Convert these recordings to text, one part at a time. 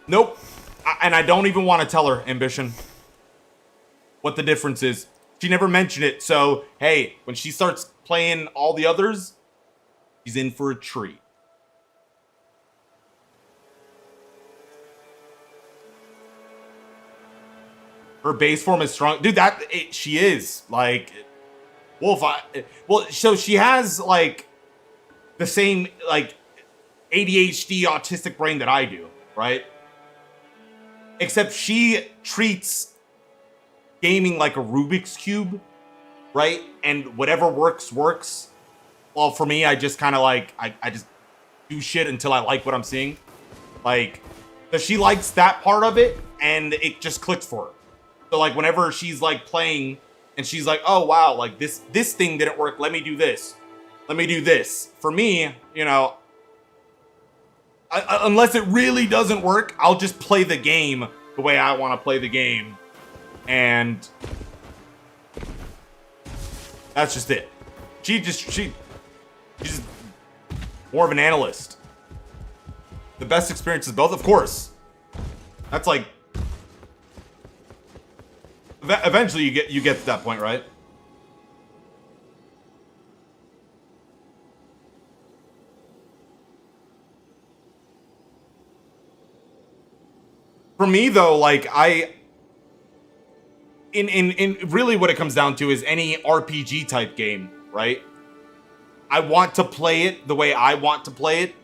Nope. And I don't even want to tell her, Ambition, what the difference is. She never mentioned it. So, hey, when she starts playing all the others, she's in for a treat. Her base form is strong. Dude, she is. Like, Wolf, so she has, like, the same, like, ADHD autistic brain that I do, right? Except she treats gaming like a Rubik's Cube, right? And whatever works. Well, for me, I just kind of like, I just do shit until I like what I'm seeing. Like, so she likes that part of it, and it just clicks for her. So, like, whenever she's, like, playing, and she's like, oh, wow, like, this thing didn't work, let me do this. Let me do this. For me, you know, unless it really doesn't work, I'll just play the game the way I want to play the game. And that's just it. She's just more of an analyst. The best experiences both, of course. That's like, eventually you get to that point, right? For me though, like in really what it comes down to is any RPG type game, right? I want to play it the way I want to play it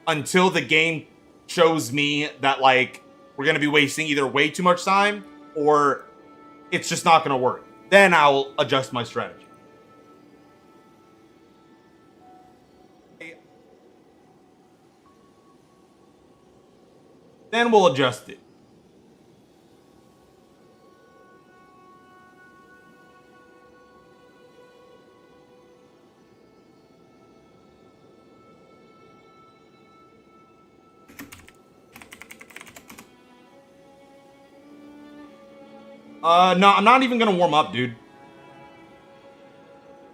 until the game shows me that, like, we're going to be wasting either way too much time or it's just not going to work. Then I'll adjust my strategy. Then we'll adjust it. No, I'm not even gonna warm up, dude.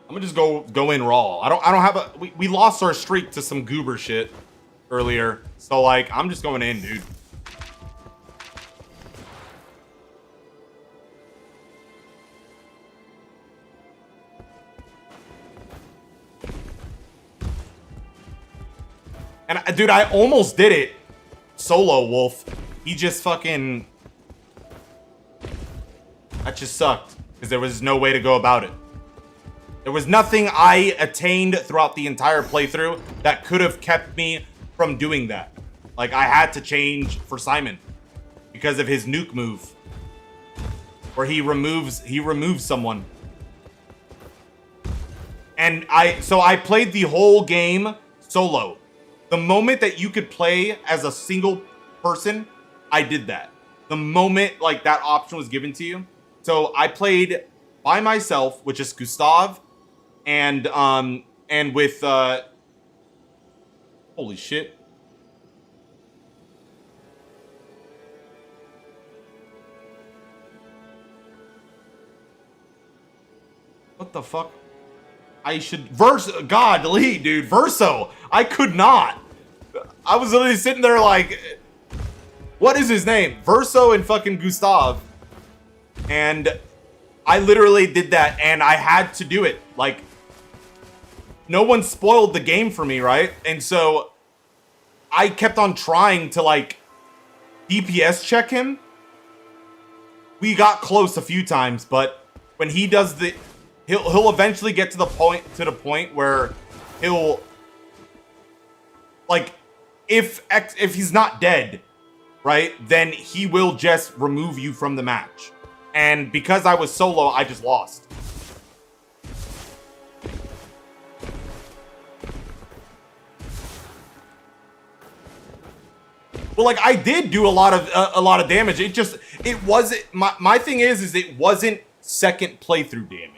I'm gonna just go in raw. I don't have a. We lost our streak to some goober shit earlier, so like I'm just going in, dude. And dude, I almost did it solo, Wolf. He just fucking. That just sucked, because there was no way to go about it. There was nothing I attained throughout the entire playthrough that could have kept me from doing that. Like, I had to change for Simon because of his nuke move, where he removes someone. And so I played the whole game solo. The moment that you could play as a single person, I did that. The moment, like, that option was given to you. So I played by myself, which is Gustav, and with holy shit. What the fuck? I should God, delete, dude. Verso. I could not. I was literally sitting there like, what is his name? Verso and fucking Gustav. And I literally did that, and I had to do it. Like, no one spoiled the game for me, right? And so I kept on trying to, like, DPS check him. We got close a few times, but when he does the, he'll eventually get to the point where he'll, like, if he's not dead, right, then he will just remove you from the match. And because I was solo, I just lost. Well, like, I did do a lot of damage. It wasn't, my thing is it wasn't second playthrough damage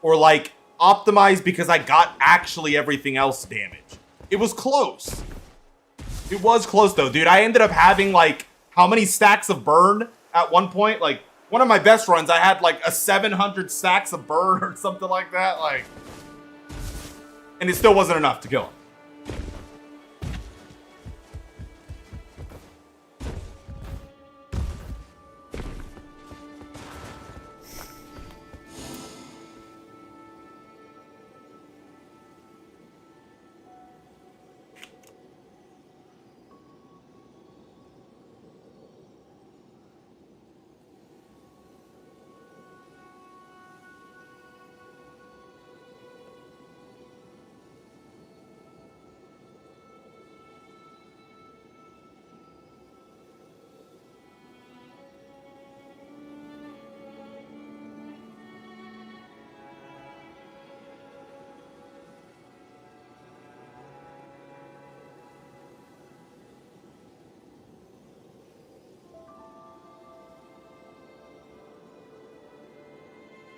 or like optimized because I got actually everything else damage. It was close. It was close though, dude. I ended up having like how many stacks of burn at one point? Like, one of my best runs, I had like a 700 stacks of burn or something like that. Like, and it still wasn't enough to kill him.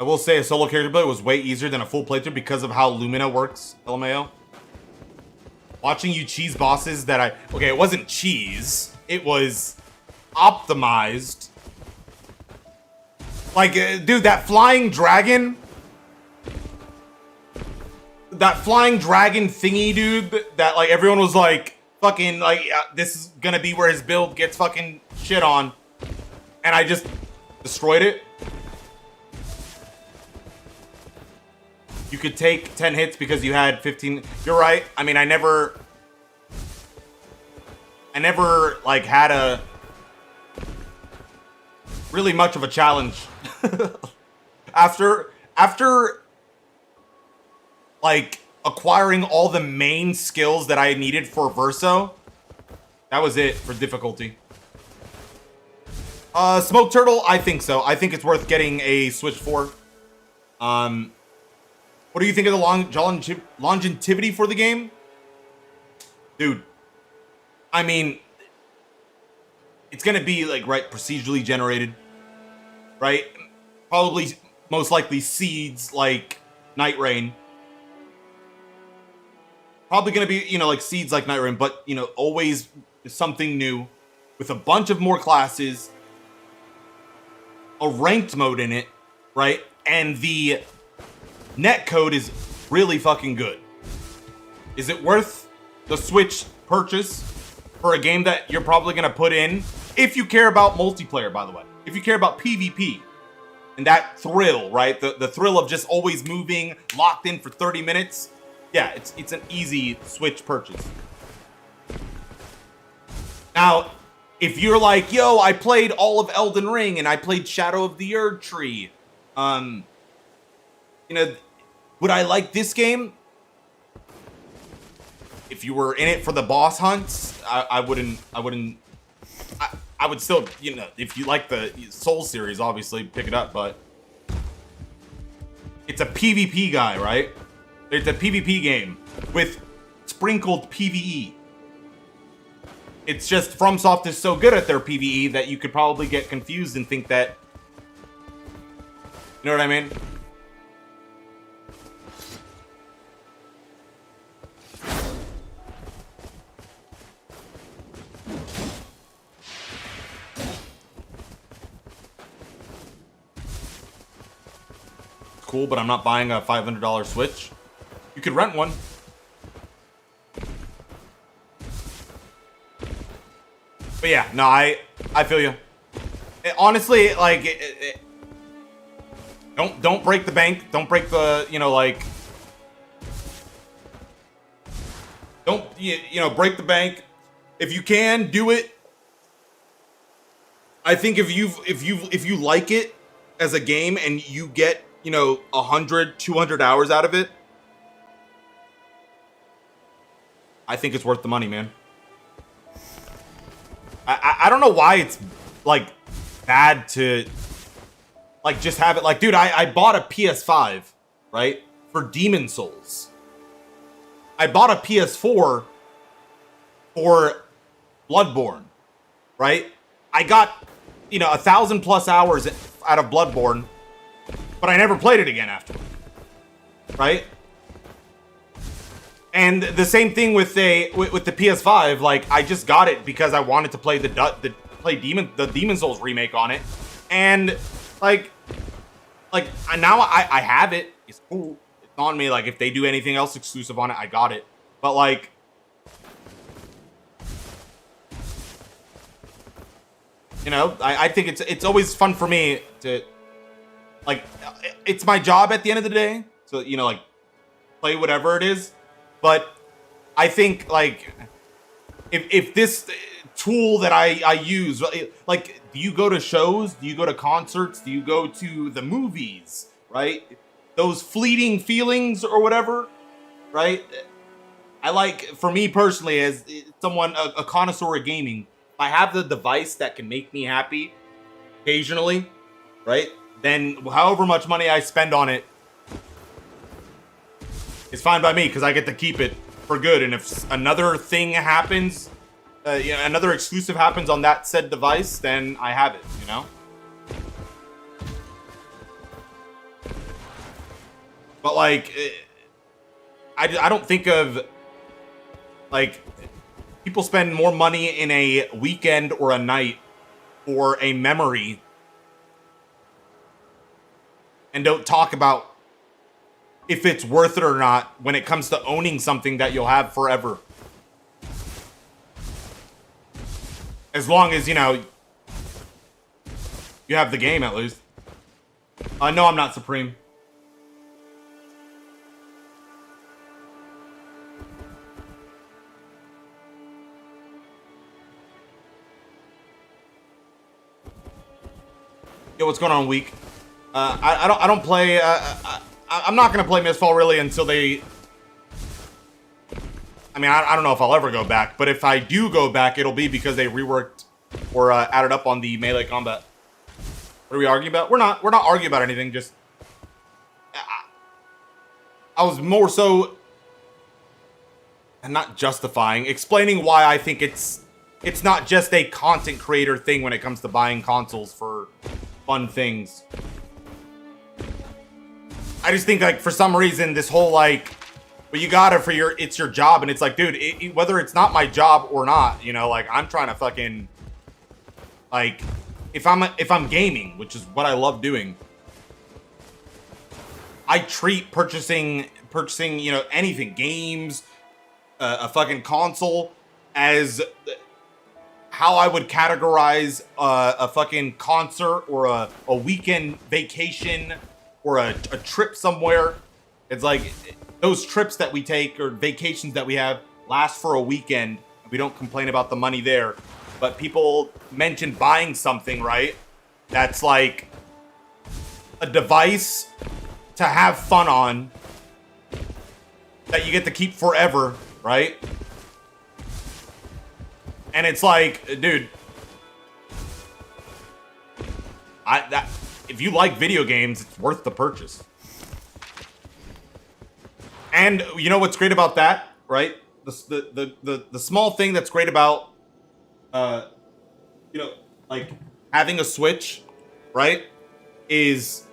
I will say a solo character build was way easier than a full playthrough because of how Lumina works, LMAO. Watching you cheese bosses that okay, it wasn't cheese. It was optimized. Like, dude, that flying dragon... That flying dragon thingy, dude, that, like, everyone was like, fucking, like, this is gonna be where his build gets fucking shit on. And I just destroyed it. You could take 10 hits because you had 15. You're right. I mean, I never, like, had a really much of a challenge. After, like, acquiring all the main skills that I needed for Verso, that was it for difficulty. Smoke Turtle, I think so. I think it's worth getting a Switch for. What do you think of the longevity for the game? Dude, I mean, it's gonna be, like, right, procedurally generated, right? Probably, most likely, seeds like Nightreign. Probably gonna be, you know, like seeds like Nightreign, but, you know, always something new with a bunch of more classes, a ranked mode in it, right? And the netcode is really fucking good. Is it worth the Switch purchase for a game that you're probably gonna put in if you care about multiplayer, by the way? If you care about PvP and that thrill, right? The thrill of just always moving, locked in for 30 minutes. Yeah, it's an easy Switch purchase. Now, if you're like, yo, I played all of Elden Ring and I played Shadow of the Erd Tree, you know, would I like this game? If you were in it for the boss hunts, I wouldn't. I would still, you know, if you like the Soul series, obviously pick it up. But it's a PvP guy, right? It's a PvP game with sprinkled PvE. It's just FromSoft is so good at their PvE that you could probably get confused and think that, you know what I mean? Cool, but I'm not buying a $500 Switch. You could rent one. But yeah, no, I feel you. Honestly, like, don't break the bank. Don't break the, you know, like, don't, you know, break the bank. If you can, do it. I think if you like it as a game and you get, you know, 100, 200 hours out of it, I think it's worth the money, man. I don't know why it's, like, bad to, like, just have it. Like, dude, I bought a PS5, right, for Demon Souls. I bought a PS4 for Bloodborne, right? I got, you know, 1,000+ hours out of Bloodborne, but I never played it again after, right? And the same thing with the PS5. Like, I just got it because I wanted to play the Demon Souls remake on it, and like now I have it. It's cool. It's on me. Like, if they do anything else exclusive on it, I got it. But like, you know, I think it's always fun for me to, like, it's my job at the end of the day. So, you know, like, play whatever it is. But I think, like, if this tool that I use, like, do you go to shows? Do you go to concerts? Do you go to the movies, right? Those fleeting feelings or whatever, right? I like, for me personally, as someone, a connoisseur of gaming, if I have the device that can make me happy occasionally, right? Then however much money I spend on it, it's fine by me because I get to keep it for good. And if another thing happens, you know, another exclusive happens on that said device, then I have it, you know? But like, I don't think of like people spend more money in a weekend or a night for a memory and don't talk about if it's worth it or not when it comes to owning something that you'll have forever. As long as, you know, you have the game at least. No, I'm not Supreme. Yo, what's going on, Week? I don't play. I'm not gonna play Mistfall really until they. I mean, I don't know if I'll ever go back, but if I do go back, it'll be because they reworked or added up on the melee combat. What are we arguing about? We're not arguing about anything. Just I was more so, and not justifying, explaining why I think it's not just a content creator thing when it comes to buying consoles for fun things. I just think, like, for some reason, this whole, like, well, you got it for it's your job, and it's like, dude, whether it's not my job or not, you know, like, I'm trying to fucking, like, if I'm gaming, which is what I love doing, I treat purchasing, you know, anything, games, a fucking console, as how I would categorize a fucking concert or a weekend vacation or a trip somewhere. It's like those trips that we take or vacations that we have last for a weekend. We don't complain about the money there, but people mention buying something, right? That's like a device to have fun on that you get to keep forever, right? And it's like, dude, if you like video games, it's worth the purchase. And you know what's great about that, right? The small thing that's great about, you know, like having a Switch, right, is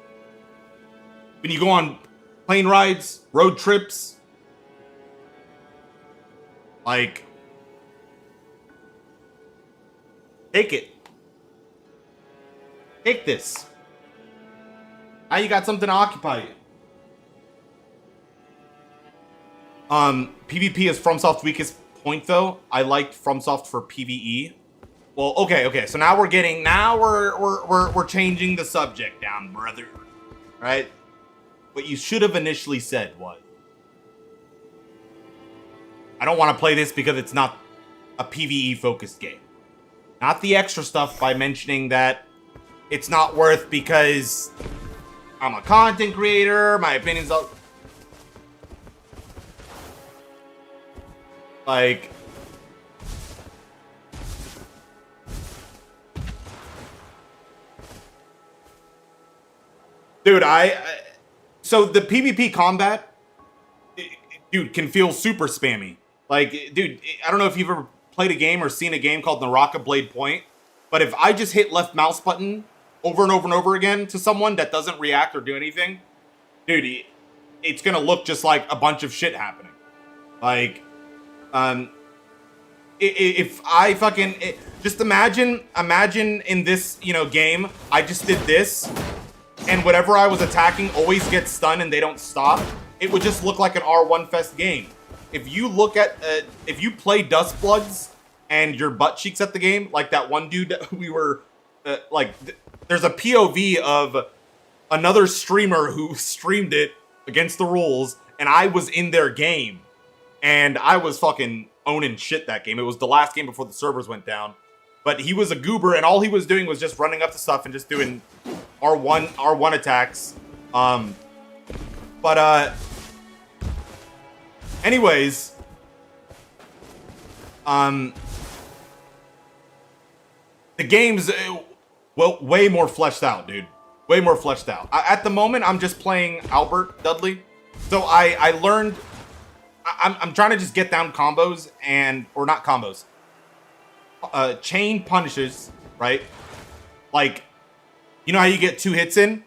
when you go on plane rides, road trips, like, take it. Take this. Now you got something to occupy you. PvP is FromSoft's weakest point, though. I liked FromSoft for PvE. Well, okay. So now we're changing the subject down, brother. Right? What you should have initially said was, I don't want to play this because it's not a PvE focused game. Not the extra stuff by mentioning that it's not worth because I'm a content creator, my opinion's all... Like... Dude, so the PvP combat, dude, can feel super spammy. Like, dude, I don't know if you've ever played a game or seen a game called Naraka Blade Point, but if I just hit left mouse button over and over and over again to someone that doesn't react or do anything, dude, it's gonna look just like a bunch of shit happening. Like, if I fucking just imagine in this, you know, game, I just did this, and whatever I was attacking always gets stunned and they don't stop. It would just look like an R1 Fest game. If you look at, if you play Dustbloods and your butt cheeks at the game, like that one dude that we were, there's a POV of another streamer who streamed it against the rules, and I was in their game, and I was fucking owning shit that game. It was the last game before the servers went down, but he was a goober, and all he was doing was just running up to stuff and just doing R1 attacks. Anyways, the game's way more fleshed out, dude. Way more fleshed out. At the moment, I'm just playing Albert Dudley. So I learned, I'm trying to just get down combos or not combos, chain punishes, right? Like, you know how you get 2 hits in?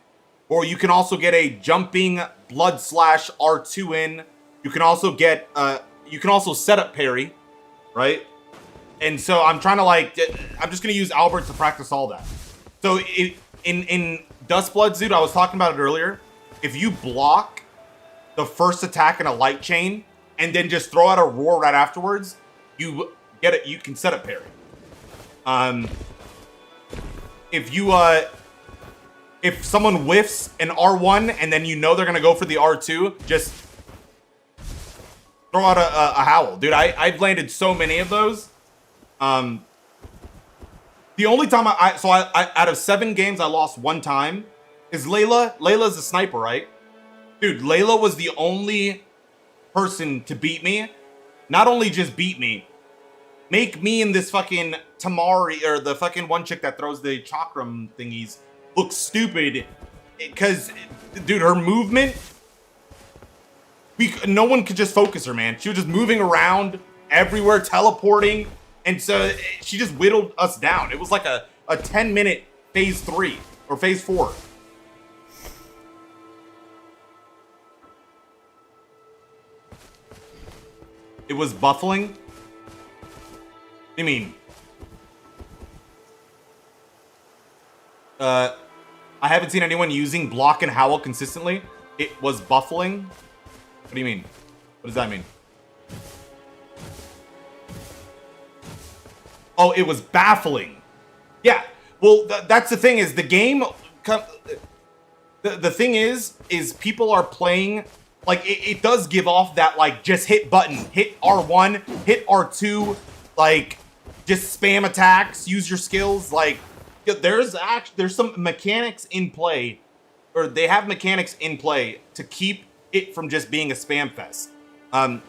Or you can also get a jumping blood slash R2 in. You can also get you can also set up parry, right? And so I'm trying to like I'm just gonna use Albert to practice all that. So in Dustblood, dude, I was talking about it earlier. If you block the first attack in a light chain and then just throw out a roar right afterwards, you get it. You can set up parry. If someone whiffs an R1 and then you know they're gonna go for the R2, just throw out a howl, dude. I've landed so many of those. The only time I out of 7 games I lost 1 time is Layla. Layla's a sniper, right? Dude, Layla was the only person to beat me. Not only just beat me, make me and this fucking Tamari, or the fucking one chick that throws the chakram thingies, look stupid. Because, dude, her movement, no one could just focus her, man. She was just moving around everywhere, teleporting. And so she just whittled us down. It was like a 10-minute phase 3 or phase 4. It was buffling? What do you mean? I haven't seen anyone using block and howl consistently. It was buffling? What do you mean? What does that mean? Oh, it was baffling. Yeah. Well, that's the thing is the game. The thing is people are playing like it does give off that like just hit button, hit R1, hit R2, like just spam attacks, use your skills. Like there's some mechanics in play, or they have mechanics in play to keep it from just being a spam fest. And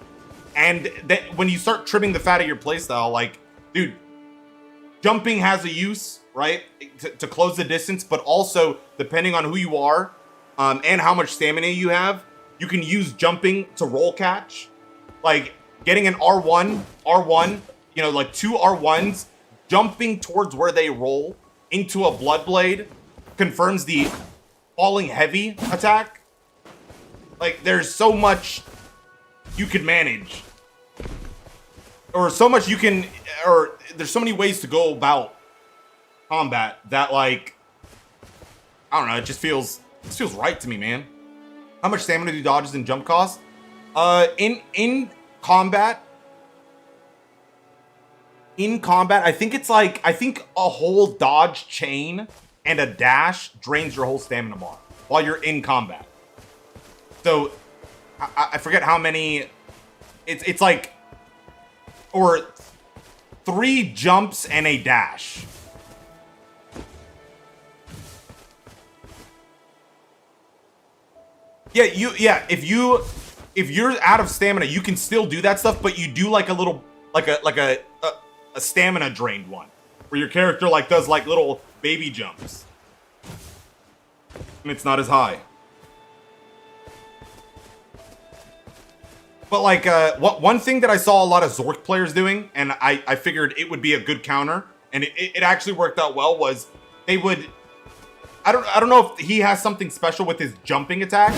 that when you start trimming the fat of your playstyle, like, dude, jumping has a use, right? To close the distance, but also depending on who you are, and how much stamina you have, you can use jumping to roll catch. Like getting an R1, you know, like 2 R1s, jumping towards where they roll into a Bloodblade confirms the falling heavy attack. Like there's so much you could manage. Or so much you can, or there's so many ways to go about combat that, like, I don't know, it just feels right to me, man. How much stamina do dodges and jump cost? In combat, I think a whole dodge chain and a dash drains your whole stamina bar while you're in combat. So I forget how many. It's like, or 3 jumps and a dash. Yeah, if you're out of stamina, you can still do that stuff, but you do like a little like a stamina drained one, where your character like does like little baby jumps. And it's not as high. But like one thing that I saw a lot of Zork players doing, and I figured it would be a good counter, and it actually worked out well, was they would, I don't know if he has something special with his jumping attack,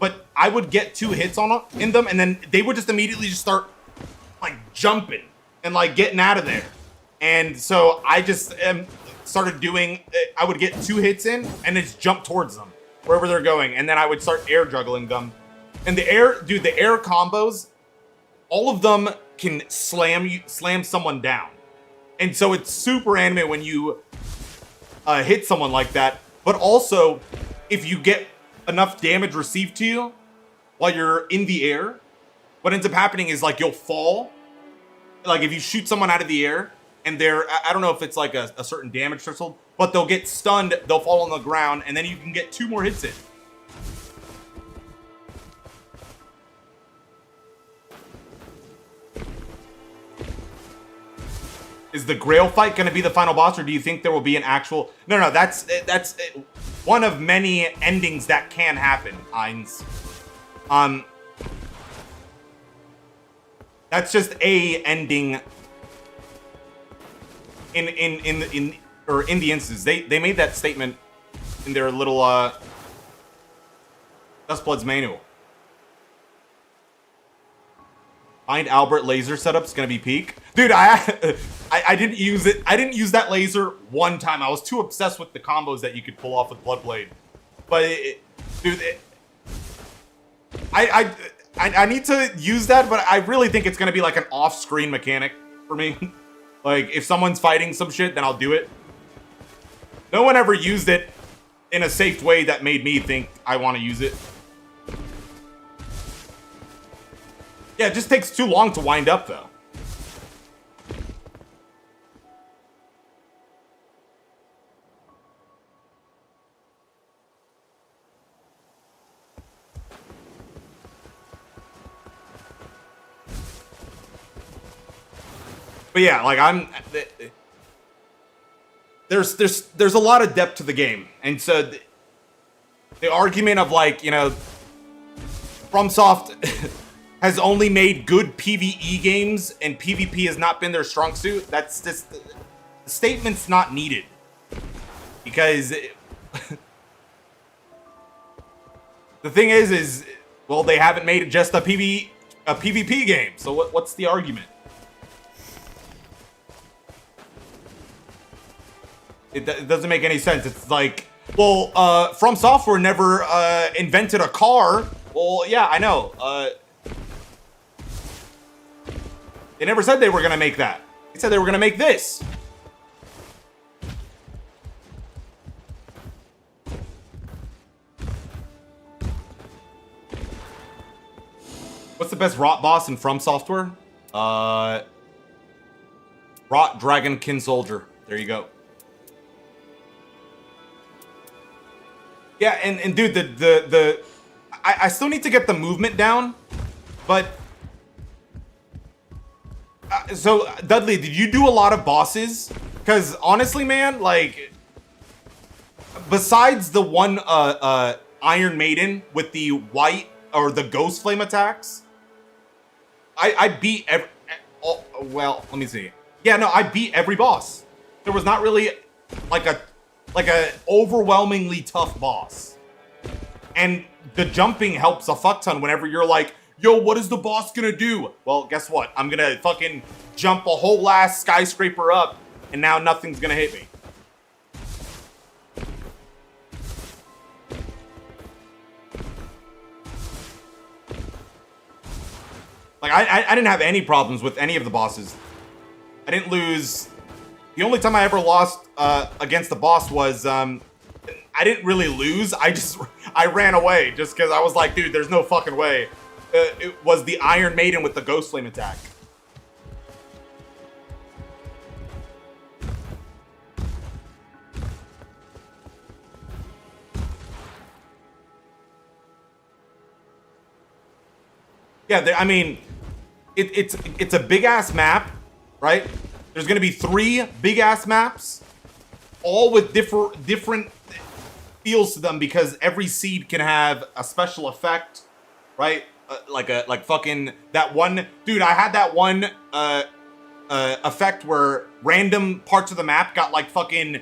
but I would get 2 hits in them, and then they would just immediately just start like jumping and like getting out of there. And so I just started doing, I would get 2 hits in and then just jump towards them wherever they're going, and then I would start air juggling them. And the air combos, all of them can slam someone down. And so it's super anime when you hit someone like that. But also, if you get enough damage received to you while you're in the air, what ends up happening is like you'll fall. Like if you shoot someone out of the air and they're, I don't know if it's like a certain damage threshold, but they'll get stunned, they'll fall on the ground, and then you can get 2 more hits in. Is the Grail fight going to be the final boss, or do you think there will be an actual... No, that's one of many endings that can happen, Heinz. That's just a ending in the instance. They made that statement in their little Dustblood's manual. Find Albert laser setup's gonna be peak. Dude, I didn't use it. I didn't use that laser one time. I was too obsessed with the combos that you could pull off with Bloodblade. But dude, I need to use that, but I really think it's gonna be like an off-screen mechanic for me. Like if someone's fighting some shit, then I'll do it. No one ever used it in a safe way that made me think I want to use it. Yeah, it just takes too long to wind up, though. But yeah, like there's a lot of depth to the game, and so the argument of like, you know, FromSoft has only made good PvE games and PvP has not been their strong suit. That's just the statement's not needed because the thing is well, they haven't made it just a PvP game. So what's the argument? It doesn't make any sense. It's like, well, From Software never invented a car. Well, yeah, I know. They never said they were gonna make that. They said they were gonna make this. What's the best rot boss in From Software? Rot Dragonkin Soldier. There you go. Yeah, and dude, I still need to get the movement down, but so Dudley, did you do a lot of bosses? Because honestly, man, like besides the one Iron Maiden with the white or the ghost flame attacks, I beat every. Oh, well, let me see. Yeah, no, I beat every boss. There was not really like a overwhelmingly tough boss. And the jumping helps a fuck ton whenever you're like, yo, what is the boss gonna do? Well, guess what? I'm gonna fucking jump a whole ass skyscraper up, and now nothing's gonna hit me. Like, I didn't have any problems with any of the bosses. I didn't lose. The only time I ever lost against the boss was, I didn't really lose. I ran away just because I was like, dude, there's no fucking way. It was the Iron Maiden with the Ghost Flame attack. Yeah, I mean, it's a big ass map, right? There's gonna be 3 big ass maps, all with different feels to them because every seed can have a special effect, right? Like fucking that one dude. I had that one effect where random parts of the map got like fucking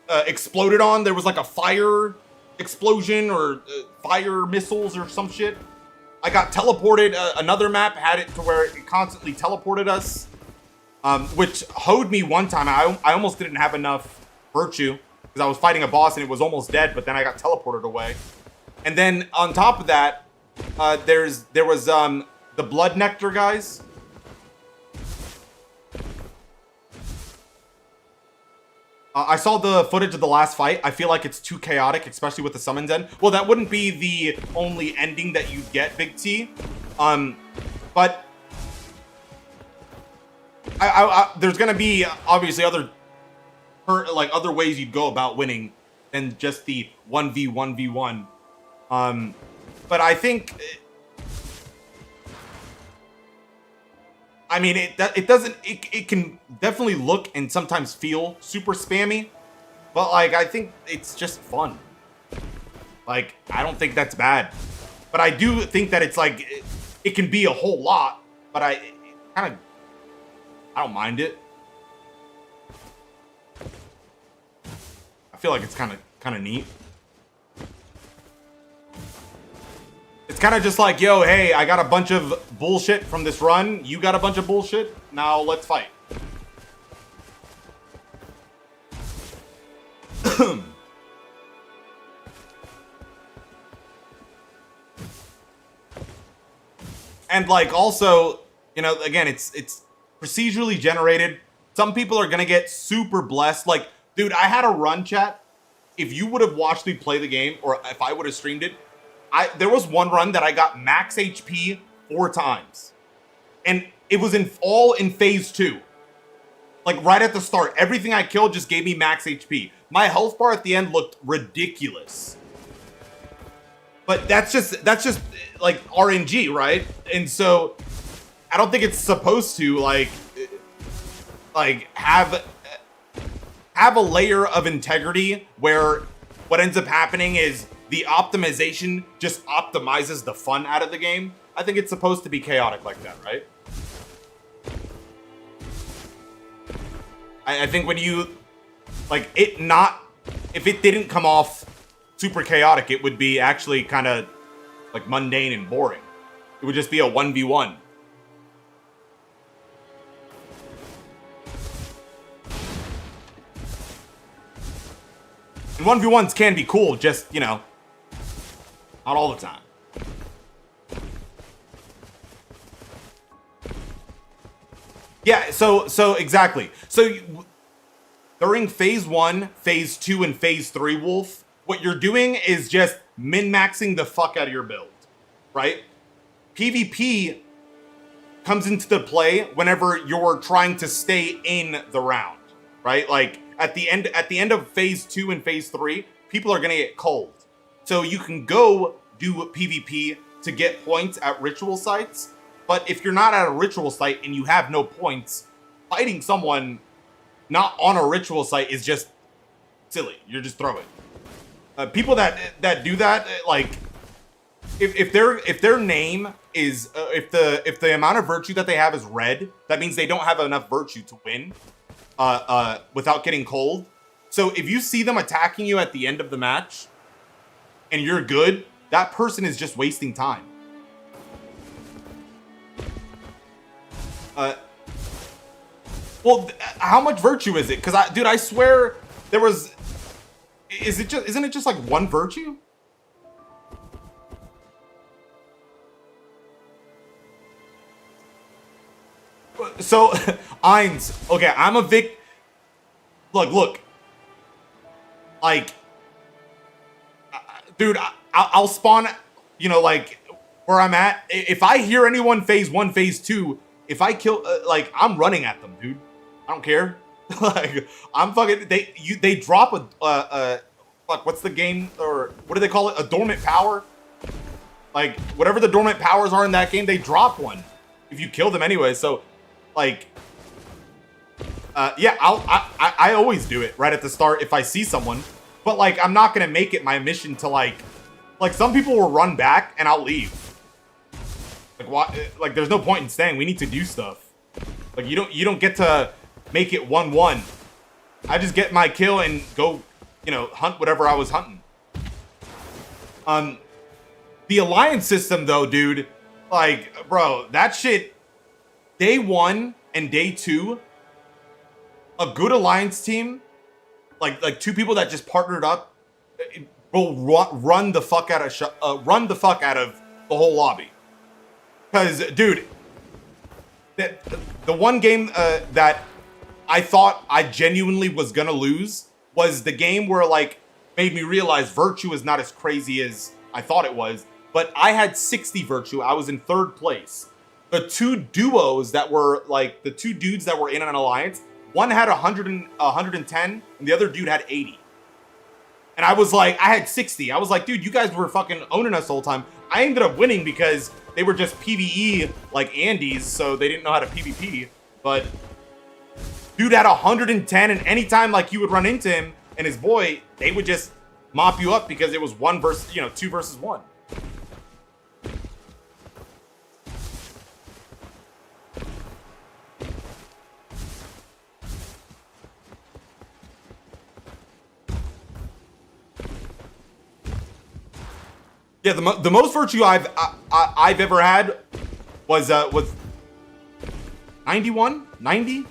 exploded on. There was like a fire explosion or fire missiles or some shit. I got teleported. Another map had it to where it constantly teleported us, which hoed me one time. I almost didn't have enough virtue because I was fighting a boss and it was almost dead, but then I got teleported away. And then on top of that, there was the Blood Nectar guys. I saw the footage of the last fight. I feel like it's too chaotic, especially with the summons end. Well, that wouldn't be the only ending that you'd get, Big T. But there's gonna be obviously other ways you'd go about winning than just the 1v1v1. But I think, I mean, it can definitely look and sometimes feel super spammy, but like, I think it's just fun. Like, I don't think that's bad, but I do think that it's like, it can be a whole lot, but I don't mind it. I feel like it's kind of neat. It's kind of just like, yo, hey, I got a bunch of bullshit from this run. You got a bunch of bullshit. Now let's fight. And like also, you know, again, it's procedurally generated. Some people are gonna get super blessed. Like, dude, I had a run, chat. If you would have watched me play the game, or if I would have streamed it, there was one run that I got max HP 4 times. And it was all in phase 2. Like right at the start. Everything I killed just gave me max HP. My health bar at the end looked ridiculous. But that's just like RNG, right? And so I don't think it's supposed to like have a layer of integrity where what ends up happening is the optimization just optimizes the fun out of the game. I think it's supposed to be chaotic like that, right? I think when you like it not, if it didn't come off super chaotic, it would be actually kind of like mundane and boring. It would just be a 1v1. And 1v1s can be cool, just, you know, not all the time. Yeah, so exactly. So during phase 1, phase 2, and phase 3, Wolf, what you're doing is just min-maxing the fuck out of your build, right? PvP comes into the play whenever you're trying to stay in the round, right? Like at the end of phase 2 and phase 3, people are gonna get cold. So you can go do PvP to get points at ritual sites, but if you're not at a ritual site and you have no points, fighting someone not on a ritual site is just silly. You're just throwing. People that do that, like, if their name is if the amount of virtue that they have is red, that means they don't have enough virtue to win without getting cold. So if you see them attacking you at the end of the match and you're good, that person is just wasting time. Well, how much virtue is it? Because I swear there was. Isn't it just like 1 virtue? So, Eins, okay, I'm a Vic. Look. Like, dude, I'll spawn, you know, like, where I'm at. If I hear anyone phase 1, phase 2, if I kill, like, I'm running at them, dude. I don't care. Like, I'm fucking, they drop fuck, what's the game, or what do they call it? A dormant power? Like, whatever the dormant powers are in that game, they drop one if you kill them anyway. So, like, yeah, I always do it right at the start if I see someone. But, like, I'm not gonna make it my mission to, like, some people will run back and I'll leave. Like, what? Like, there's no point in staying. We need to do stuff. Like, you don't get to make it 1-1. I just get my kill and go, you know, hunt whatever I was hunting. The alliance system though, dude, like, bro, that shit, day 1 and day 2, a good alliance team, like 2 people that just partnered up, will run the fuck out of the whole lobby. Because, dude, the one game that I thought I genuinely was gonna lose was the game where, like, made me realize virtue is not as crazy as I thought it was. But I had 60 virtue. I was in 3rd place. The 2 duos that were, like, the 2 dudes that were in an alliance, one had 110 and the other dude had 80. And I was like, I had 60. I was like, dude, you guys were fucking owning us the whole time. I ended up winning because they were just PvE like Andes, so they didn't know how to PvP. But dude had 110, and anytime like you would run into him and his boy, they would just mop you up because it was 2 versus 1. Yeah, the most virtue I've ever had was 91, 90.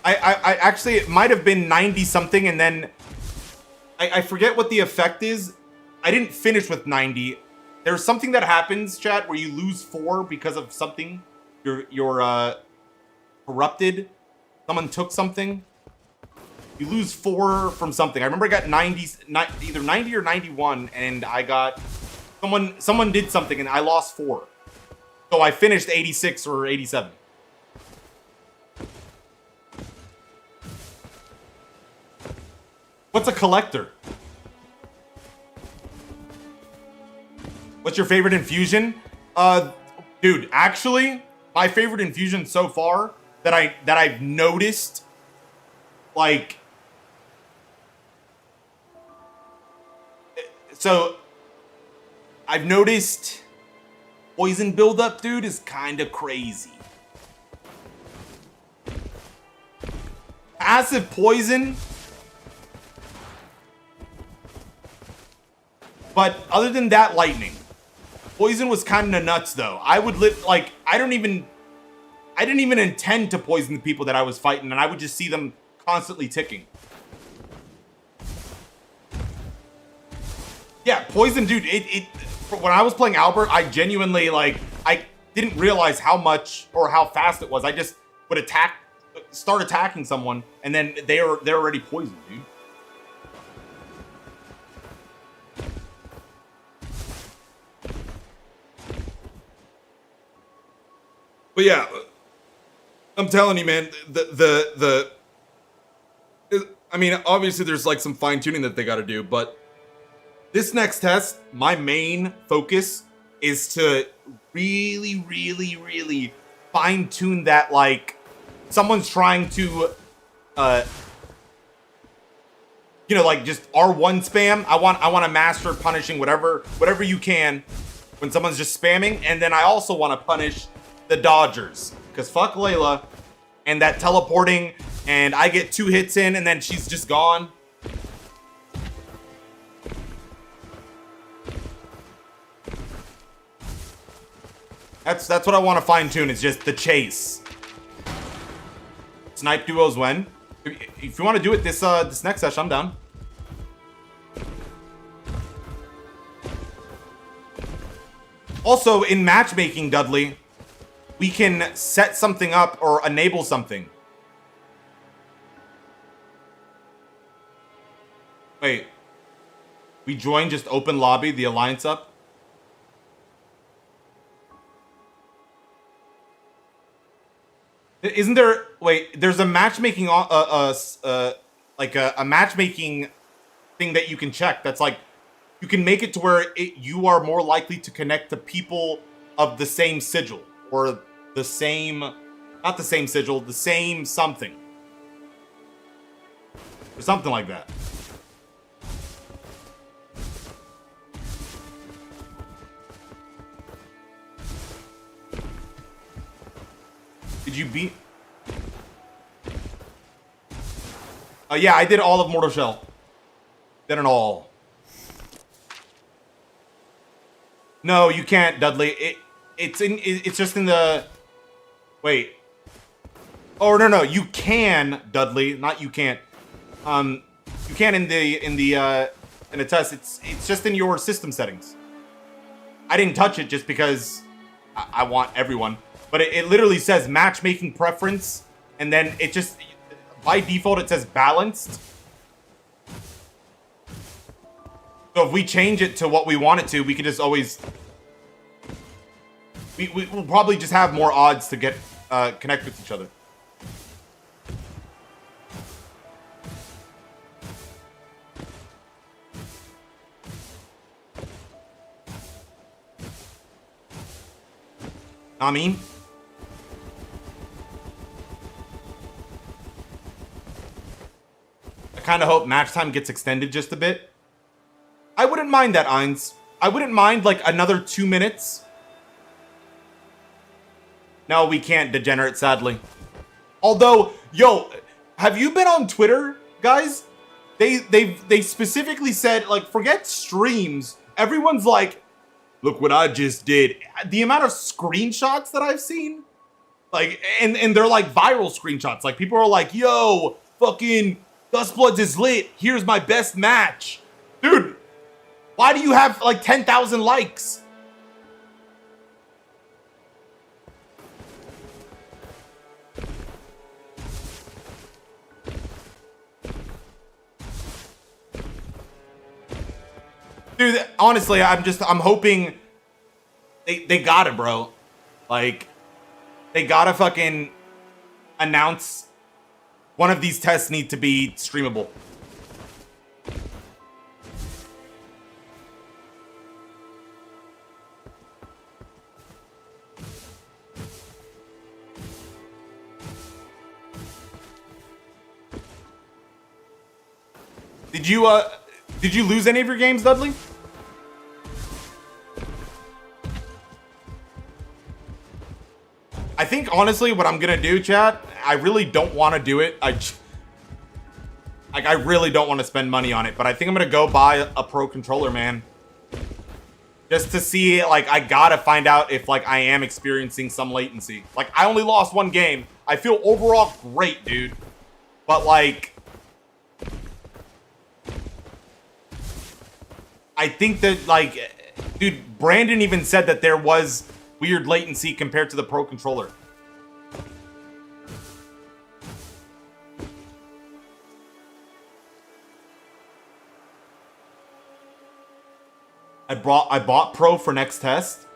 I actually, it might have been 90 something, and then I forget what the effect is. I didn't finish with 90. There's something that happens, chat, where you lose 4 because of something. You're corrupted. Someone took something. You lose 4 from something. I remember I got 90, either 90 or 91, and I got someone did something, and I lost 4. So I finished 86 or 87. What's a collector? What's your favorite infusion? Dude, actually, my favorite infusion so far that I've noticed, like, so I've noticed poison buildup, dude, is kind of crazy. Passive poison. But other than that, lightning. Poison was kind of nuts, though. I would like, I didn't even intend to poison the people that I was fighting, and I would just see them constantly ticking. Yeah, poison, dude, when I was playing Albert, I genuinely, like, I didn't realize how much or how fast it was. I just would start attacking someone, and then they're already poisoned, dude. But yeah, I'm telling you, man, I mean, obviously there's like some fine tuning that they got to do, but this next test, my main focus is to really, really, really fine tune that, like, someone's trying to, you know, like just R1 spam. I want to master punishing whatever you can when someone's just spamming, and then I also want to punish the dodgers, because fuck Layla and that teleporting, and I get 2 hits in and then she's just gone. That's what I want to fine tune, is just the chase. Snipe duos when? If you want to do it this next session, I'm down. Also, in matchmaking, Dudley, we can set something up or enable something. Wait. We join just open lobby, the alliance up? Isn't there... Wait, there's a matchmaking... like a matchmaking thing that you can check. That's like... You can make it to where you are more likely to connect to people of the same sigil. Or the same, not the same sigil, the same something. Or something like that. Did you beat? Yeah, I did all of Mortal Shell. Did it all. No, you can't, Dudley. It's just in the... Wait. Oh, no, you can, Dudley. Not you can't. You can in the test. It's just in your system settings. I didn't touch it just because I want everyone. But it literally says matchmaking preference. And then it just... By default, it says balanced. So if we change it to what we want it to, we can just always... We'll probably just have more odds to get connect with each other. I mean, I kind of hope match time gets extended just a bit. I wouldn't mind that, Eins. I wouldn't mind like another 2 minutes. No, we can't, Degenerate, sadly. Although, yo, have you been on Twitter, guys? They specifically said, like, forget streams. Everyone's like, look what I just did. The amount of screenshots that I've seen, like, and they're like viral screenshots. Like, people are like, yo, fucking Dustbloods is lit. Here's my best match. Dude, why do you have like 10,000 likes? Dude, honestly, I'm hoping they got it, bro. Like, they gotta fucking announce one of these tests need to be streamable. Did you lose any of your games, Dudley? I think, honestly, what I'm gonna do, chat, I really don't want to do it. I really don't want to spend money on it, but I think I'm gonna go buy a pro controller, man. Just to see, like, I gotta find out if, like, I am experiencing some latency. Like, I only lost one game. I feel overall great, dude. But, like, I think that, like, dude, Brandon even said that there was weird latency compared to the pro controller. I bought pro for next test.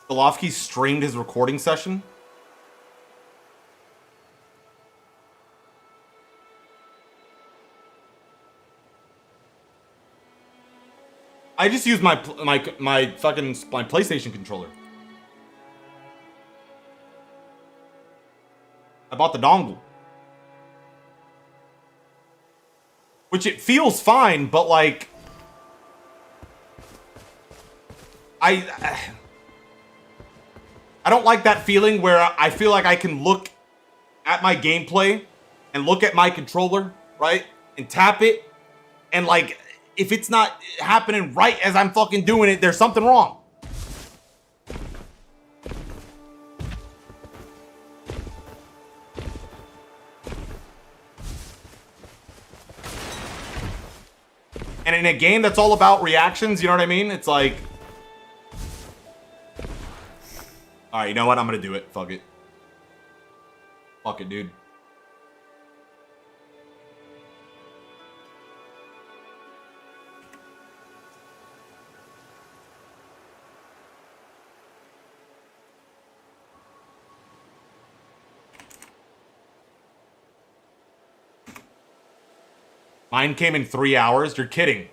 Golovkin streamed his recording session. I just used my PlayStation controller. I bought the dongle, which it feels fine, but like I don't like that feeling where I feel like I can look at my gameplay and look at my controller, right? And tap it. And like, if it's not happening right as I'm fucking doing it, there's something wrong. And in a game that's all about reactions, you know what I mean? It's like, alright, you know what? I'm gonna do it. Fuck it. Fuck it, dude. Mine came in 3 hours. You're kidding.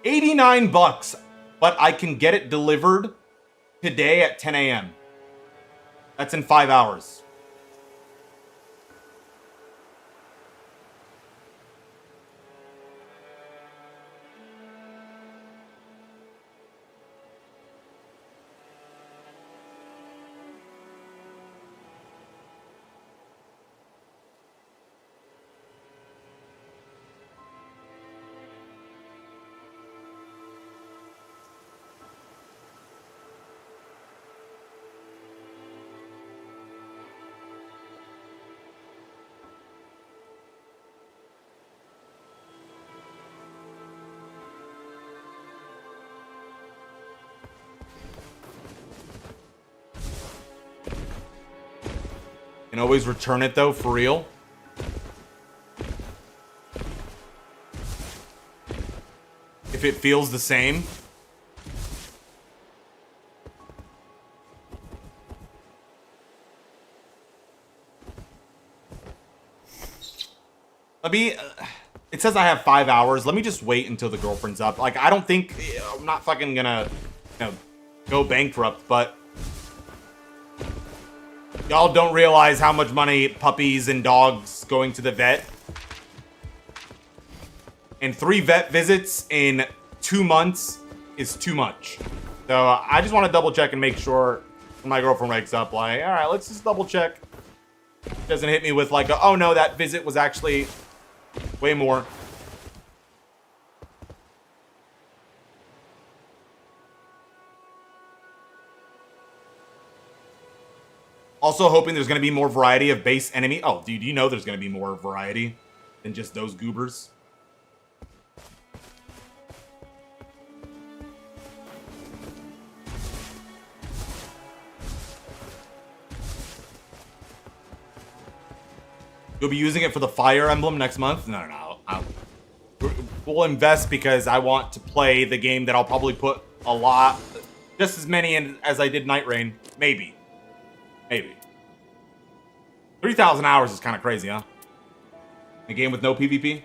89 bucks, but I can get it delivered today at 10 a.m. That's in 5 hours. Can always return it though, for real. If it feels the same. Let me, it says I have 5 hours. Let me just wait until the girlfriend's up. Like, I don't think, I'm not fucking gonna, you know, go bankrupt, but y'all don't realize how much money puppies and dogs going to the vet and 3 vet visits in 2 months is too much. So I just want to double check and make sure when my girlfriend wakes up, like, all right, let's just double check. Doesn't hit me with like, oh no, that visit was actually way more. Also hoping there's going to be more variety of base enemy. Oh, dude, you know there's going to be more variety than just those goobers. You'll be using it for the Fire Emblem next month? No. We'll invest because I want to play the game that I'll probably put a lot, just as many in as I did Nightreign. Maybe. 3,000 hours is kind of crazy, huh? A game with no PvP?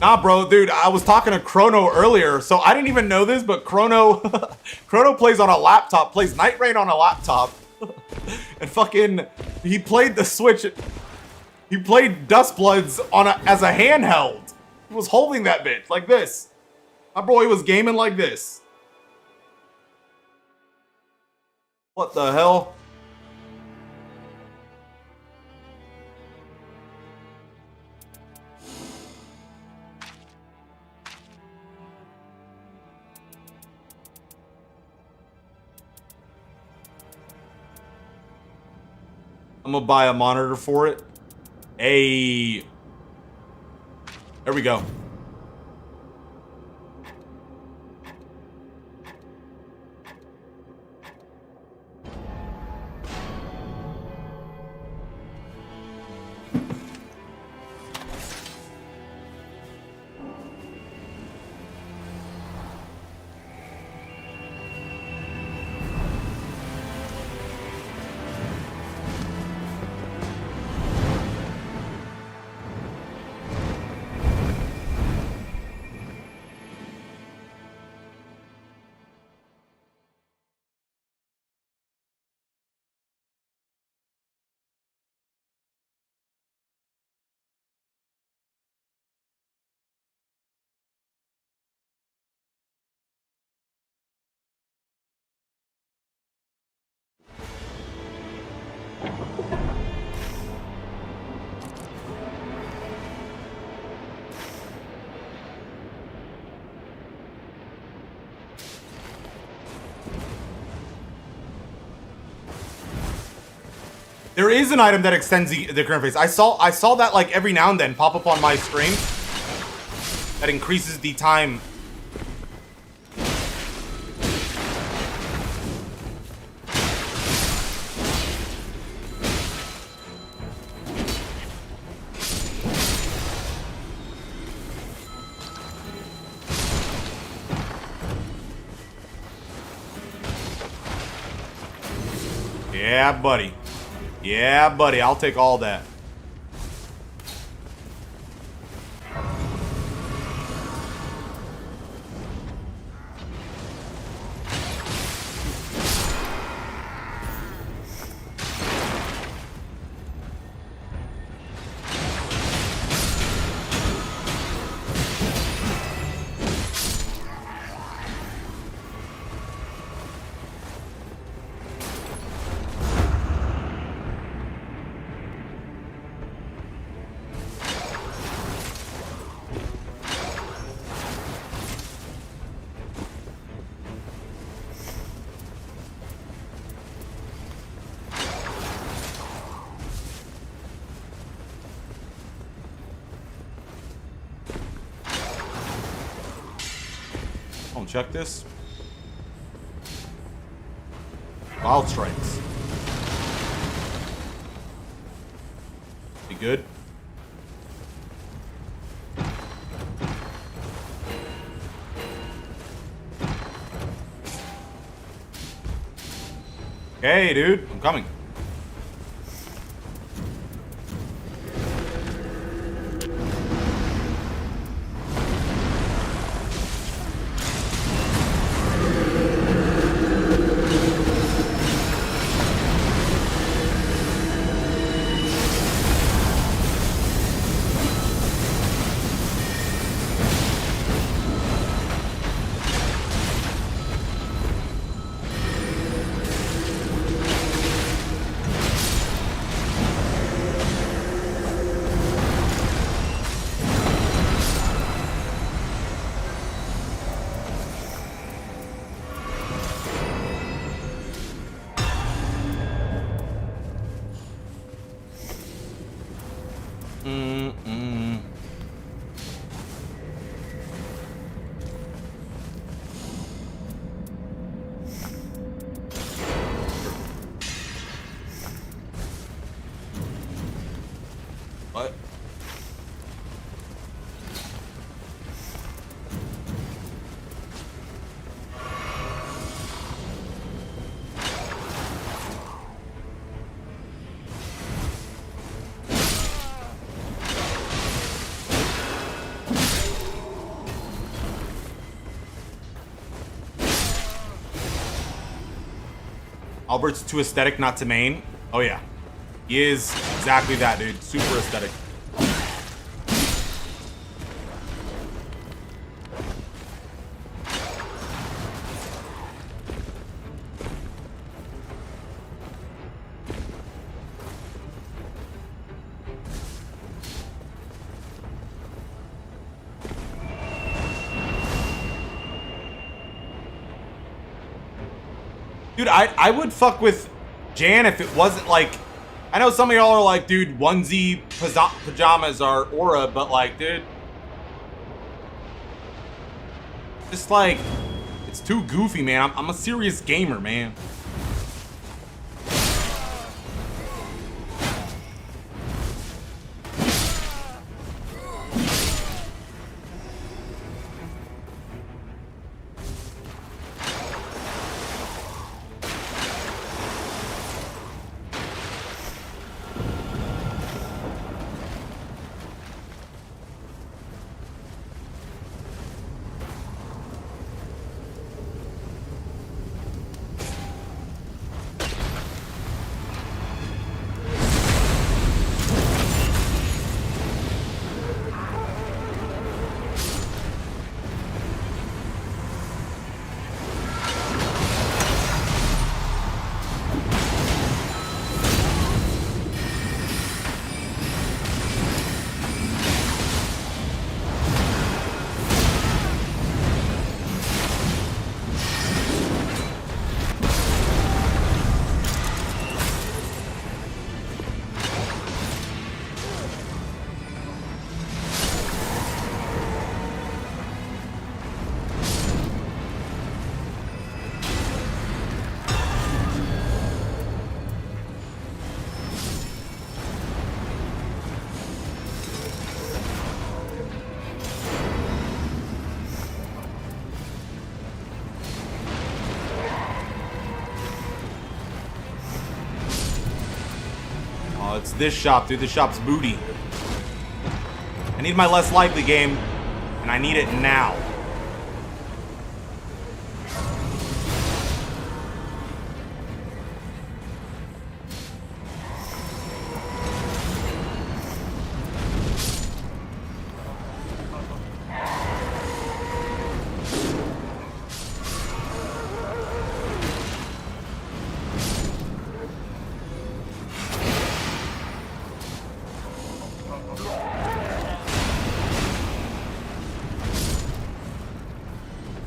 Nah, bro, dude, I was talking to Chrono earlier, so I didn't even know this, but Chrono plays on a laptop, plays Nightreign on a laptop. And fucking, he played the Switch. He played Dustbloods as a handheld. He was holding that bitch like this. My boy was gaming like this. What the hell? I'm gonna buy a monitor for it. Hey. There we go. There is an item that extends the current phase. I saw that like every now and then pop up on my screen. That increases the time. Yeah, buddy. Yeah, buddy, I'll take all that. Check this. Wild strikes. Be good. Okay, dude, I'm coming. What? Albert's too aesthetic not to main. Oh yeah. He is exactly that, dude. Super aesthetic. Dude, I would fuck with Jan if it wasn't like... I know some of y'all are like, dude, onesie pajamas are aura, but like, dude... Just like... It's too goofy, man. I'm a serious gamer, man. It's this shop, dude. This shop's booty. I need my less likely game, and I need it now.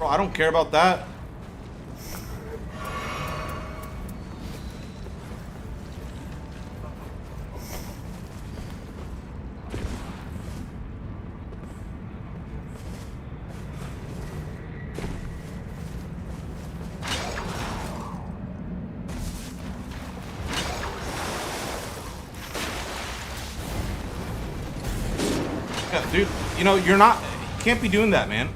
I don't care about that. Yeah, dude, you know, you can't be doing that, man.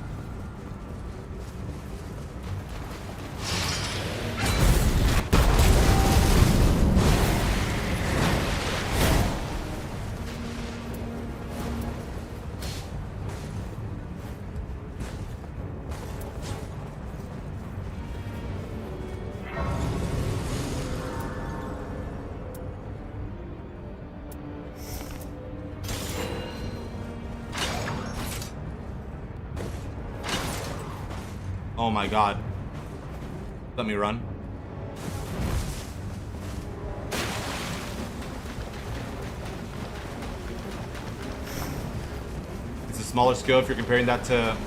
Oh my god. Let me run. It's a smaller scale if you're comparing that to...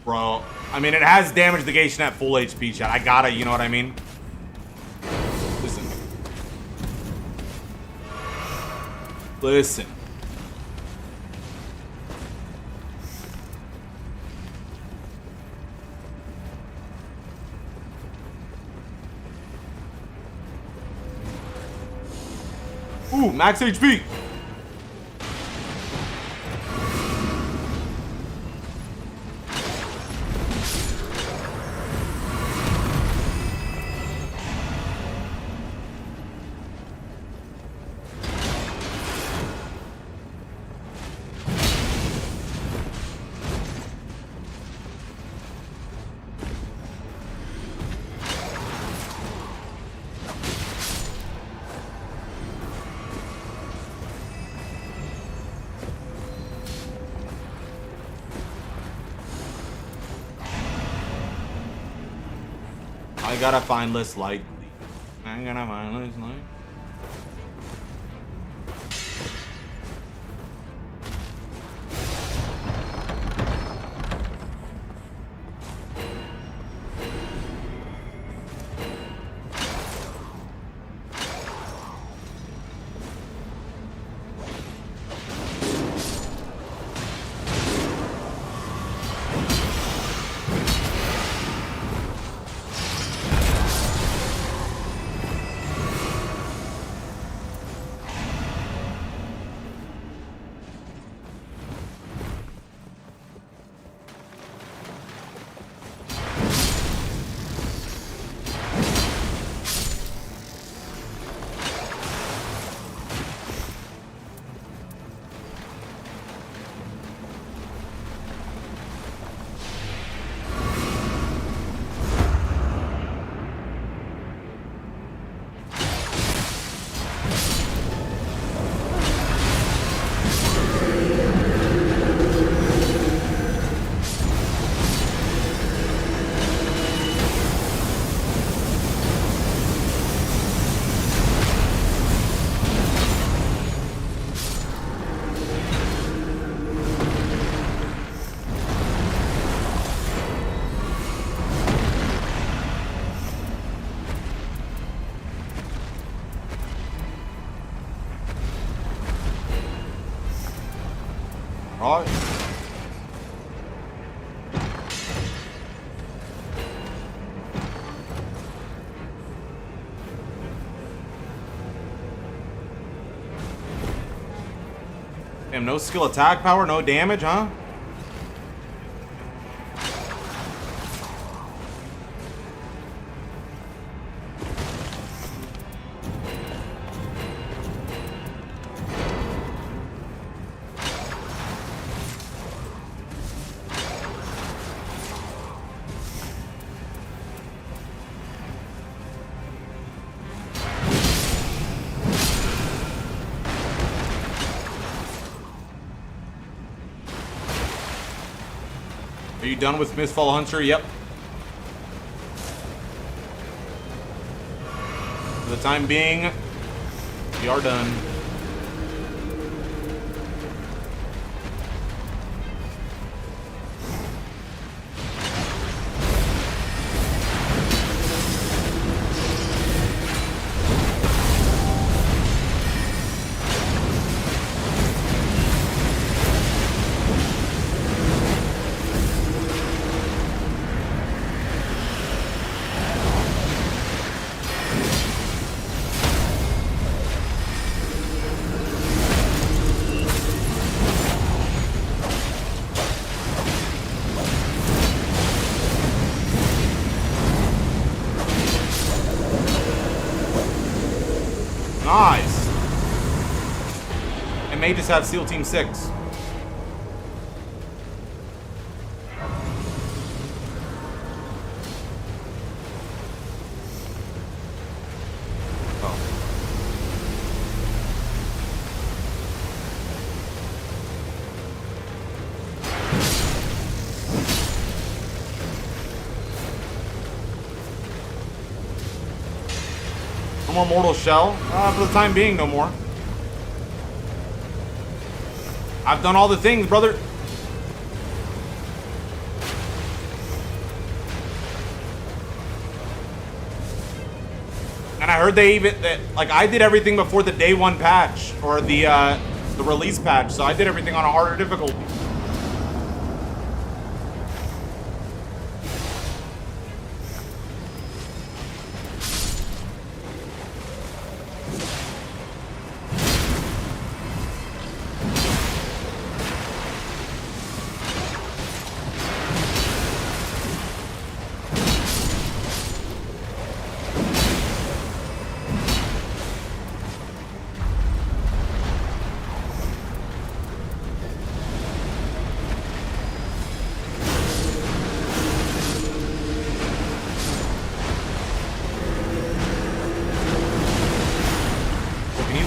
Bro, I mean, it has damage negation at full HP, chat. I gotta, you know what I mean? Listen. Listen. Ooh, max HP. I gotta find this light. I gotta find this light. Alright. Damn, no skill attack power, no damage, huh? Are you done with Mistfall Hunter? Yep. For the time being, we are done. Nice. It may just have SEAL Team 6. No more Mortal Shell? For the time being, no more. I've done all the things, brother. And I heard they even, like, I did everything before the day one patch, or the release patch, so I did everything on a harder difficulty.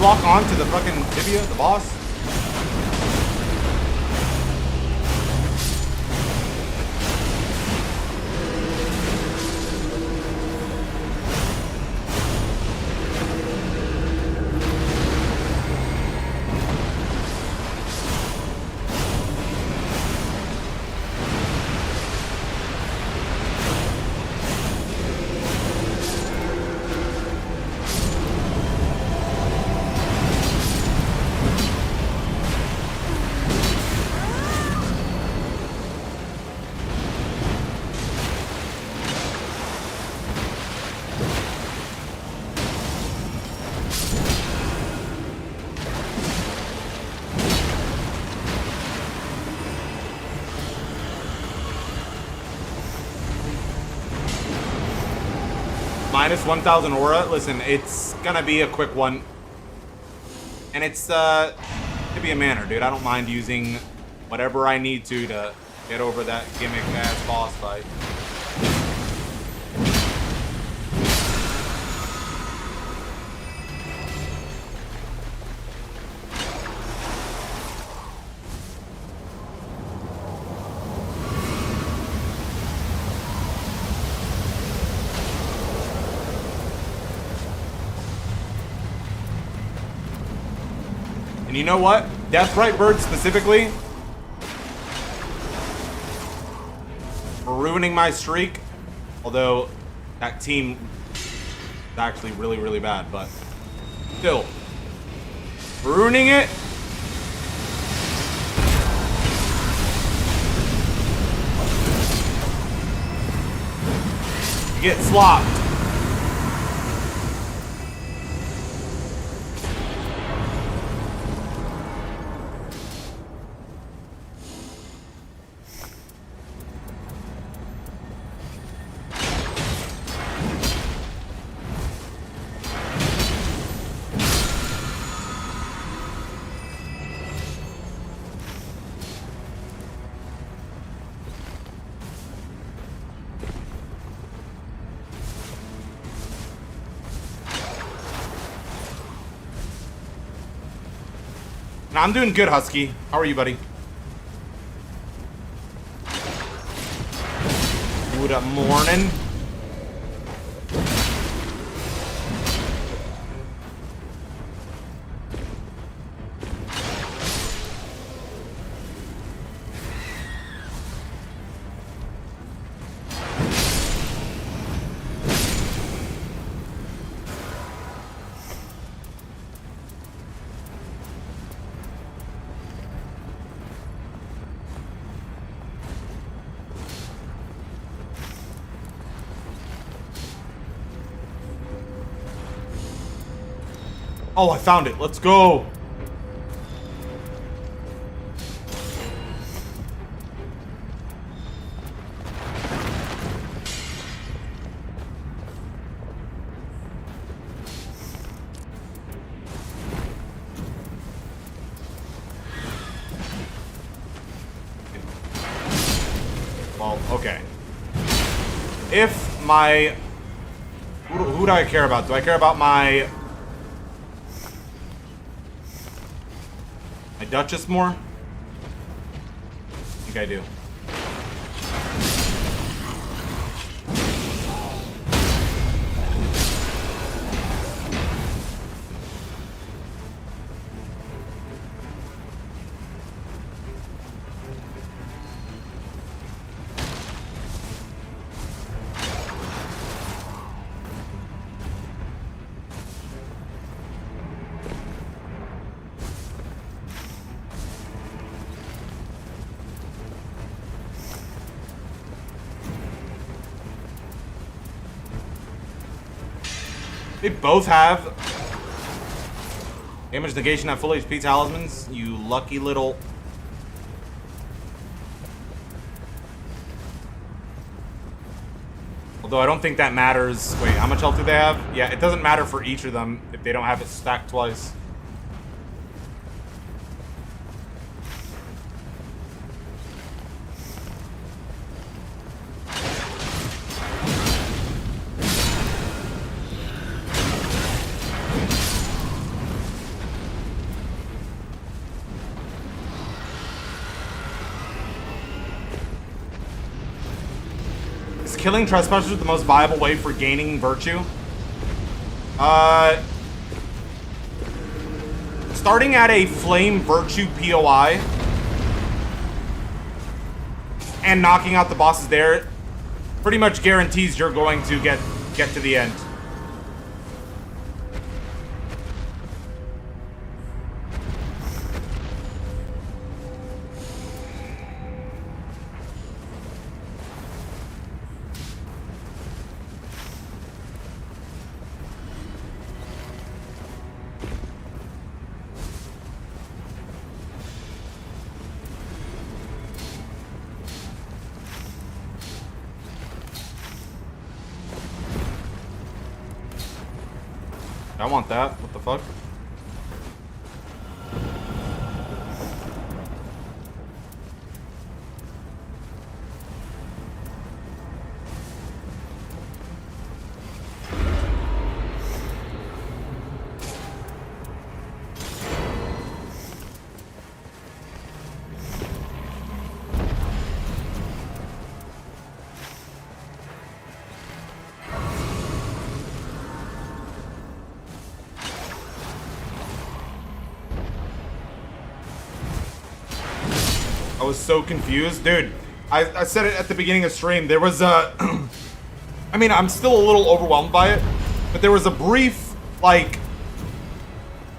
Lock on to the fucking tibia, the boss? Minus 1,000 aura. Listen, it's gonna be a quick one. And it's, to be a manner, dude. I don't mind using whatever I need to get over that gimmick-ass boss fight. And you know what? Deathrite Bird specifically, for ruining my streak. Although that team is actually really, really bad, but still, ruining it. You get slopped. No, I'm doing good, Husky. How are you, buddy? Good morning. Oh, I found it. Let's go. Well, okay. If my... Who do I care about? Do I care about my Duchess more? I think I do. They both have damage negation on full HP talismans. You lucky little. Although I don't think that matters. Wait, how much health do they have? Yeah, it doesn't matter for each of them if they don't have it stacked twice. Killing trespassers the most viable way for gaining virtue? Starting at a flame virtue POI and knocking out the bosses there pretty much guarantees you're going to get to the end. I want that. What the fuck? I was so confused. Dude, I said it at the beginning of stream. There was a... I mean, I'm still a little overwhelmed by it, but there was a brief, like,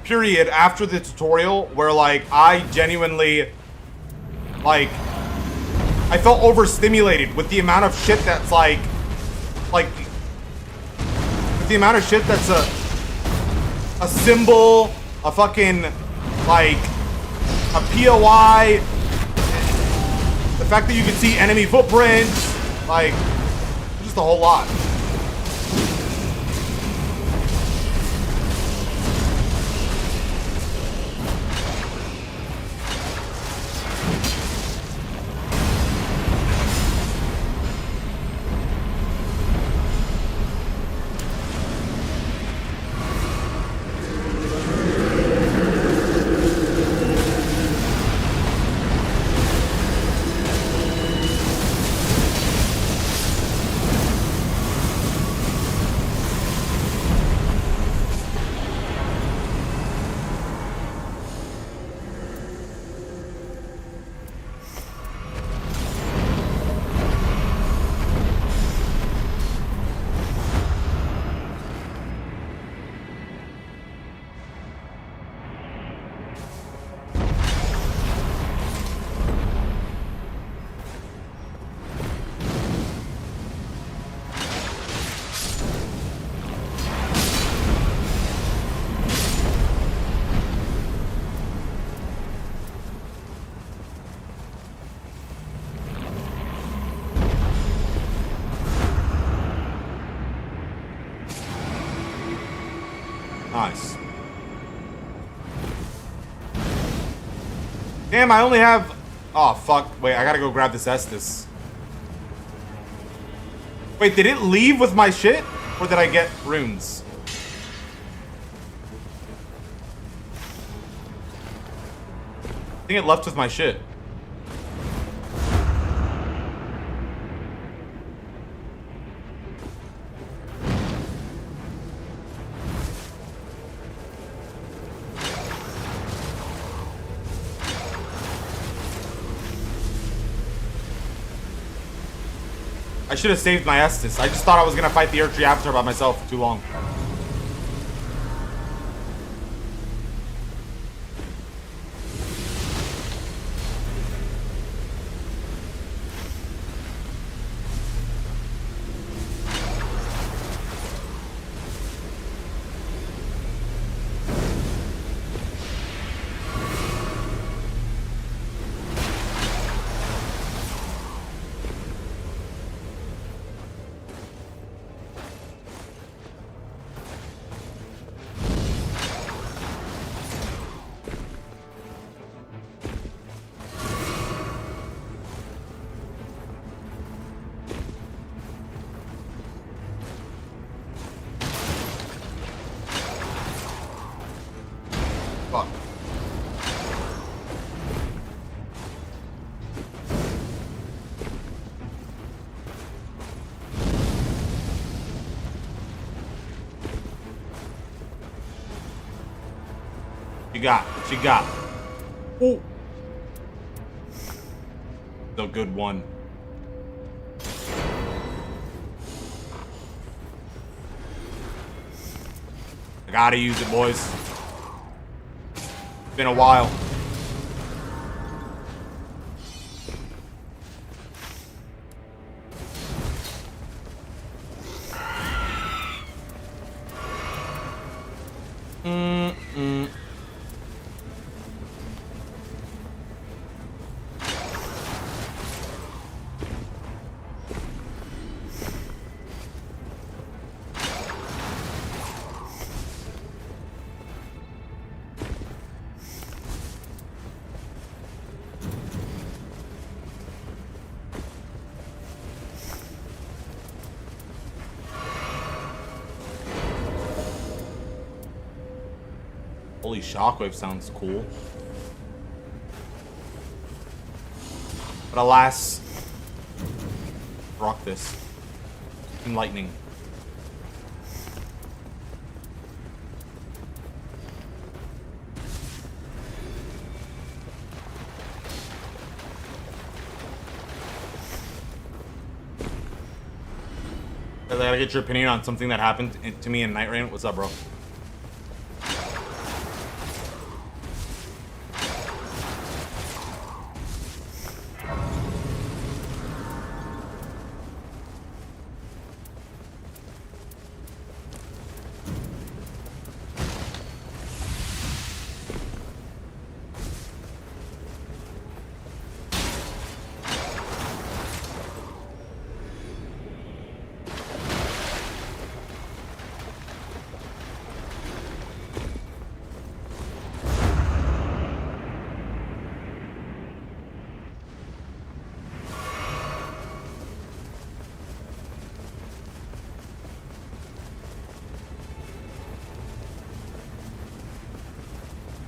period after the tutorial where, like, I genuinely, like, I felt overstimulated with the amount of shit that's, like, with the amount of shit that's a symbol, a fucking, like, a POI, the fact that you can see enemy footprints, like, just a whole lot. Nice. Damn, I only have... Oh, fuck. Wait, I gotta go grab this Estus. Wait, did it leave with my shit? Or did I get runes? I think it left with my shit. I should have saved my Estus. I just thought I was gonna fight the Erdtree Avatar by myself for too long. got? What she got? Oh. The good one. I gotta use it, boys. It's been a while. Holy shockwave sounds cool. But alas, rock this. And lightning. I gotta get your opinion on something that happened to me in Nightreign. What's up, bro?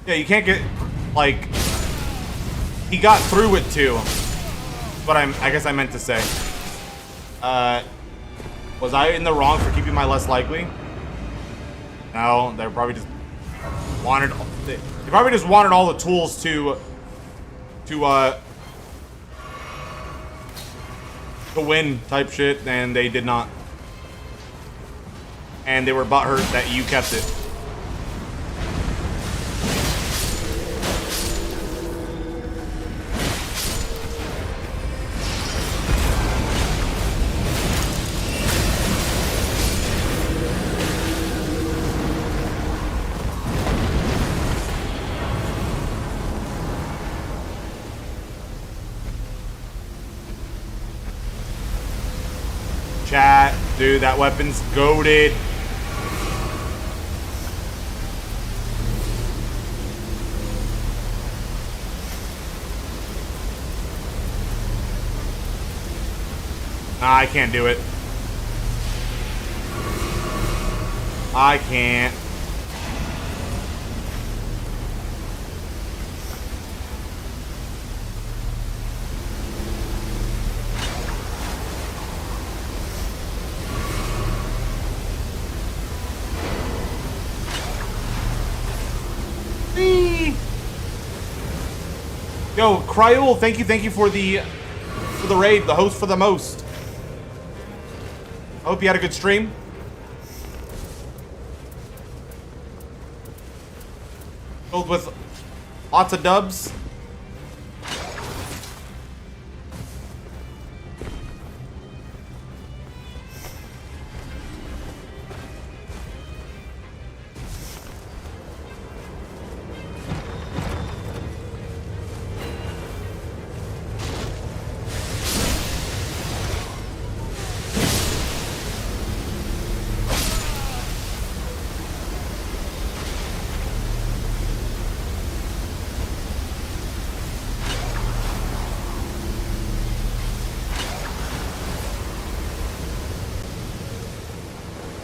Yeah, you can't get, like, he got through it too. But I guess I meant to say. Was I in the wrong for keeping my less likely? No, they probably just wanted, they probably just wanted all the tools to win type shit, and they did not. And they were butthurt that you kept it. Chat, dude, that weapon's goated. Nah, I can't do it. I can't. Yo, Cryol, thank you for the raid, the host for the most. I hope you had a good stream. Filled with lots of dubs.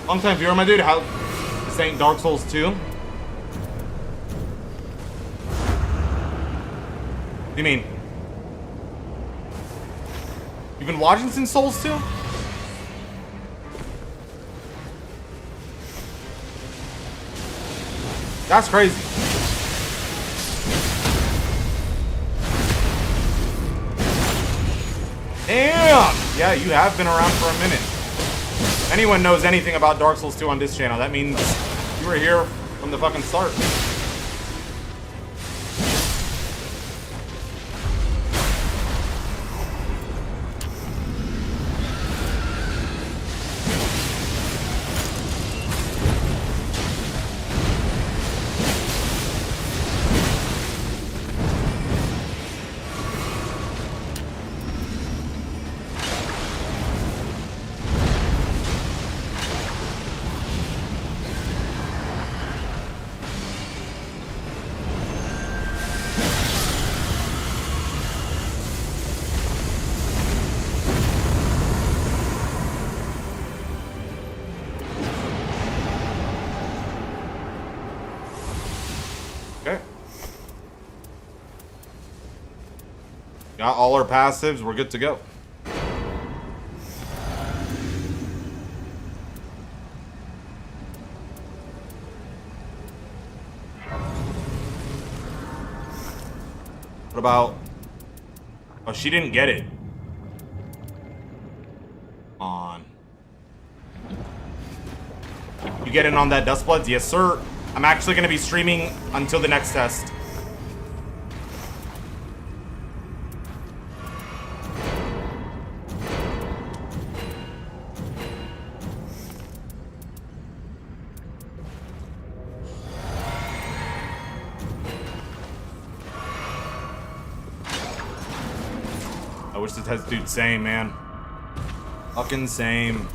Long time viewer, my dude. How this ain't Dark Souls 2? What do you mean? You've been watching since Souls 2? That's crazy. Yeah, you have been around for a minute. If anyone knows anything about Dark Souls 2 on this channel, that means you were here from the fucking start. Got all our passives, we're good to go. What about... Oh, she didn't get it. On. You get in on that Dustbloods? Yes, sir. I'm actually going to be streaming until the next test. I wish the test dude same, man. Fucking same.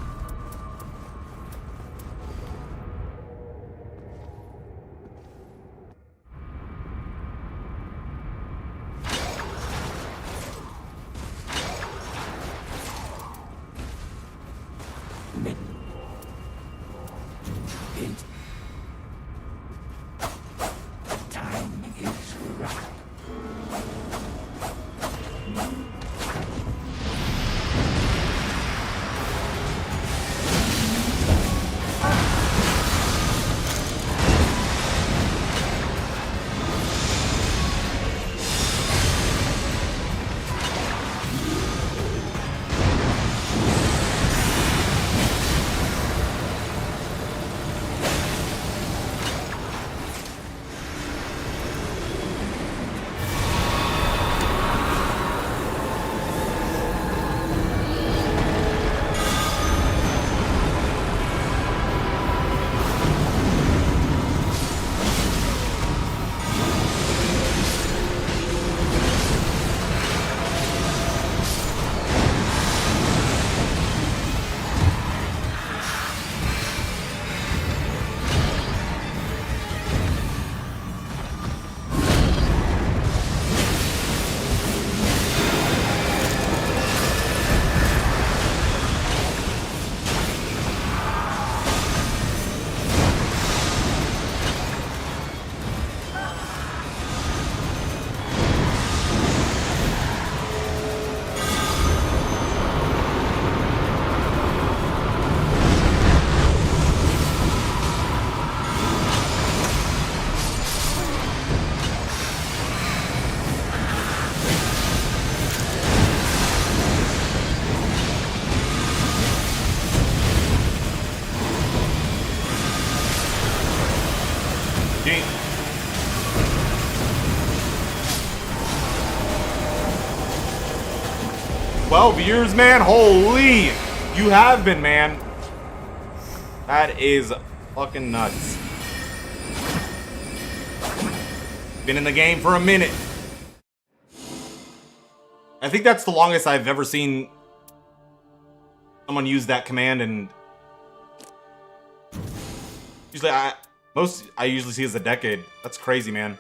Gee. 12 years, man? Holy! You have been, man. That is fucking nuts. Been in the game for a minute. I think that's the longest I've ever seen someone use that command, and usually I usually see as a decade. That's crazy, man.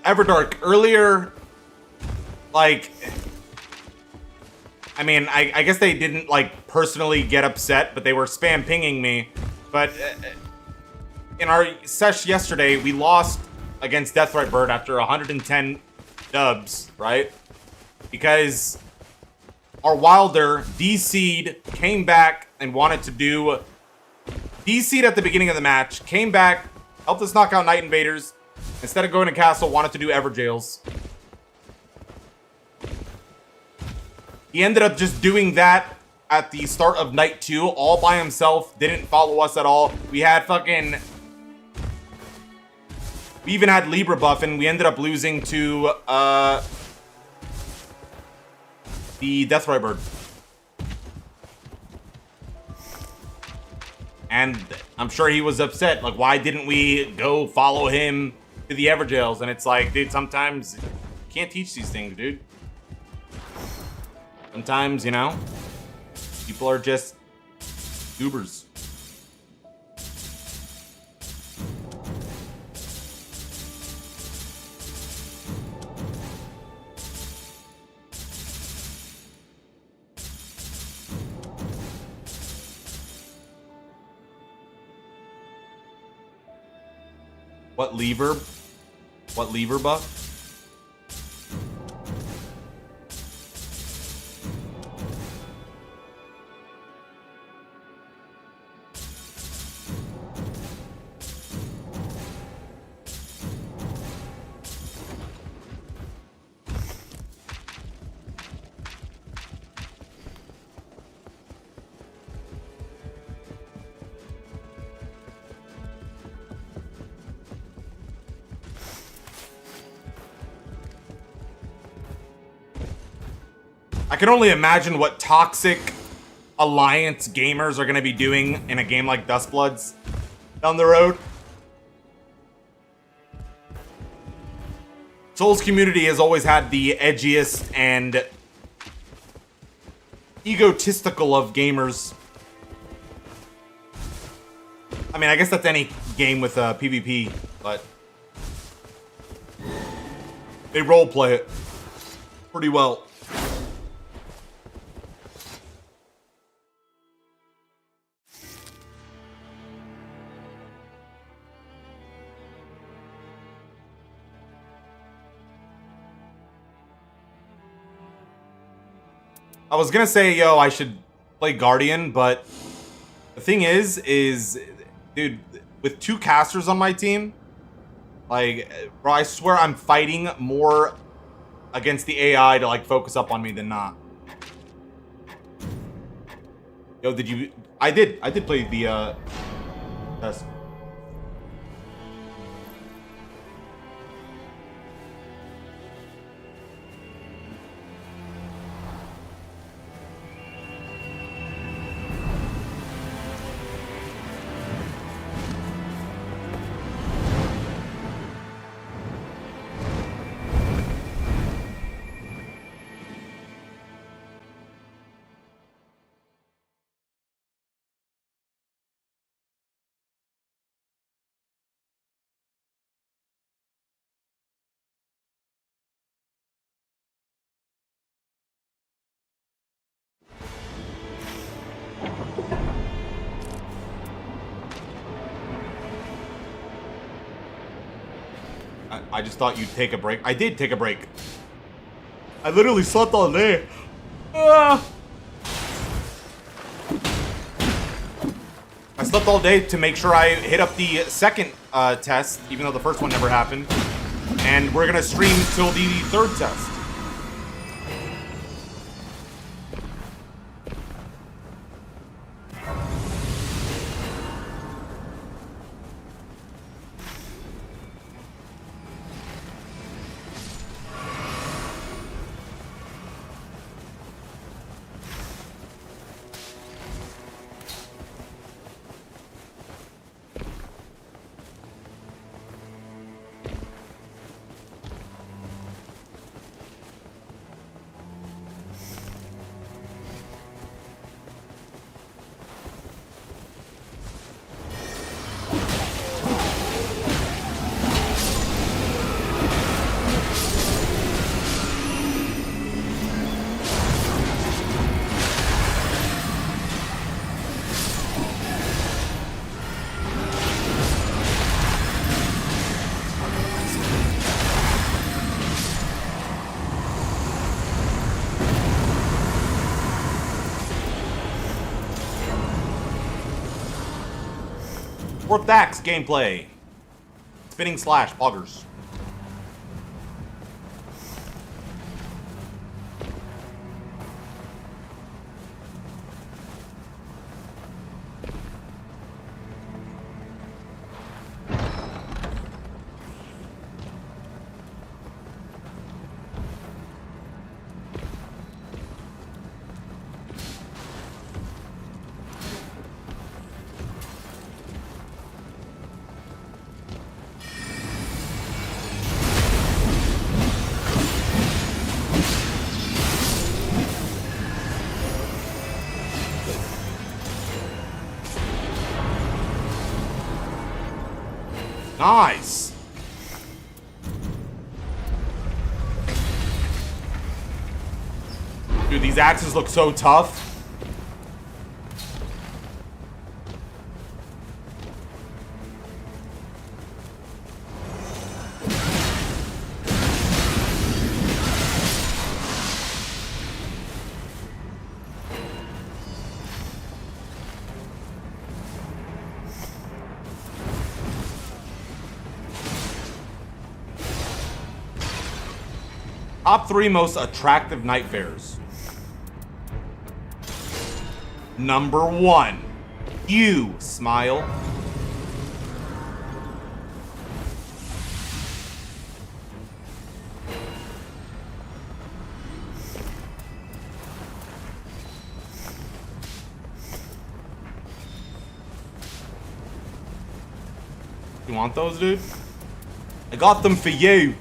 Everdark, earlier, like, I mean, I guess they didn't, like, personally get upset, but they were spam pinging me. But in our sesh yesterday, we lost against Deathrite Bird after 110 dubs, right? Because our Wilder DC'd, came back, and wanted to do... DC'd at the beginning of the match, came back, helped us knock out Night Invaders. Instead of going to Castle, wanted to do Everjails. He ended up just doing that at the start of Night 2, all by himself, didn't follow us at all. We had fucking... We even had Libra buff, and we ended up losing to, the Deathrite Bird. And I'm sure he was upset. Like, why didn't we go follow him to the Everjails? And it's like, dude, sometimes you can't teach these things, dude. Sometimes, you know, people are just goobers. What lever? What lever buff? I can only imagine what toxic alliance gamers are going to be doing in a game like Dustbloods down the road. Souls community has always had the edgiest and egotistical of gamers. I mean, I guess that's any game with PvP, but they roleplay it pretty well. I was gonna say, yo, I should play Guardian, but the thing is, dude, with 2 casters on my team, like, bro, I swear I'm fighting more against the AI to, like, focus up on me than not. Yo, did you... I did play the, test. I just thought you'd take a break. I did take a break. I literally slept all day. I slept all day to make sure I hit up the second test, even though the first one never happened. And we're gonna stream till the third test. Fourth Axe gameplay. Spinning slash, poggers. Nice. Dude, these axes look so tough. Top 3 most attractive night fares. Number 1. You, Smile. You want those, dude? I got them for you.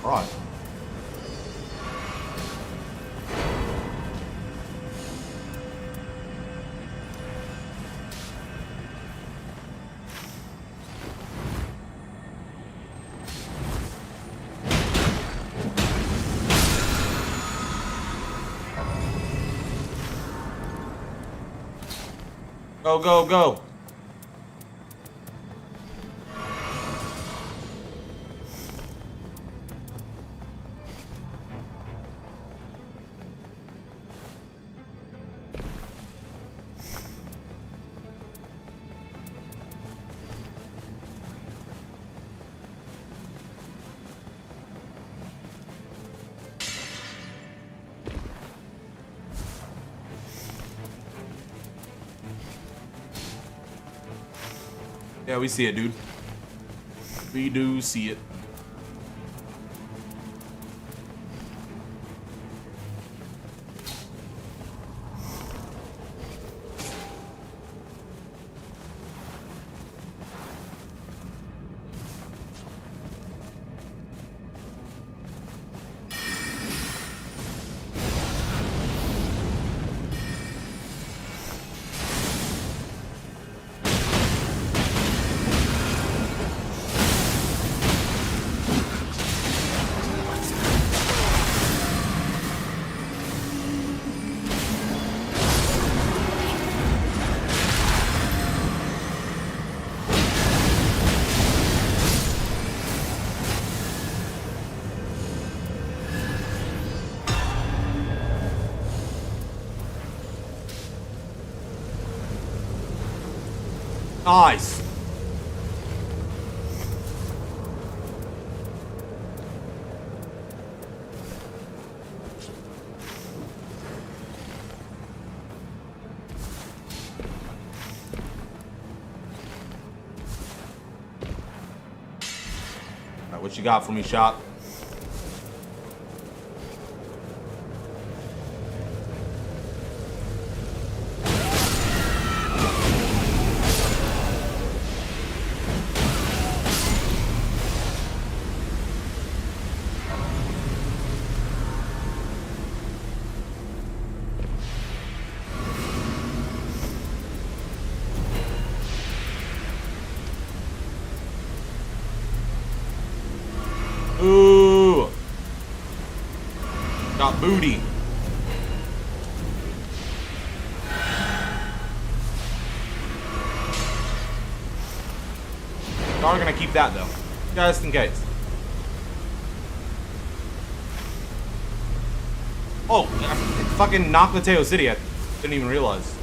Right. Go, go, go. Yeah, we see it, dude. We do see it. Nice. Alright, what you got for me, shop? Ooh. Got booty. Y'all are gonna keep that though, just in case. Oh, I fucking knocked Mateo City. I didn't even realize.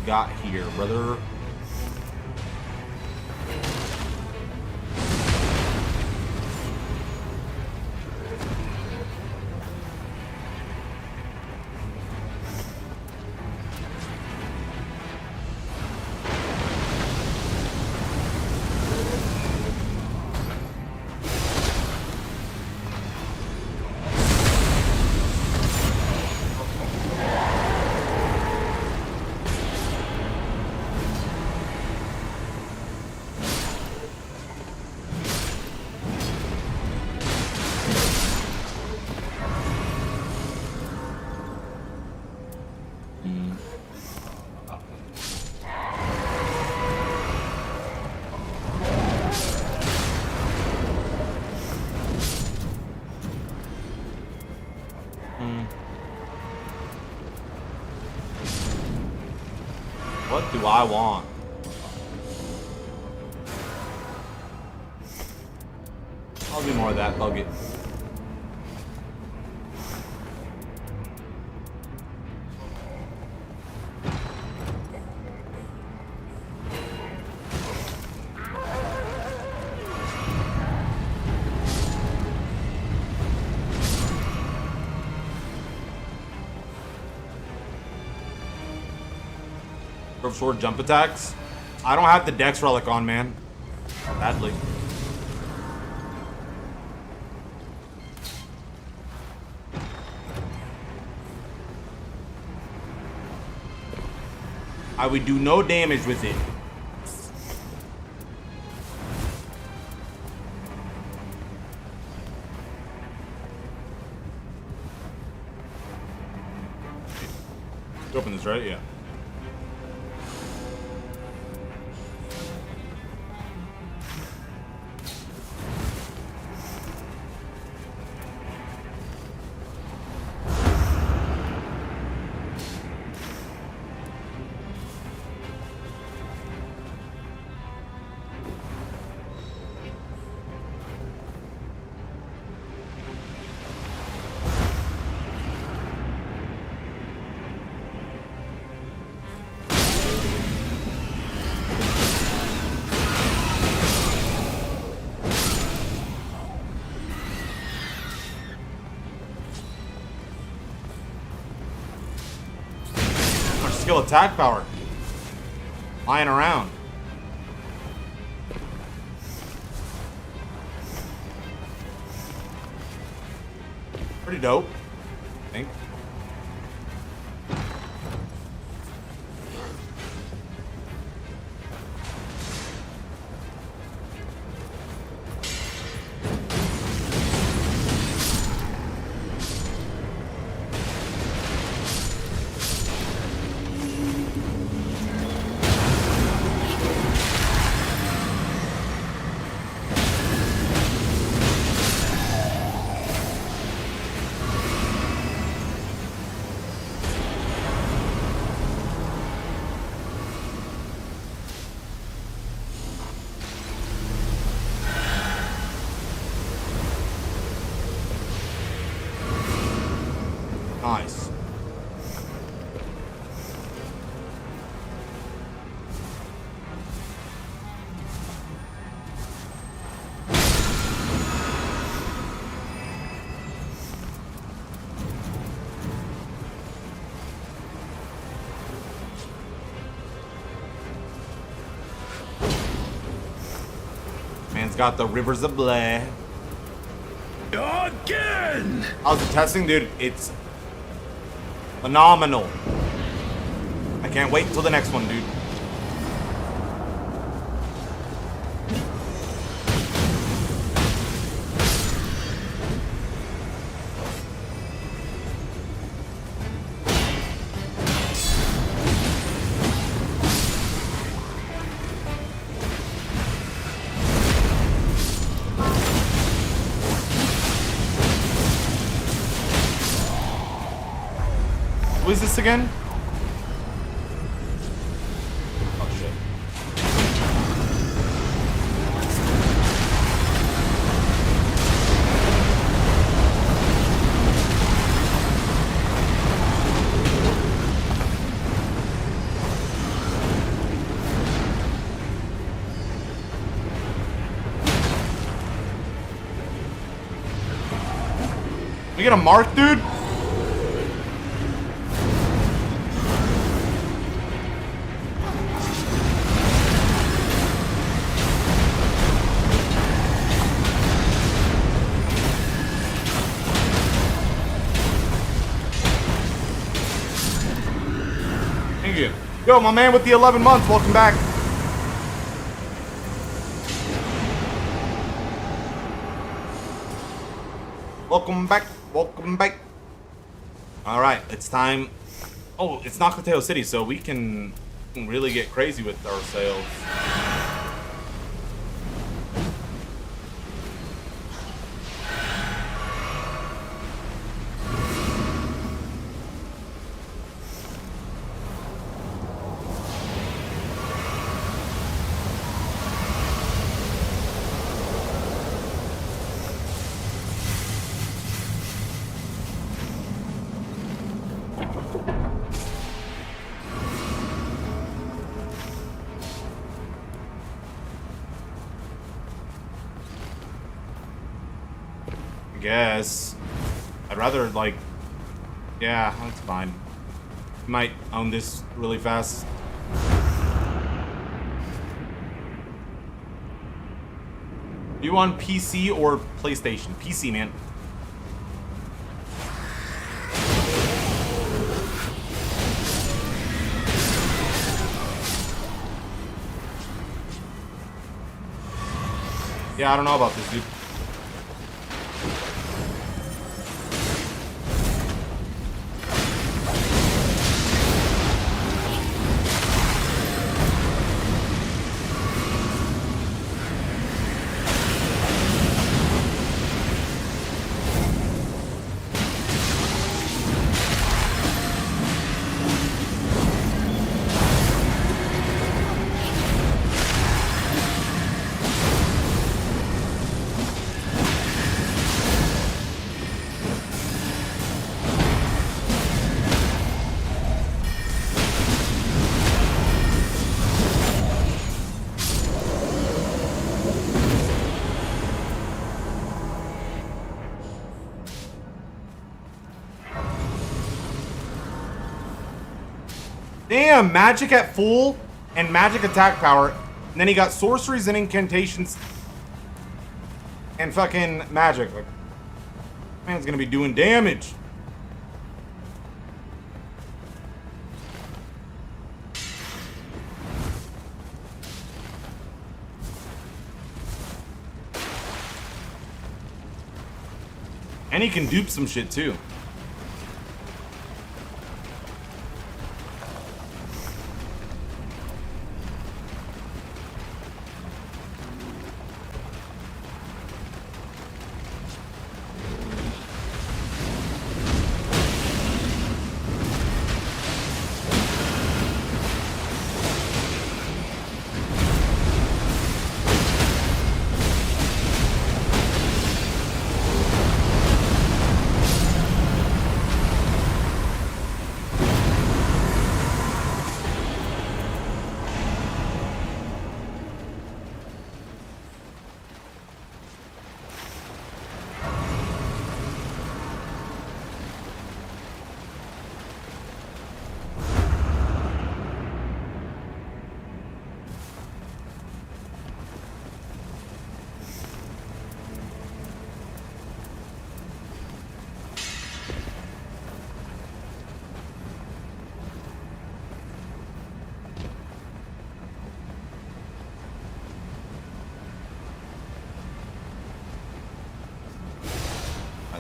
Got here, brother. What do I want? I'll do more of that, bug it. Sword jump attacks. I don't have the Dex relic on, man. Badly. I would do no damage with it. Open this, right? Yeah. kill attack power. Lying around. Pretty dope, I think. Nice. Man's got the rivers of blood. Again! How's the testing, dude? It's phenomenal. I can't wait until the next one, dude. Who is this again? Oh shit. We get a mark, dude? Thank you. Yo, my man with the 11 months, welcome back. Welcome back, welcome back. All right, it's time. Oh, it's Nocateo City, so we can really get crazy with our sales. Guess I'd rather, like, yeah, that's fine. Might own this really fast. You on PC or PlayStation? PC, man. Yeah, I don't know about this, dude. Damn, magic at full and magic attack power. And then he got sorceries and incantations and fucking magic. Like, man's gonna be doing damage. And he can dupe some shit too.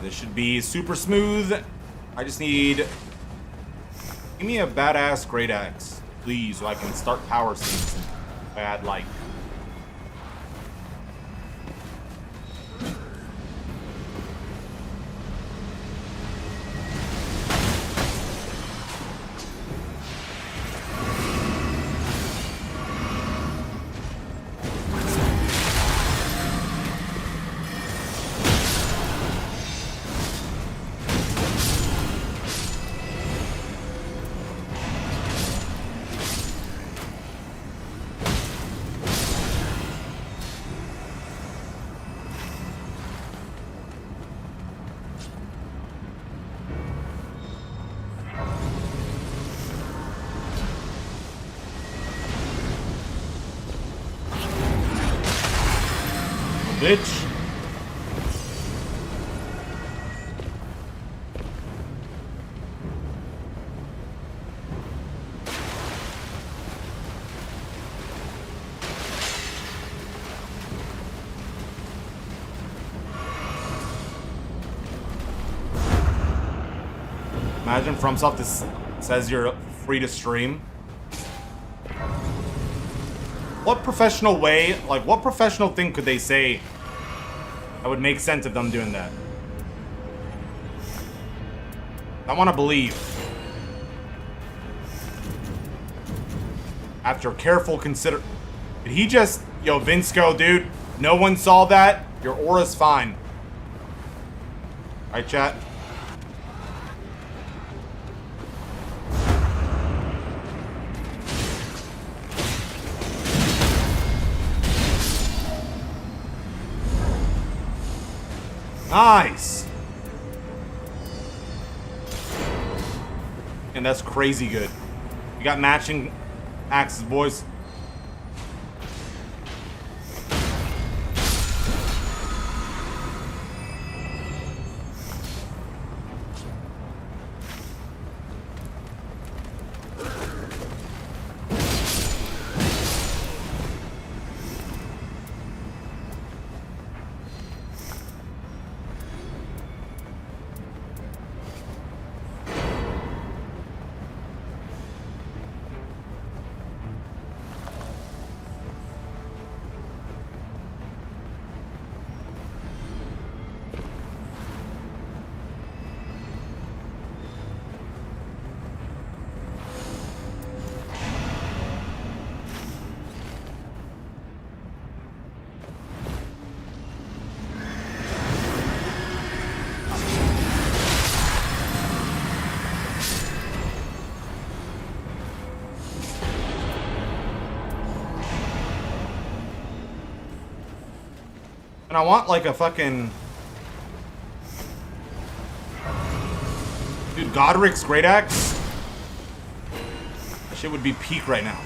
This should be super smooth. I just need... Give me a badass great axe, please, so I can start power season. Bad light. Bitch. Imagine FromSoft this says you're free to stream. What professional way, like what professional thing could they say that would make sense of them doing that? I want to believe. After careful consider... Did he just... Yo, Vinsco, dude. No one saw that. Your aura's fine. Right, chat? Nice. And that's crazy good. You got matching axes, boys. And I want like a fucking... Dude, Godric's Great Axe? That Shit would be peak right now.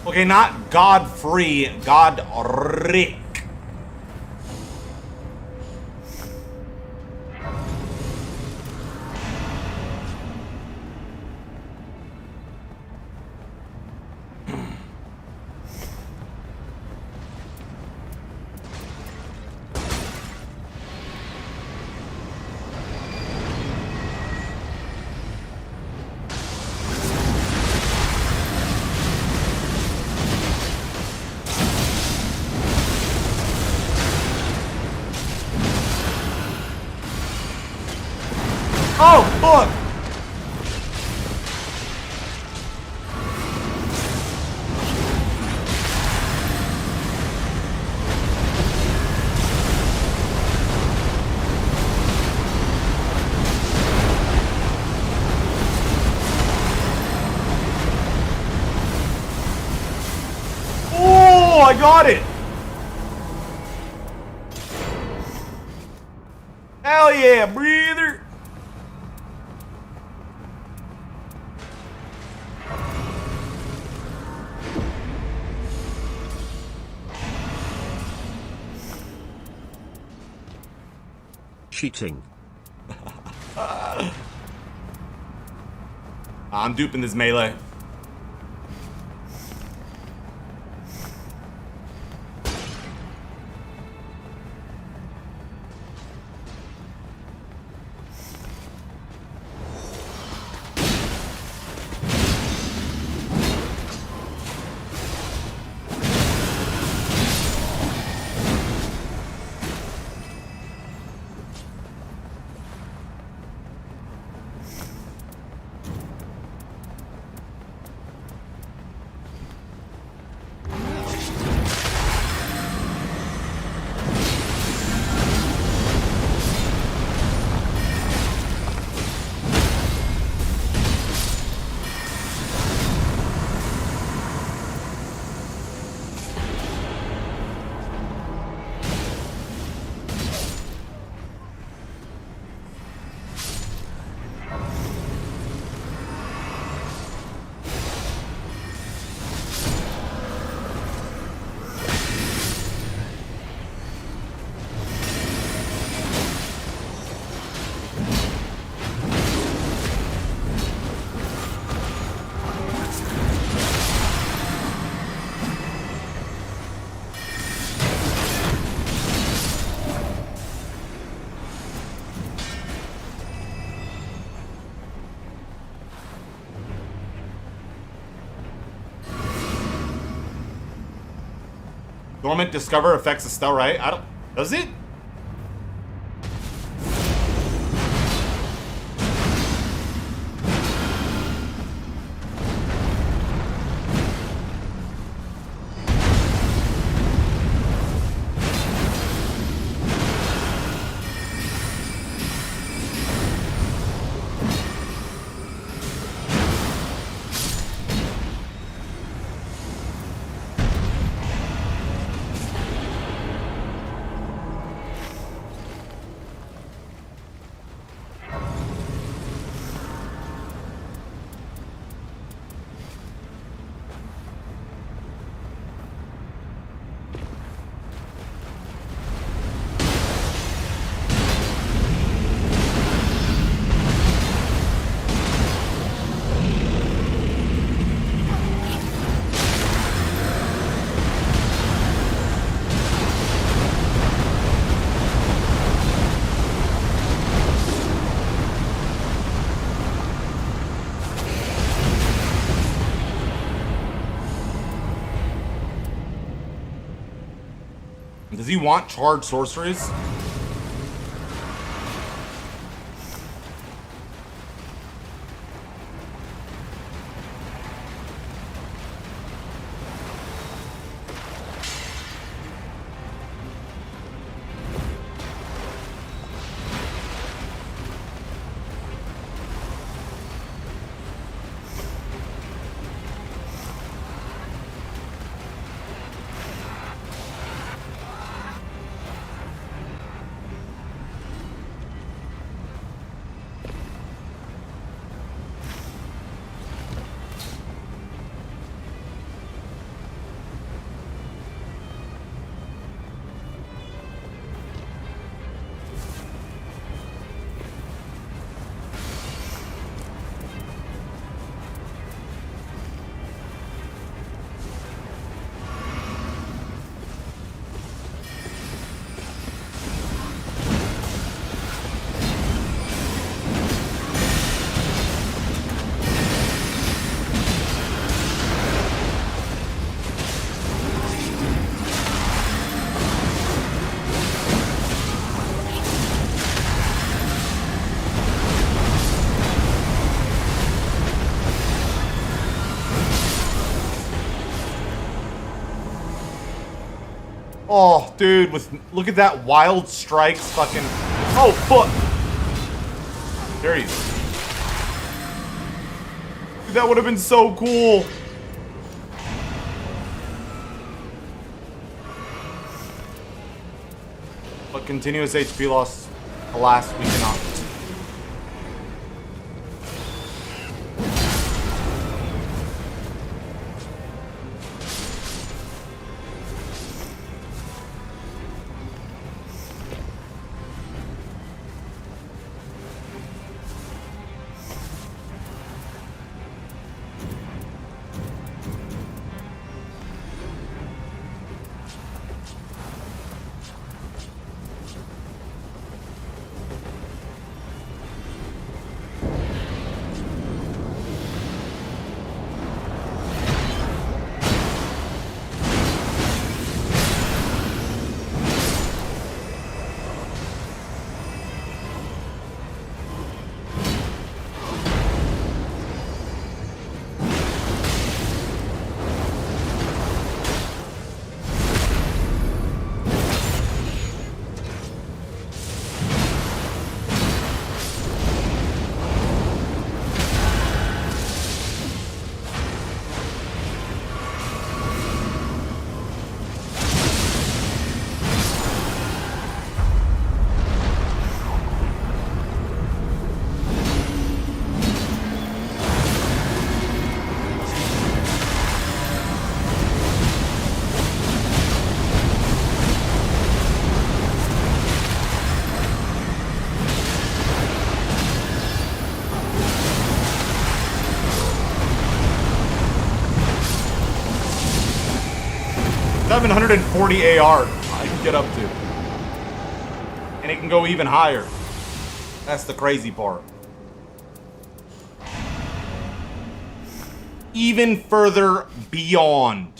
Okay, not Godfrey, Godric. Oh, fuck! Oh, I got it! Hell yeah, breather! Cheating. I'm duping this melee. Dormant Discover affects the spell, right? I don't... Does it? Does he want charged sorceries? Dude, look at that wild strikes fucking... Oh, fuck! There he is. Dude, that would have been so cool. But continuous HP loss, alas, we cannot. I have 740 AR I can get up to. And it can go even higher. That's the crazy part. Even further beyond.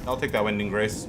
I'll take that Winding Grace.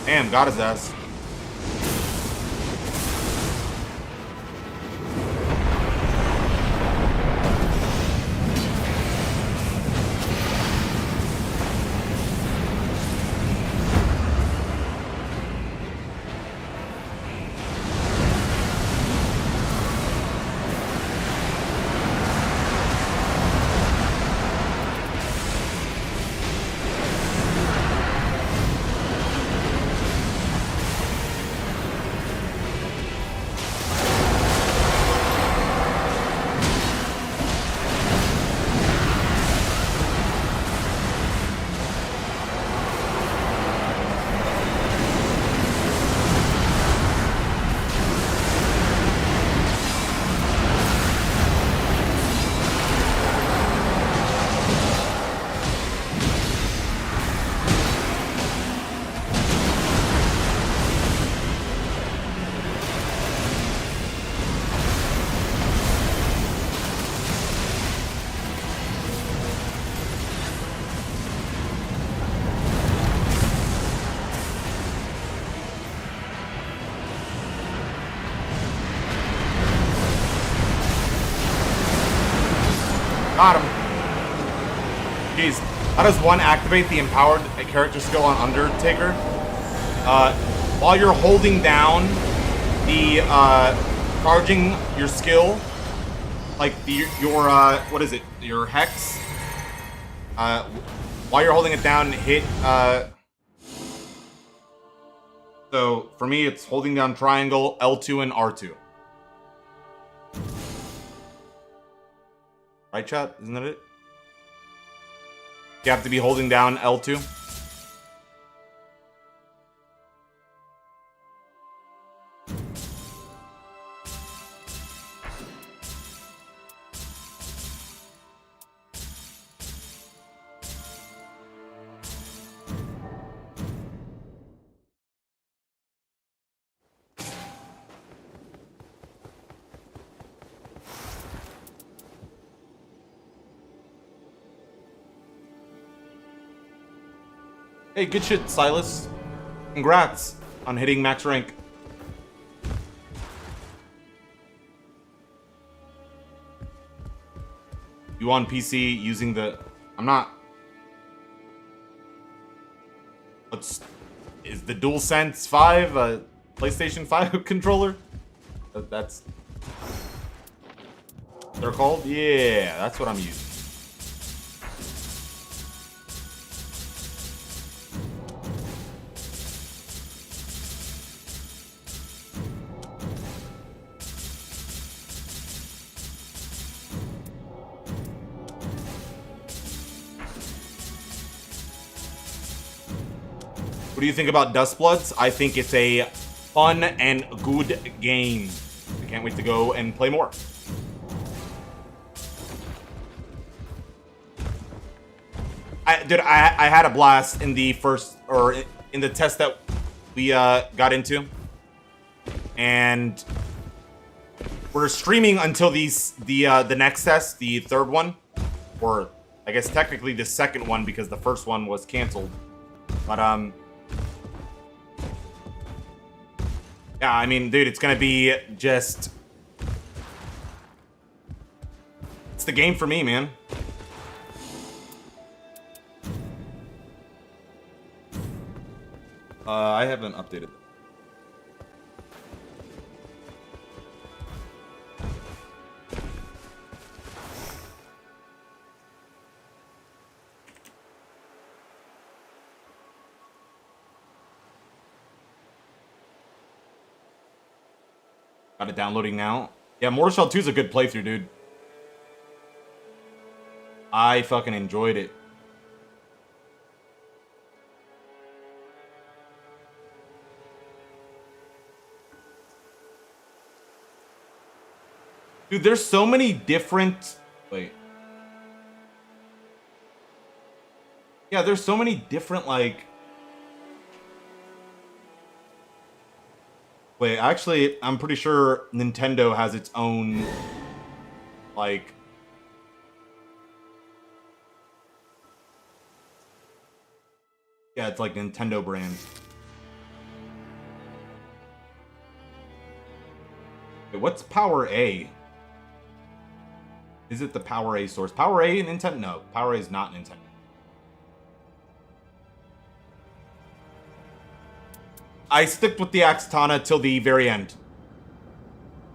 Damn, got his ass. Got him. Jeez. How does one activate the empowered character skill on Undertaker? While you're holding down the charging your skill, like your what is it? Your hex. While you're holding it down, hit. So for me, it's holding down triangle, L2, and R2. Right, chat? Isn't that it? You have to be holding down L2. Hey, good shit, Silas. Congrats on hitting max rank. You on PC using the... I'm not... Is the DualSense 5 a PlayStation 5 controller? That's... They're called? Yeah, that's what I'm using. What do you think about Dustbloods? I think it's a fun and good game. I can't wait to go and play more. I had a blast in the first, or in the test that we got into. And we're streaming until the next test, the third one. Or I guess technically the second one because the first one was canceled. But yeah, I mean, dude, it's gonna be just... It's the game for me, man. I haven't updated. Got it downloading now. Yeah, Mortal Shell 2 is a good playthrough, dude. I fucking enjoyed it. Dude, there's so many different... Wait. Yeah, there's so many different, like... Wait, actually, I'm pretty sure Nintendo has its own, like... Yeah, it's like Nintendo brand. Wait, what's Power A? Is it the Power A source? Power A Nintendo? No, Power A is not Nintendo. I stick with the Axtana till the very end.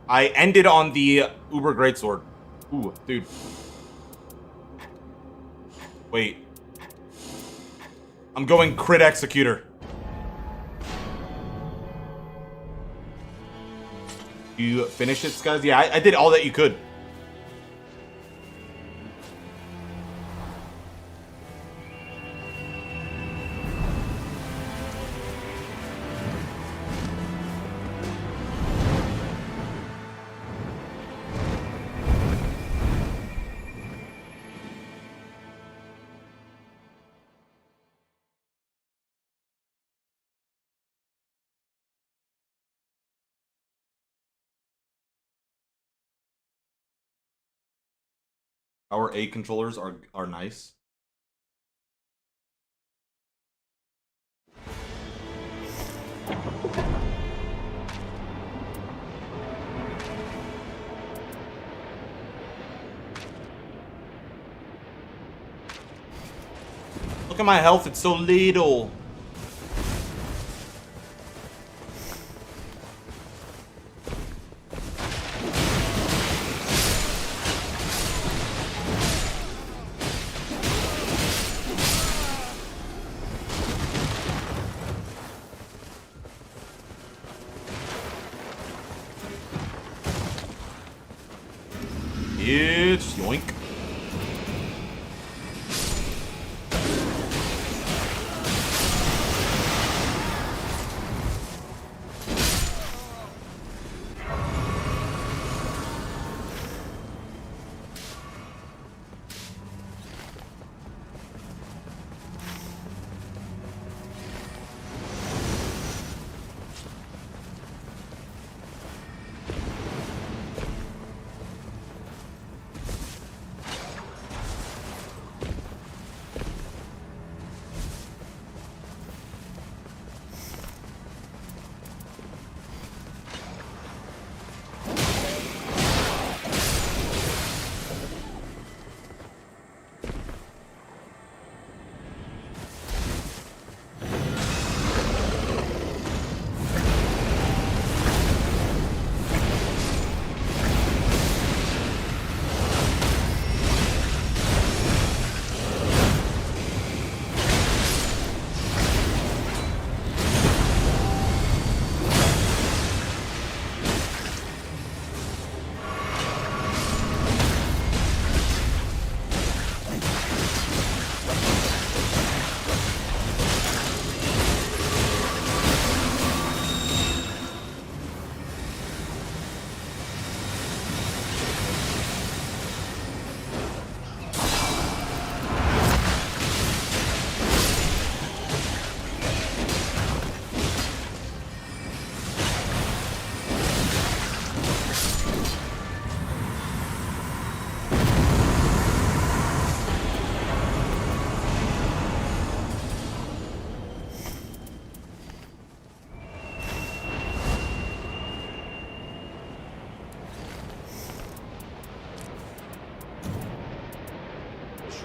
I ended on the Uber Greatsword. Ooh, dude. Wait. I'm going crit Executor. You finish it, guys? Yeah, I did all that you could. Our A controllers are nice. at my health, it's so little. It's yoink.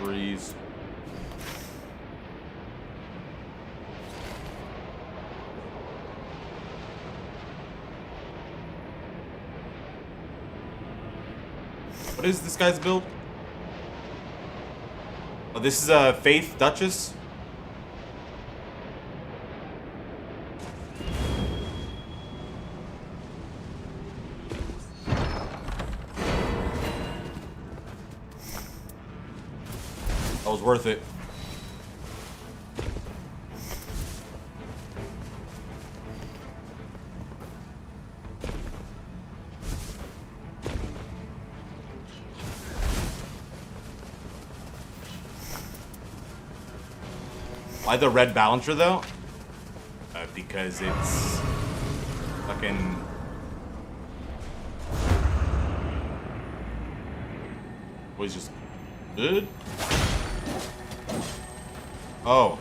Trees. What is this guy's build? Oh, this is a Faith Duchess. That was worth it. Why the red balancer though? Because it's fucking. Was just good. Oh.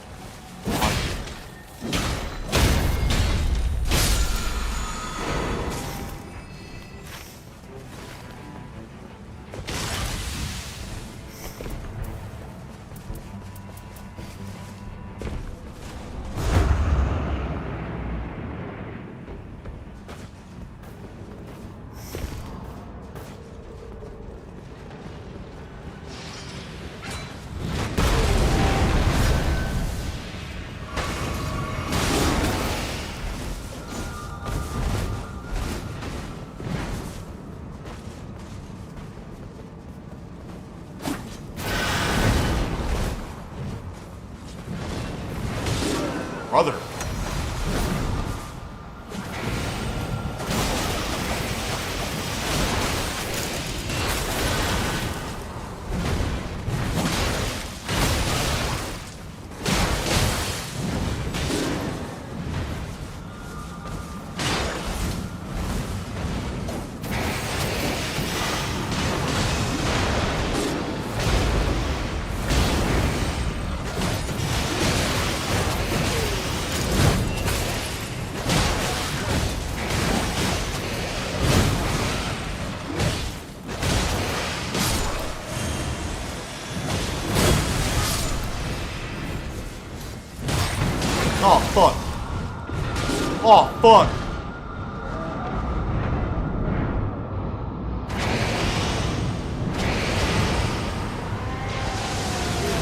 Oh, fuck.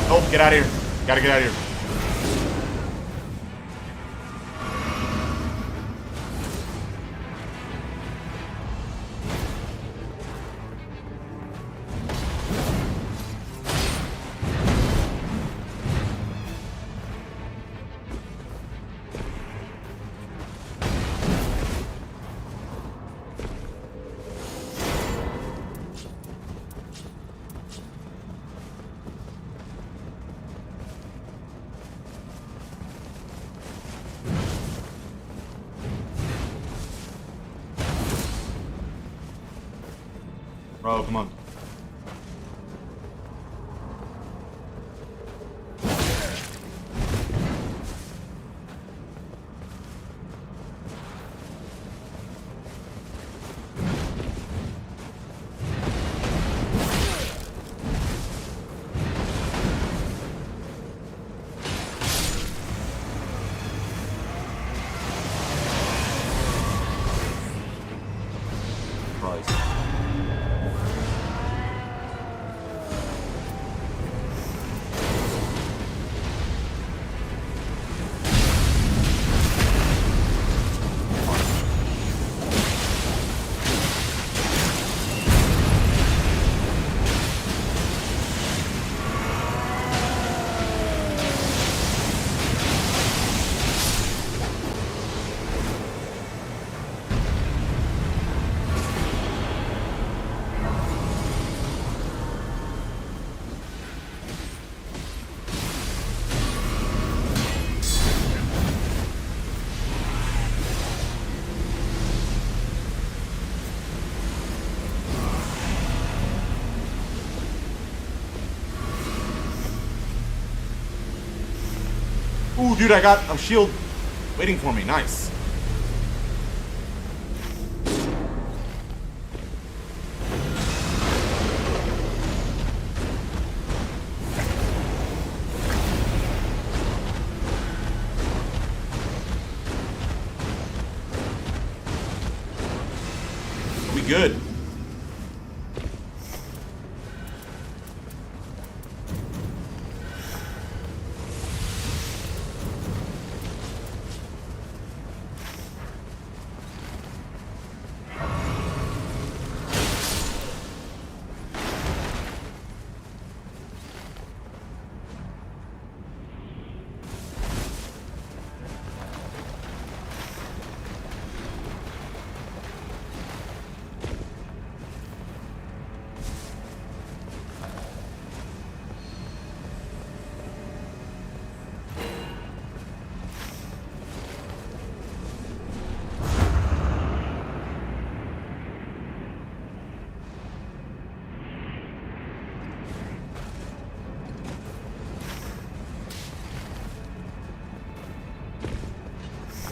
Oh, get out of here. Gotta get out of here. Bro, come on. Christ. Ooh, dude, I got a shield waiting for me. Nice. We good.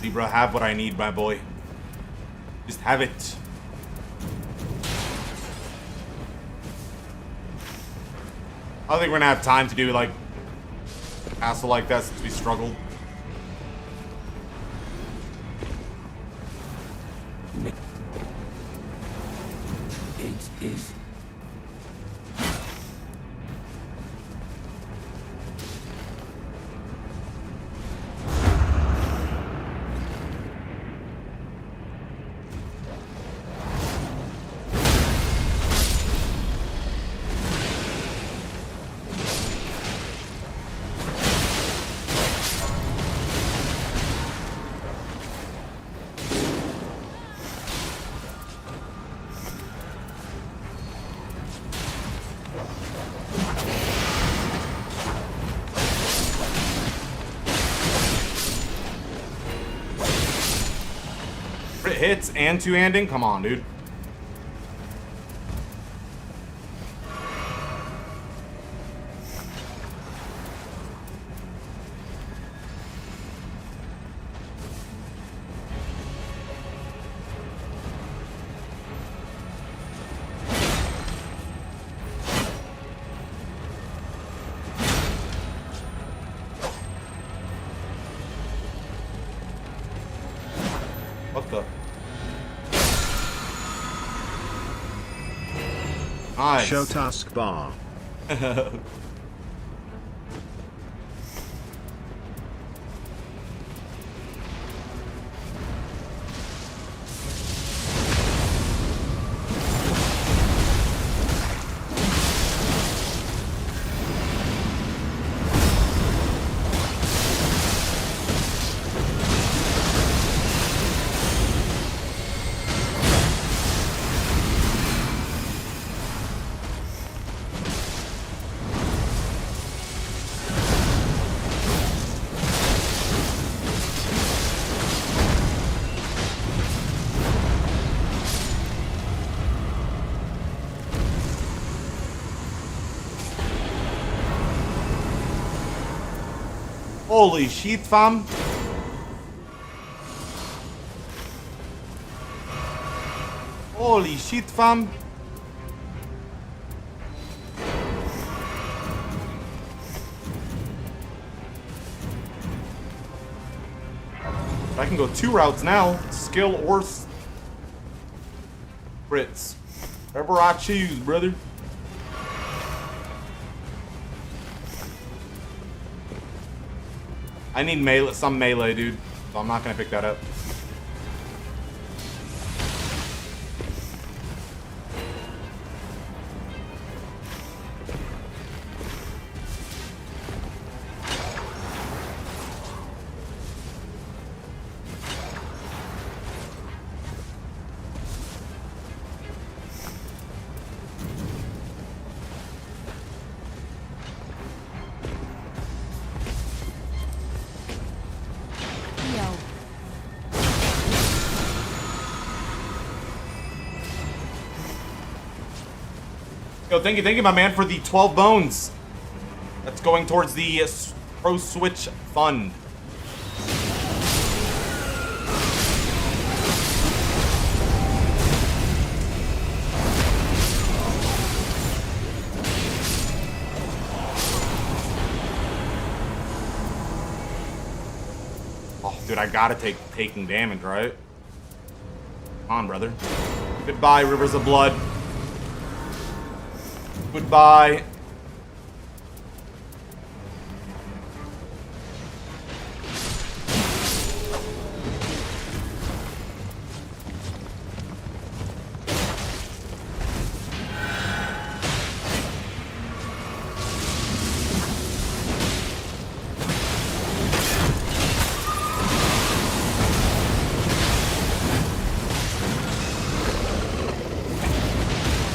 Libra, have what I need, my boy. Just have it. I don't think we're gonna have time to do like a castle like that since we struggled. It is. Crit hits and two-handing? Come on, dude. Nice. Show taskbar. Holy shit, fam. Holy shit, fam. I can go 2 routes now. Skill or crits. Whatever I choose, brother. I need melee, some melee, dude. So I'm not gonna pick that up. Yo, thank you, my man, for the 12 bones. That's going towards the Pro Switch Fund. Oh, dude, I gotta take taking damage, right? Come on, brother. Goodbye, Rivers of Blood. Goodbye.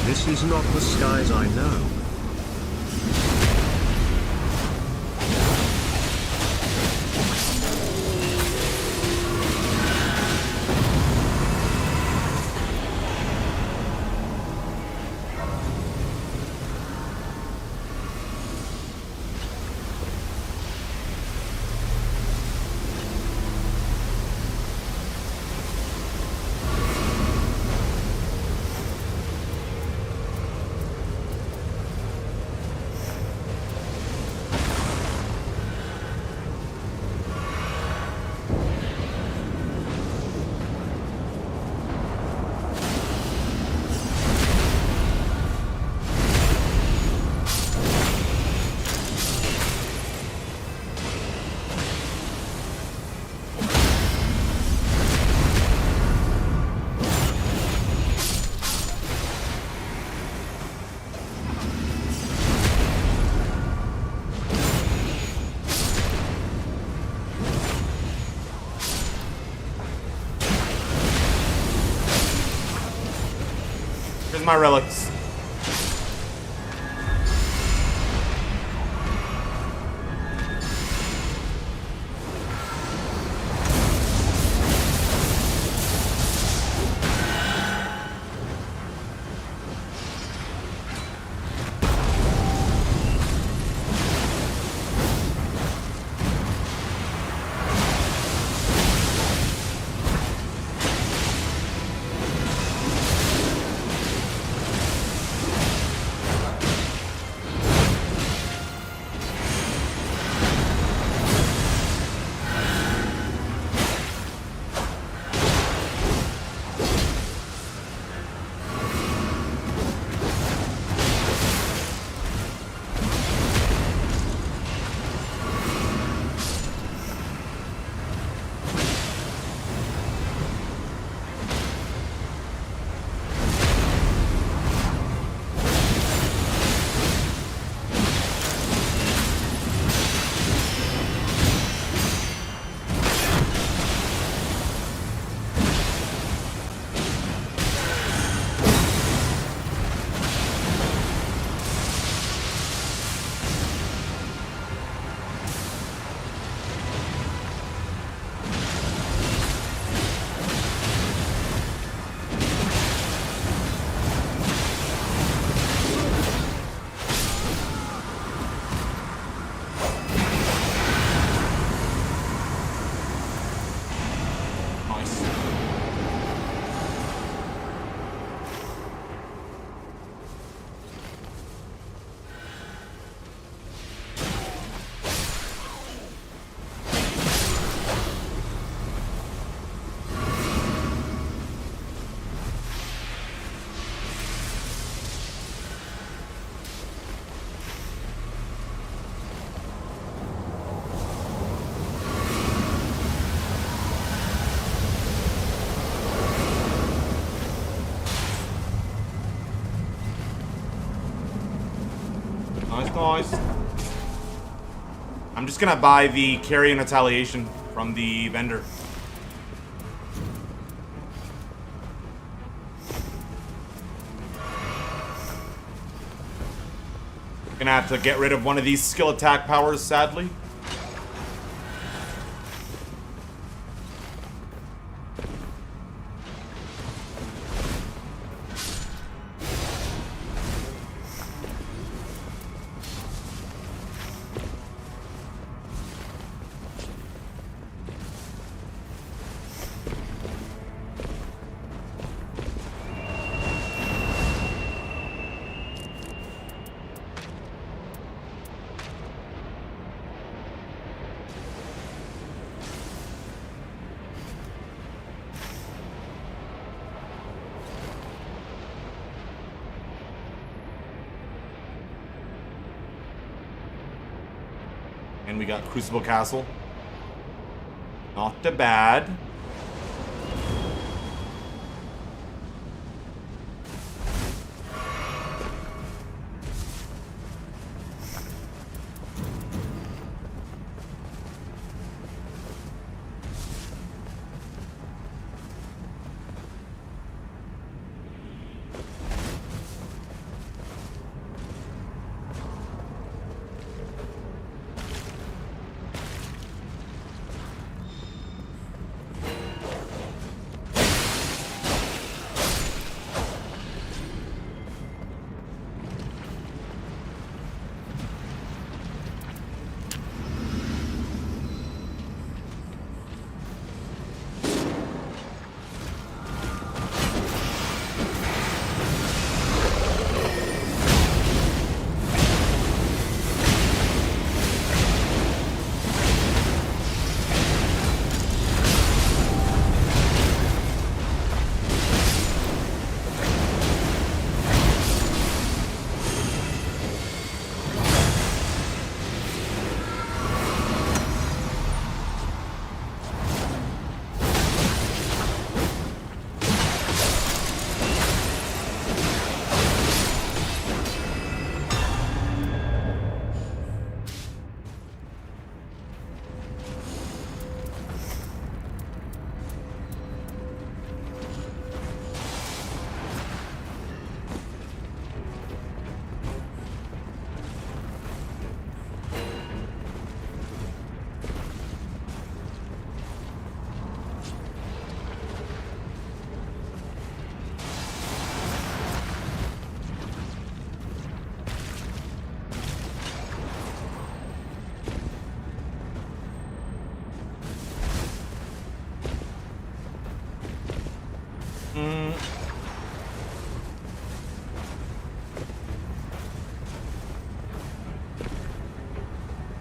This is not the skies I know. Here's my relics. Nice, nice. I'm just gonna buy the carry and retaliation from the vendor. Gonna have to get rid of one of these skill attack powers, sadly. And we got Crucible Castle. Not too bad.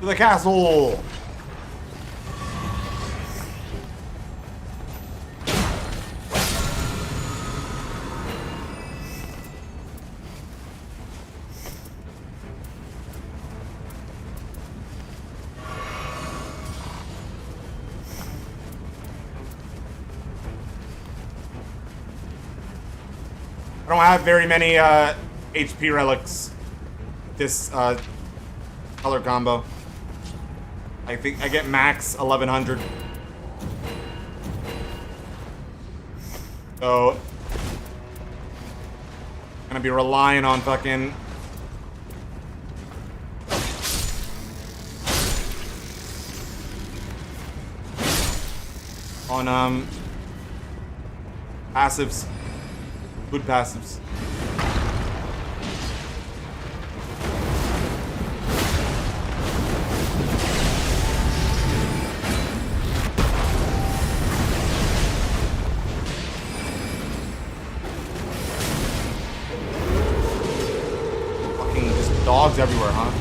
To the castle! I don't have very many HP relics. This color combo. I think I get max 1100. So gonna be relying on fucking passives. Good passives. Fucking just dogs everywhere, huh?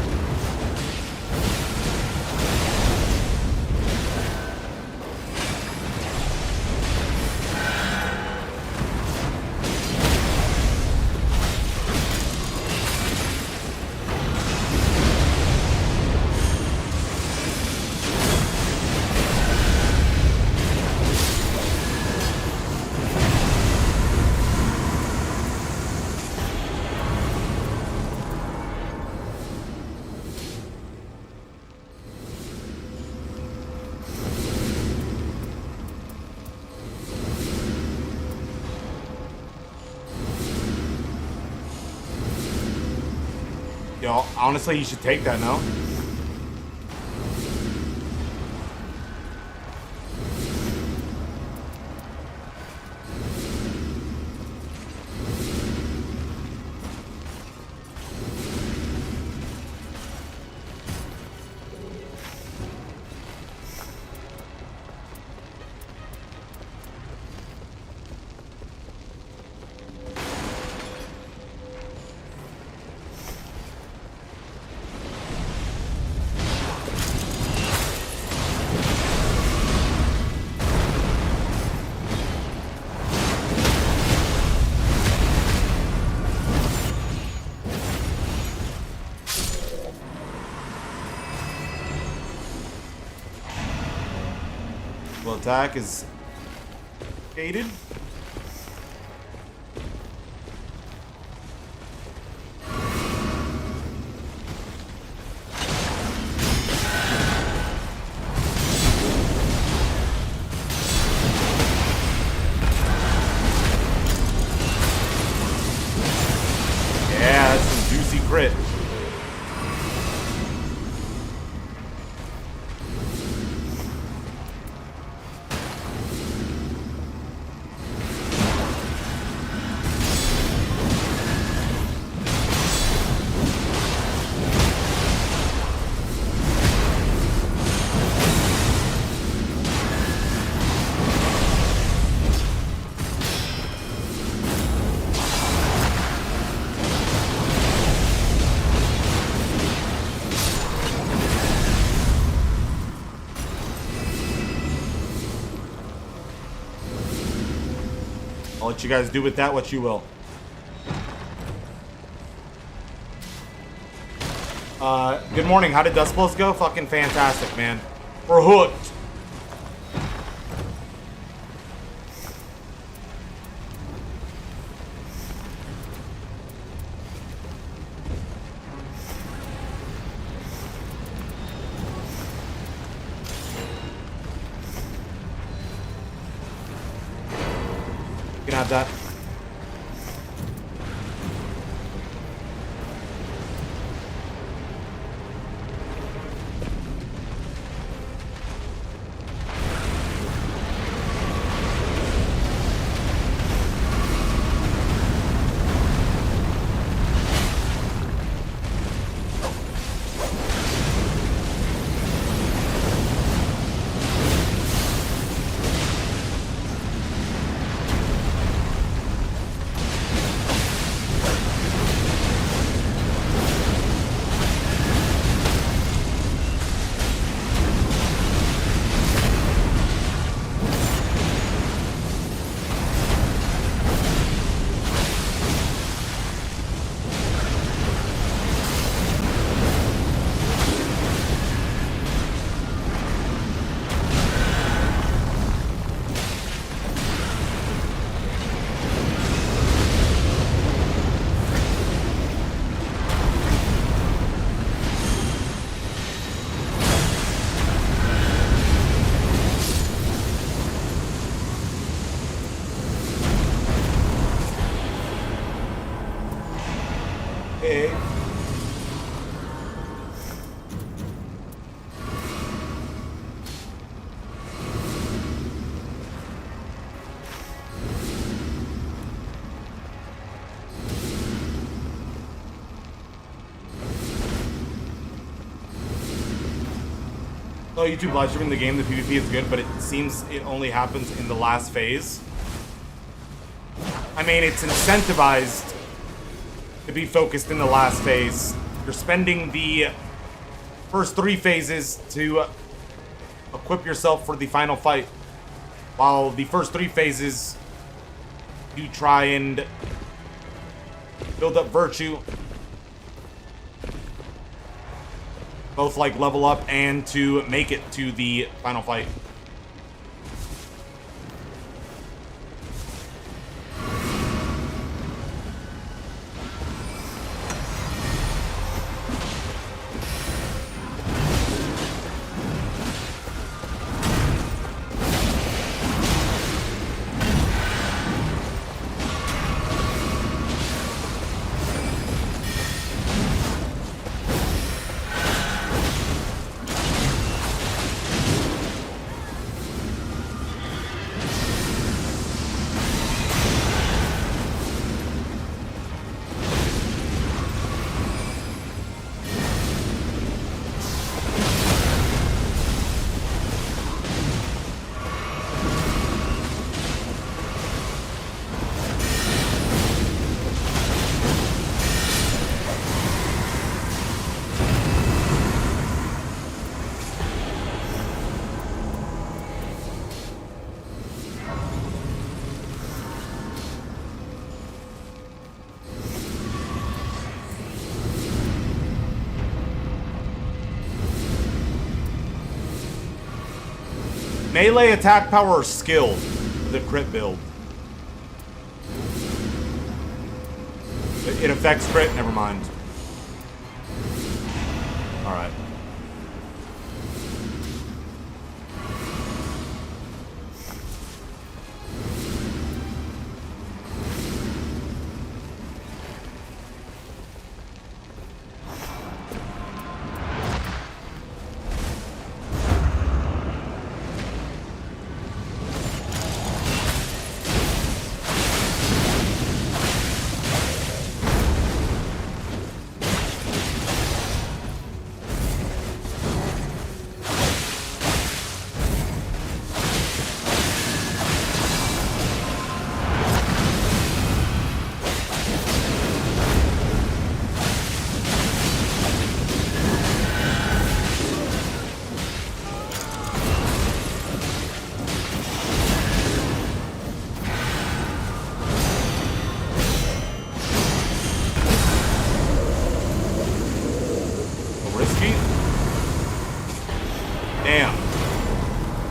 Yo, honestly, you should take that, no? Attack is gated. Yeah, that's some juicy crit. I'll let you guys do with that what you will. Good morning. How did Dust Blows go? Fucking fantastic, man. We're hooked. You can have that. Hey. Oh, YouTube live streaming the game, the PvP is good, but it seems it only happens in the last phase. I mean, it's incentivized to be focused in the last phase. You're spending the first 3 phases to equip yourself for the final fight, while the first 3 phases you try and build up virtue, both like level up and to make it to the final fight. Melee attack power or skill? The crit build. It affects crit? Never mind. Alright.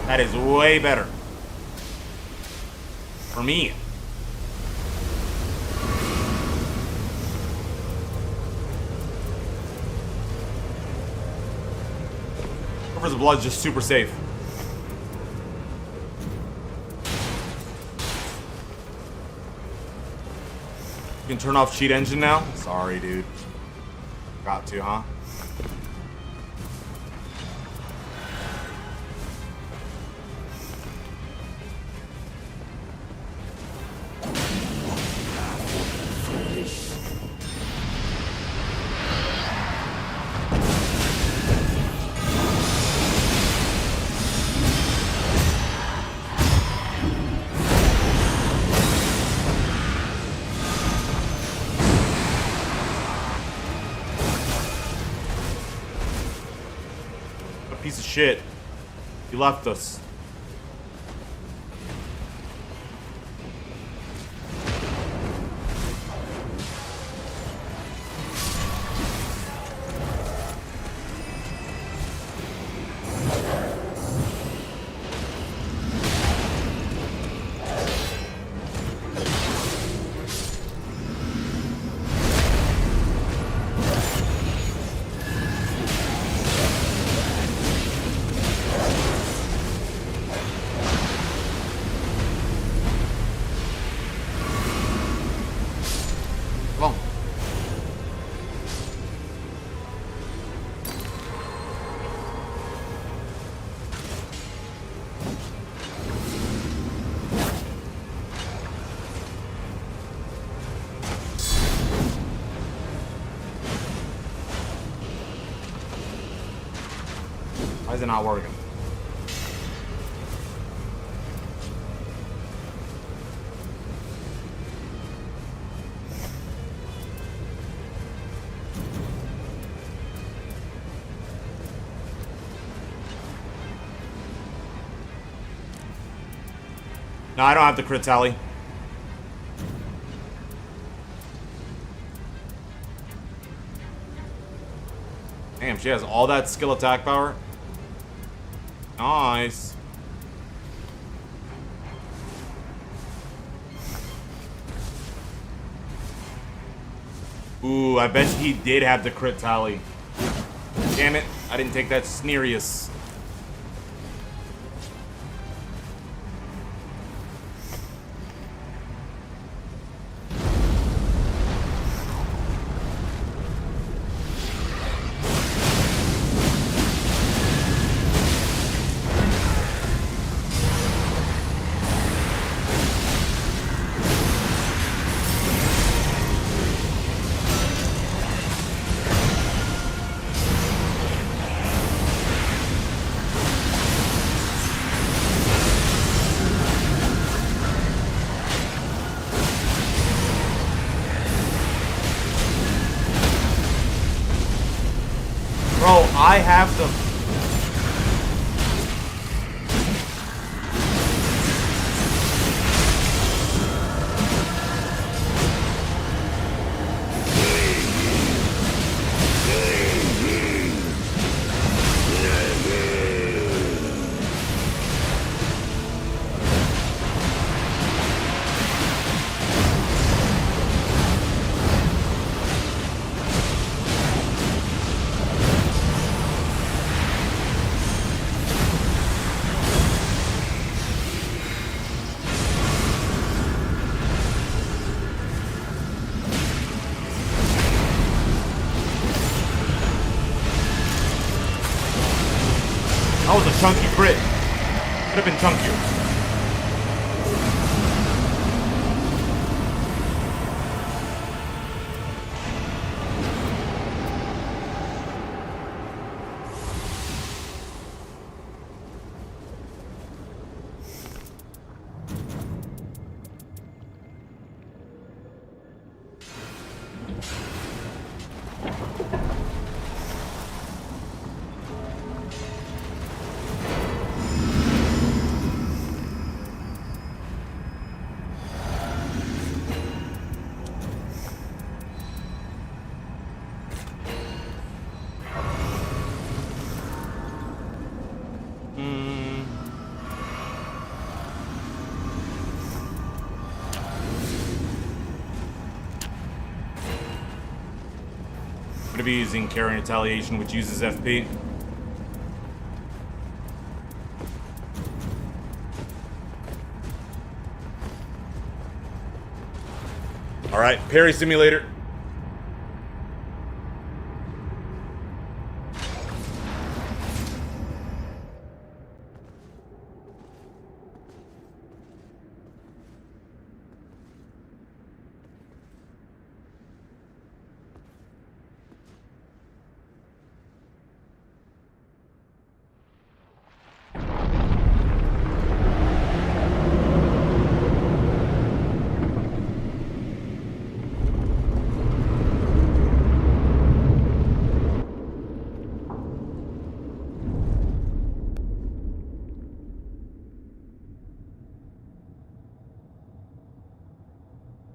That is way better. For me. Rivers of Blood is just super safe. You can turn off cheat engine now? Sorry, dude. Got to, huh? Piece of shit. He left us. Why is it not working? No, I don't have the crit tally. Damn, she has all that skill attack power. Nice. Ooh, I bet he did have the crit tally. Damn it, I didn't take that Sneerius. Bro, I have the... chunky crit. Could have been chunkier. I'm gonna be using Carrying Retaliation, which uses FP. Alright, parry simulator.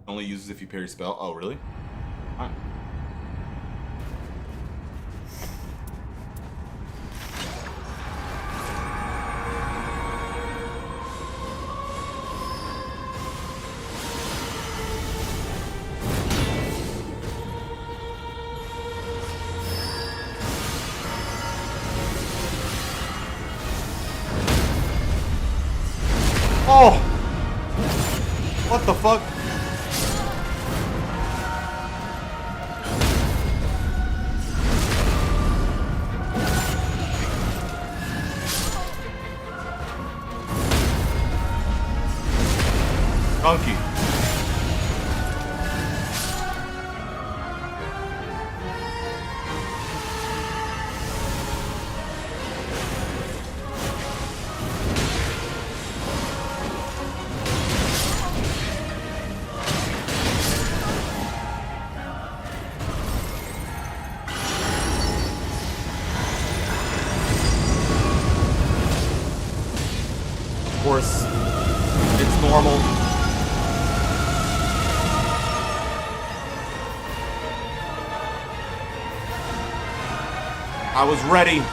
Only uses if you parry spell. Oh, really? Alright. Oh! What the fuck? Donkey. Of course, it's normal. I was ready.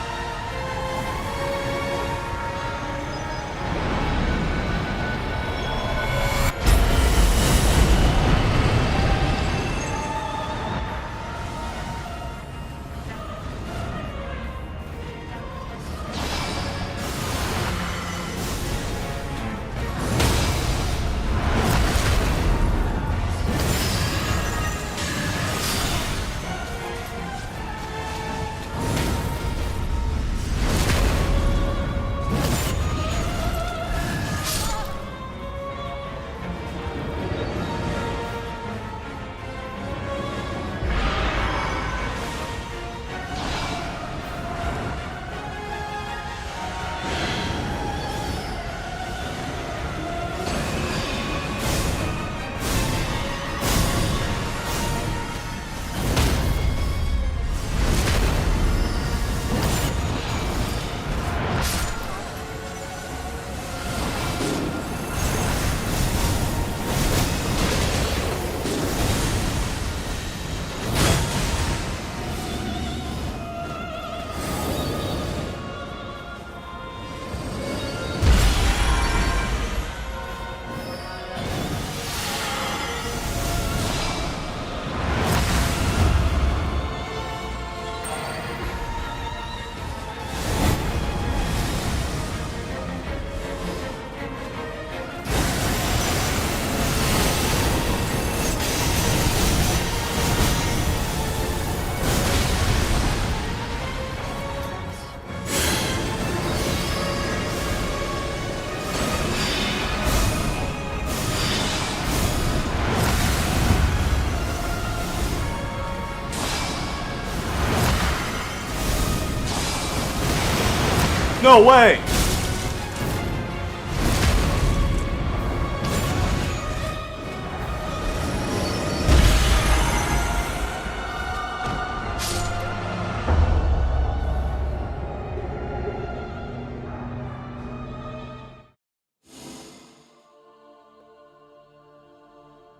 No way!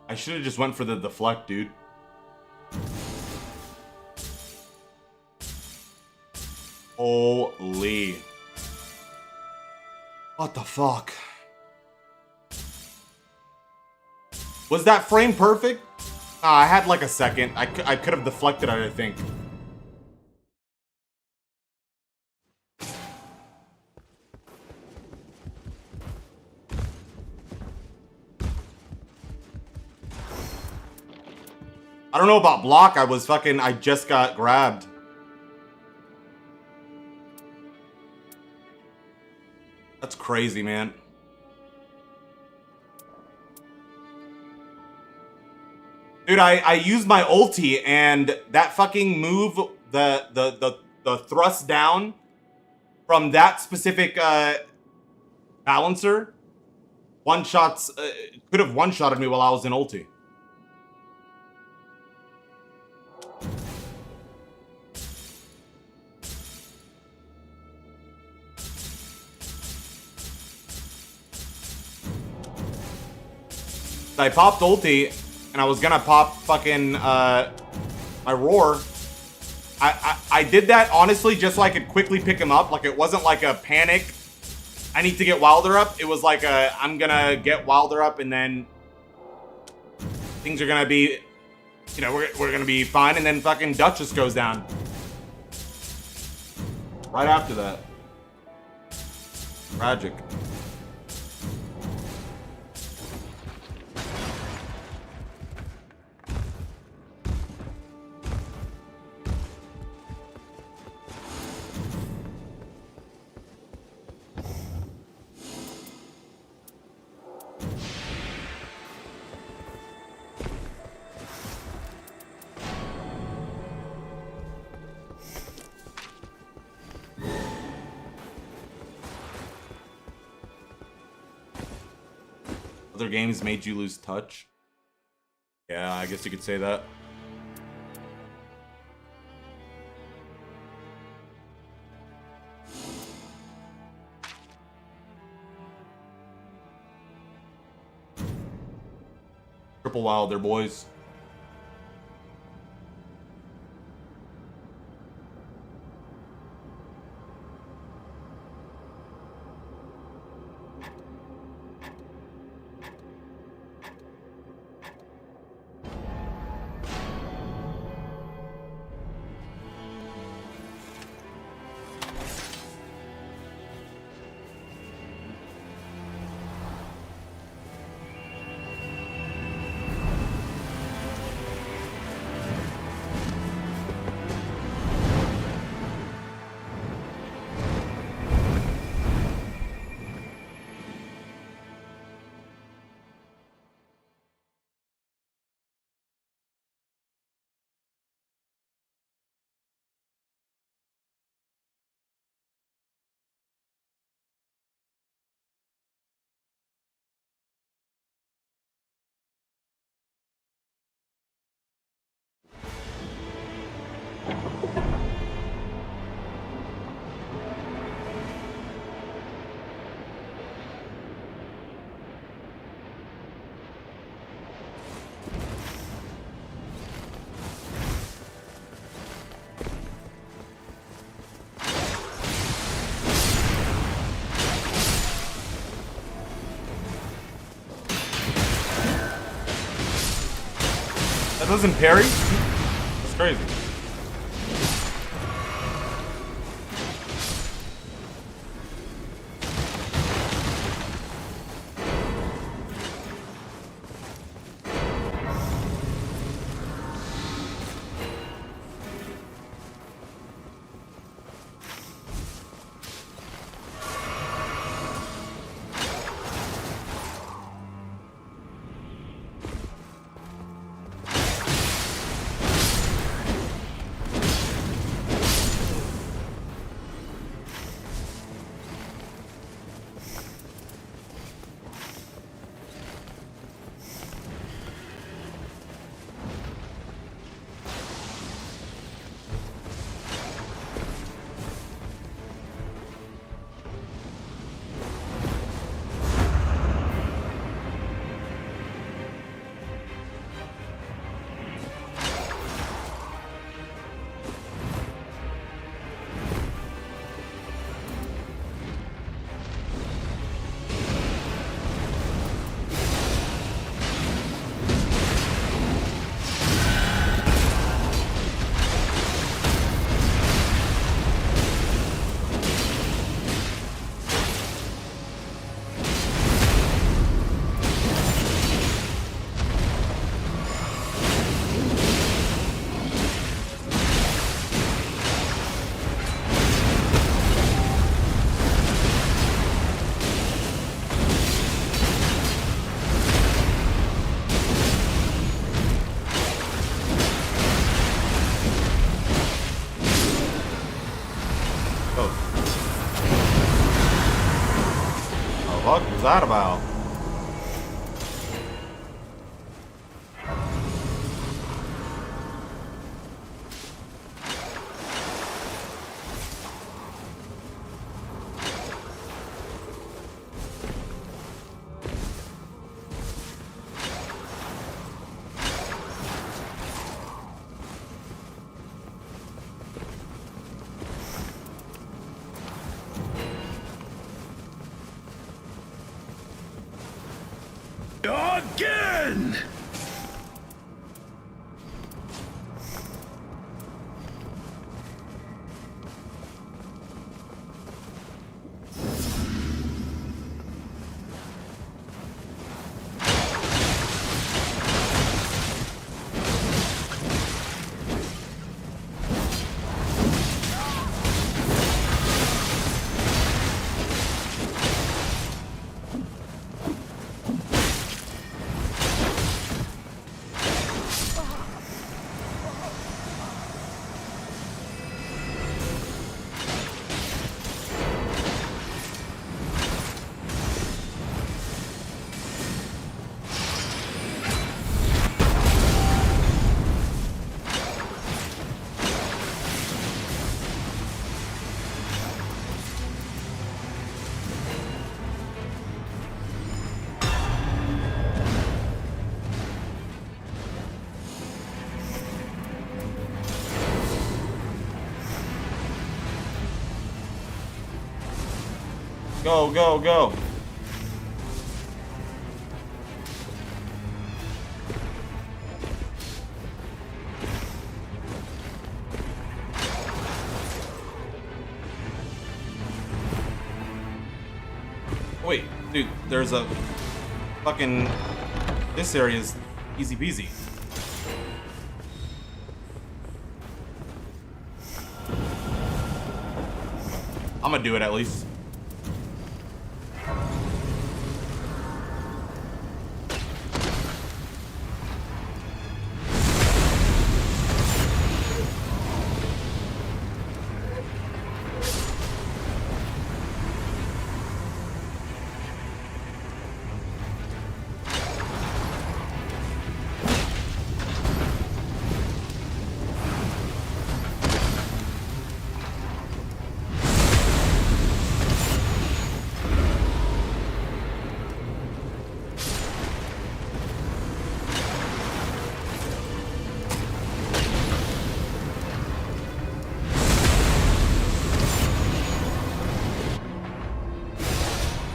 I should have just went for the deflect, dude. Holy. What the fuck? Was that frame perfect? I had like a second. I could have deflected it, I think. I don't know about block. I just got grabbed. That's crazy, man. Dude, I used my ulti and that fucking move, the thrust down from that specific balancer one-shots, could have one-shotted me while I was in ulti. I popped ulti, and I was gonna pop fucking my roar. I did that honestly just so I could quickly pick him up. Like it wasn't like a panic. I need to get Wilder up. It was like a I'm gonna get Wilder up, and then things are gonna be, you know, we're gonna be fine. And then fucking Duchess goes down right after that. Tragic. Other games made you lose touch? Yeah, I guess you could say that. Triple Wilder, boys. That doesn't parry? That's crazy. that about? Again! Go, go, go. Wait, dude, there's a fucking... This area is easy peasy. I'm gonna do it at least.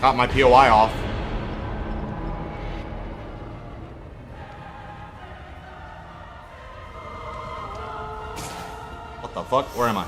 Got my POI off. What the fuck? Where am I?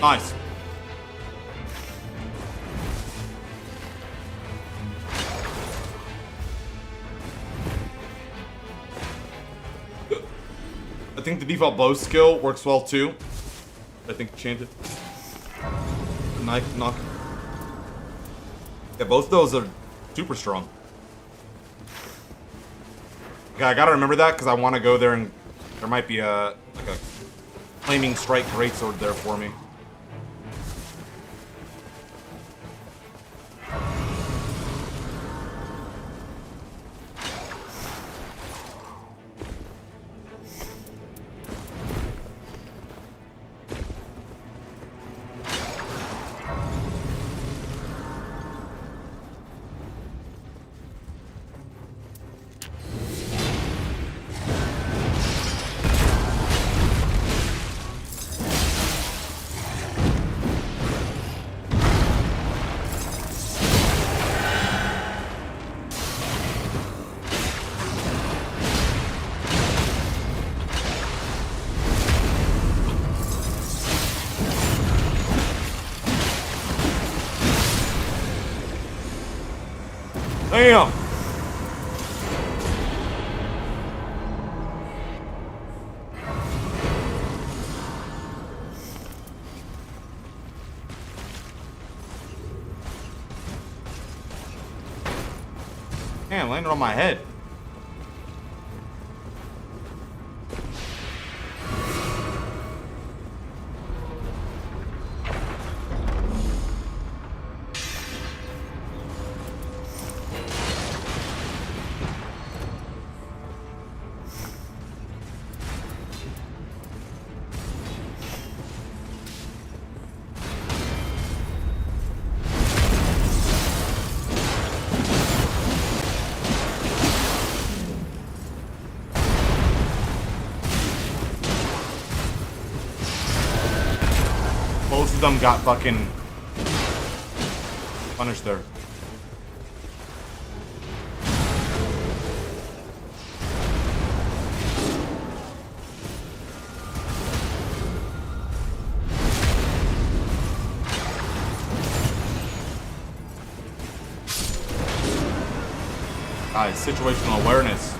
Nice. I think the default bow skill works well too. I think change it. Knife knock. Yeah, both of those are super strong. Okay, I gotta remember that because I want to go there and there might be a like a flaming strike greatsword there for me. Damn! Damn, landed on my head. Both of them got fucking punished there. Guys, situational awareness.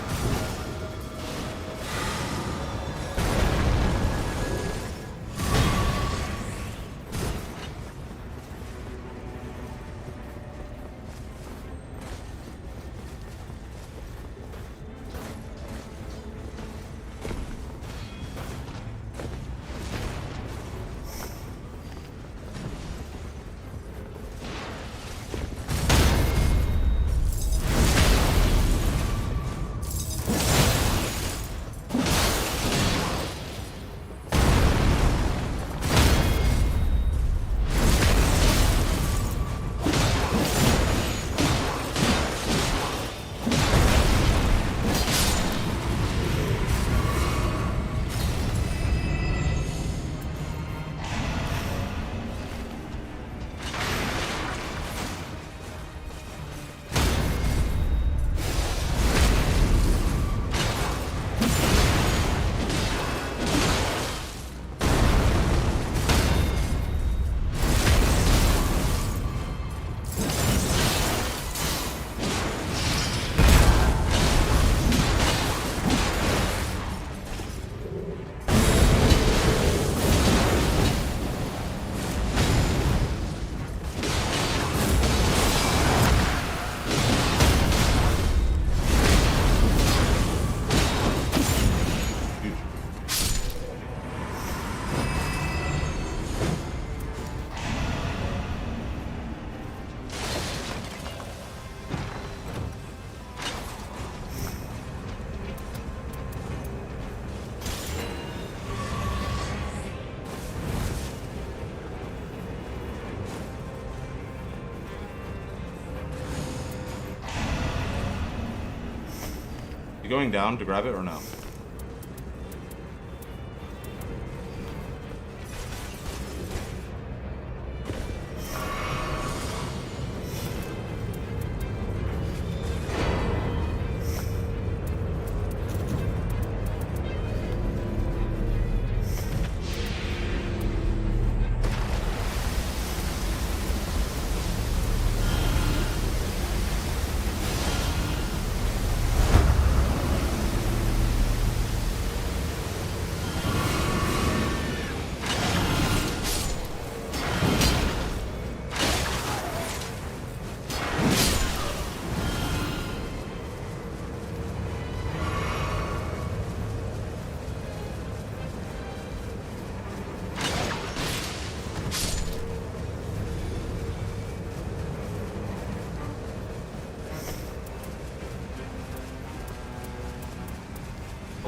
Going down to grab it or no?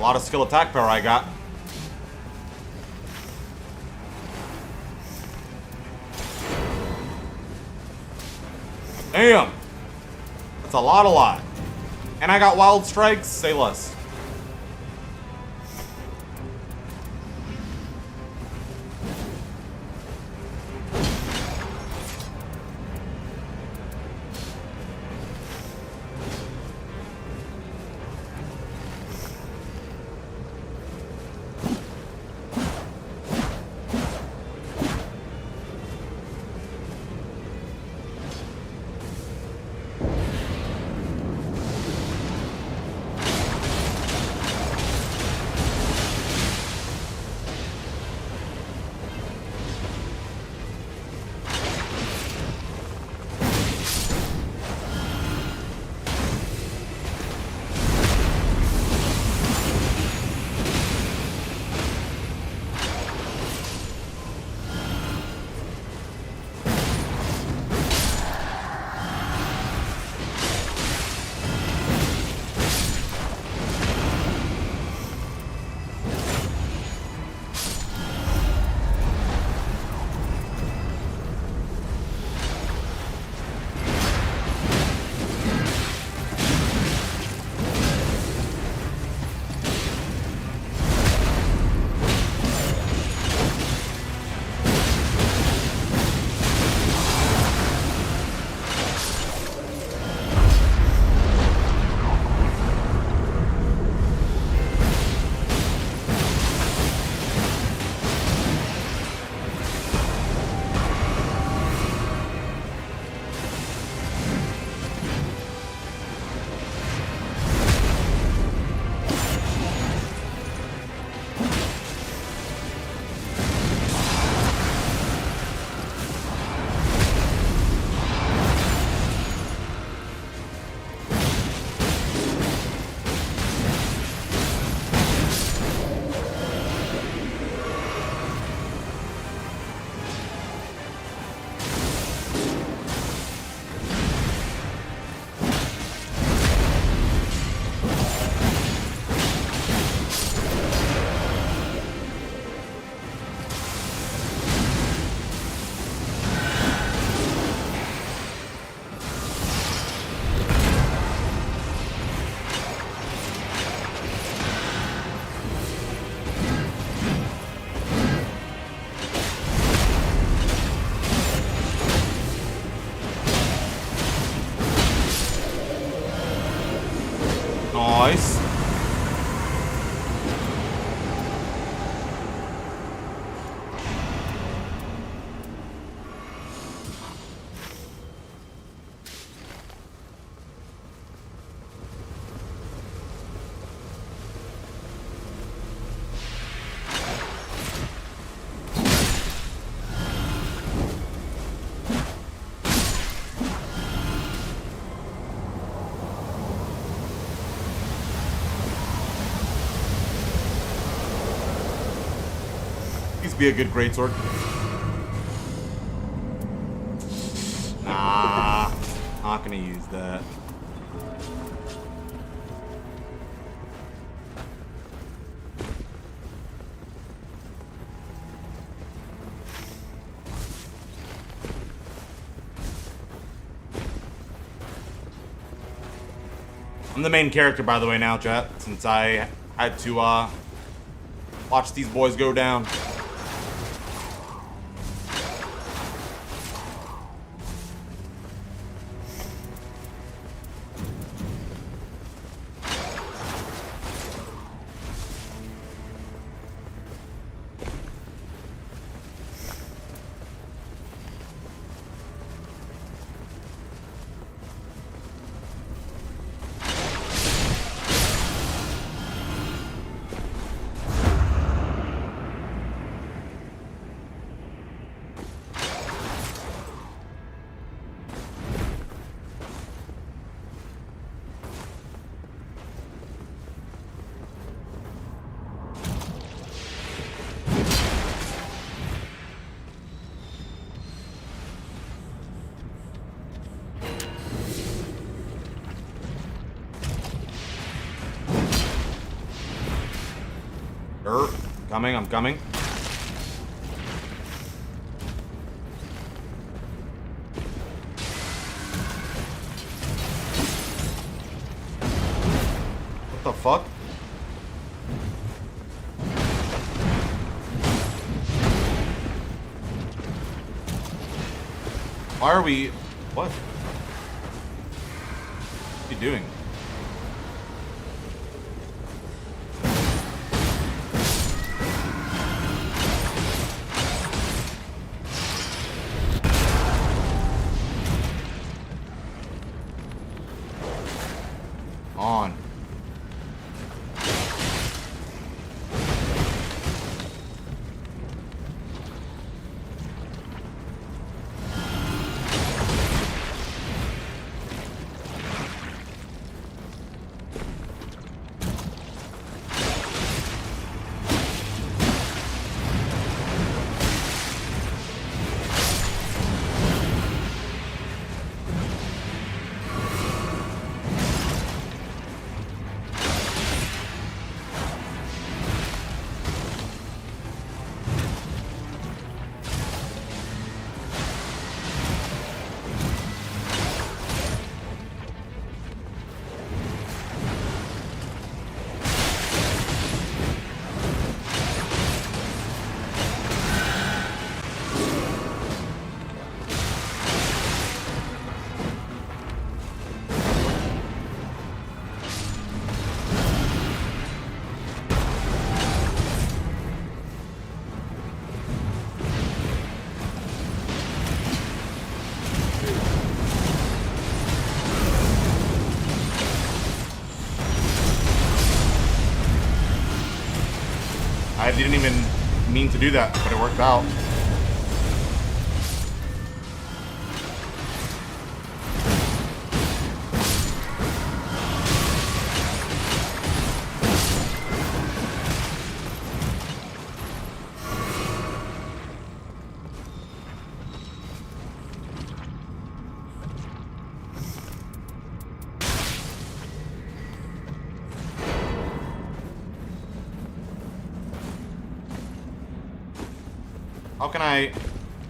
lot of skill attack power I got. Damn! That's a lot. And I got wild strikes, say less. Nice. Be a good greatsword. Nah, not gonna use that. I'm the main character, by the way, now, chat, since I had to watch these boys go down. I'm coming. What the fuck? Why are we... What? What are you doing? On. I didn't even mean to do that, but it worked out. How can I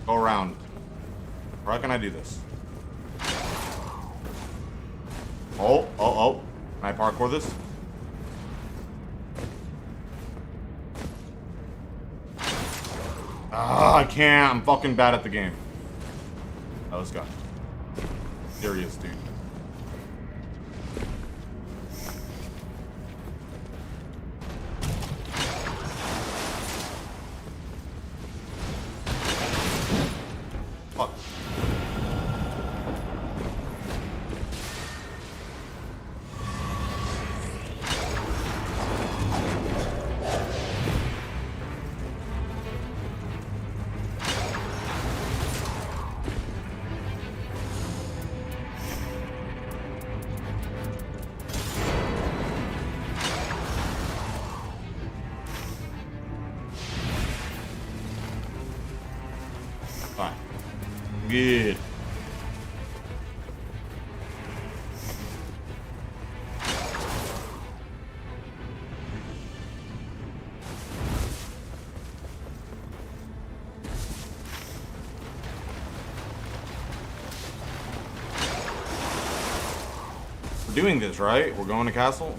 go around? Or how can I do this? Oh. Can I parkour this? Ah, I can't. I'm fucking bad at the game. Oh, let's go. Serious, dude. Fuck. Fine. Good. We're doing this, right? We're going to castle?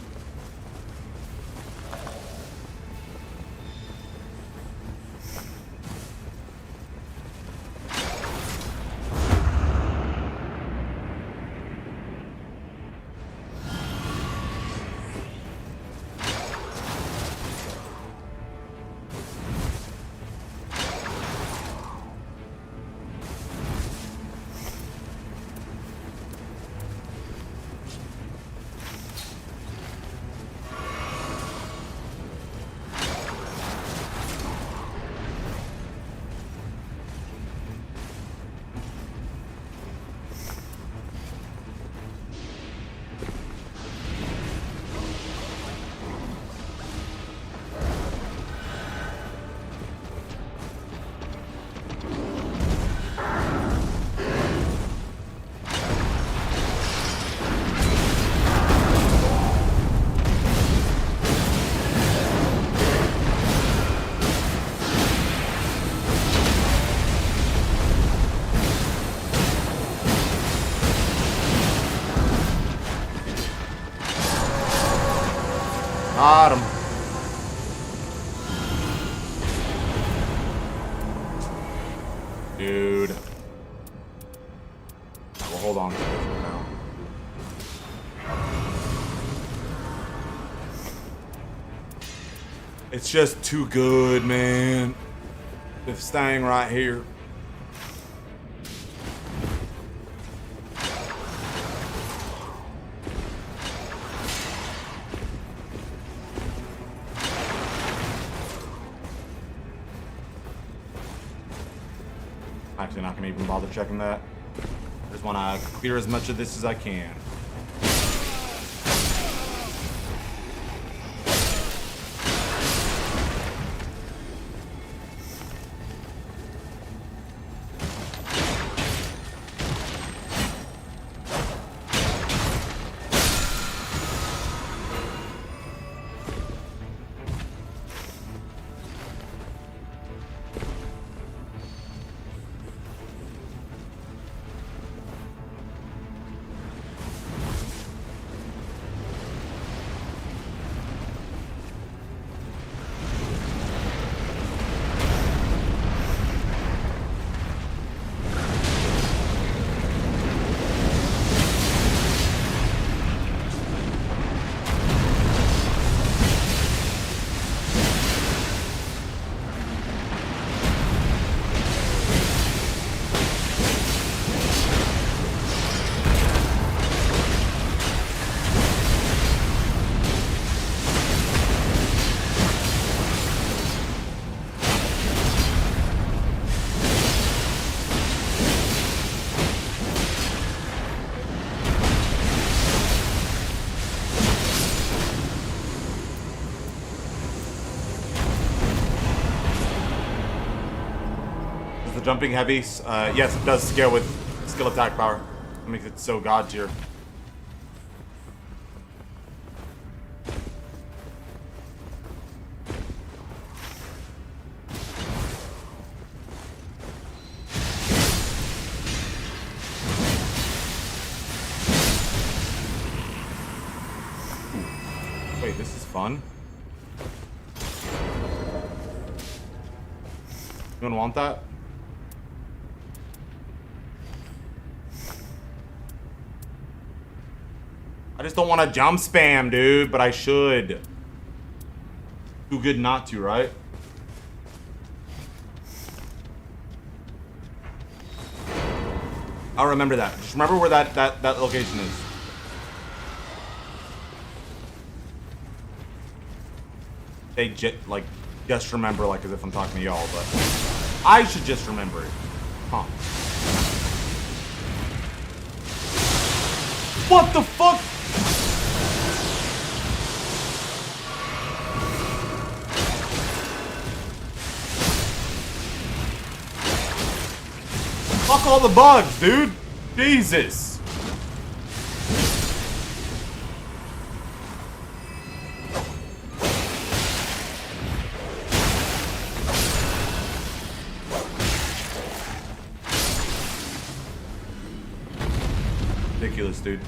Got him. Dude. Well, hold on to this for now. It's just too good, man. It's staying right here. Actually, not gonna even bother checking that. I just want to clear as much of this as I can. Jumping heavy, yes, it does scale with skill attack power. It makes it so god tier. Wait, this is fun. You don't want that? I just don't want to jump spam, dude, but I should. Too good not to, right? I'll remember that. Just remember where that location is. They just remember, like, as if I'm talking to y'all, but I should just remember it. Huh. What the fuck? Fuck all the bugs, dude. Jesus. Ridiculous, dude.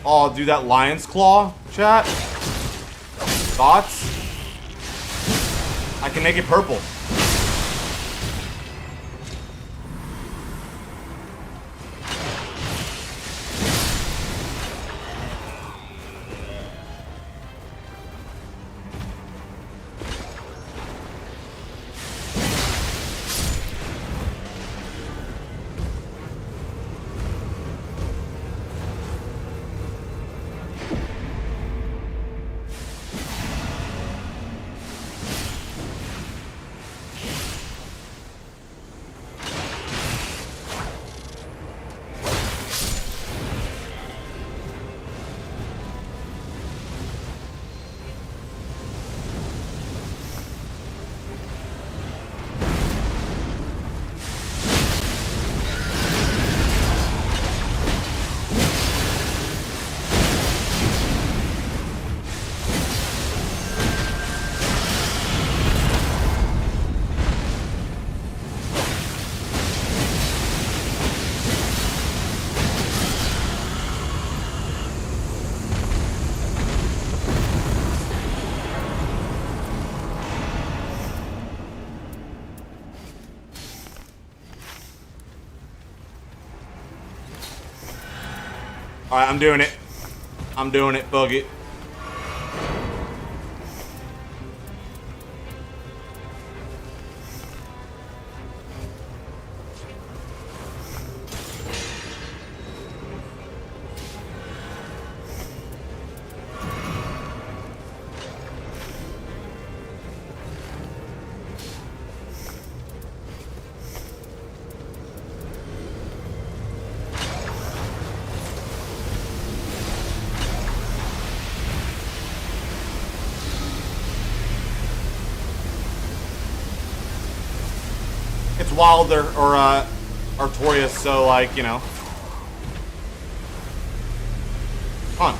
Oh, dude, that lion's claw, chat. Thoughts? I can make it purple. Alright, I'm doing it. I'm doing it. Bug it. It's Wilder or Artorias, so like, you know. Come on.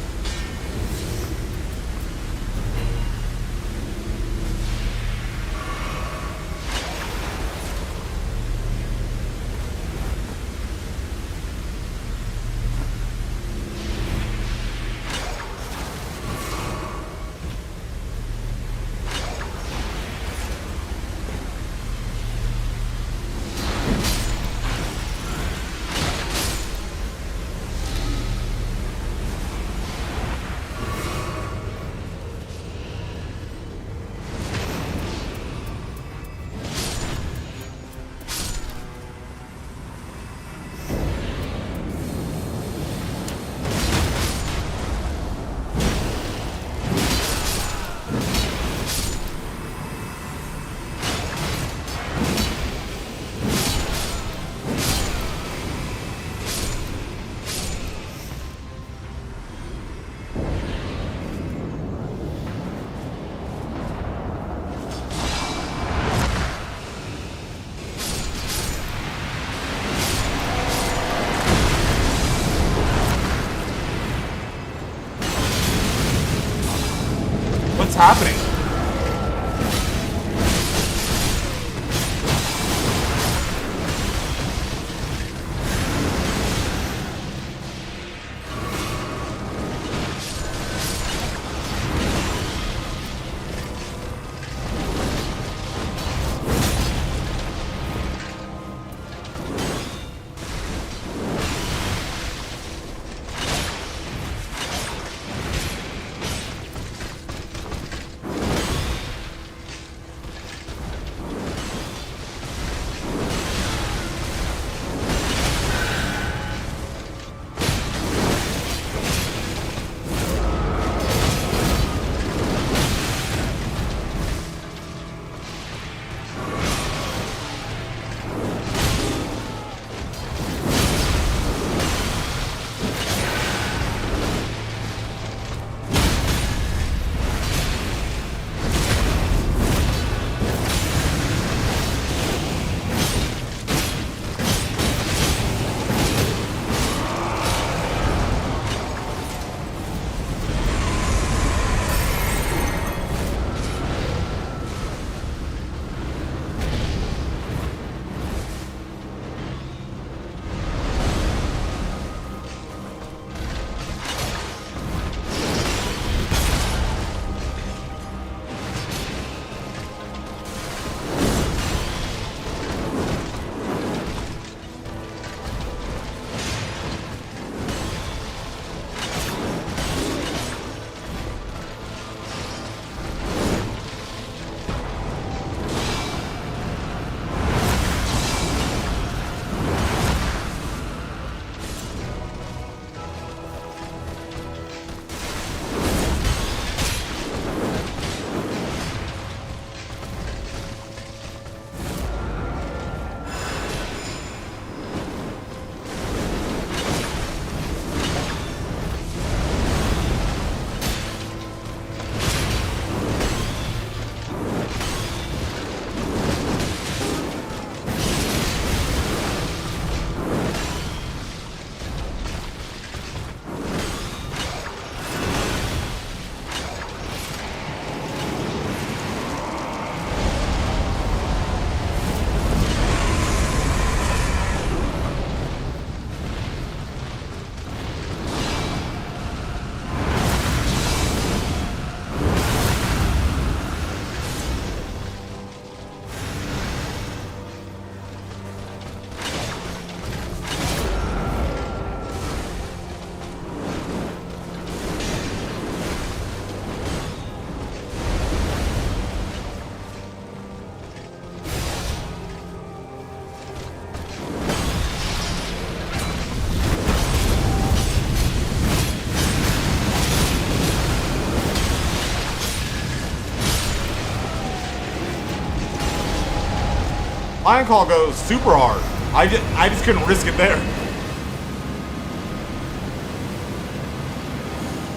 Lion Call goes super hard. I just couldn't risk it there.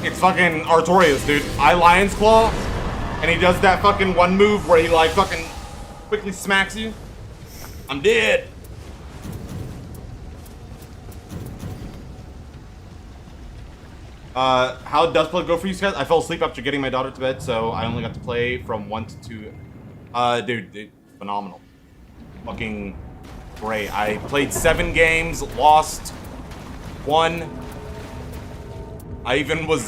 It's fucking Artorias, dude. I Lion's Claw, and he does that fucking one move where he like fucking quickly smacks you. I'm dead. How does play go for you guys? I fell asleep after getting my daughter to bed, so I only got to play from 1 to 2. Dude, phenomenal. Fucking great. I played 7 games, lost 1. I even was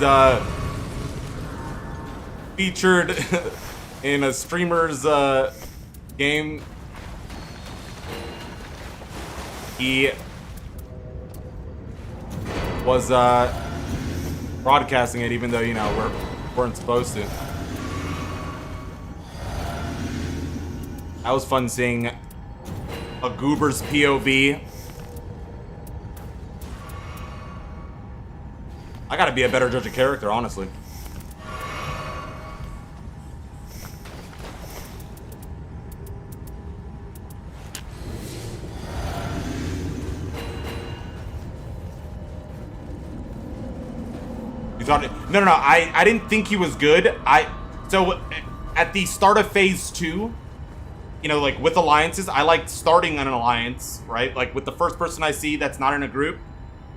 featured in a streamer's game. He was broadcasting it, even though, you know, we weren't supposed to. That was fun seeing a goober's POV. I gotta be a better judge of character, honestly. You thought no, I didn't think he was good. So at the start of phase 2, you know, like with alliances, I like starting an alliance, right? Like with the first person I see that's not in a group.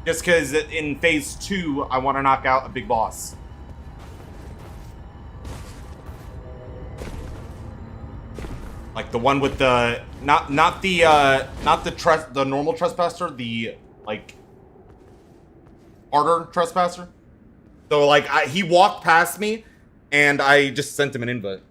Just because in phase 2, I want to knock out a big boss. Like the one with the not the normal trespasser, the like harder trespasser. So like he walked past me, and I just sent him an invite.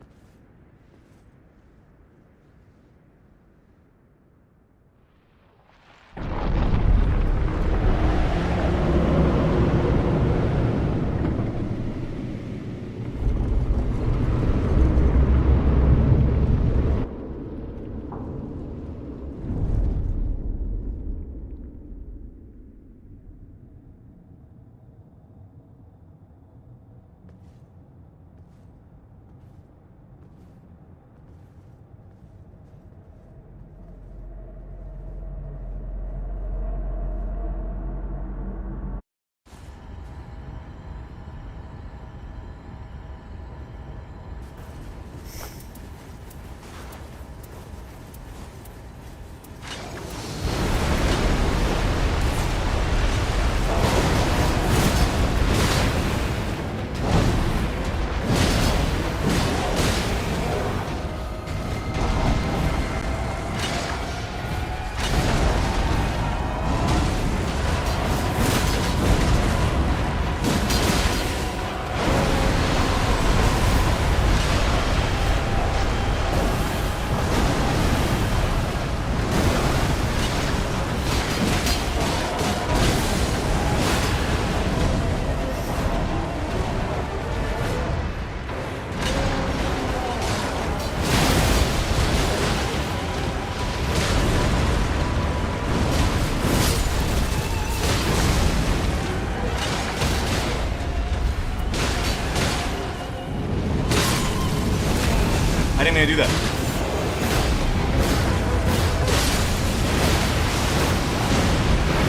I didn't mean to do that.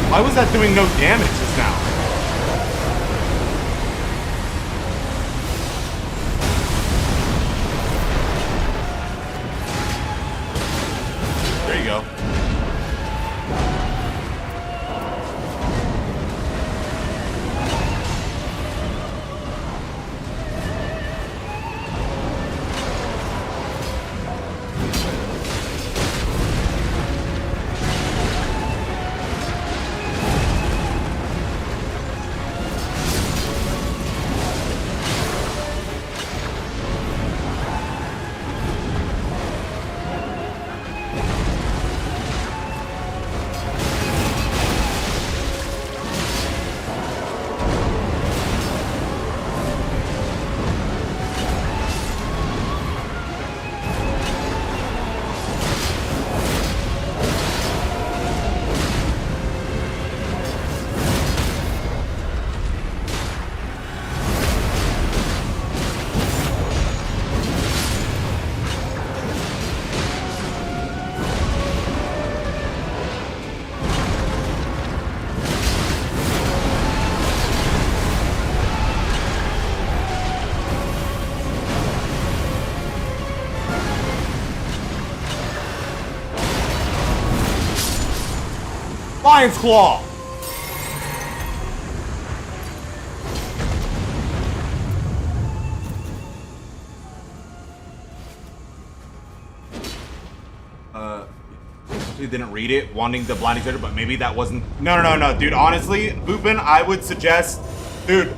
Why was that doing no damage just now? There you go. Lion's Claw. He didn't read it, wanting the blind executor, but maybe that wasn't. No, dude. Honestly, Boopin, I would suggest, dude.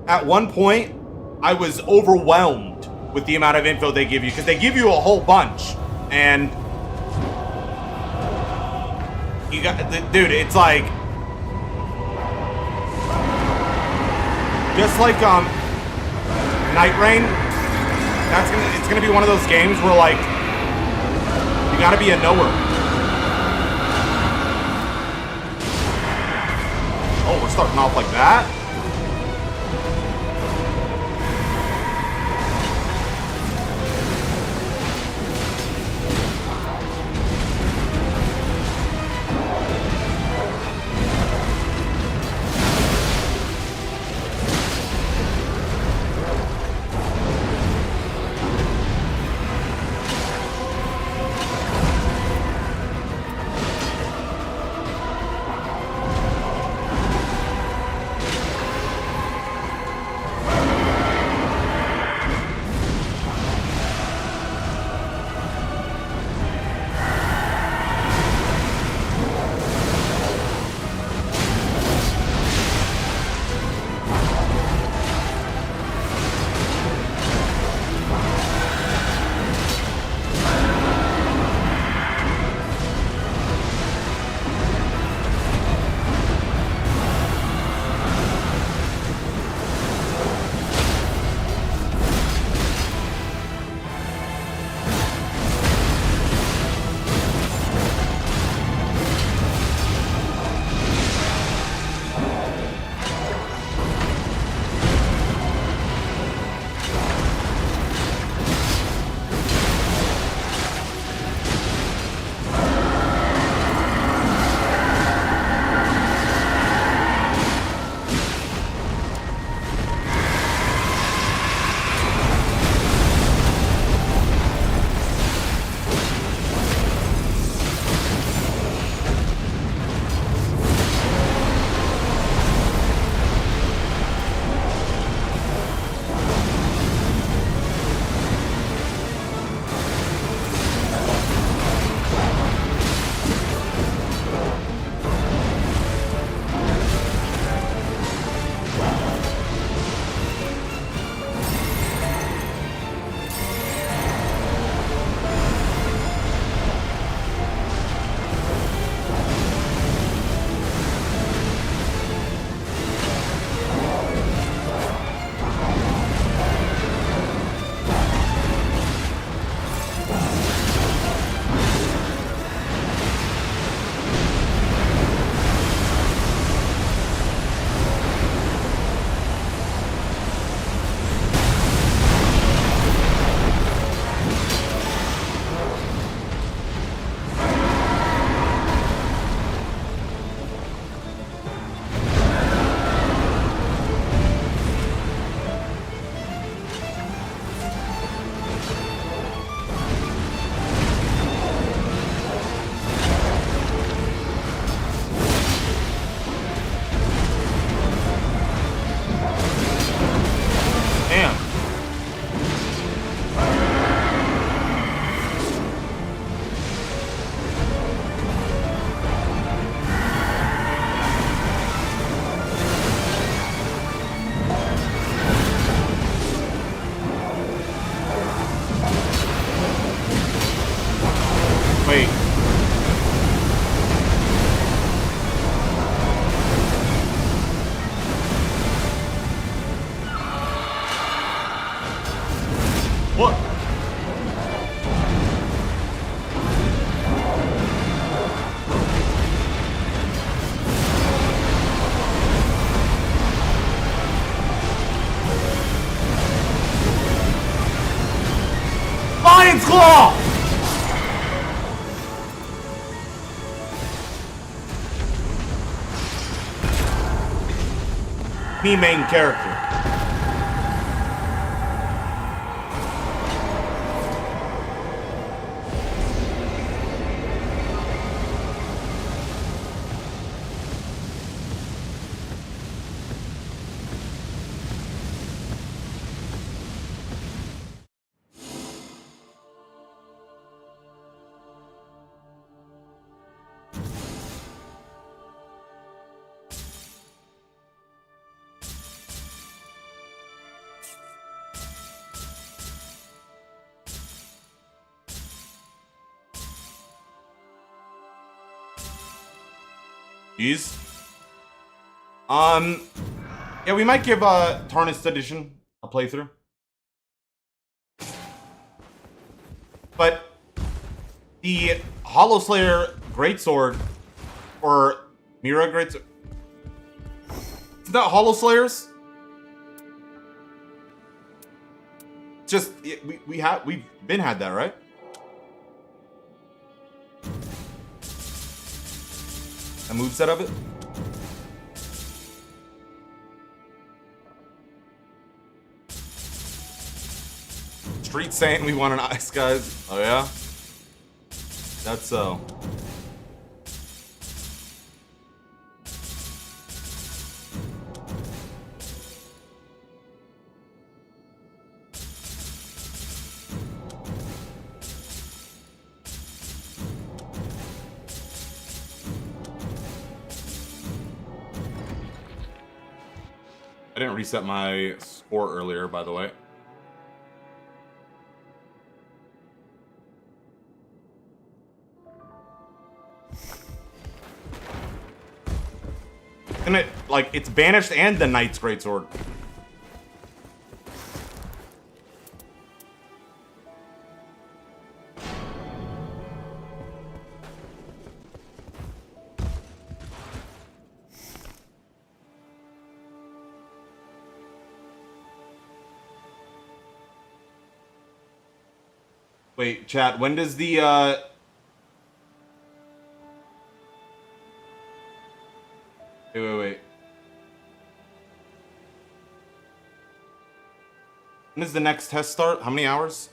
At one point, I was overwhelmed with the amount of info they give you because they give you a whole bunch, and you got, dude. It's like just like Nightreign. It's gonna be one of those games where like. You gotta be a knower. Oh, we're starting off like that? What? Lion's Claw! Me main character. Jeez. Yeah, we might give Tarnished Edition a playthrough. But the Hollow Slayer Greatsword, or Mira Greatsword, it's not Hollow Slayers. Just we've been had that, right? A moveset of it. Street saying we want an iSkys. Oh yeah? That's so. I didn't reset my score earlier, by the way. And it, like, it's banished and the Knight's Greatsword. Wait, chat, when does the, Wait. When does the next test start? How many hours?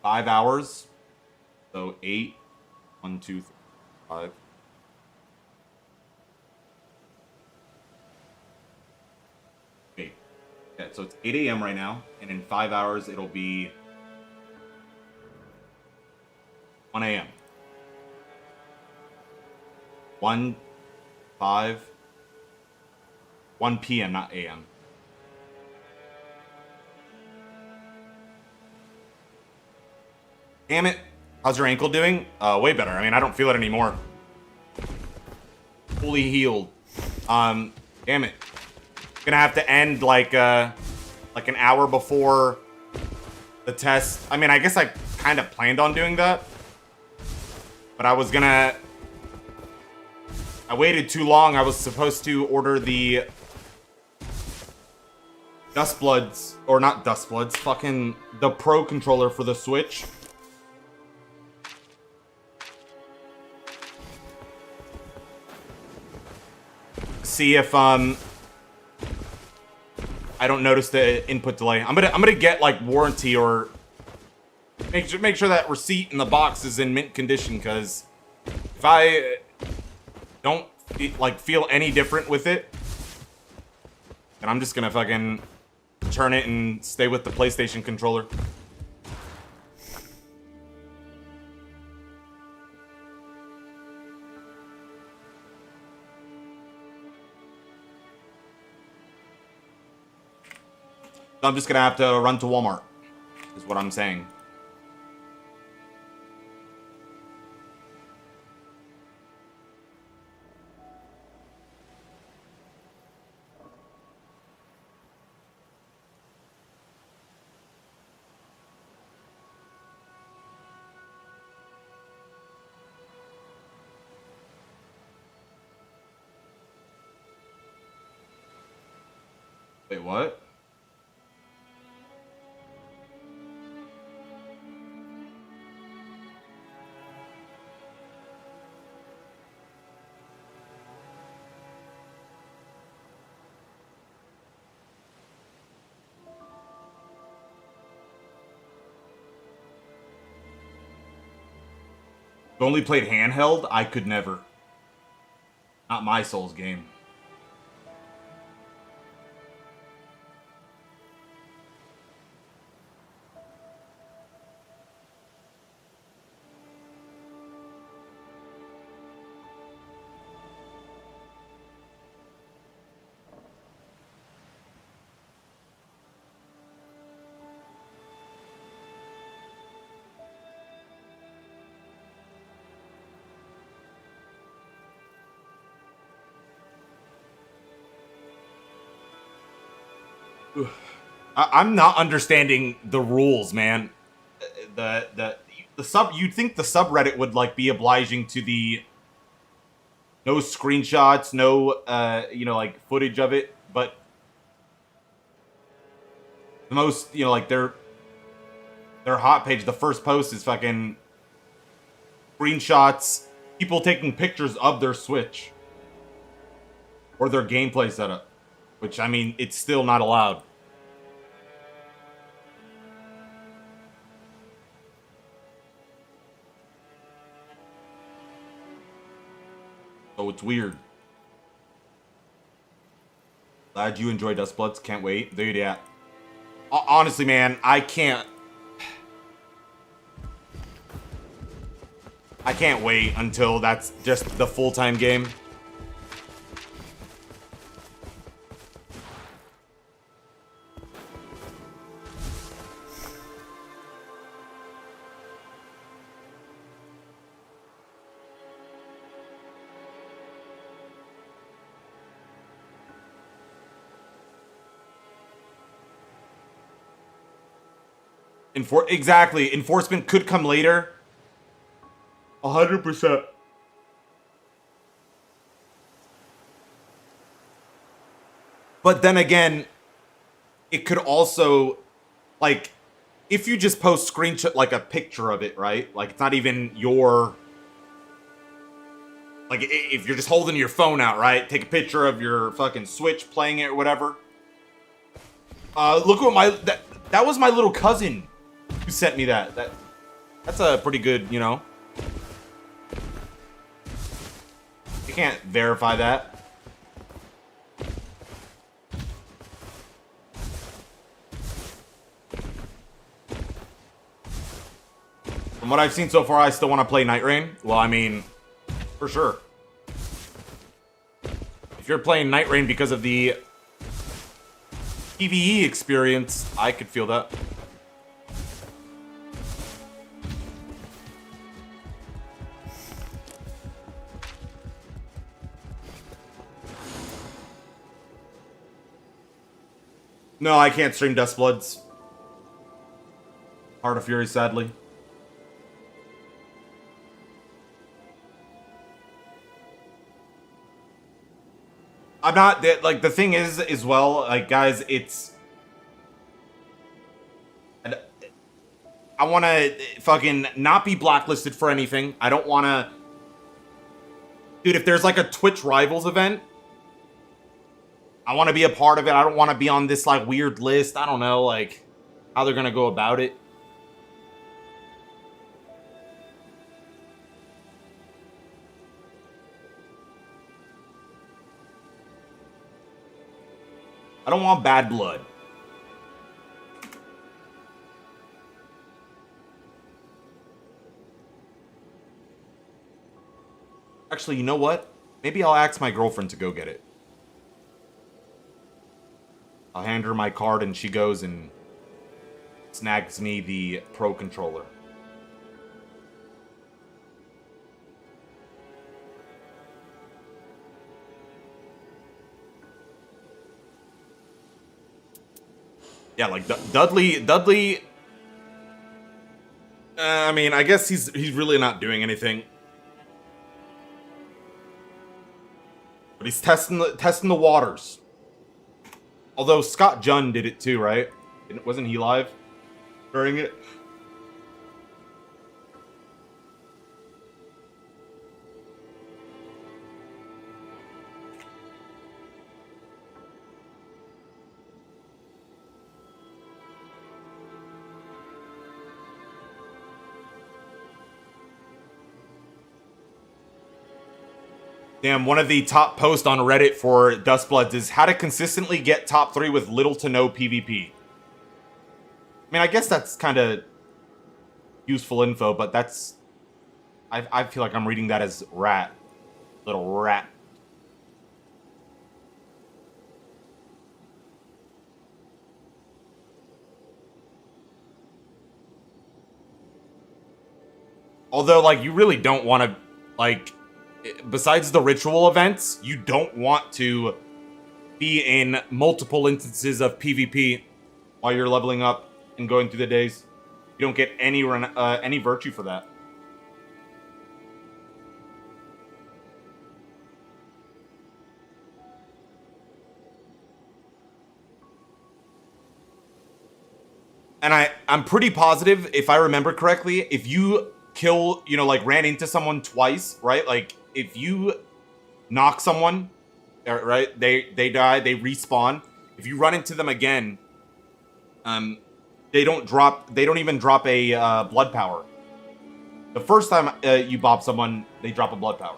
Five hours. So 8. 1, 2, 3, 5. Wait. Yeah, so it's 8 a.m. right now, and in 5 hours it'll be 1 a.m. 1 p.m., not a.m. Damn it. How's your ankle doing? Way better. I mean, I don't feel it anymore. Fully healed. Damn it. Gonna have to end like an hour before the test. I mean, I guess I kind of planned on doing that. But I was gonna... I waited too long. I was supposed to order the Dustbloods, or not Dustbloods, fucking the Pro controller for the Switch. See if I don't notice the input delay. I'm gonna get like warranty or make sure that receipt in the box is in mint condition, because if I don't like feel any different with it, then I'm just gonna fucking turn it and stay with the PlayStation controller. So I'm just gonna have to run to Walmart, is what I'm saying. Wait, what? I've only played handheld. I could never. Not my Souls game. I'm not understanding the rules, man. The sub. You'd think the subreddit would like be obliging to the no screenshots, no like footage of it, but the most like their hot page, the first post is fucking screenshots, people taking pictures of their Switch or their gameplay setup, which I mean, it's still not allowed. So it's weird. Glad you enjoyed Dustbloods. Can't wait. Dude, yeah. Honestly, man, I can't wait until that's just the full-time game. Exactly. Enforcement could come later. 100%. But then again, it could also, like, if you just post screenshot, like a picture of it, right? Like, it's not even your, like, if you're just holding your phone out, right? Take a picture of your fucking Switch playing it or whatever. Look what that was my little cousin who sent me that. That's a pretty good, You can't verify that. From what I've seen so far, I still want to play Nightreign. Well, I mean, for sure. If you're playing Nightreign because of the PvE experience, I could feel that. No, I can't stream Dustbloods. Heart of Fury, sadly. I'm not, like, the thing is, as well, like, guys, it's... I want to fucking not be blacklisted for anything. I don't want to... Dude, if there's, like, a Twitch Rivals event, I want to be a part of it. I don't want to be on this, like, weird list. I don't know, like, how they're going to go about it. I don't want bad blood. Actually, you know what? Maybe I'll ask my girlfriend to go get it. I'll hand her my card and she goes and snags me the Pro Controller. Yeah, like Dudley. I mean, I guess he's really not doing anything. But he's testing the waters. Although Scott Junn did it too, right? Wasn't he live during it? Damn, one of the top posts on Reddit for Dustbloods is how to consistently get top 3 with little to no PvP. I mean, I guess that's kind of useful info, but that's... I feel like I'm reading that as rat. Little rat. Although, like, you really don't want to, like... Besides the ritual events, you don't want to be in multiple instances of PvP while you're leveling up and going through the days. You don't get any virtue for that. And I'm pretty positive, if I remember correctly, if you kill, like ran into someone twice, right? Like if you knock someone, right? They die, they respawn. If you run into them again, they don't even drop a blood power. The first time you bop someone, they drop a blood power.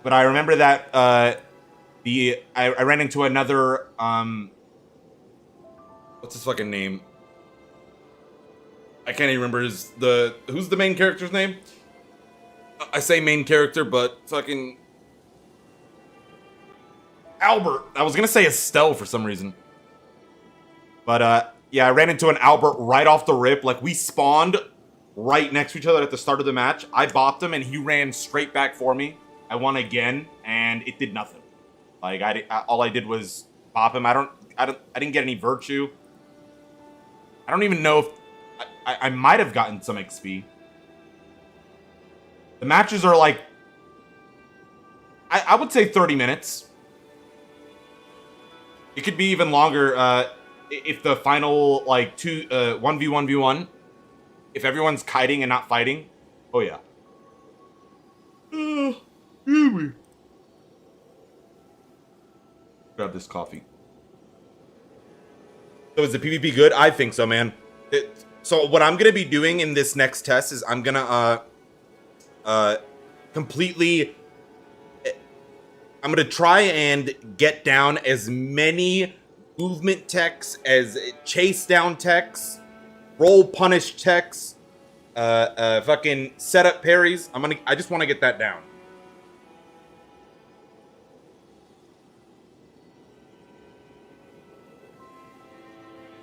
But I remember that I ran into another what's his fucking name? I can't even remember who's the main character's name? I say main character, but fucking Albert. I was gonna say Estelle for some reason. But yeah, I ran into an Albert right off the rip. Like we spawned right next to each other at the start of the match. I bopped him and he ran straight back for me. I won again and it did nothing. Like all I did was bop him. I didn't get any virtue. I don't even know if I might have gotten some XP. The matches are like, I would say 30 minutes. It could be even longer if the final like 1v1v1, if everyone's kiting and not fighting. Oh yeah. Grab this coffee. So is the PvP good? I think so, man. So what I'm gonna be doing in this next test is I'm gonna completely. I'm gonna try and get down as many movement techs as chase down techs, roll punish techs, fucking setup parries. I just want to get that down.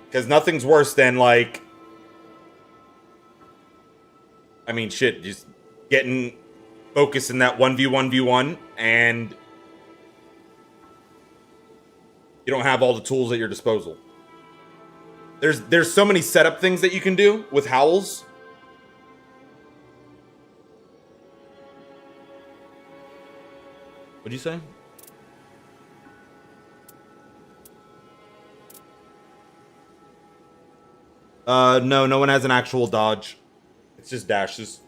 Because nothing's worse than, like, I mean, shit, just getting focused in that 1v1v1 and you don't have all the tools at your disposal. There's so many setup things that you can do with howls. What'd you say? No one has an actual dodge. It's just dashes.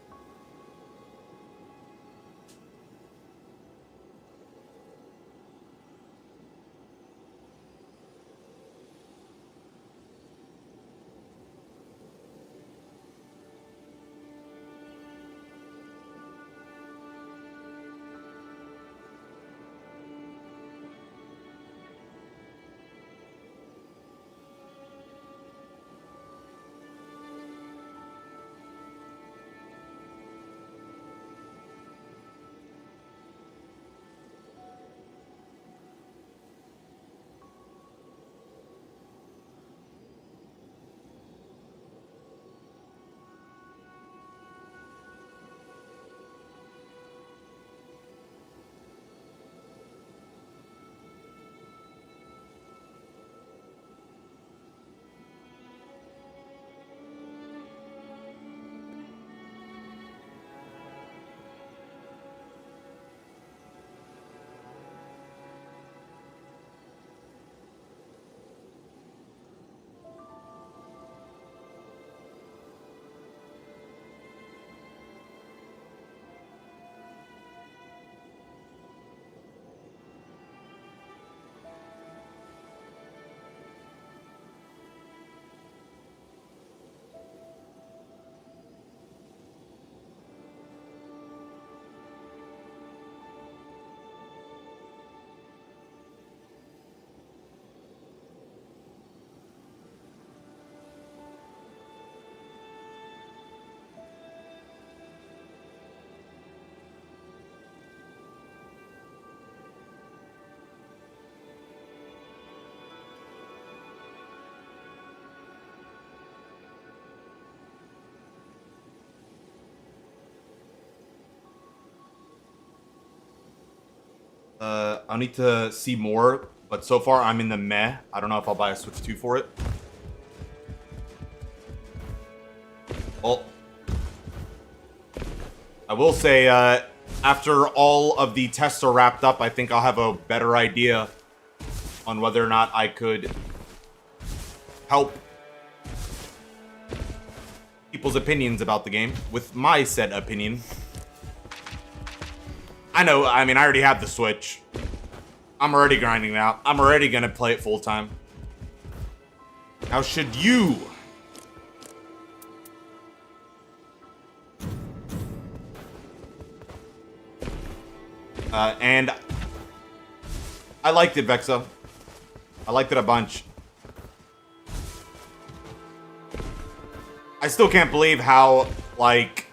I'll need to see more, but so far I'm in the meh. I don't know if I'll buy a Switch 2 for it. Well, I will say, after all of the tests are wrapped up, I think I'll have a better idea on whether or not I could help people's opinions about the game with my said opinion. I know, I mean, I already have the Switch. I'm already grinding it out. I'm already gonna play it full time. How should you? And I liked it, Vexa. I liked it a bunch. I still can't believe how, like,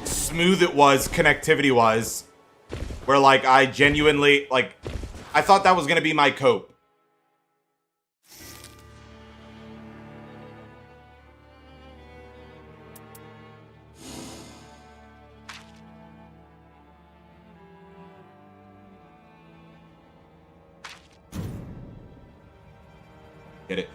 smooth it was connectivity-wise. Where, like, I genuinely, like, I thought that was gonna be my cope. Get it.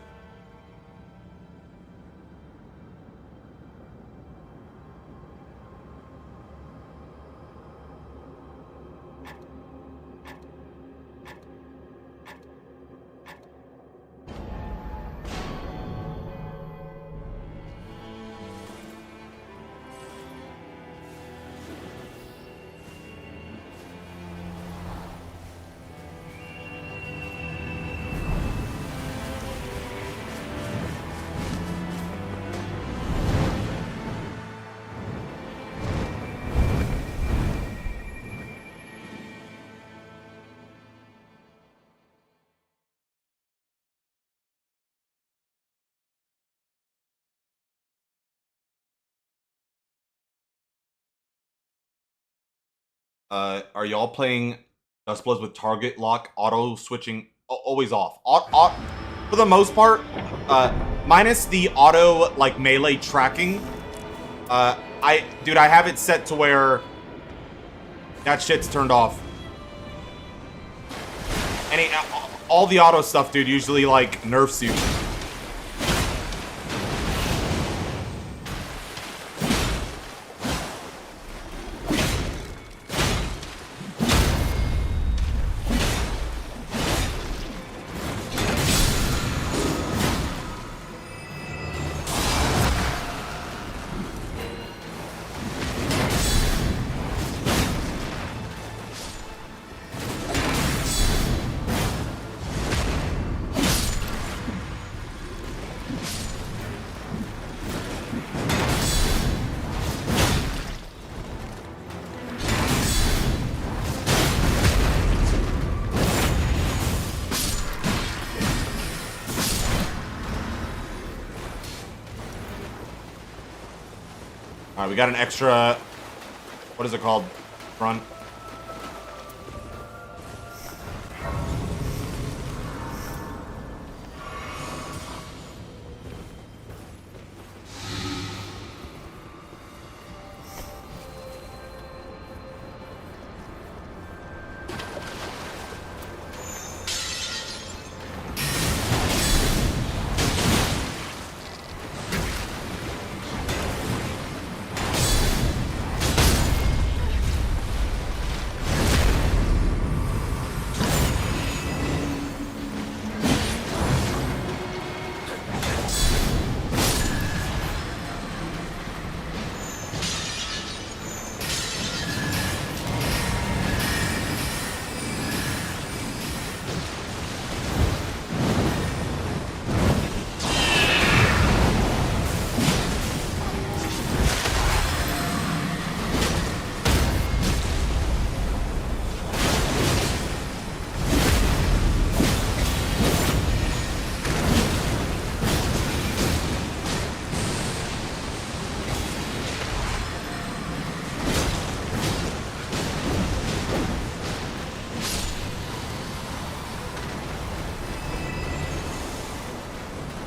Are y'all playing Dustbloods with target lock, auto switching, always off? For the most part, minus the auto, like, melee tracking. Dude, I have it set to where that shit's turned off. All the auto stuff, dude, usually, like, nerfs you. Alright, we got an extra, what is it called? Front.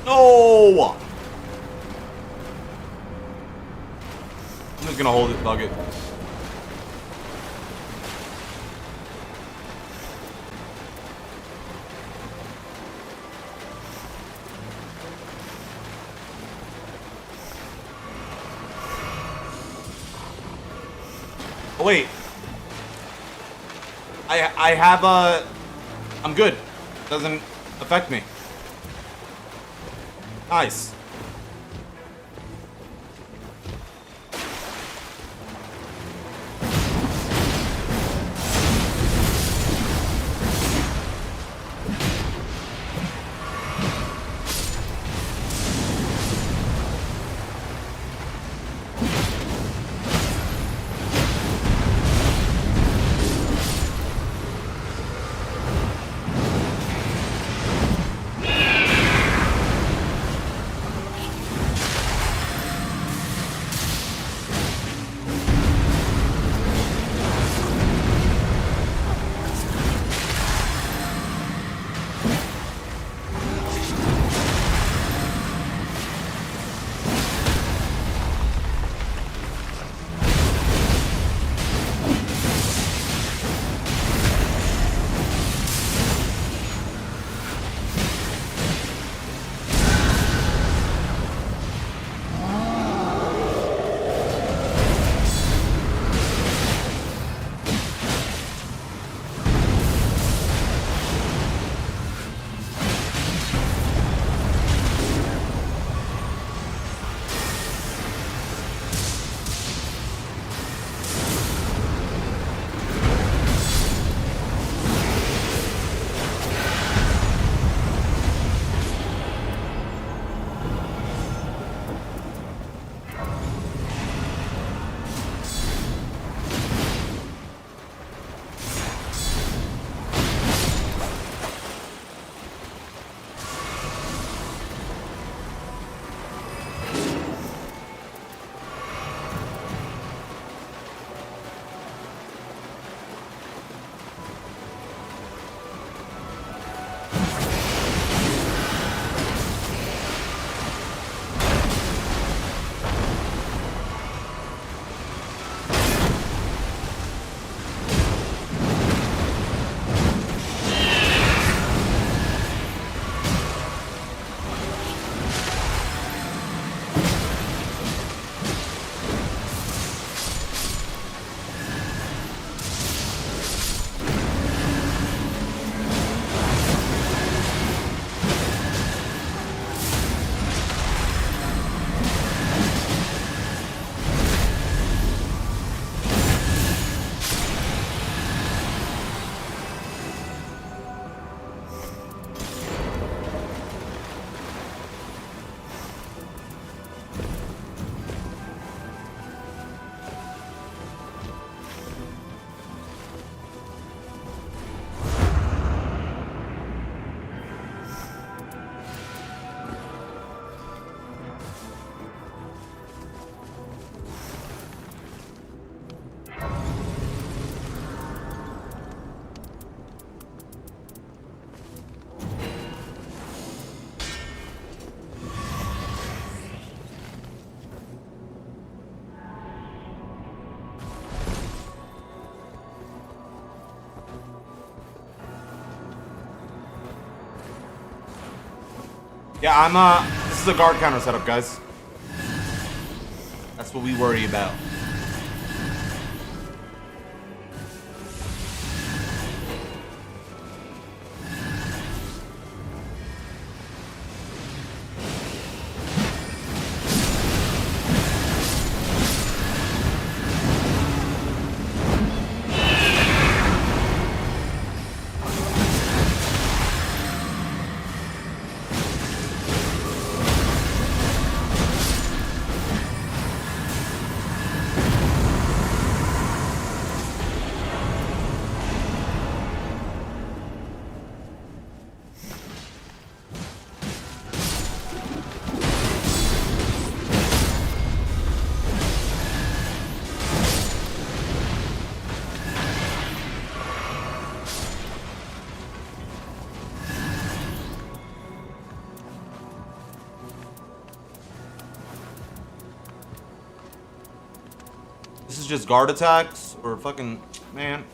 No! I'm just gonna hold it, bug it. wait. I have a... I'm good. Doesn't affect me. Nice. Yeah, this is a guard counter setup, guys. That's what we worry about. This is just guard attacks or fucking man.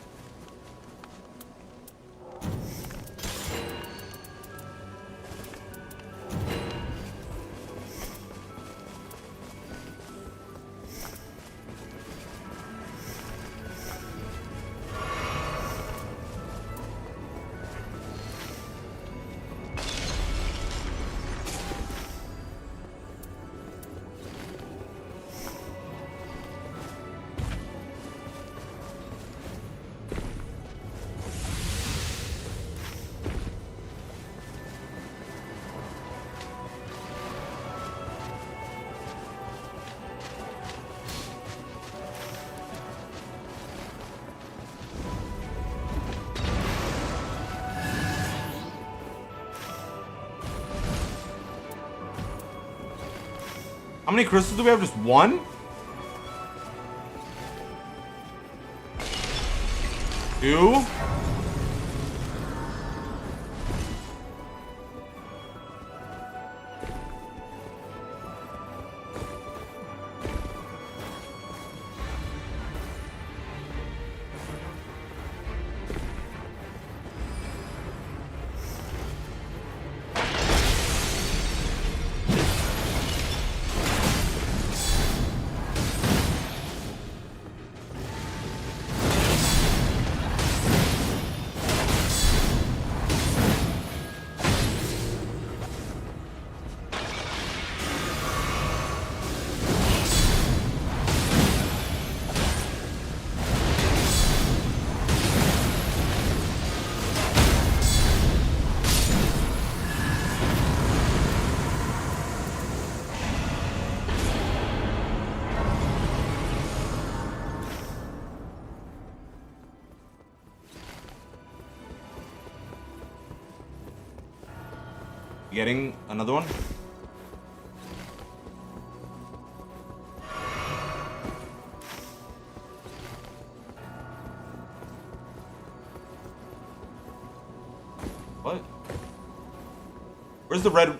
How many crystals do we have? Just one? Two? Getting another one? What? Where's the red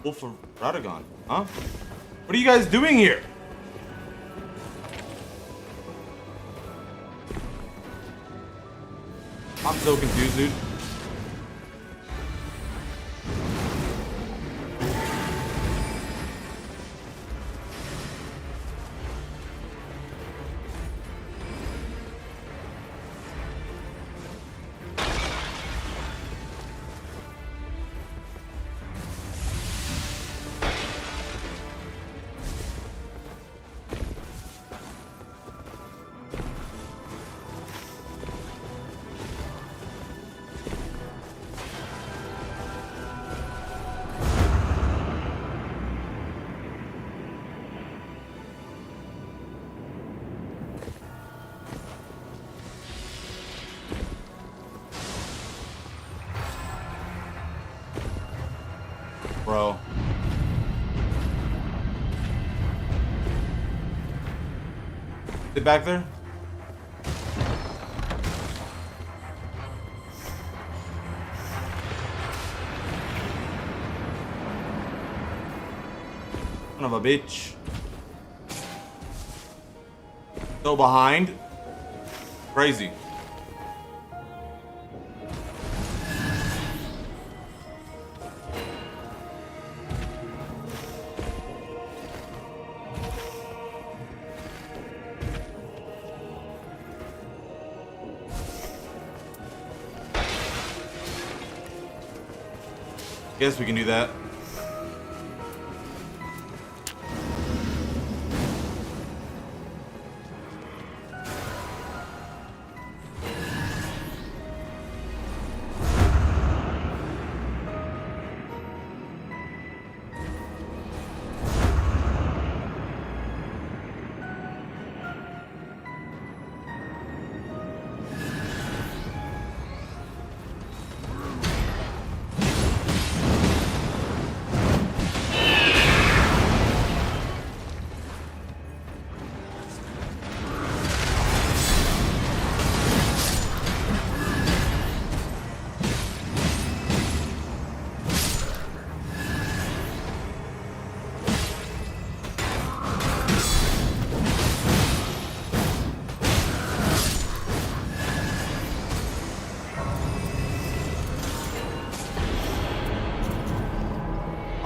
wolf of Radagon? Huh? What are you guys doing here? I'm so confused, dude. Bro. Sit back there. Son of a bitch. Still behind. Crazy. Guess we can do that.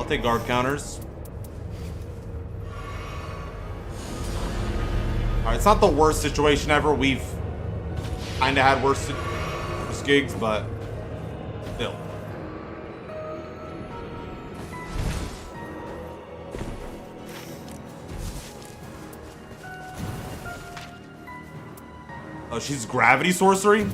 Take guard counters. Alright, it's not the worst situation ever. We've kinda had worse gigs, but still. Oh, she's gravity sorcery?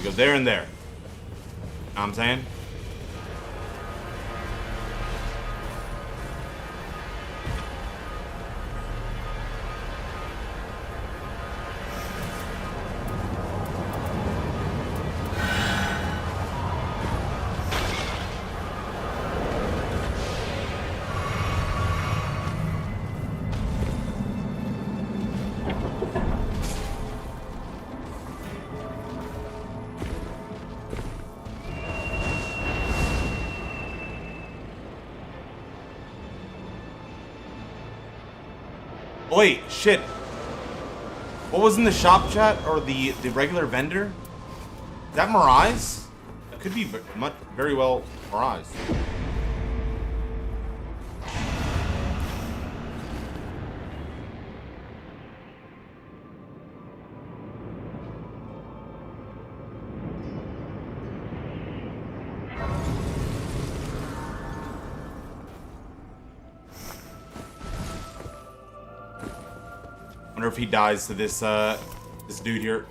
It goes there and there. Know what I'm saying? Oh, wait, shit. What was in the shop chat or the regular vendor? Is that Mirage? That could be very well Mirage. Wonder if he dies to this this dude here.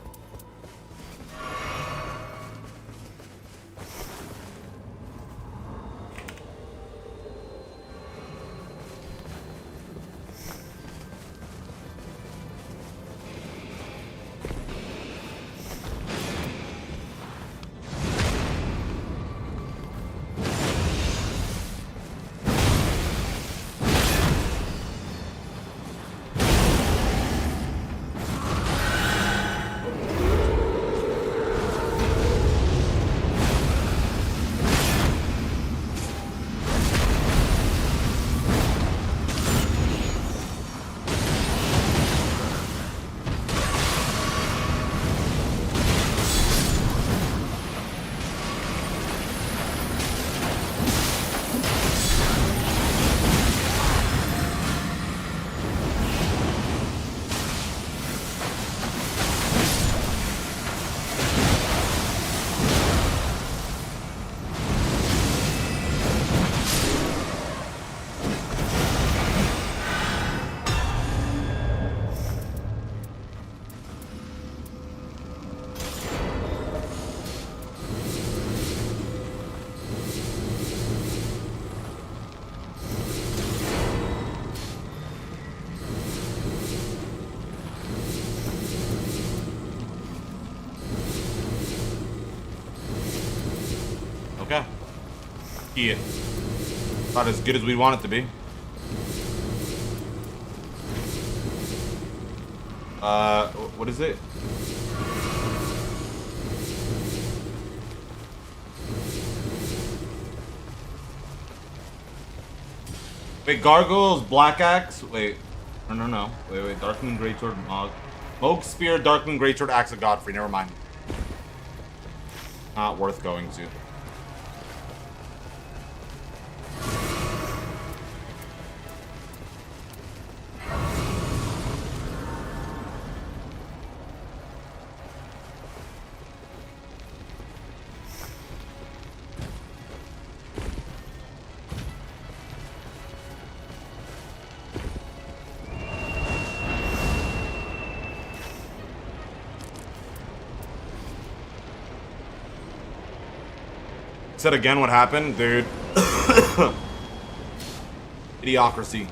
Okay. Yeah. Not as good as we want it to be. What is it? Wait, Gargoyle's Black Axe? Wait. No. Wait. Darkling Greatsword, Moog Spear, Darkling Greatsword, Axe of Godfrey. Never mind. Not worth going to. Said again what happened, dude. Idiocracy.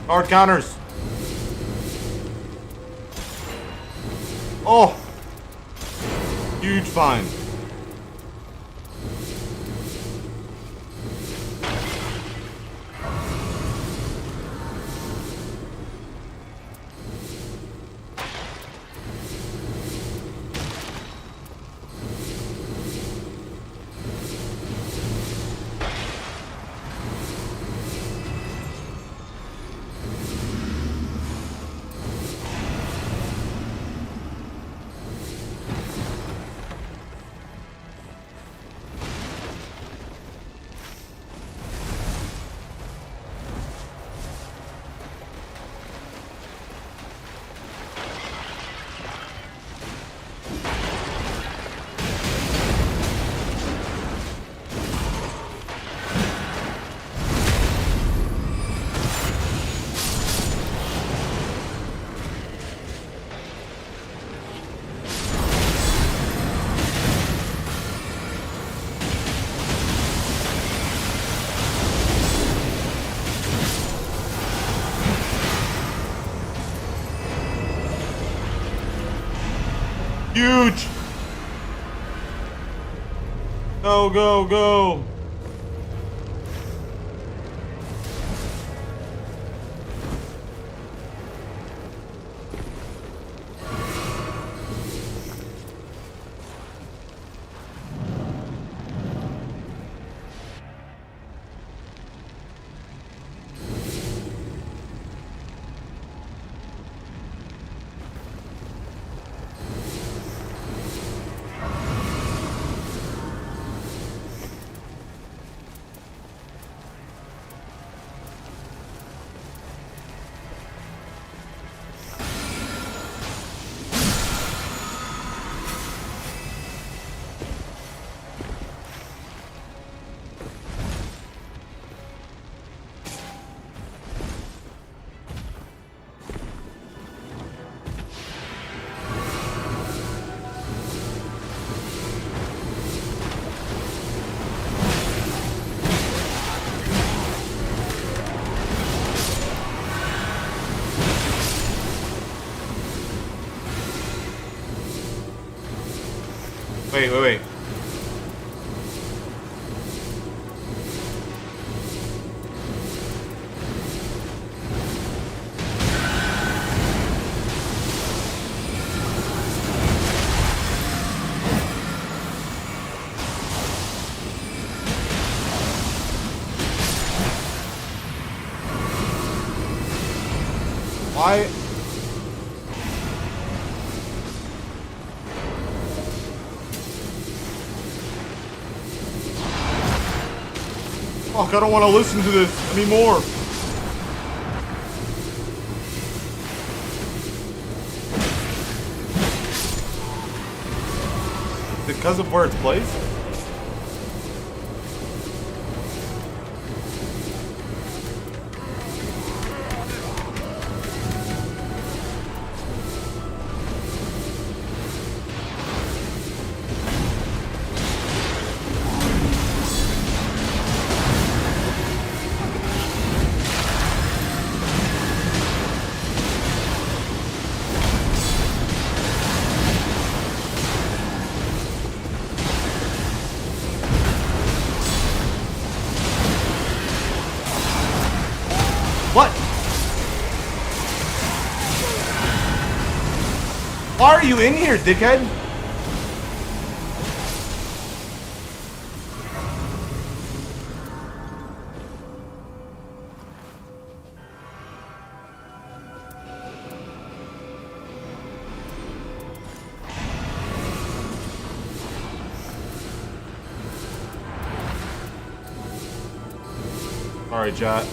Hard counters. Oh. Huge find. Huge! Go, go, go! Wait, wait, wait. Why? Fuck, I don't want to listen to this anymore. Because of where it's placed? What? Why are you in here, dickhead? All right, chat.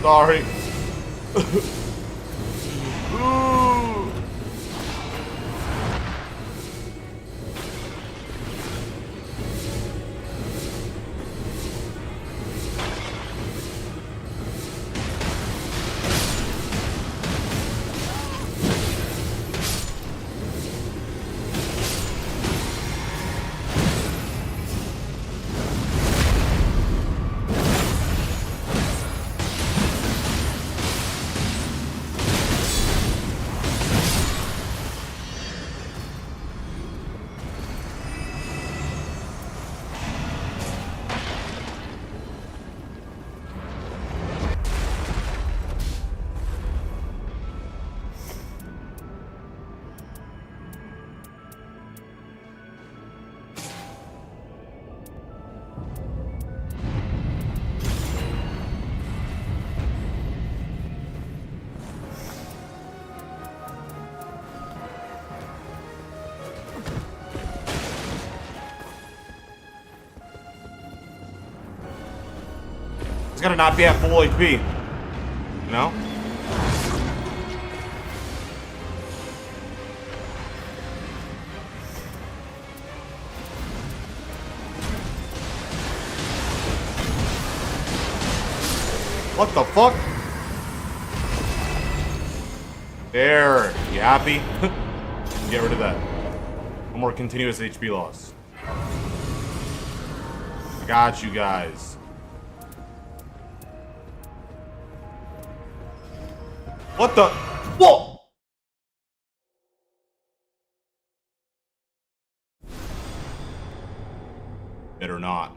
Sorry. Ooh. It's gotta not be at full HP. You know? What the fuck? There. You happy? Get rid of that. No more continuous HP loss. I got you guys. What the? Whoa! Better not.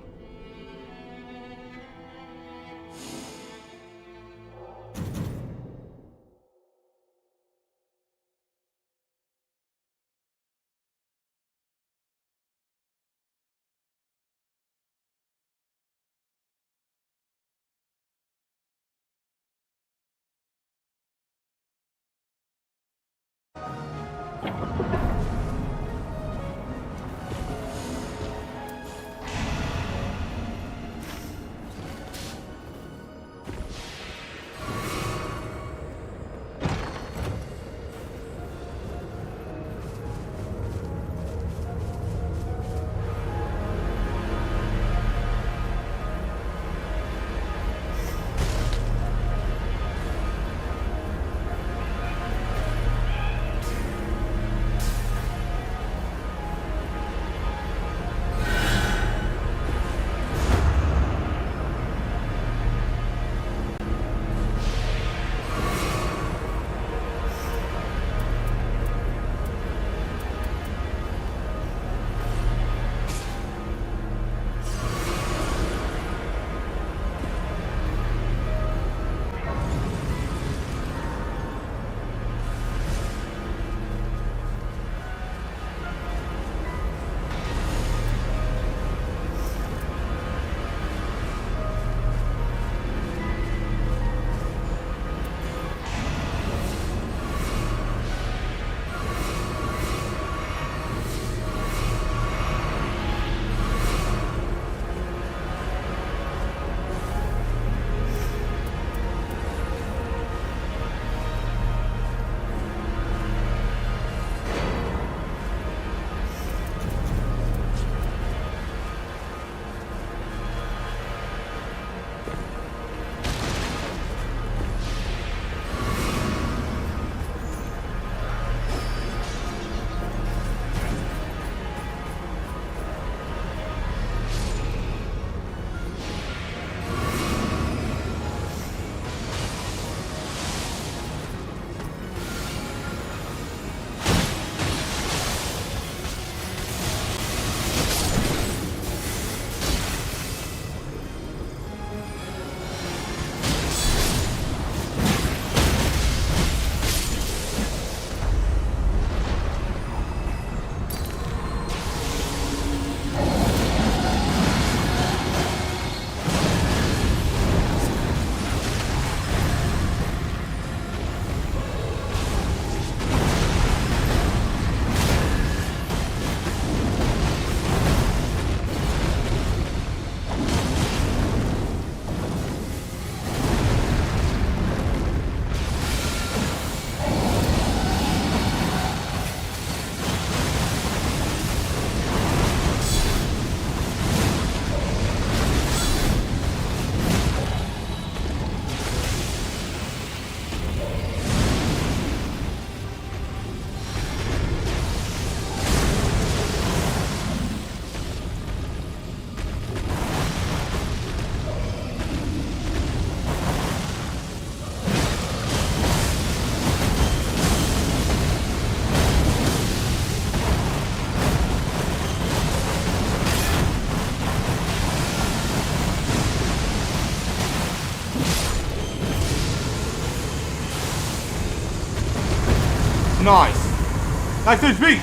Nice. Nice HP.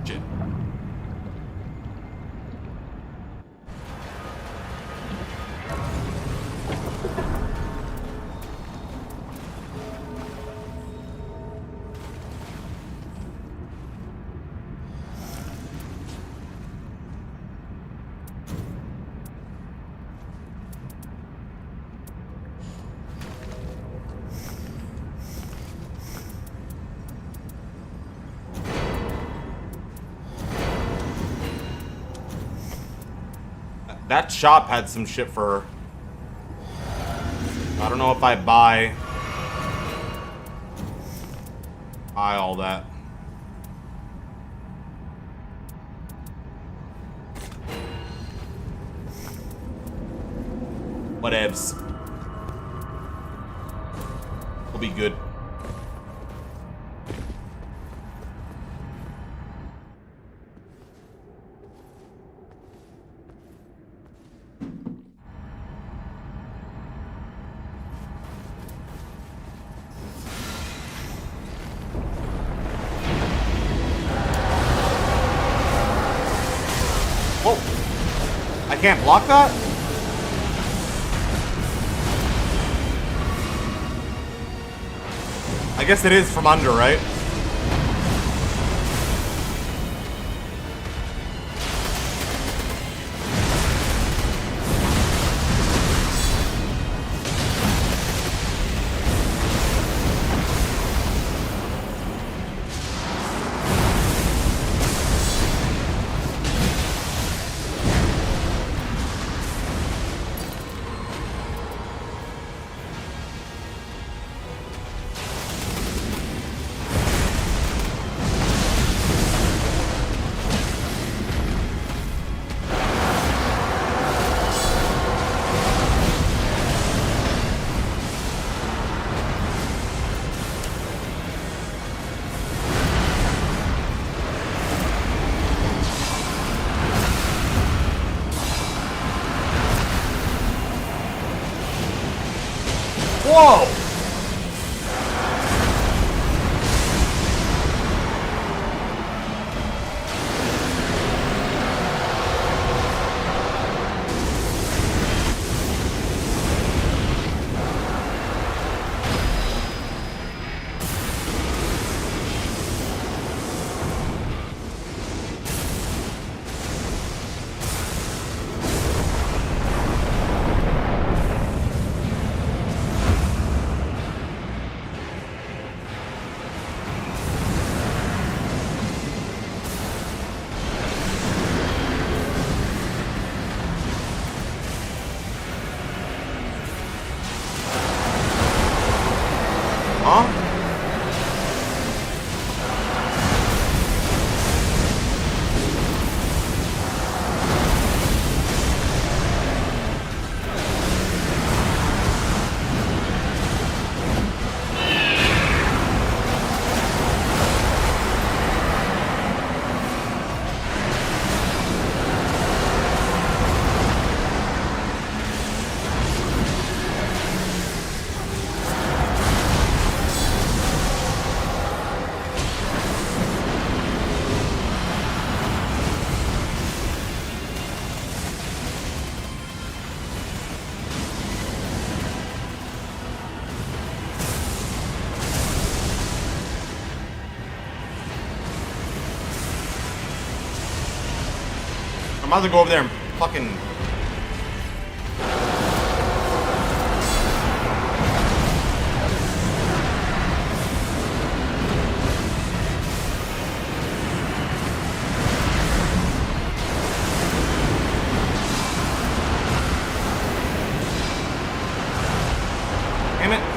Shit. That shop had some shit for her. I don't know if I buy all that. Whatevs. We'll be good. Whoa. I can't block that? I guess it is from under, right? Whoa! Huh? I'm about to go over there and fucking... Damn it.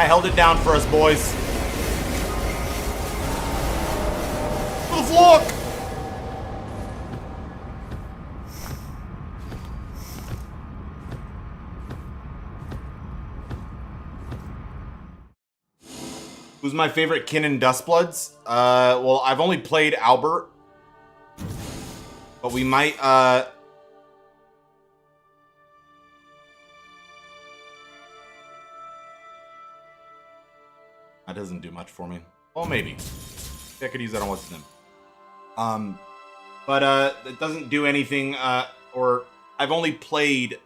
I held it down for us, boys. For the flock! Who's my favorite kin in Dustbloods? Well, I've only played Albert. But we might, That doesn't do much for me. Well, maybe. I could use that on what's his name. But it doesn't do anything, or I've only played...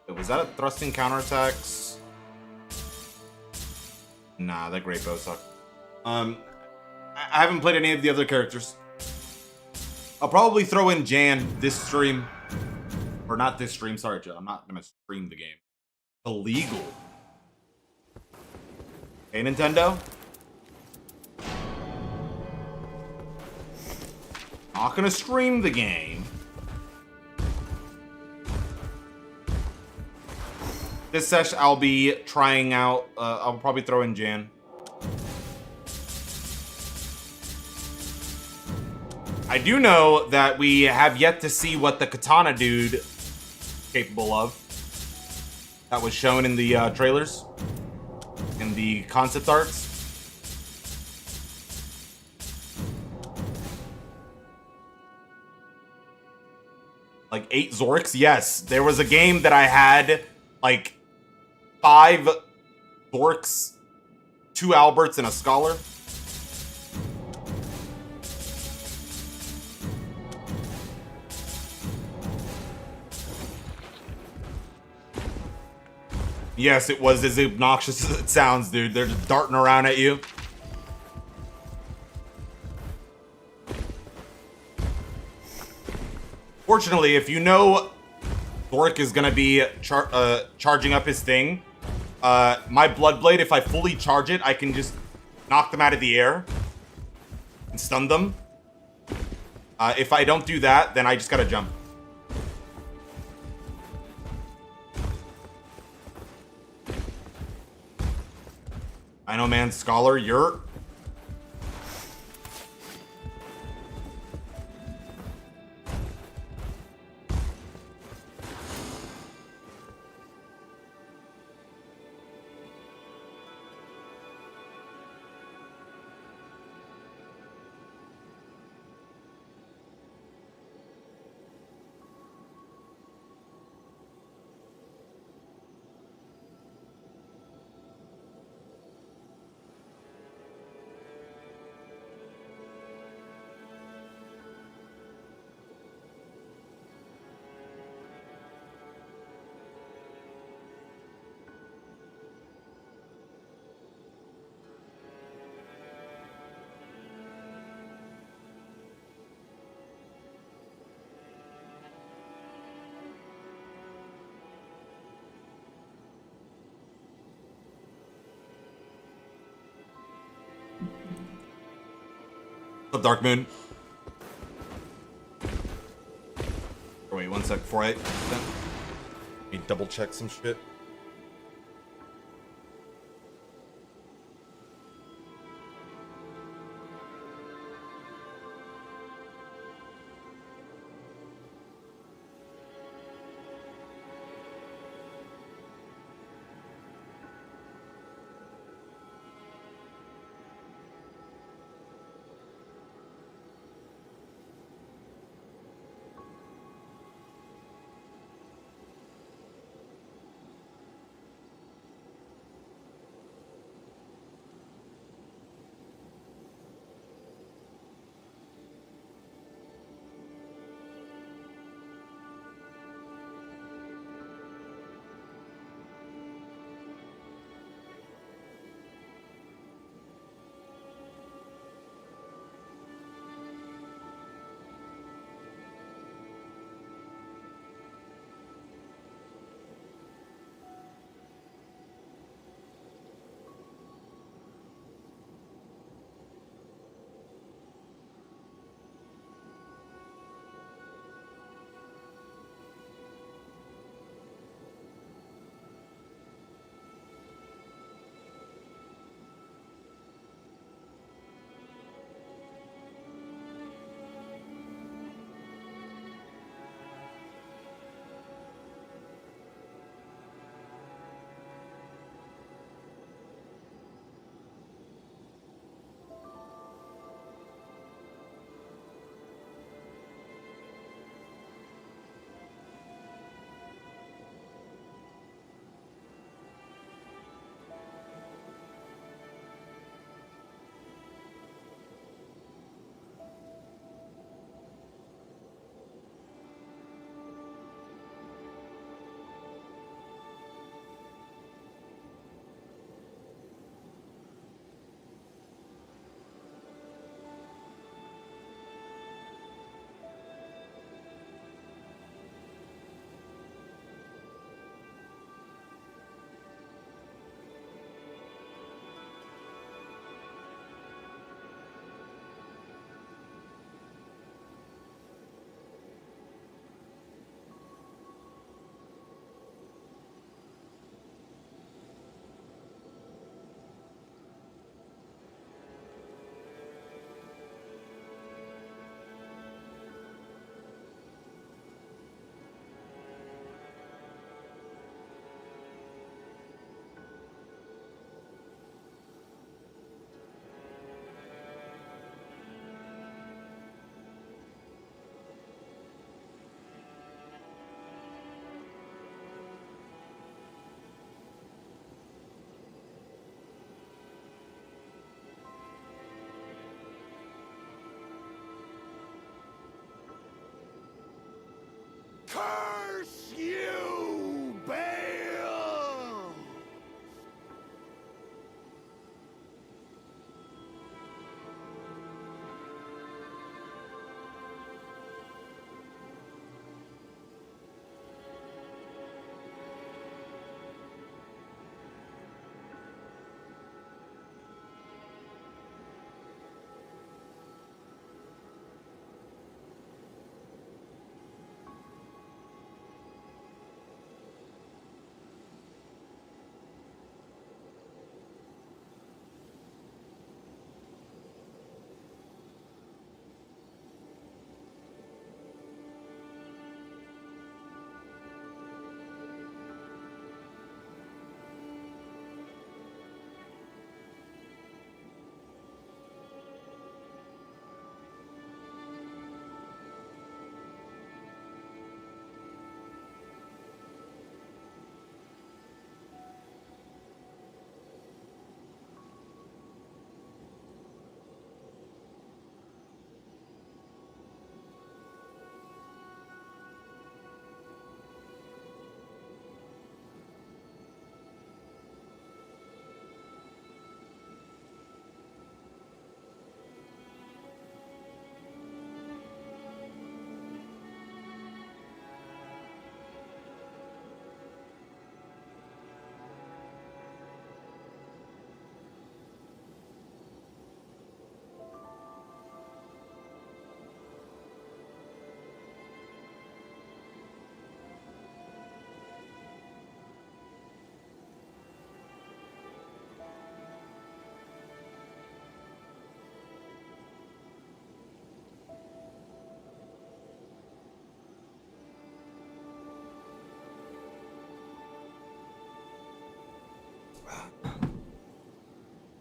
Was that a thrusting counterattacks? Nah, that great bow sucked. I haven't played any of the other characters. I'll probably throw in Jan this stream. Or not this stream, sorry, Joe. I'm not gonna stream the game. Illegal. Hey, Nintendo. Not gonna stream the game. This session, I'll be trying out. I'll probably throw in Jan. I do know that we have yet to see what the katana dude is capable of. That was shown in the trailers, in the concept arts. Like 8 Zorks? Yes, there was a game that I had like 5 Zorks, 2 Alberts, and a Scholar. Yes, it was as obnoxious as it sounds, dude. They're just darting around at you. Fortunately, if you know Zork is gonna be charging up his thing, my Bloodblade, if I fully charge it, I can just knock them out of the air and stun them. If I don't do that, then I just gotta jump. I know, man. Scholar, you're... What's up, Dark Moon? Oh, wait, one sec before I... Let me double check some shit.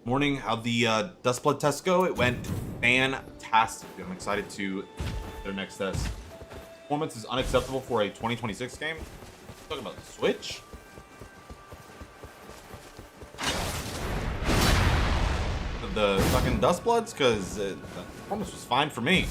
Morning, how'd the dust blood test go? It went fantastic. I'm excited to their next test. Performance is unacceptable for a 2026 game. Talking about the Switch? The fucking dust bloods? Because the performance was fine for me.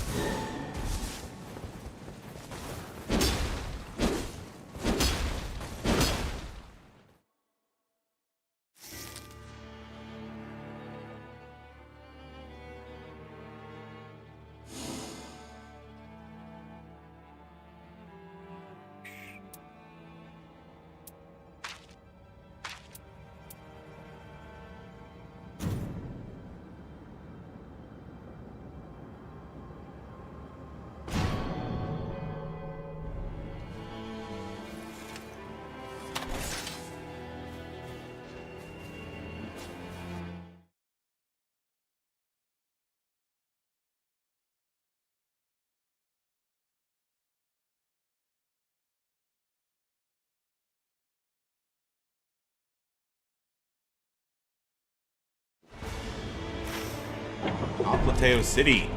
Plateo City.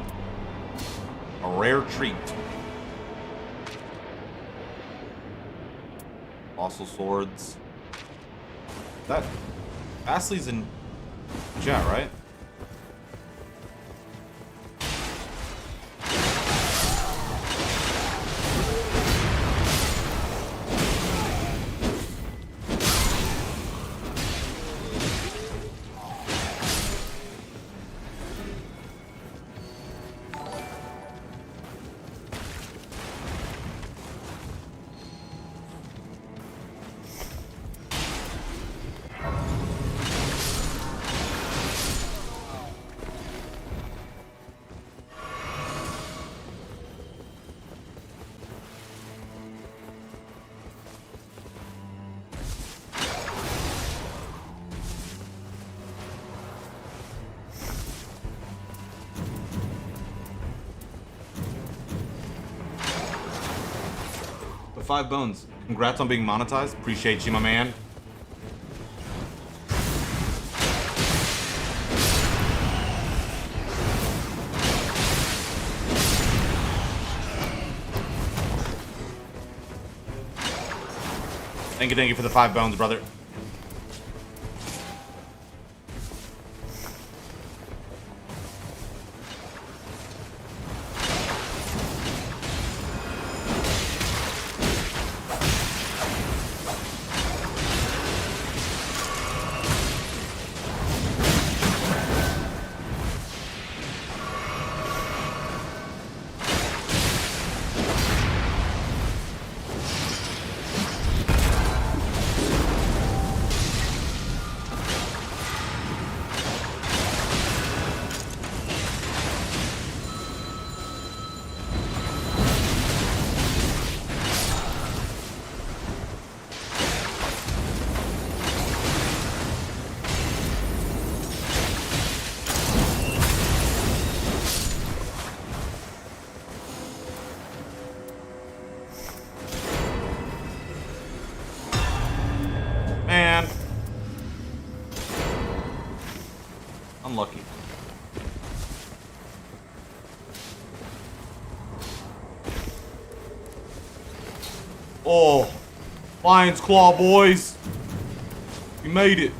A rare treat. Fossil swords. That Fastly's in chat, right? The 5 bones. Congrats on being monetized. Appreciate you, my man. Thank you for the 5 bones, brother. Unlucky. Oh, Lion's Claw, boys. We made it.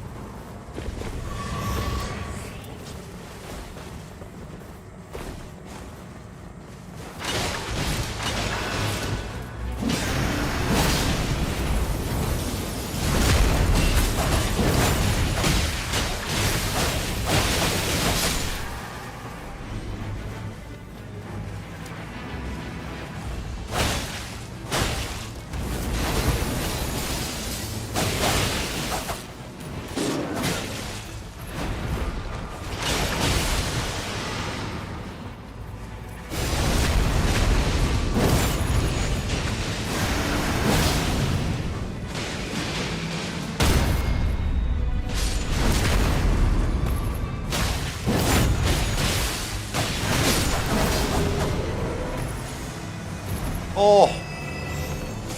Oh.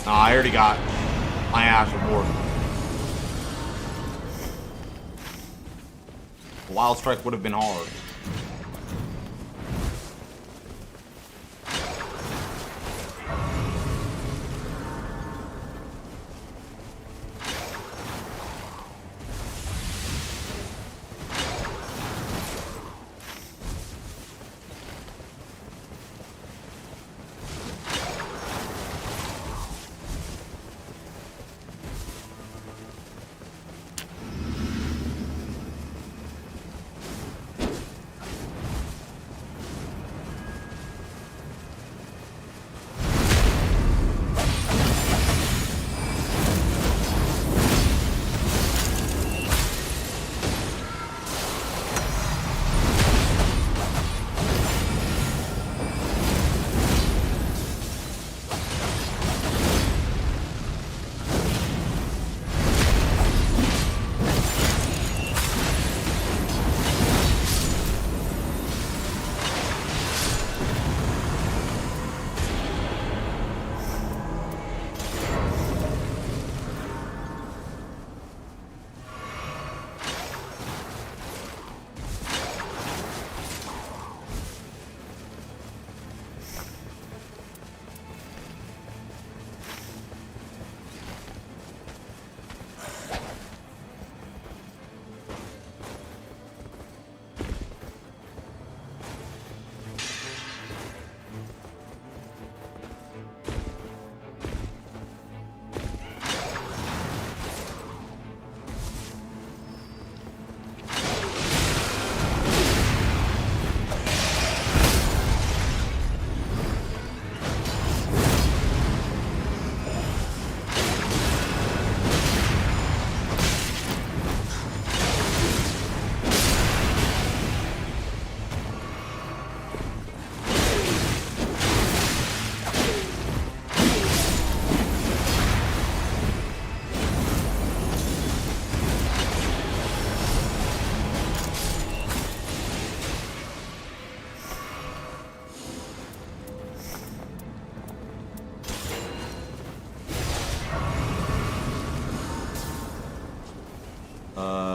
Nah, I already got my ass reward. Wild Strike would have been hard.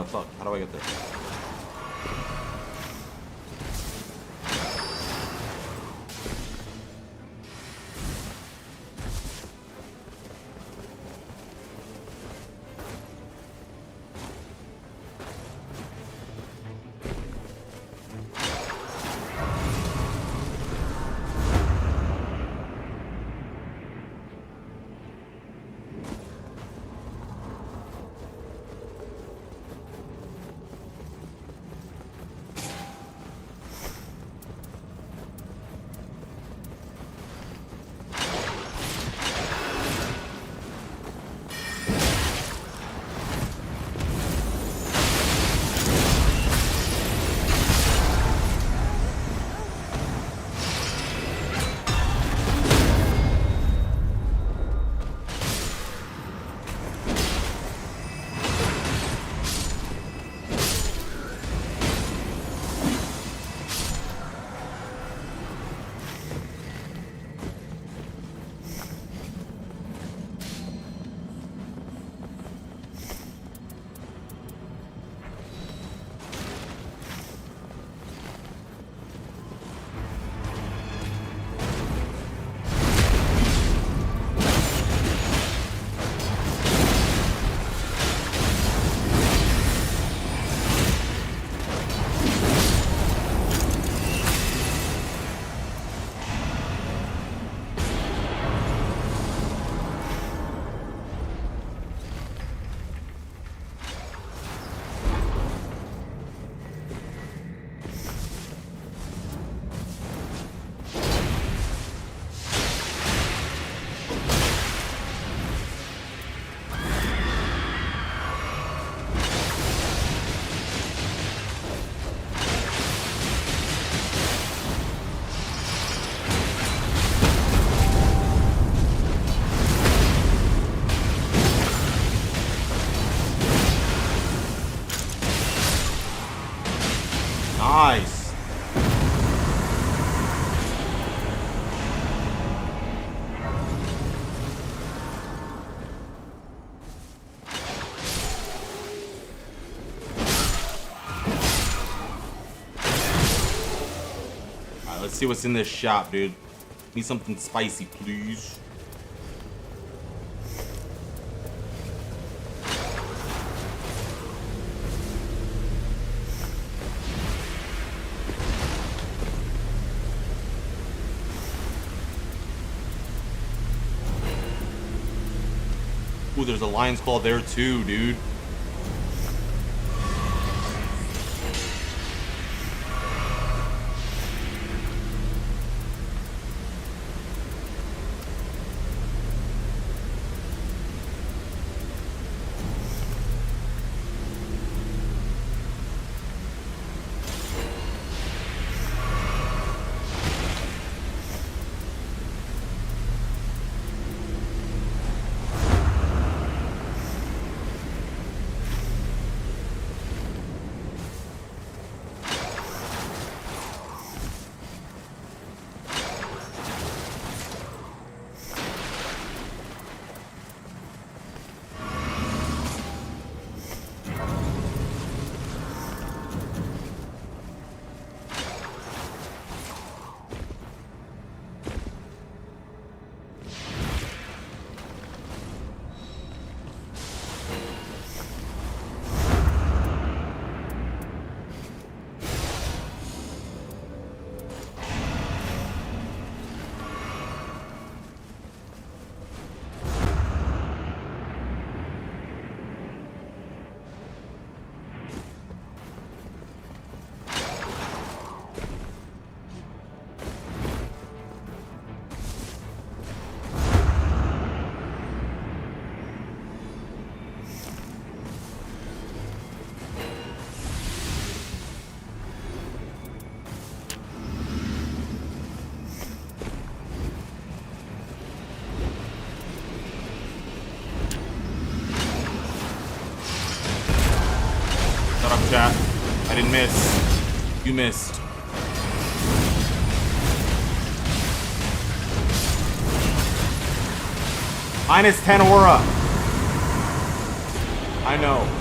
Fuck. How do I get there? Let's see what's in this shop, dude. Need something spicy, please. Ooh, there's a lion's claw there too, dude. Chat. I didn't miss. You missed. Minus 10 aura. I know.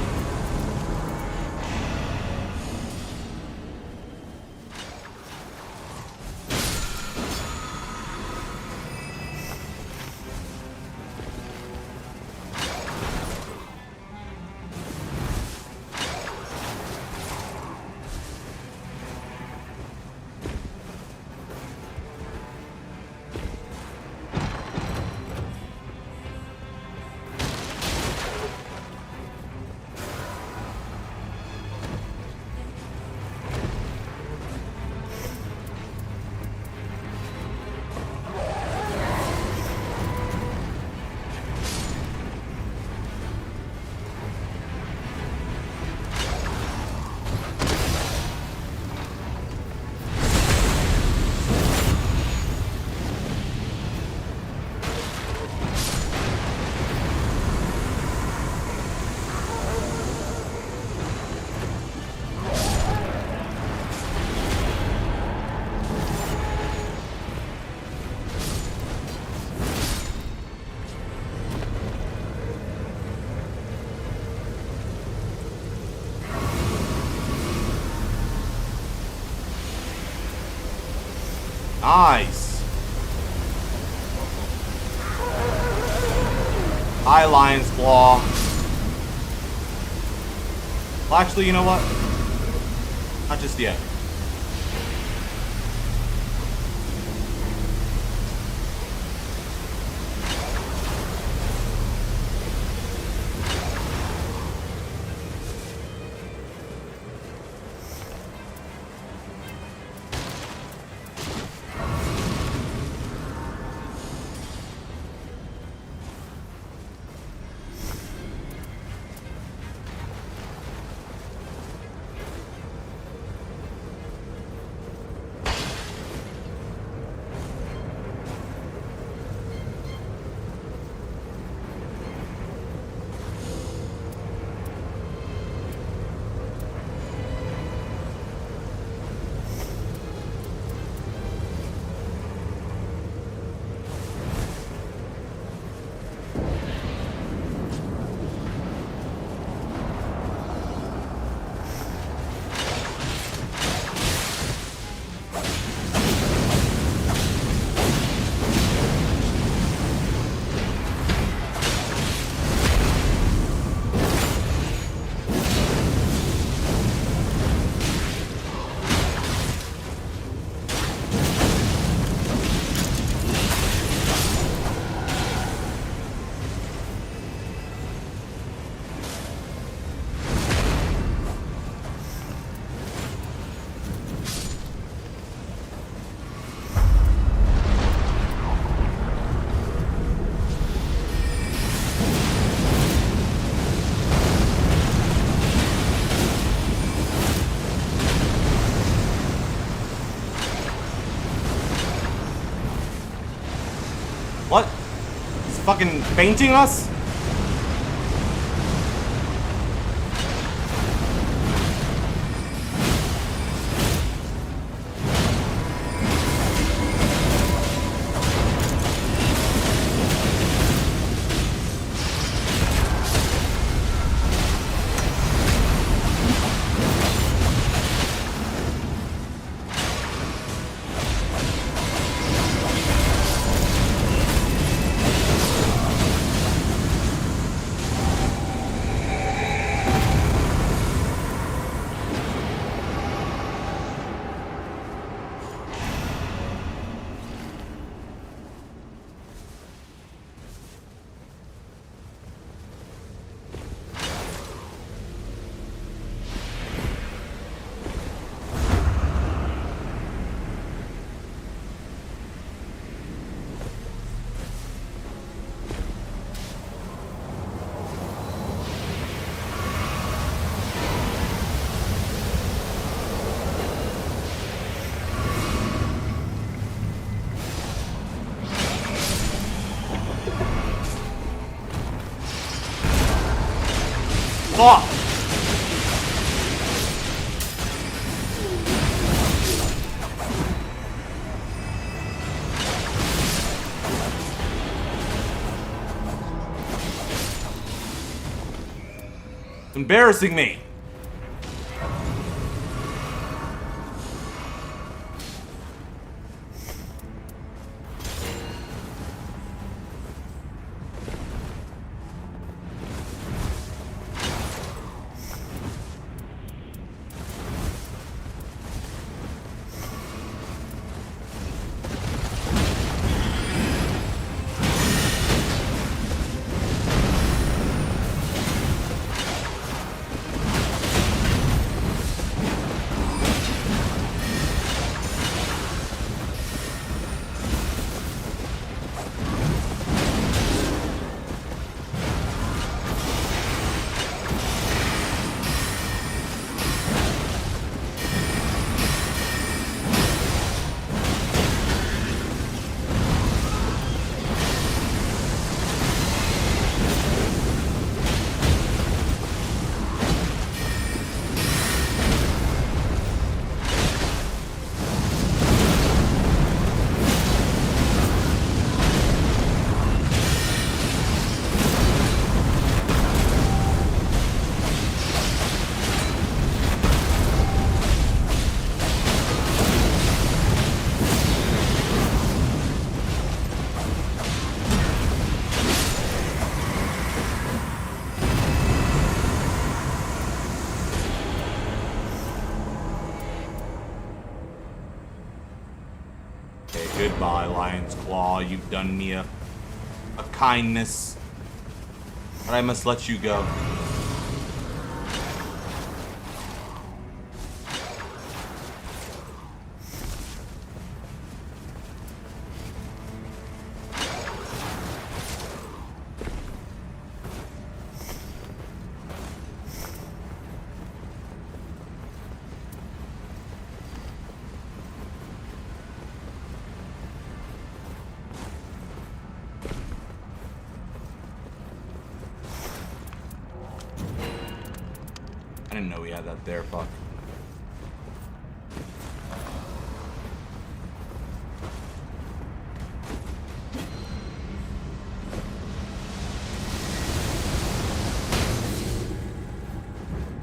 Nice. Hi, Lion's Claw. Well, actually, you know what? Not just yet. What? He's fucking fainting us? Fuck! Embarrassing me. Goodbye, Lion's Claw. You've done me a kindness, but I must let you go. I didn't know we had that there, fuck.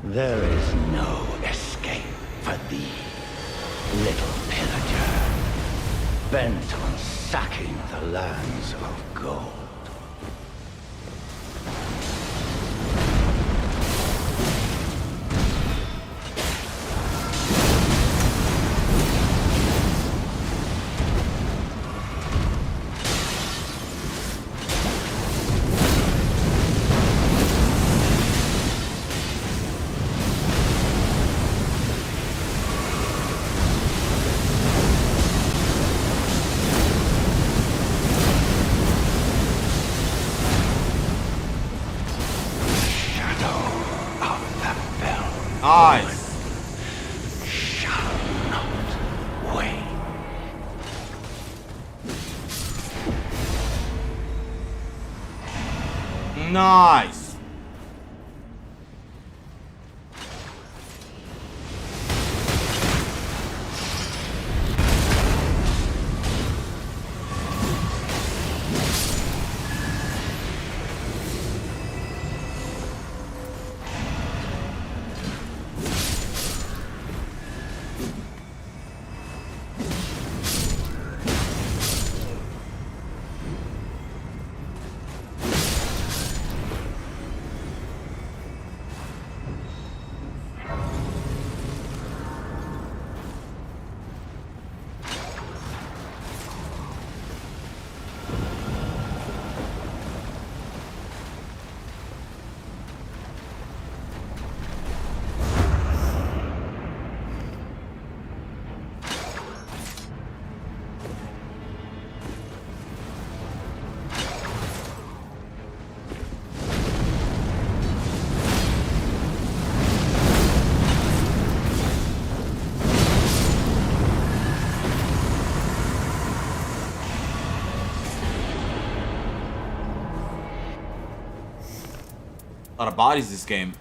There is no escape for thee, little pillager, bent on sacking the lands of gold. Nice. A lot of bodies this game.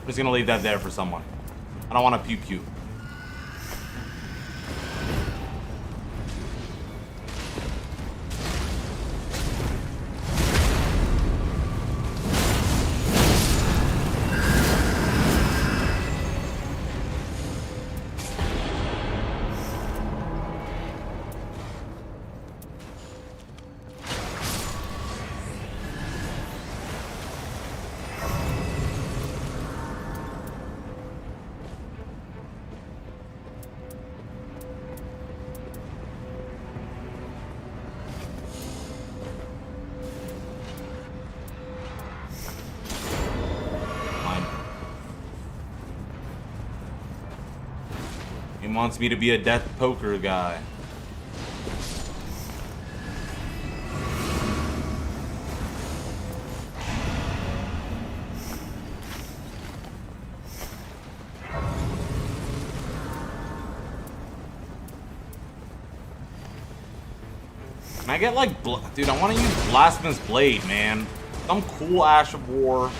I'm just gonna leave that there for someone. I don't want to pew pew. He wants me to be a death poker guy. Can I get like, dude, I want to use Blasphemous Blade, man. Some cool Ash of War.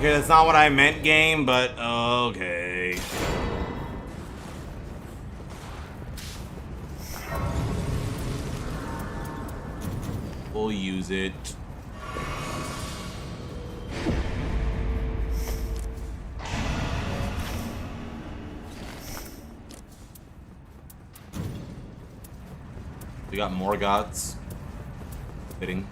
Okay, that's not what I meant, game, but okay. We'll use it. We got more gods. Fitting.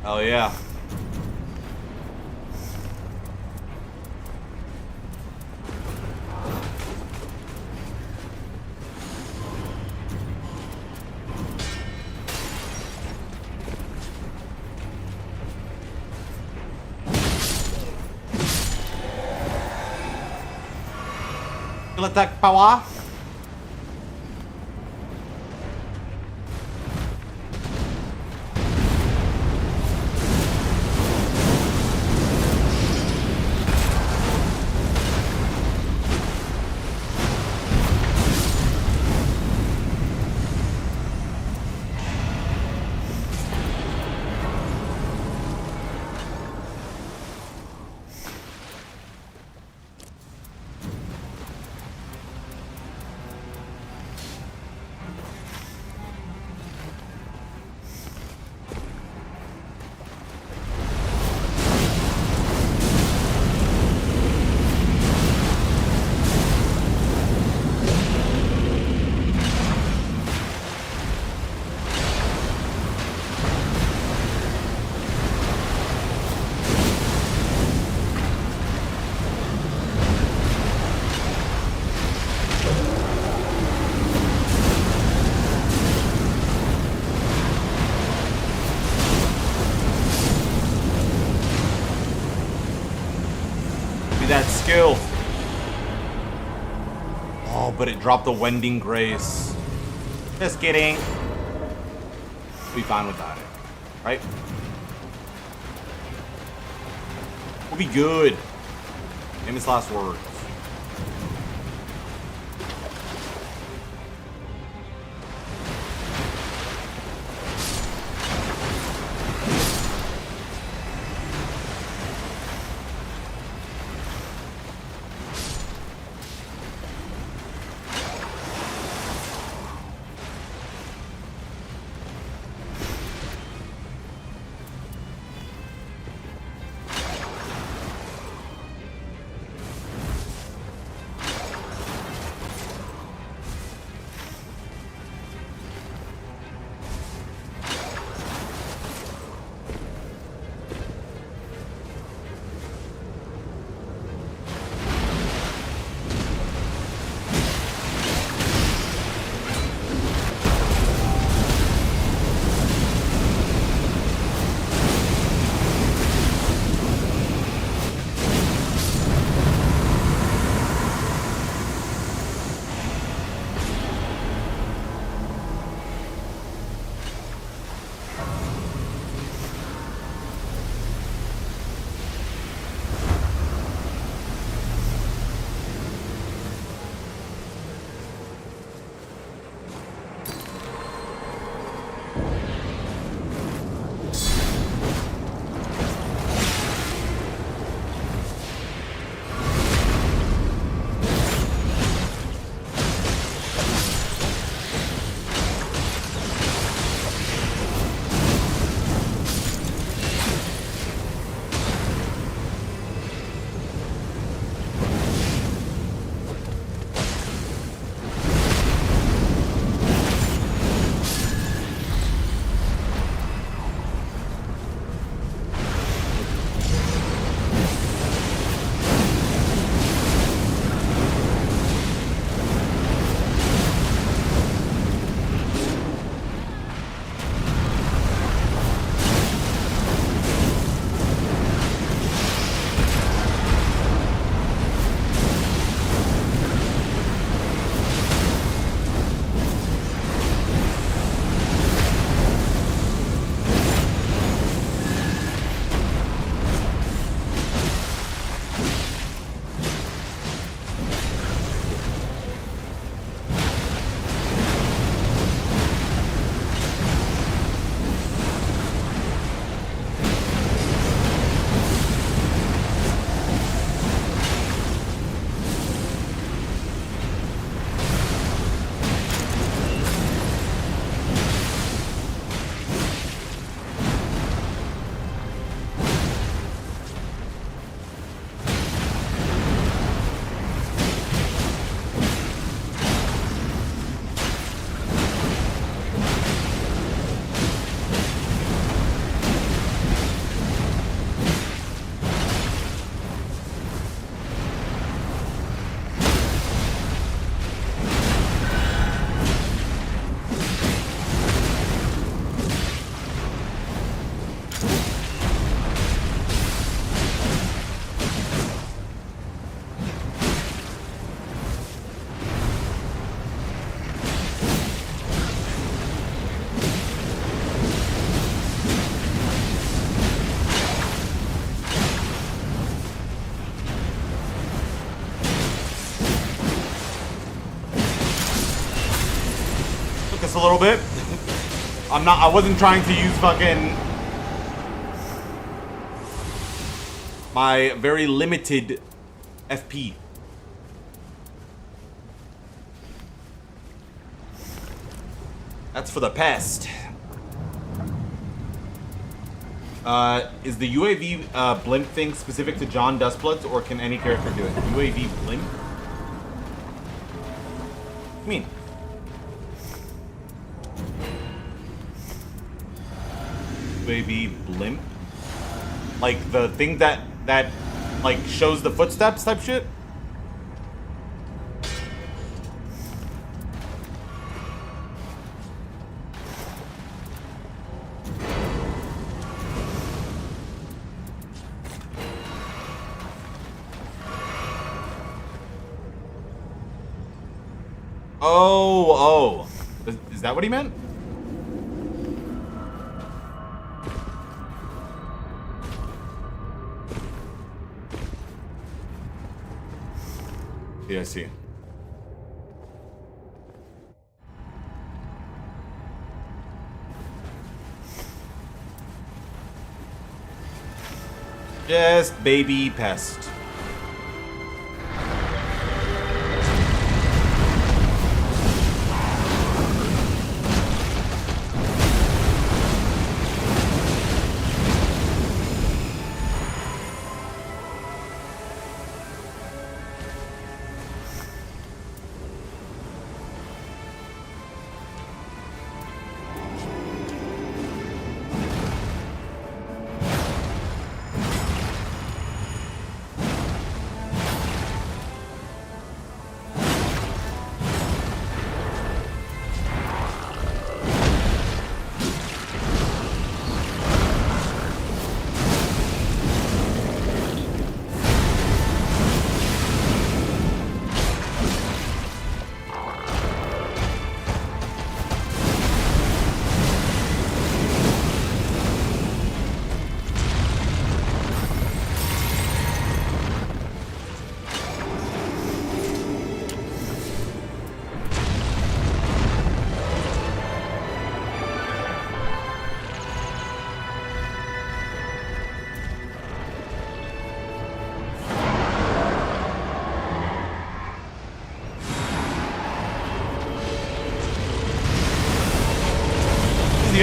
Oh yeah. Skill attack power. That skill. Oh, but it dropped the Wending Grace. Just kidding. We'll be fine without it, right? We'll be good. Famous last words. focus a little bit. I wasn't trying to use fucking my very limited FP. That's for the pest. Is the UAV blimp thing specific to John Dustbloods, or can any character do it? UAV blimp? What do you mean? UAV blimp? Like the thing that like shows the footsteps type shit? Oh. Is that what he meant? Yeah, I see. Just baby pest.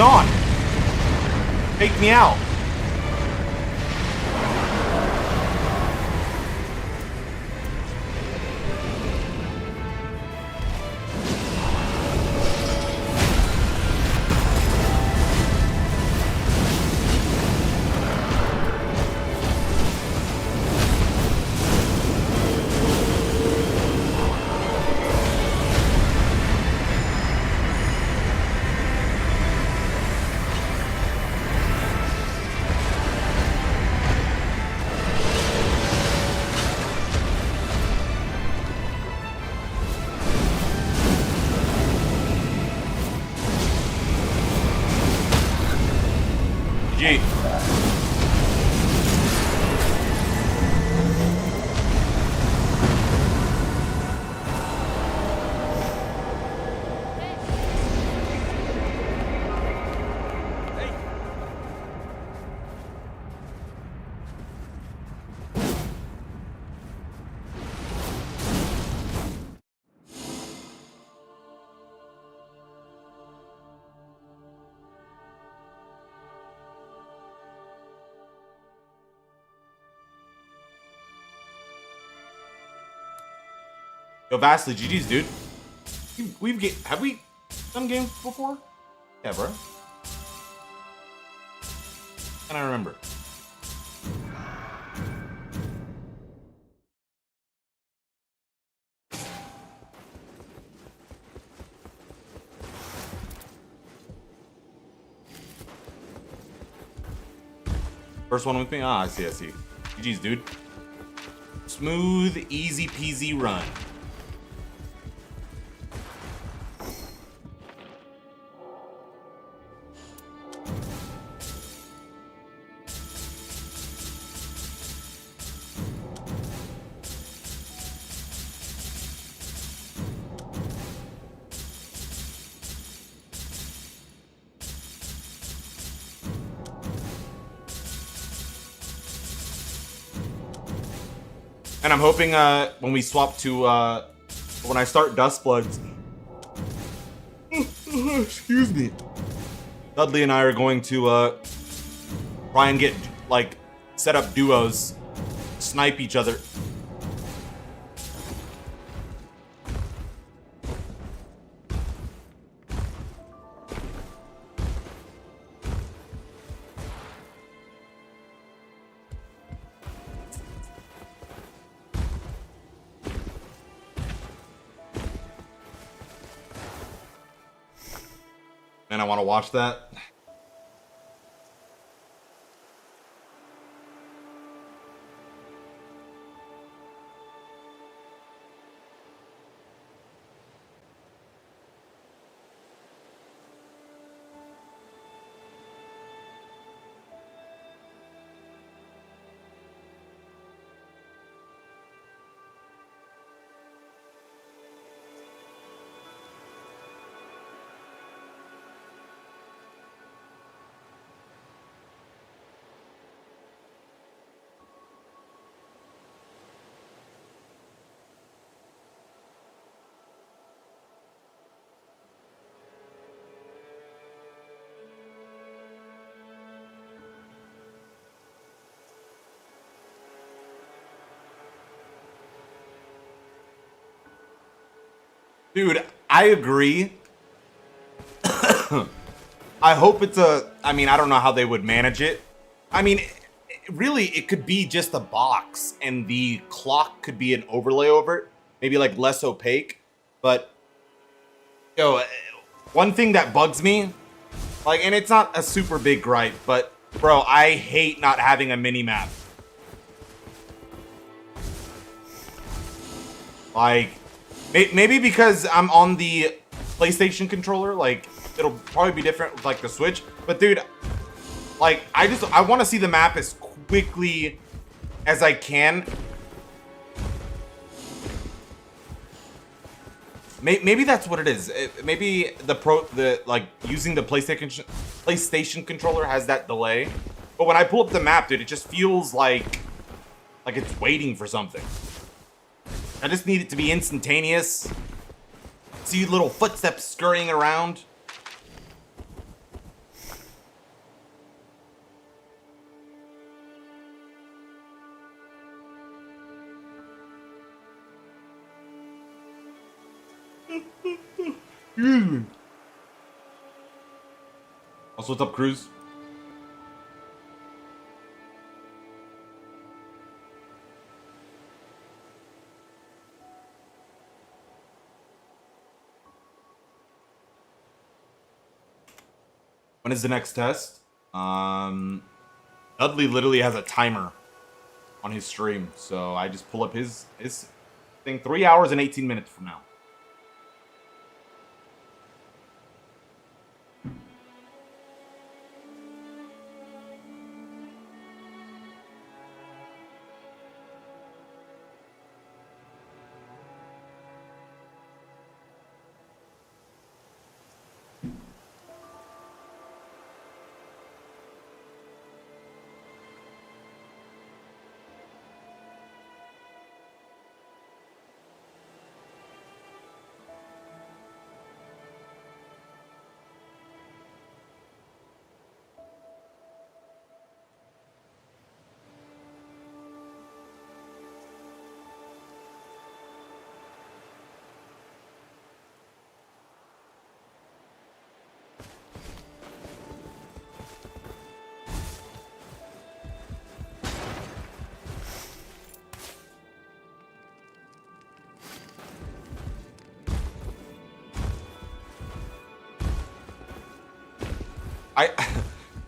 On. Take me out. Yo, Vastly, GG's, dude. Have we done games before? Yeah, bro. Can I remember? First one with me? Ah, I see. GG's, dude. Smooth, easy peasy run. And I'm hoping when we swap to when I start Dustbloods, excuse me, Dudley and I are going to try and get like set up duos, snipe each other. And I want to watch that. Dude, I agree. I hope it's I mean, I don't know how they would manage it. I mean, really, it could be just a box and the clock could be an overlay over it. Maybe like less opaque. But, yo, one thing that bugs me, like, and it's not a super big gripe, but, bro, I hate not having a mini-map. Like, maybe because I'm on the PlayStation controller, like, it'll probably be different with, like, the Switch. But, dude, like, I want to see the map as quickly as I can. Maybe that's what it is. Maybe like, using the PlayStation controller has that delay. But when I pull up the map, dude, it just feels like it's waiting for something. I just need it to be instantaneous. See little footsteps scurrying around. Also, what's up, Cruz? When is the next test? Dudley literally has a timer on his stream, so I just pull up his thing 3 hours and 18 minutes from now.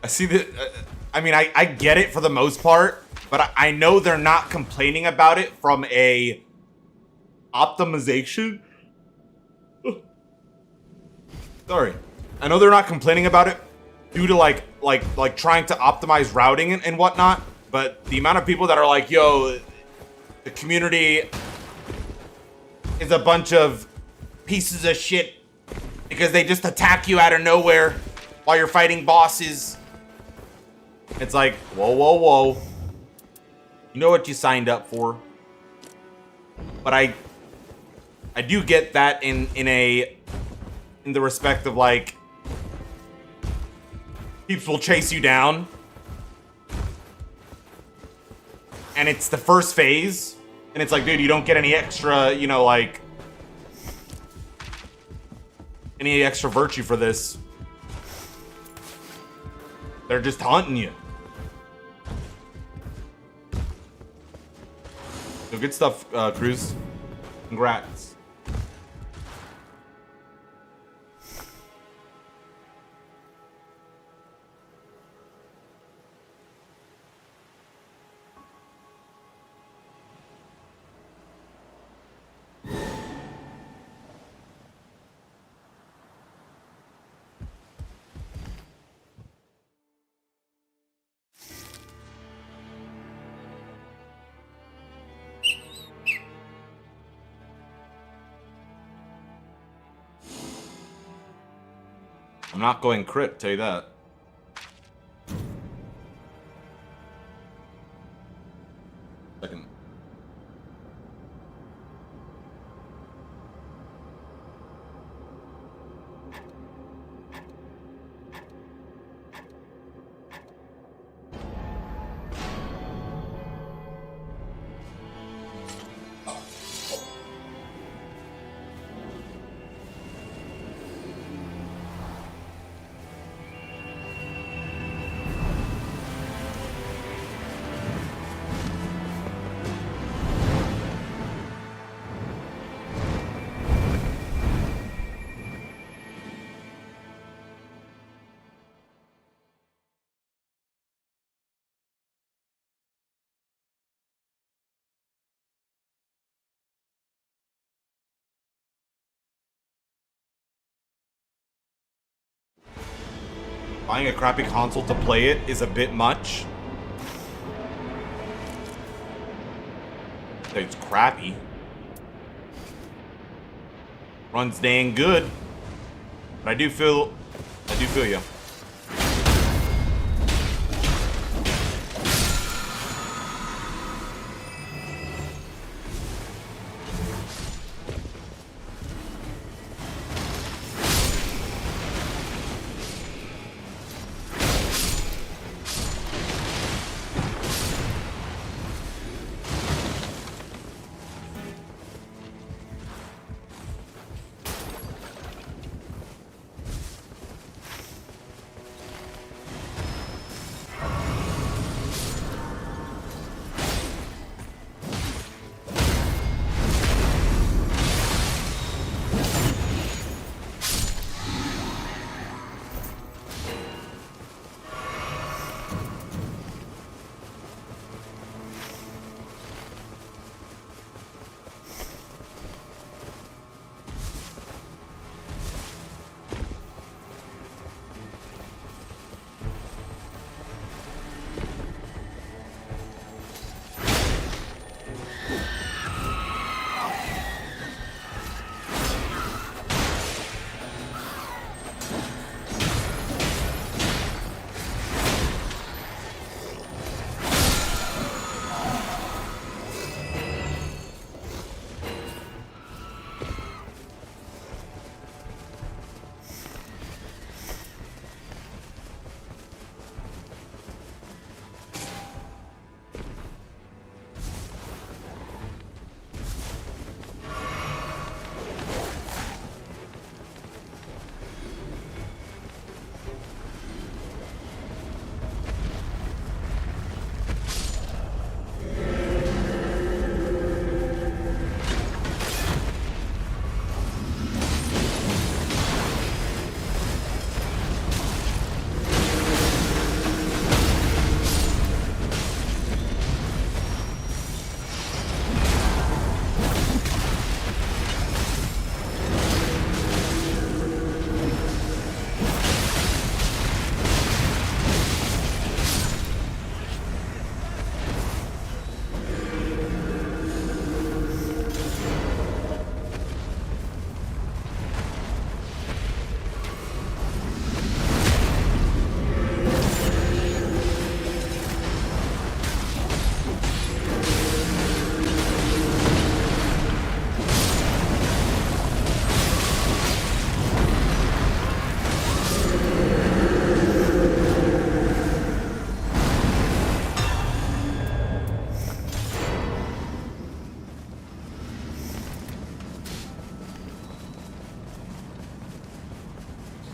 I see that. I mean, I get it for the most part, but I know they're not complaining about it from a optimization. Sorry, I know they're not complaining about it due to like trying to optimize routing and whatnot. But the amount of people that are like, "Yo, the community is a bunch of pieces of shit because they just attack you out of nowhere while you're fighting bosses." It's like, whoa, whoa, whoa. You know what you signed up for? but I do get that in the respect of like peeps will chase you down, and it's the first phase, and it's like, dude, you don't get any extra, you know, like any extra virtue for this. They're just haunting you. So good stuff, Cruz. Congrats. I'm not going crit, tell you that. Second. Buying a crappy console to play it is a bit much. It's crappy. Runs dang good. But I do feel you.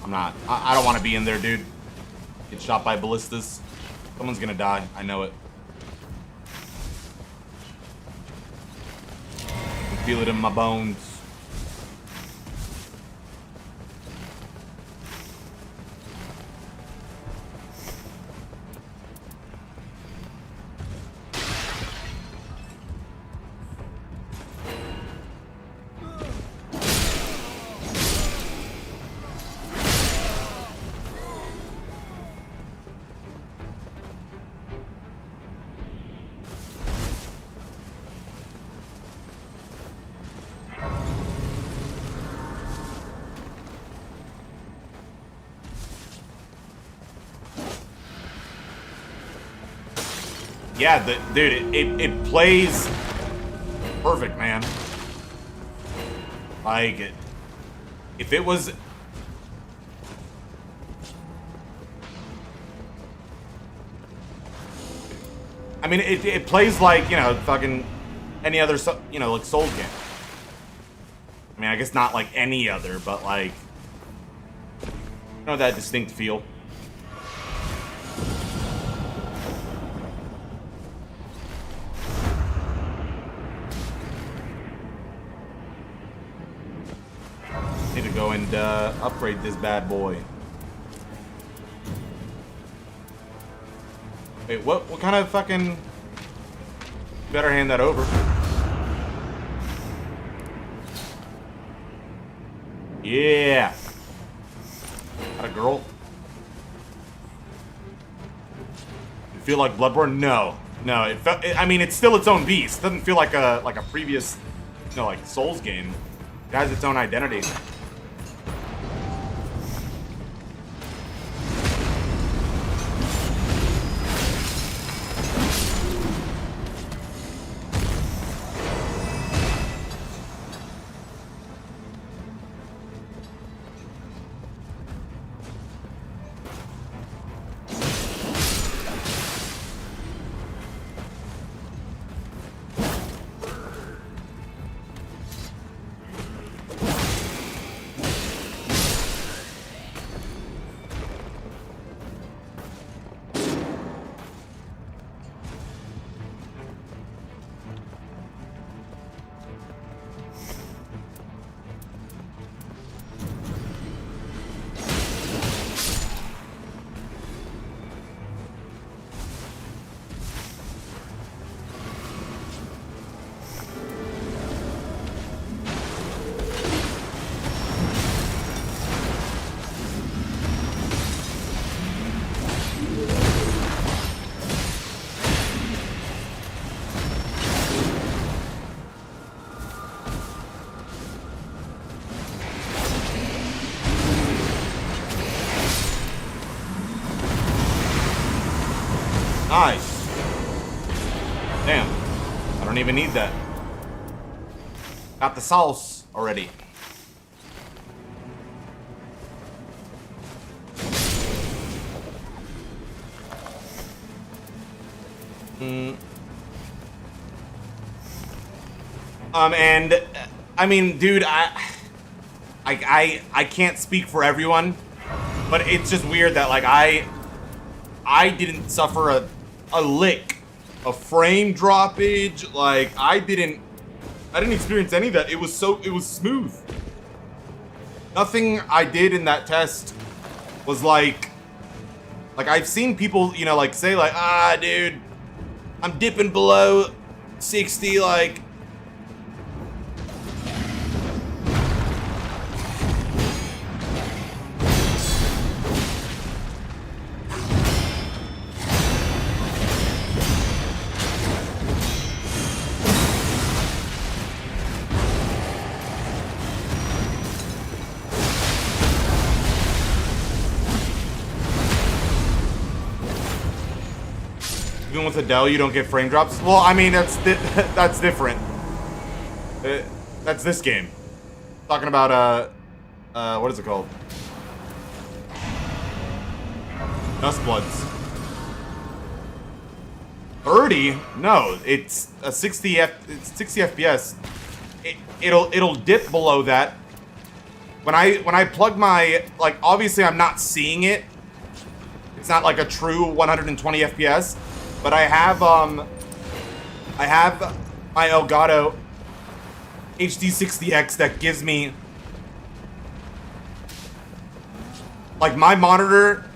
I'm not. I don't want to be in there, dude. Get shot by ballistas. Someone's gonna die. I know it. I can feel it in my bones. Yeah, dude, it plays perfect, man. Like, if it was... I mean, it plays like, you know, fucking any other, you know, like, Souls game. I mean, I guess not like any other, but like, you know, that distinct feel. Need to go and upgrade this bad boy. Wait, what kind of fucking... Better hand that over. Yeah. Got a girl. You feel like Bloodborne? No. No, it felt, I mean, it's still its own beast. It doesn't feel like a previous, you know, like Souls game. It has its own identity. Nice. Damn. I don't even need that. Got the sauce already. And I mean, dude, I can't speak for everyone, but it's just weird that like I didn't suffer a lick, a frame droppage. Like I didn't experience any of that. It was smooth. Nothing I did in that test was like I've seen people, you know, like say like, dude, I'm dipping below 60, like. Even with Adele, you don't get frame drops? Well, I mean, that's different. That's this game. Talking about, what is it called? Dustbloods. 30? No, it's a 60 FPS. It'll dip below that when I plug my, like, obviously I'm not seeing it. It's not like a true 120 FPS, but I have my Elgato HD60X that gives me, like, my monitor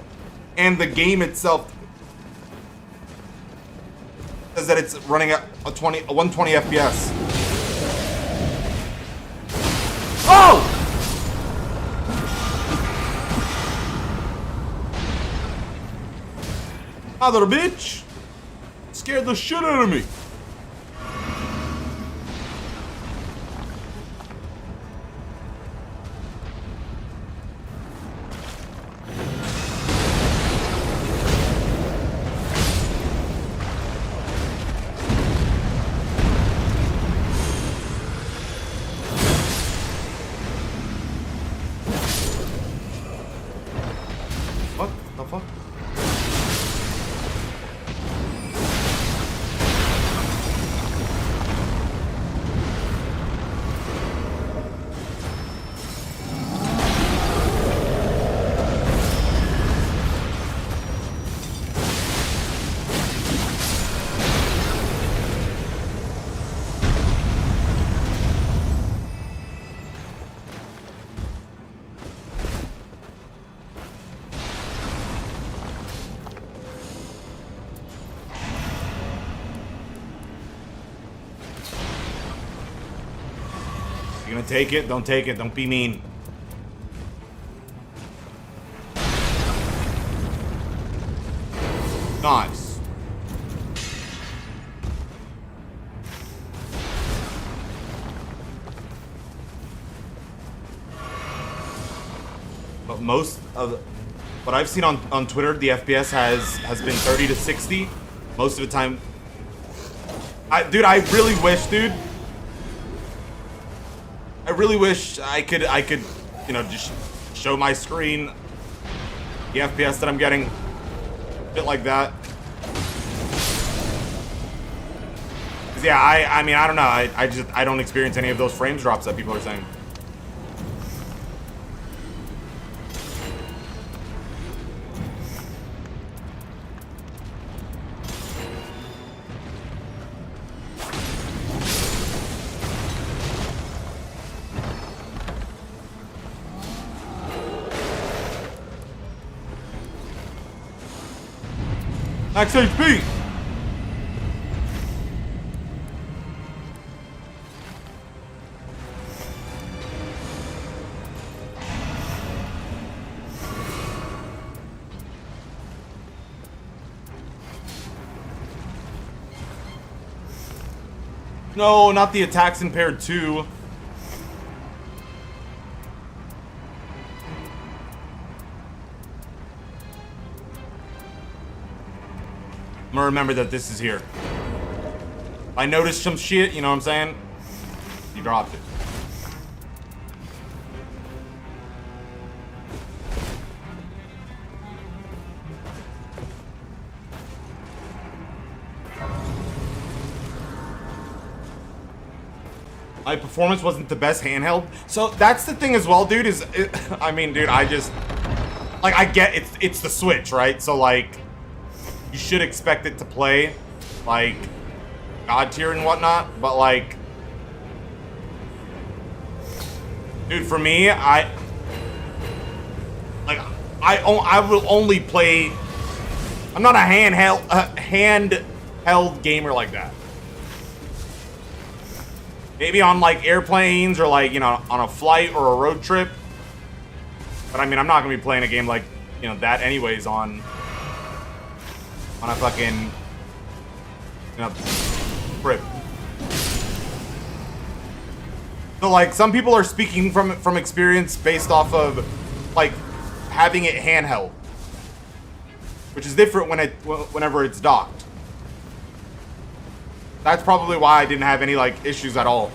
and the game itself says that it's running at a 120 FPS. Oh! Mother bitch! Scared the shit out of me. What the fuck? You gonna take it? Don't take it. Don't be mean. Nice. But most of what I've seen on Twitter, the FPS has been 30 to 60 most of the time. Dude, I really wish, dude. I really wish I could, you know, just show my screen the FPS that I'm getting, shit like that. 'Cause yeah, I mean, I don't know. I don't experience any of those frames drops that people are saying. Max HP! No, not the attacks impaired too. I'm gonna remember that this is here. I noticed some shit, you know what I'm saying? You dropped it. My performance wasn't the best handheld. So that's the thing as well, dude, I mean, dude, I just, like, I get it's the Switch, right? So, like, you should expect it to play, like, God tier and whatnot, but, like, dude, for me, I will only play, I'm not a handheld gamer like that. Maybe on, like, airplanes or, like, you know, on a flight or a road trip. But, I mean, I'm not going to be playing a game like, you know, that anyways on a fucking, you know, trip. So, like, some people are speaking from experience based off of, like, having it handheld. Which is different whenever it's docked. That's probably why I didn't have any, like, issues at all.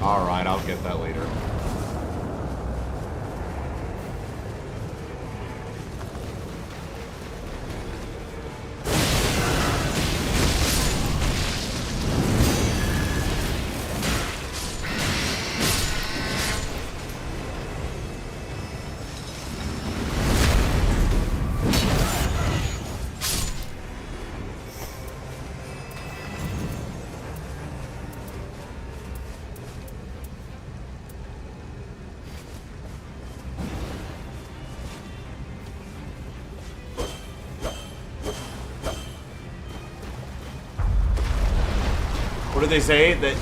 Alright, I'll get that later. What did they say? That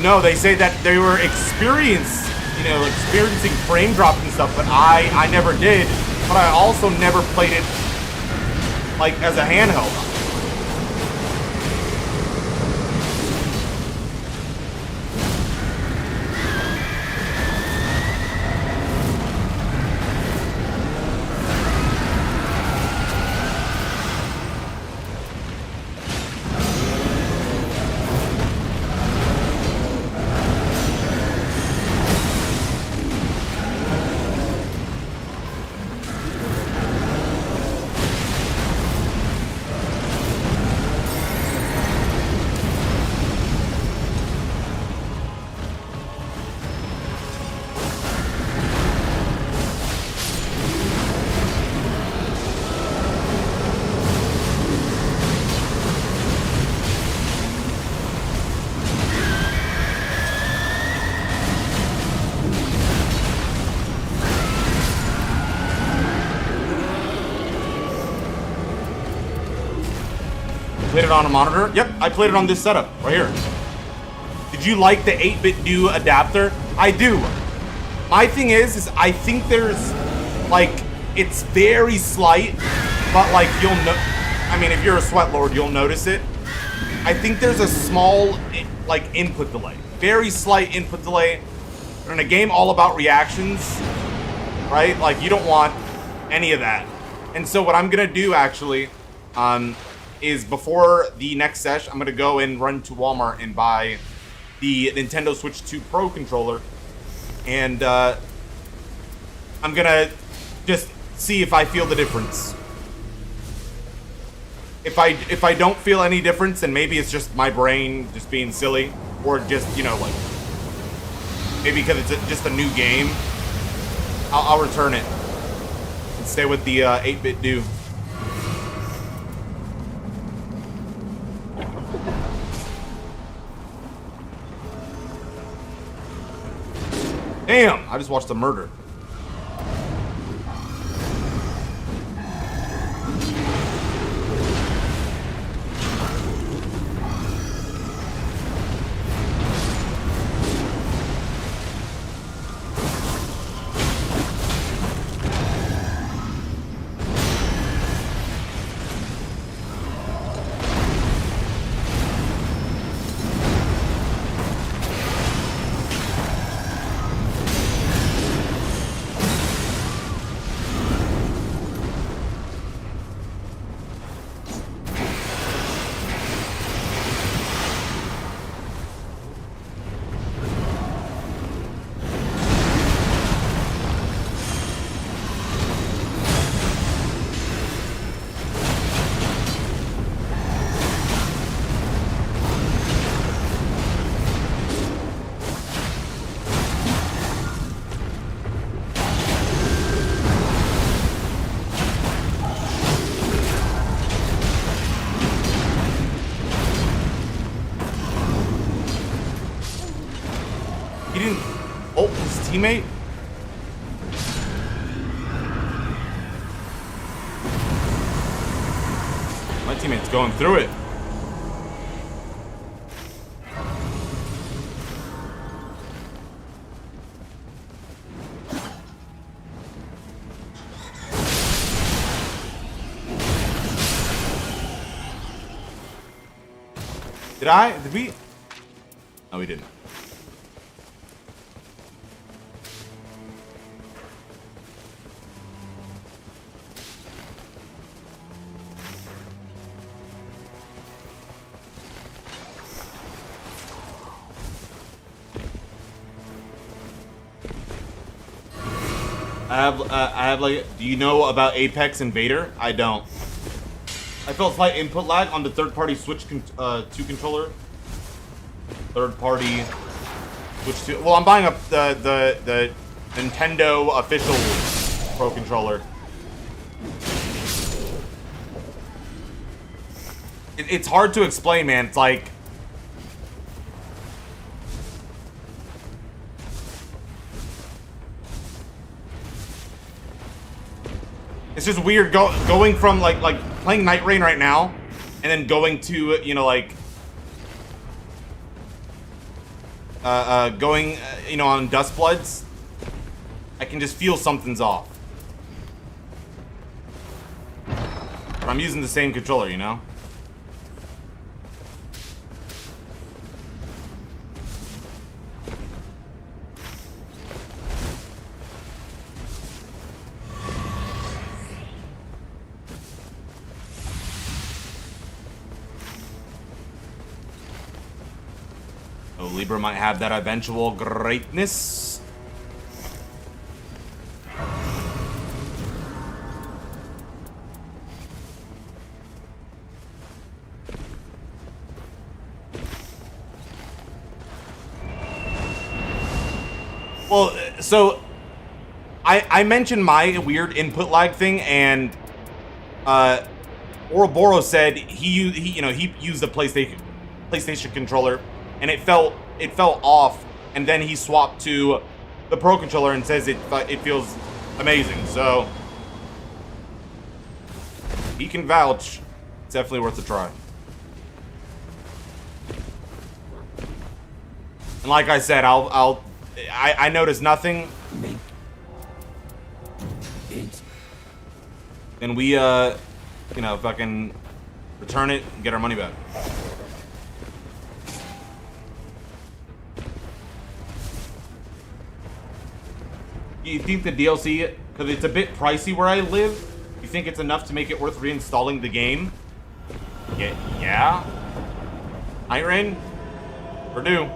no, they say that they were experiencing frame drops and stuff, but I never did. But I also never played it like as a handheld. Played it on a monitor? Yep, I played it on this setup right here. Did you like the 8-bit DoN adapter? I do. My thing is I think there's like it's very slight, but like you'll know. I mean, if you're a sweat lord, you'll notice it. I think there's a small like input delay, very slight input delay. But in a game all about reactions, right? Like you don't want any of that. And so what I'm gonna do actually, is before the next sesh, I'm gonna go and run to Walmart and buy the Nintendo Switch 2 Pro controller, and I'm gonna just see if I feel the difference. If I don't feel any difference, then maybe it's just my brain just being silly, or just, you know, like maybe because it's just a new game. I'll return it and stay with the 8-bit DoN. Damn, I just watched a murder. He didn't. Oh, his teammate? My teammate's going through it. Did we? No, we didn't. I have like, do you know about Apex and Vader? I don't. I felt slight input lag on the third-party Switch 2 controller. Third-party Switch 2. Well, I'm buying up the Nintendo official Pro controller. It's hard to explain, man. It's like, it's just weird going from like playing Nightreign right now, and then going to, you know, like going you know, on Dustbloods. I can just feel something's off. But I'm using the same controller, you know. Libra might have that eventual greatness. Well, so I mentioned my weird input lag thing, and Ouroboros said he used the PlayStation controller, and it felt off, and then he swapped to the Pro controller and says it feels amazing. So he can vouch. It's definitely worth a try. And like I said, I noticed nothing. Then we you know, fucking return it and get our money back. You think the DLC, because it's a bit pricey where I live, you think it's enough to make it worth reinstalling the game? Yeah? Nightreign? Purdue?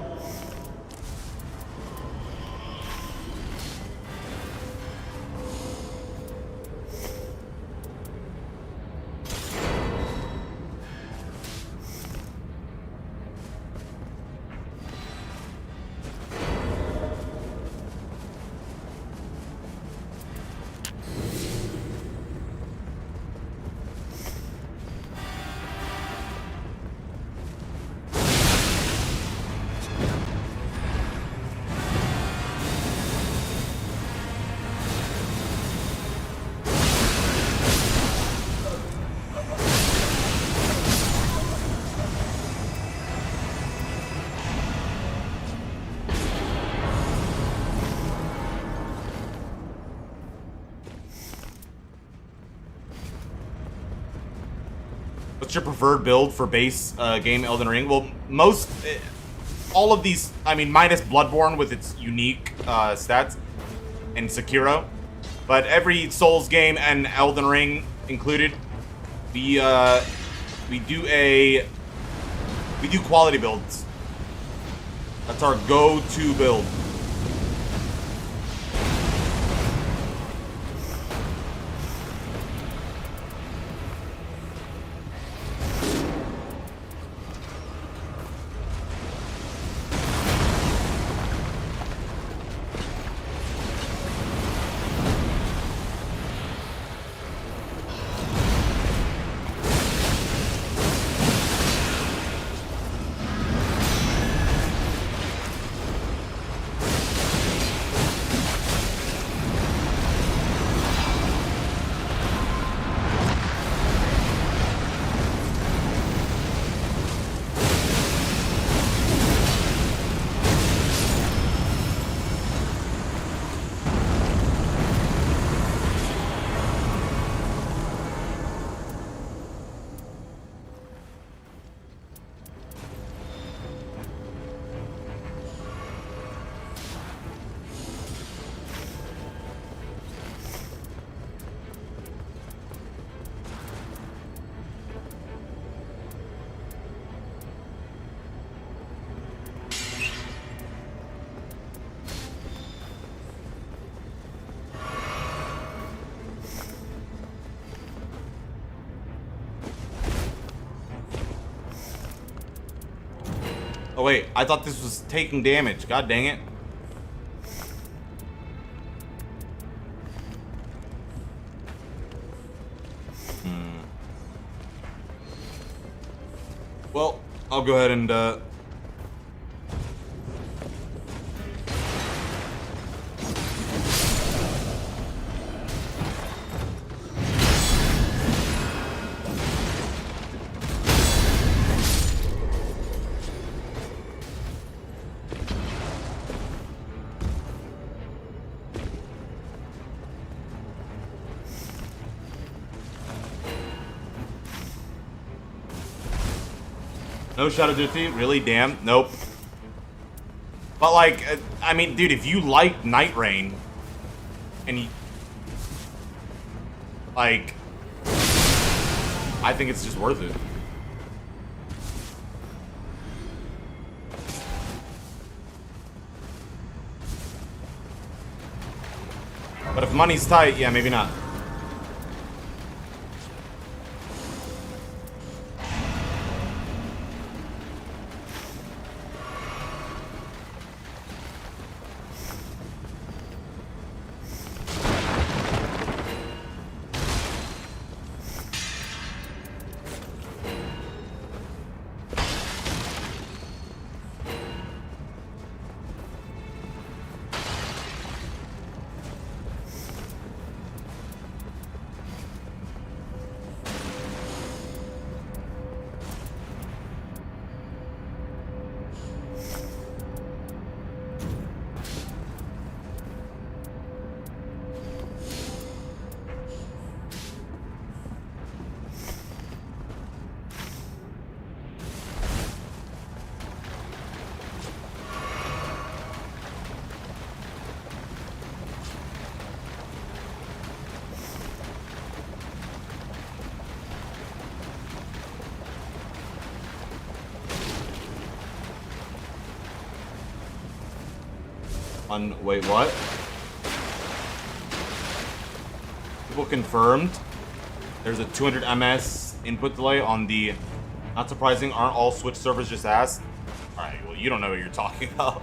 What's your preferred build for base game Elden Ring? Well, all of these, I mean, minus Bloodborne with its unique stats, and Sekiro, but every Souls game and Elden Ring included, we do quality builds. That's our go-to build. Oh wait, I thought this was taking damage. God dang it. Well, I'll go ahead and no Shadow Defeat? Really? Damn. Nope. But, like, I mean, dude, if you like Nightreign, and you... Like... I think it's just worth it. But if money's tight, yeah, maybe not. Wait, what? People confirmed. There's a 200 ms input delay on the... Not surprising, aren't all Switch servers just asked? Alright, well, you don't know what you're talking about.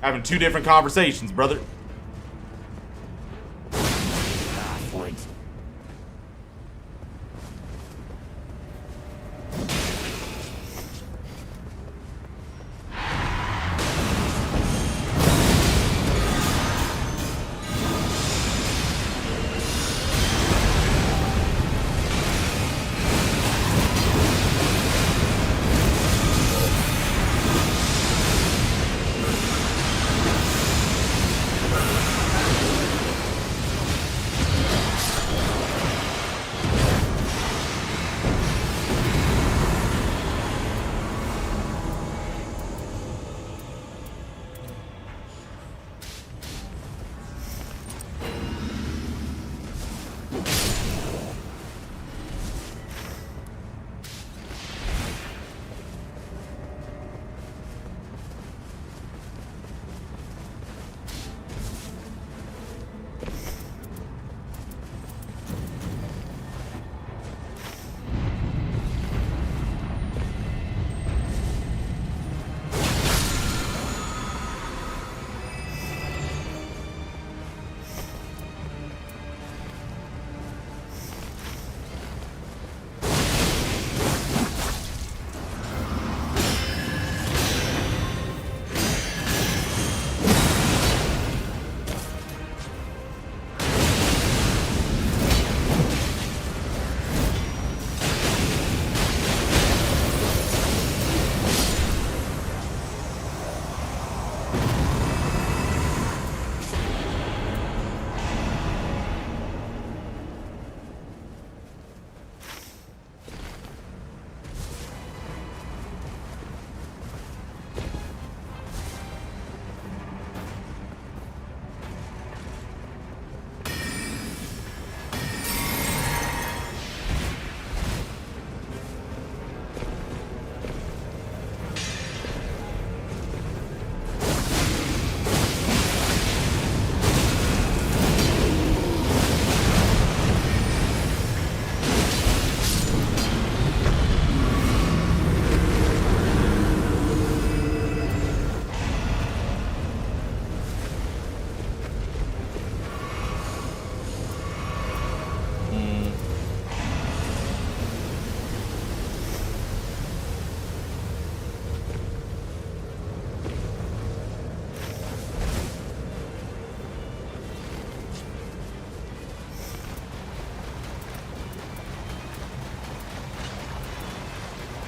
Having two different conversations, brother.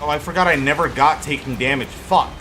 Oh, I forgot I never got taking damage. Fuck.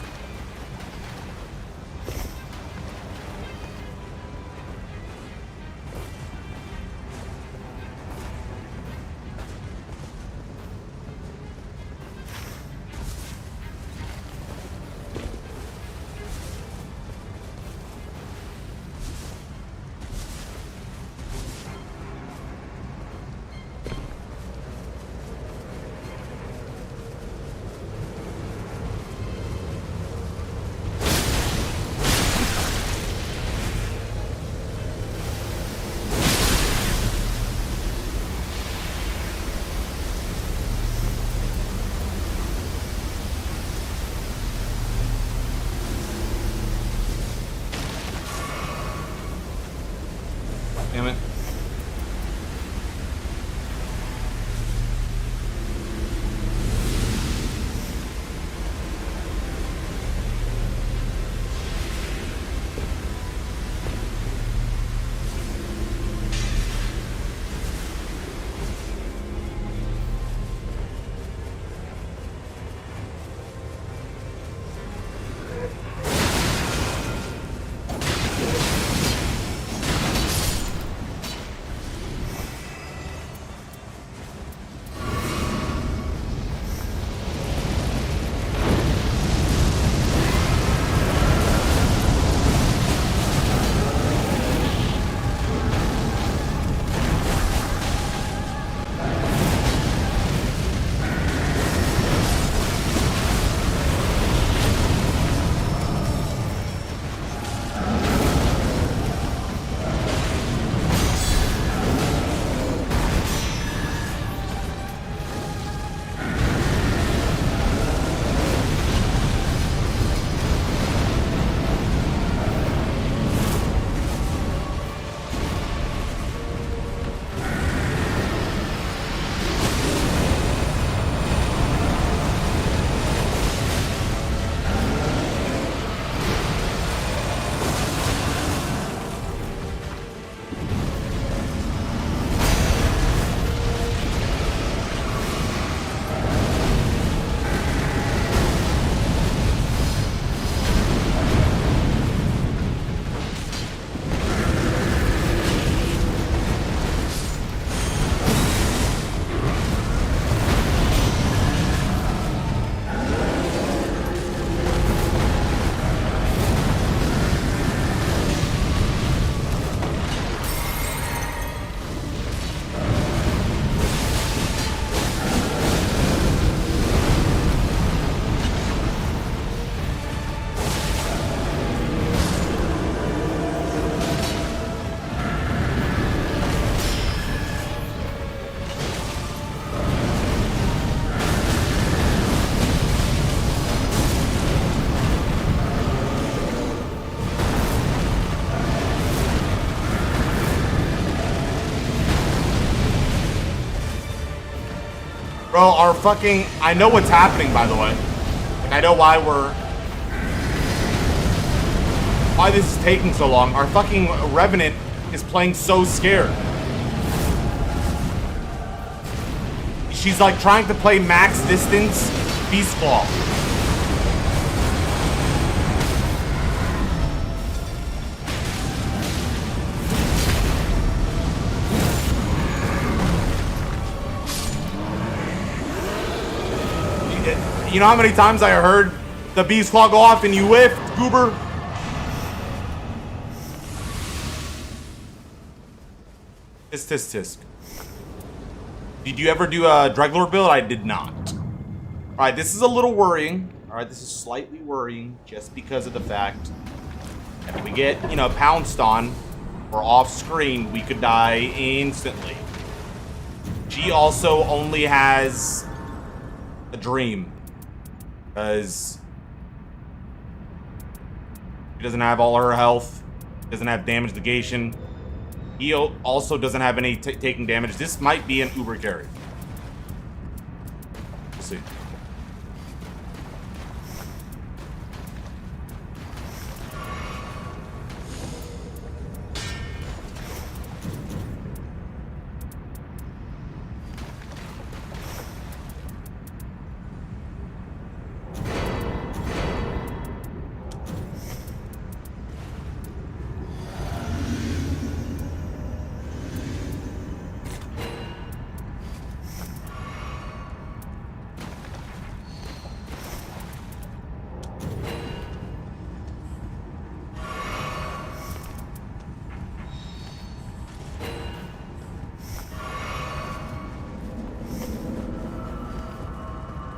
Damn it. Bro, our fucking... I know what's happening, by the way. Like, I know why this is taking so long. Our fucking Revenant is playing so scared. She's like trying to play max distance Beast Claw. You know how many times I heard the Beast Claw go off and you whiffed, goober? Tisk. Did you ever do a Dreglord build? I did not. Alright, this is a little worrying. Alright, this is slightly worrying just because of the fact that if we get, you know, pounced on or off screen, we could die instantly. She also only has a dream. Because she doesn't have all her health, doesn't have damage negation. He also doesn't have any taking damage. This might be an Uber carry. We'll see.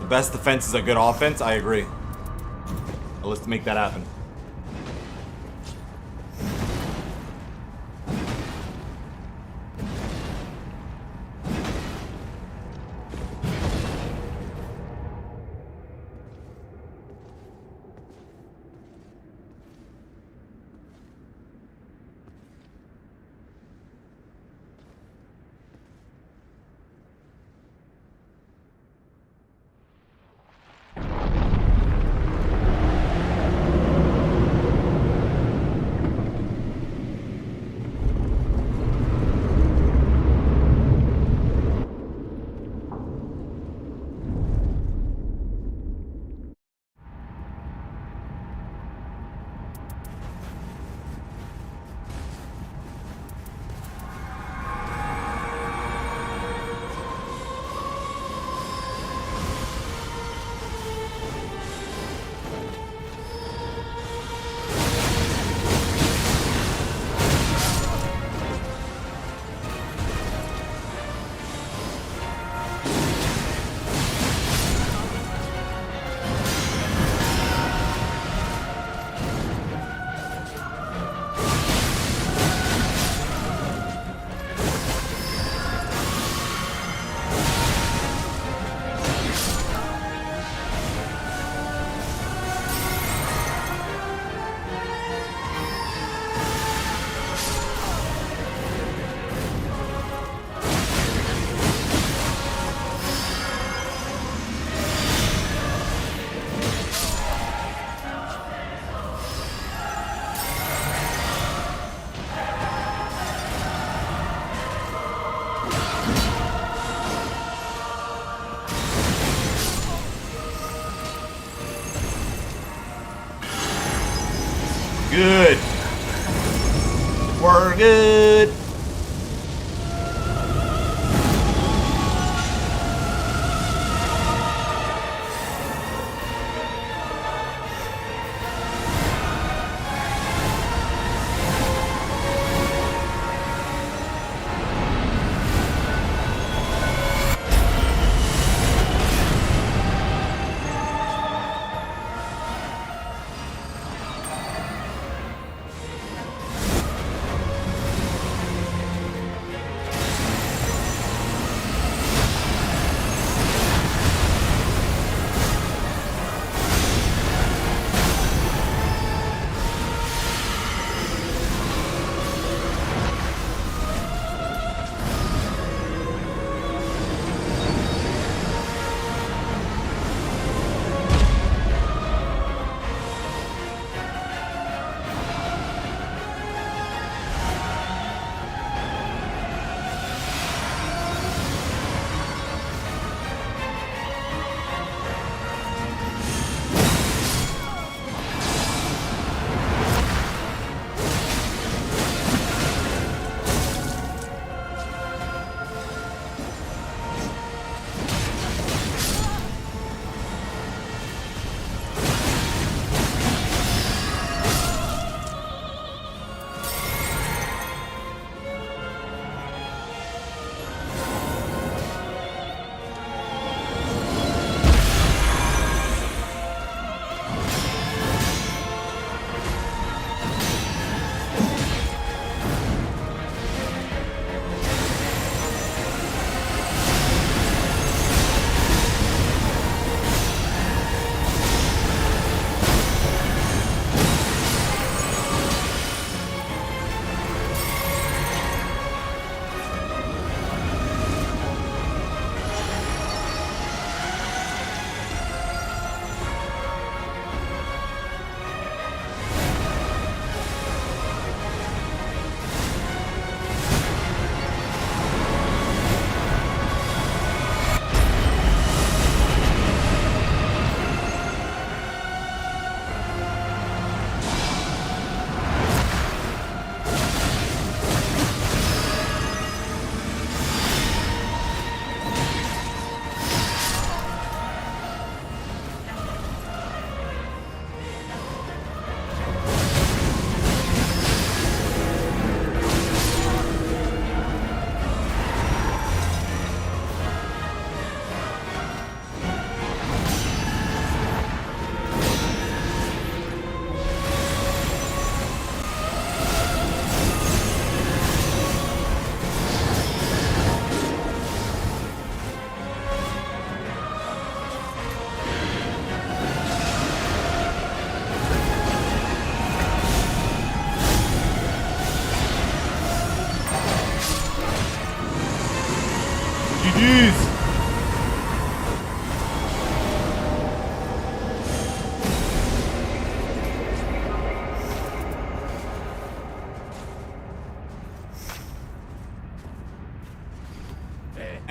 The best defense is a good offense. I agree. Well, let's make that happen. Good. We're good.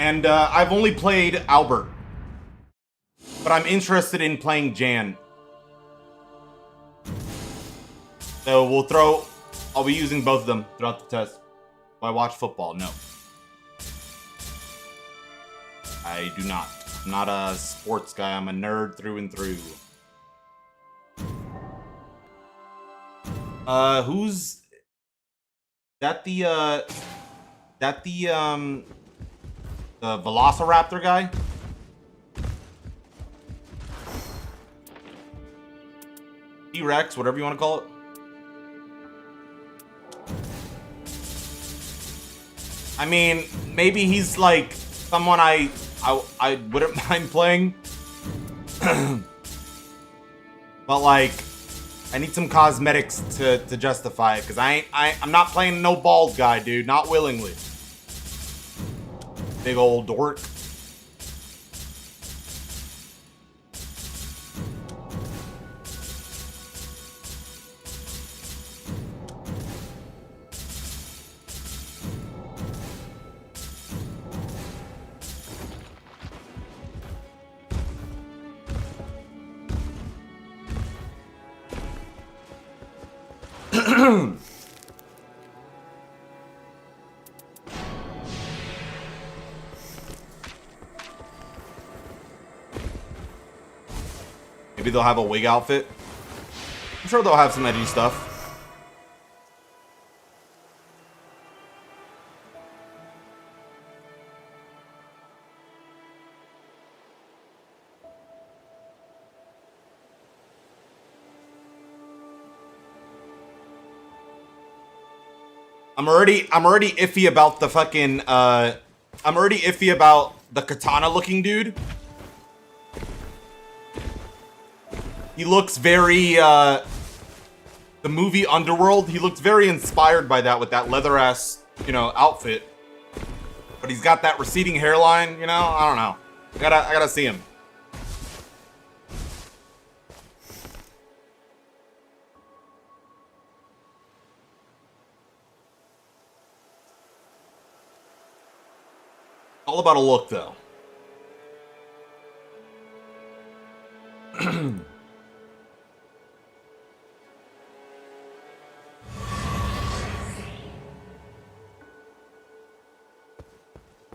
And I've only played Albert. But I'm interested in playing Jan. So I'll be using both of them throughout the test. Do I watch football? No. I do not. I'm not a sports guy. I'm a nerd through and through. Who's that? The Velociraptor guy? T-Rex, whatever you want to call it. I mean, maybe he's like someone I wouldn't mind playing. But like, I need some cosmetics to justify it, because I'm not playing no bald guy, dude. Not willingly. Big old dork. Maybe they'll have a wig outfit. I'm sure they'll have some edgy stuff. I'm already iffy about the fucking I'm already iffy about the katana looking dude. He looks very the movie Underworld. He looks very inspired by that with that leather ass, you know, outfit. But he's got that receding hairline, you know? I don't know. I gotta see him. All about a look, though.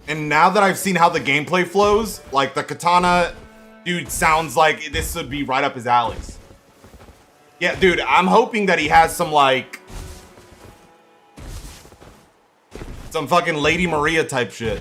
And now that I've seen how the gameplay flows, like the katana dude sounds like this would be right up his alleys. Yeah, dude, I'm hoping that he has some like some fucking Lady Maria type shit.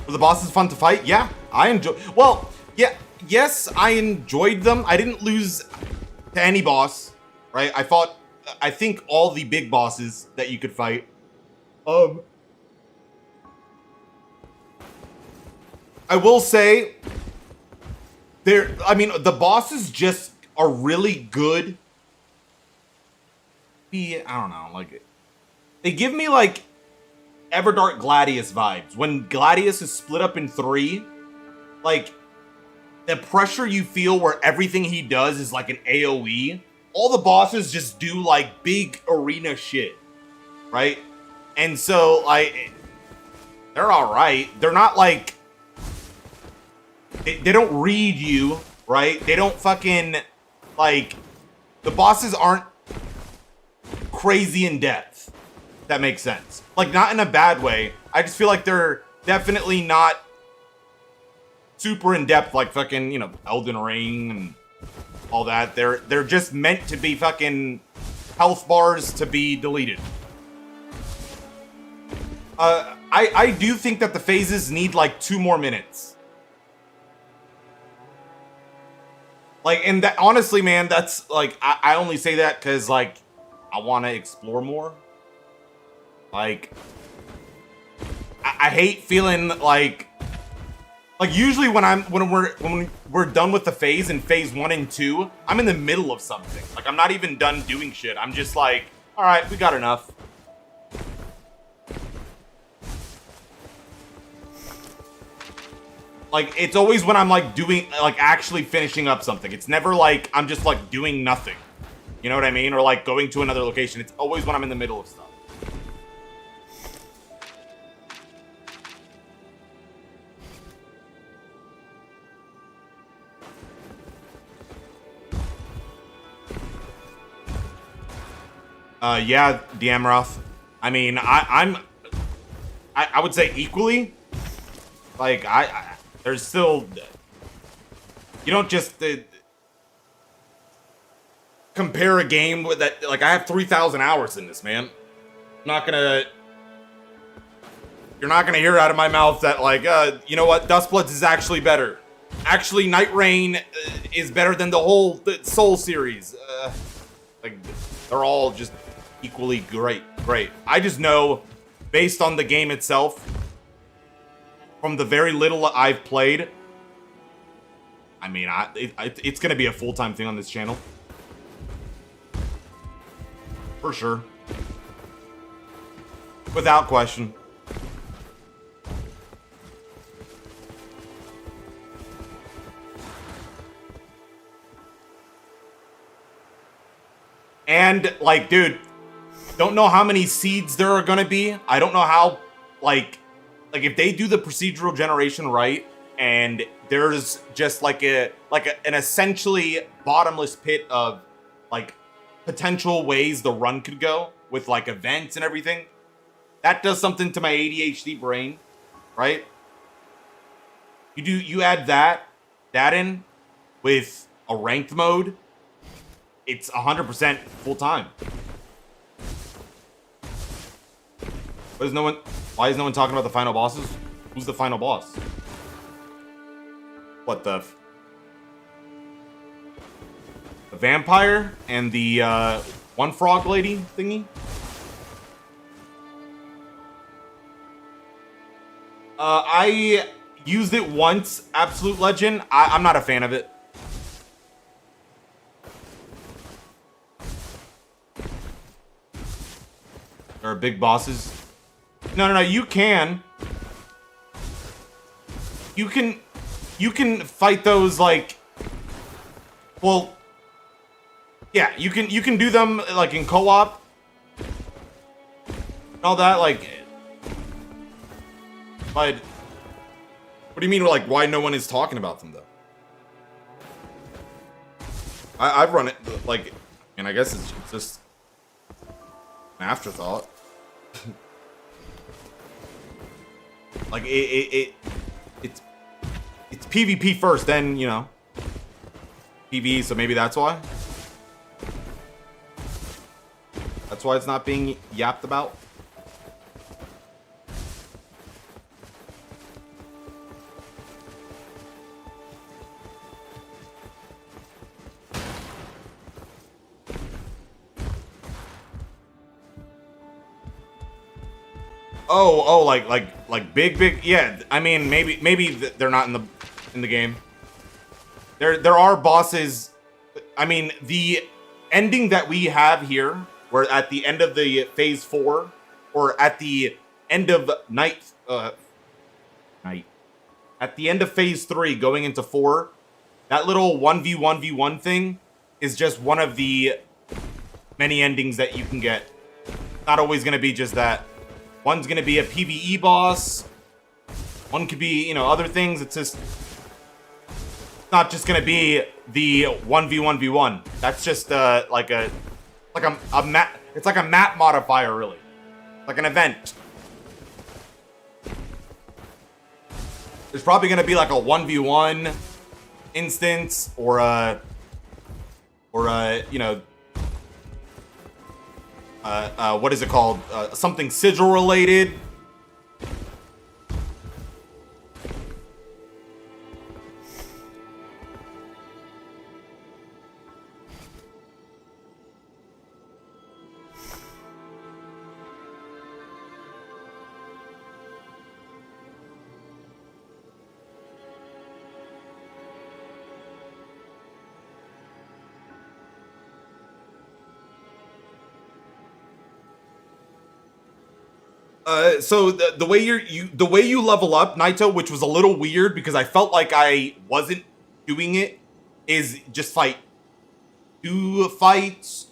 The boss is fun to fight. Yeah, I enjoy. Well, yeah, yes, I enjoyed them. I didn't lose to any boss, right? I fought, I think, all the big bosses that you could fight. I will say, I mean, the bosses just are really good. I don't know, like, they give me like Everdark Gladius vibes. When Gladius is split up in 3, like, the pressure you feel where everything he does is like an AoE. All the bosses just do like big arena shit, right? And so, like, they're alright. They're not like, they don't read you, right? They don't fucking, like, the bosses aren't crazy in depth. That makes sense. Like, not in a bad way. I just feel like they're definitely not super in depth like fucking, you know, Elden Ring and all that. They're just meant to be fucking health bars to be deleted. I do think that the phases need like 2 more minutes. Like, and that, honestly, man, that's like, I only say that because like I want to explore more. Like, I hate feeling like Like usually when we're done with the phase in phase 1 and 2, I'm in the middle of something. Like I'm not even done doing shit. I'm just like, all right, we got enough. Like it's always when I'm like doing, like actually finishing up something. It's never like I'm just like doing nothing. You know what I mean? Or like going to another location. It's always when I'm in the middle of stuff. Yeah, Diamroth. I mean, I would say equally. Like, there's still... You don't just compare a game with that... Like, I have 3,000 hours in this, man. I'm not gonna... You're not gonna hear out of my mouth that, like, you know what? Dustbloods is actually better. Actually, Nightreign is better than the whole Soul series. Like, they're all just equally great. I just know, based on the game itself, from the very little I've played, I mean, it's gonna be a full-time thing on this channel. For sure. Without question. And, like, dude, don't know how many seeds there are gonna be. I don't know how, like if they do the procedural generation right, and there's just like an essentially bottomless pit of, like, potential ways the run could go with, like, events and everything. That does something to my ADHD brain, right? You add that in with a ranked mode, it's 100% full time. Why is no one talking about the final bosses? Who's the final boss? What the vampire and the one frog lady thingy? I used it once, Absolute Legend. I'm not a fan of it. There are big bosses. No, you can fight those, like, well, yeah, you can do them, like, in co-op and all that, like, but what do you mean, like, why no one is talking about them, though? I've run it, like, and I guess it's just an afterthought. Like, it's PvP first, then, you know, PvE, so maybe that's why. That's why it's not being yapped about. Oh, like big, yeah. I mean, maybe they're not in the game. There are bosses. I mean, the ending that we have here, where at the end of the phase 4, or at the end of at the end of phase 3, going into 4, that little 1v1v1 thing is just one of the many endings that you can get. Not always gonna be just that. One's gonna be a PvE boss. One could be, you know, other things. It's just not just gonna be the 1v1v1. That's just like a map. It's like a map modifier, really, like an event. There's probably gonna be like a 1v1 instance, or you know, what is it called? Something sigil related. So the way the way you level up Naito, which was a little weird because I felt like I wasn't doing it, is just fight, do fights,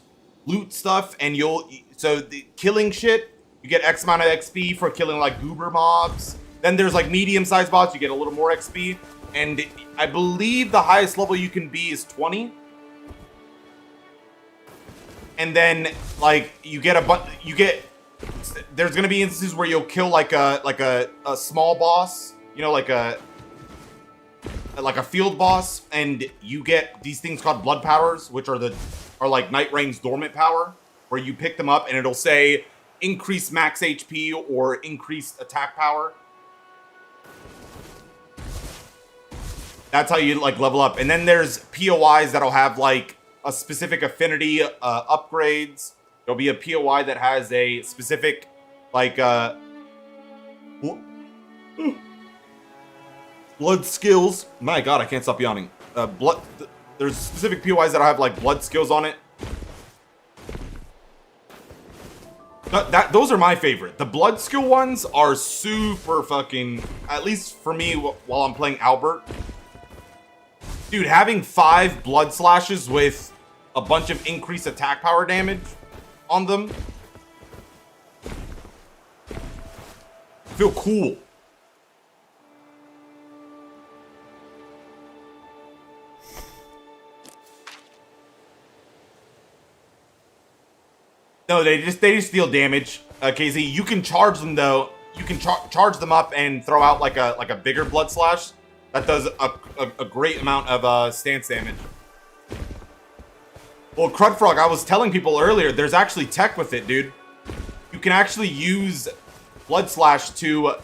loot stuff, and the killing shit. You get X amount of XP for killing like goober mobs. Then there's like medium-sized bots. You get a little more XP, and I believe the highest level you can be is 20. And then like there's gonna be instances where you'll kill like a small boss, you know, like a field boss, and you get these things called blood powers, which are like Nightreign's dormant power, where you pick them up and it'll say increase max HP or increased attack power. That's how you like level up. And then there's POIs that'll have like a specific affinity upgrades. There'll be a POI that has a specific like blood skills. My god, I can't stop yawning. There's specific POIs that'll have like blood skills on it. Those are my favorite. The blood skill ones are super fucking, at least for me while I'm playing Albert. Dude, having 5 blood slashes with a bunch of increased attack power damage on them feel cool. No, they just deal damage. KZ, you can charge them though. You can charge them up and throw out like a bigger blood slash that does a great amount of stance damage. Well, Crudfrog, I was telling people earlier, there's actually tech with it, dude. You can actually use Blood Slash to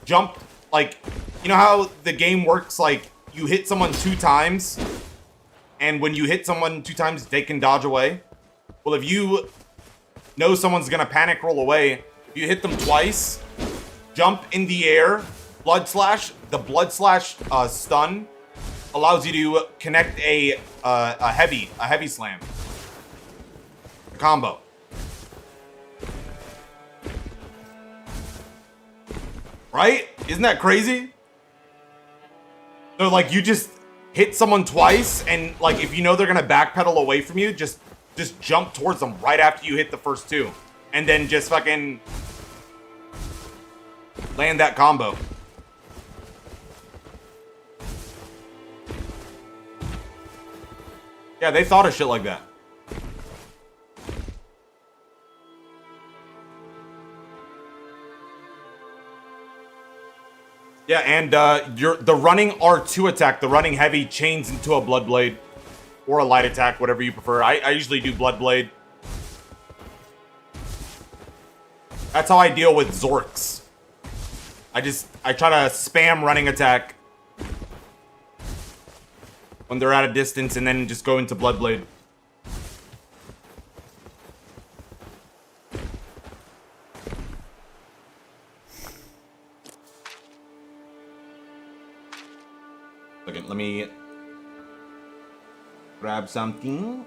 jump, like, you know how the game works, like, you hit someone 2 times, and when you hit someone 2 times, they can dodge away? Well, if you know someone's gonna panic roll away, if you hit them twice, jump in the air, Blood Slash, the Blood Slash stun allows you to connect a heavy slam. A combo. Right? Isn't that crazy? So like you just hit someone twice and like if you know they're gonna backpedal away from you, just jump towards them right after you hit the first 2. And then just fucking land that combo. Yeah, they thought of shit like that. Yeah, and the running R2 attack, the running heavy, chains into a Blood Blade. Or a light attack, whatever you prefer. I usually do Blood Blade. That's how I deal with Zorks. I try to spam running attack when they're at a distance and then just go into Blood Blade. Okay, let me grab something.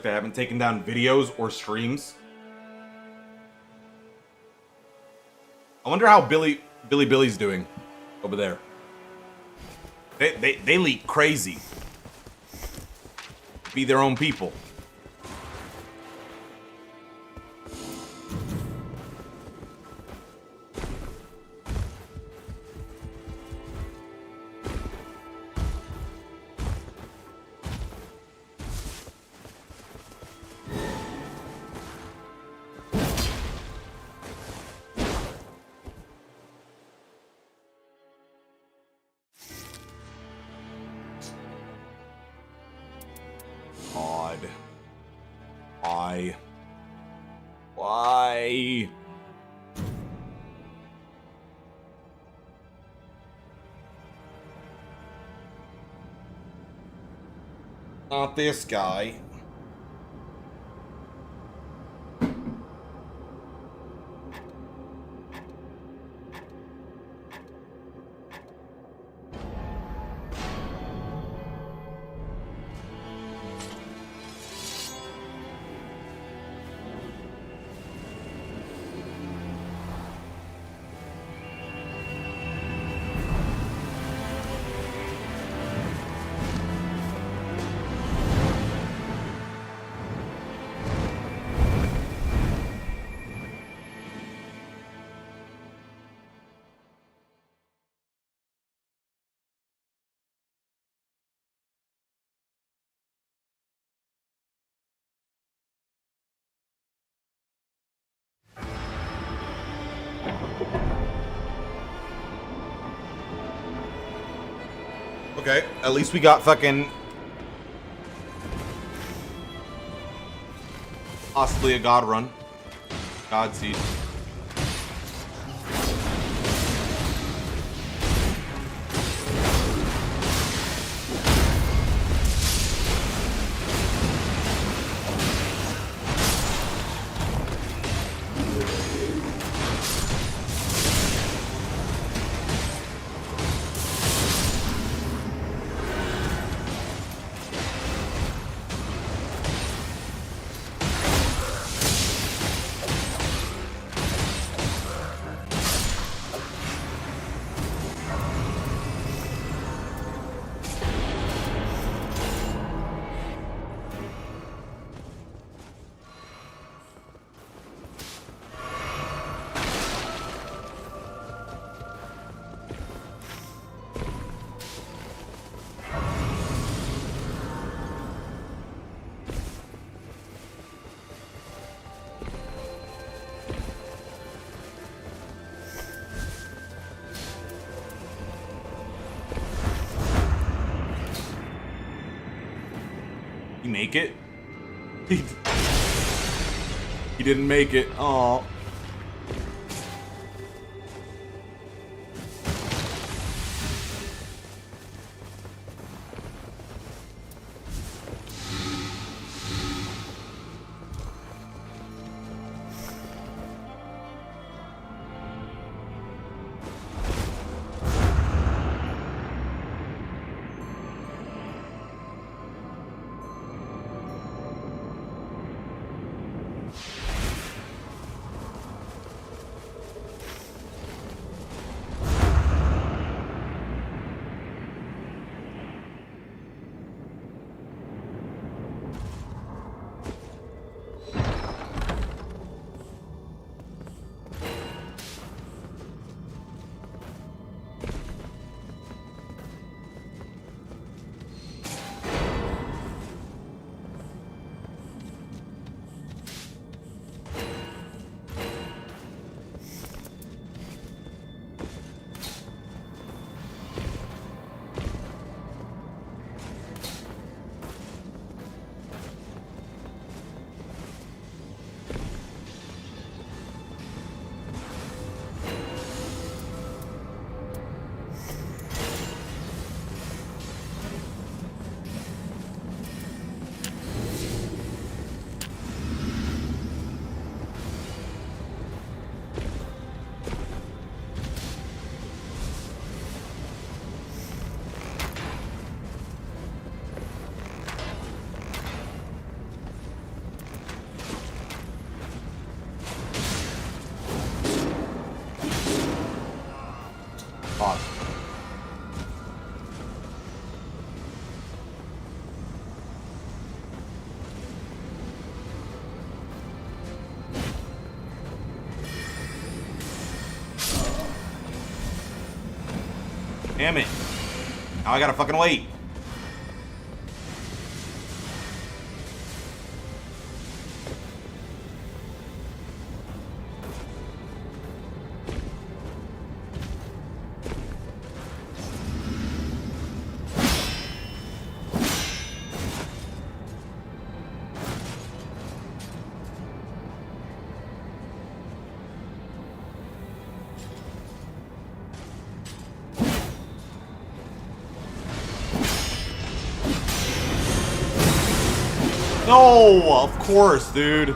they haven't taken down videos or streams. I wonder how Billy's doing over there. They leak crazy. Be their own people. Why? Not this guy. Okay, at least we got fucking possibly a god run. God seed. He make it? He didn't make it. Oh. Pause. Damn it. Now I gotta fucking wait. No, of course, dude.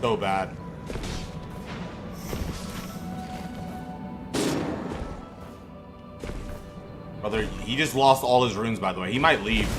So bad. Brother, he just lost all his runes, by the way. He might leave.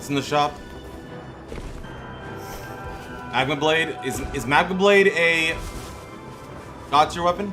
In the shop. Magma Blade? Is Magma Blade a god tier weapon?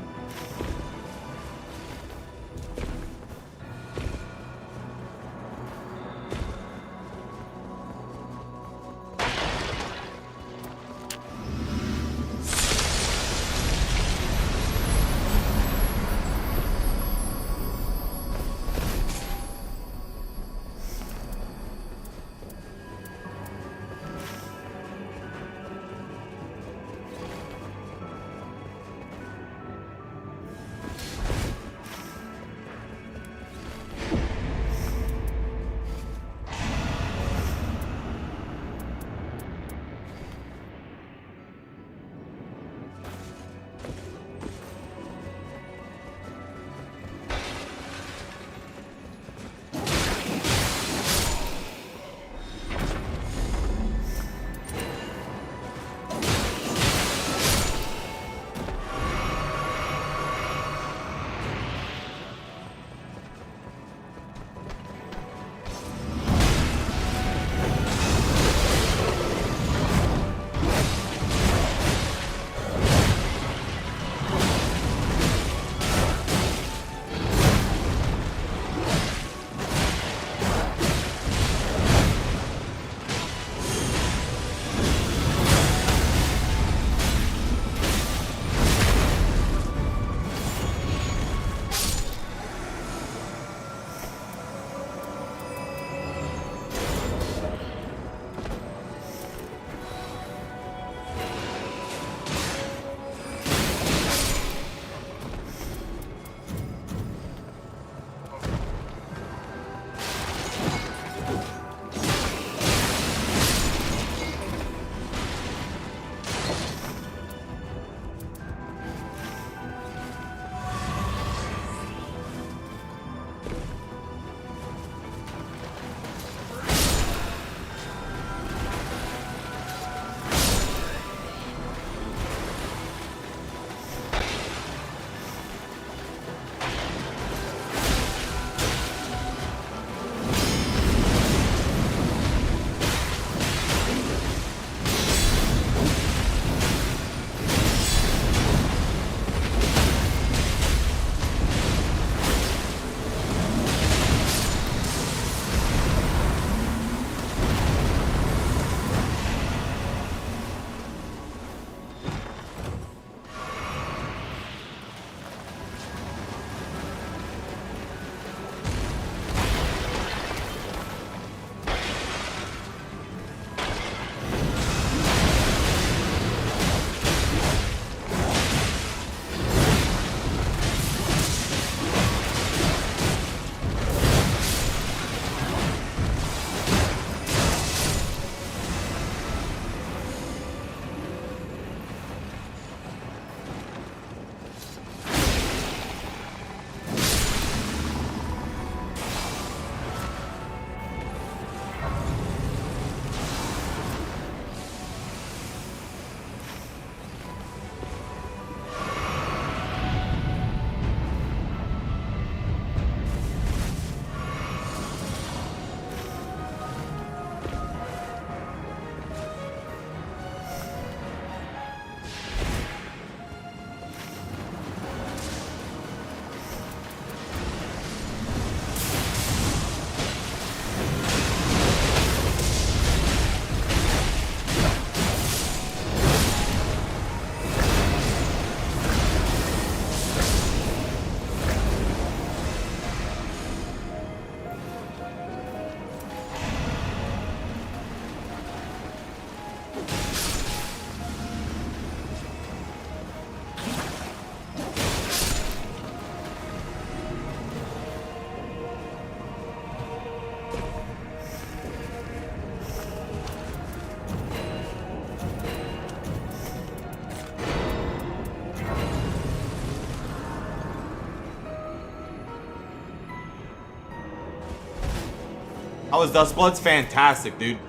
How was Dustblood's? Fantastic, dude.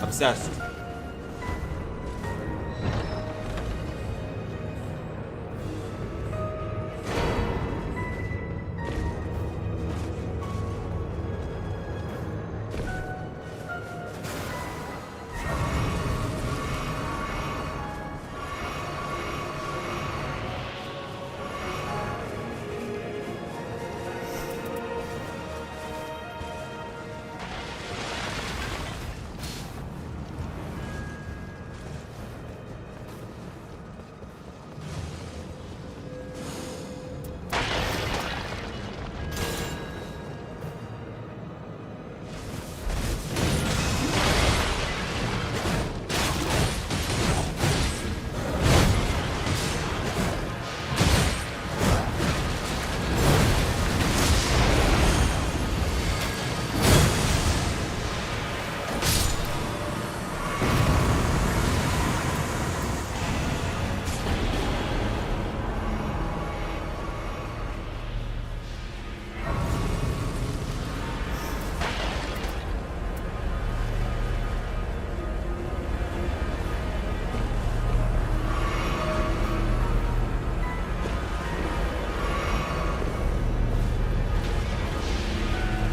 Obsessed.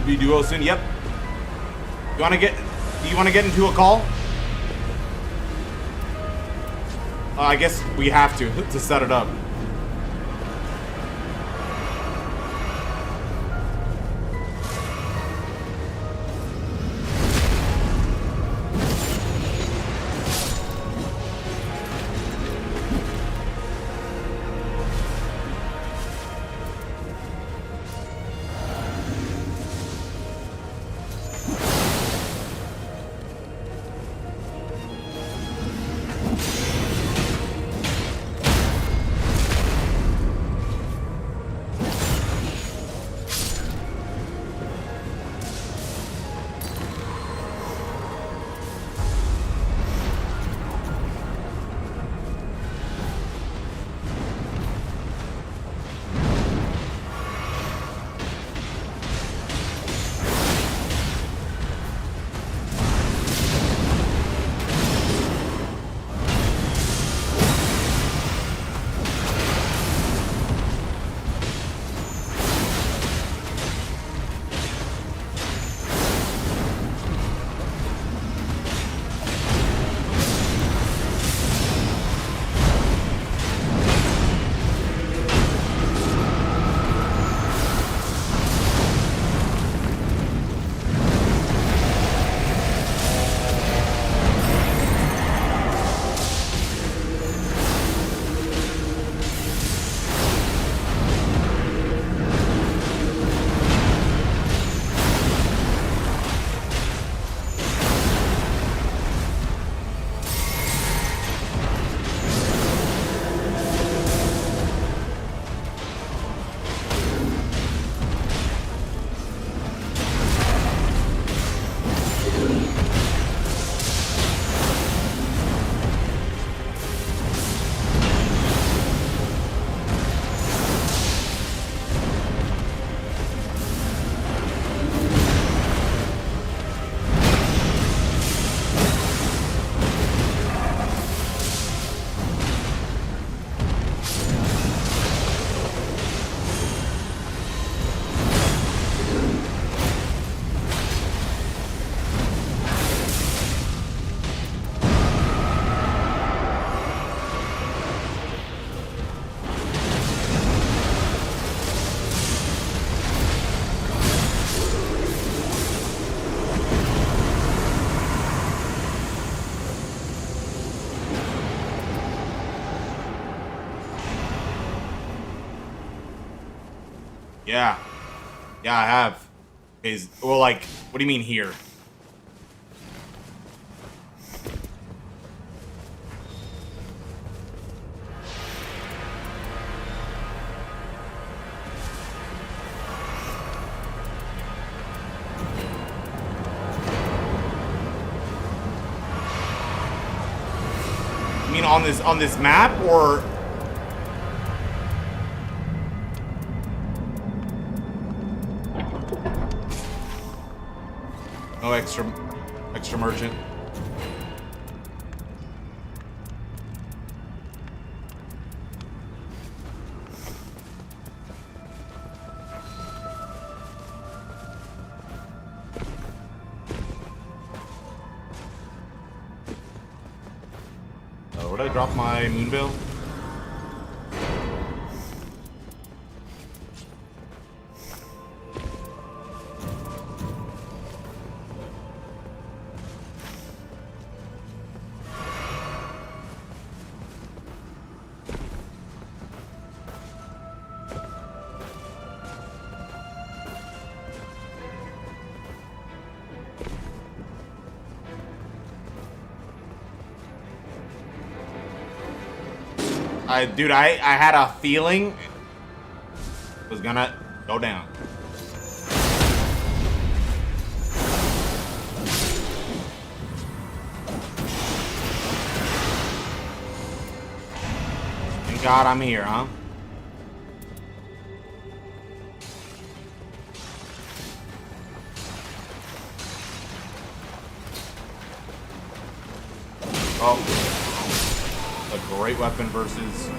Be duo soon. Yep. You want to get? Do you want to get into a call? I guess we have to set it up. Yeah. Yeah, I have. Well, like, what do you mean here? You mean on this map, or? Oh extra merchant. Where'd I drop my moonbill? Dude, I had a feeling it was gonna go down. Thank God I'm here, huh? Oh. A great weapon versus...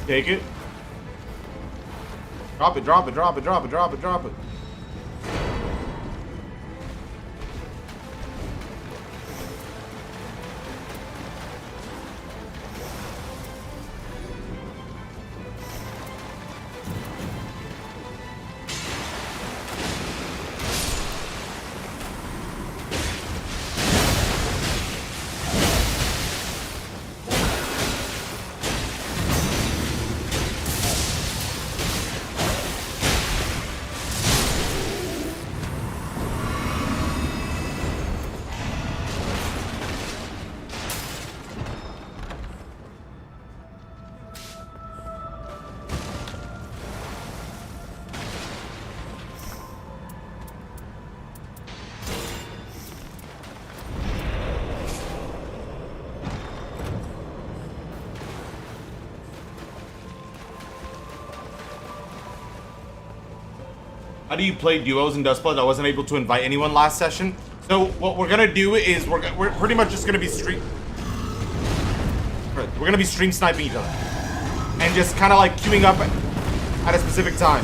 Take it. Drop it, drop it, drop it, drop it, drop it, drop it. How do you play duos in Dustblood? I wasn't able to invite anyone last session. So what we're gonna do is we're pretty much just gonna be stream sniping each other and just kind of like queuing up at a specific time.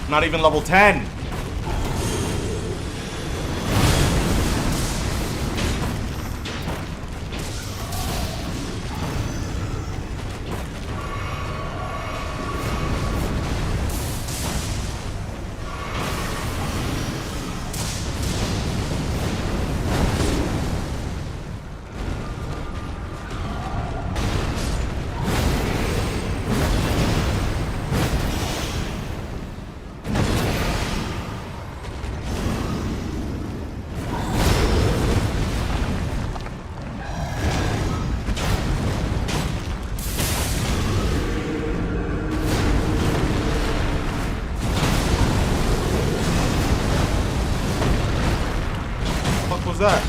Not even level 10. That?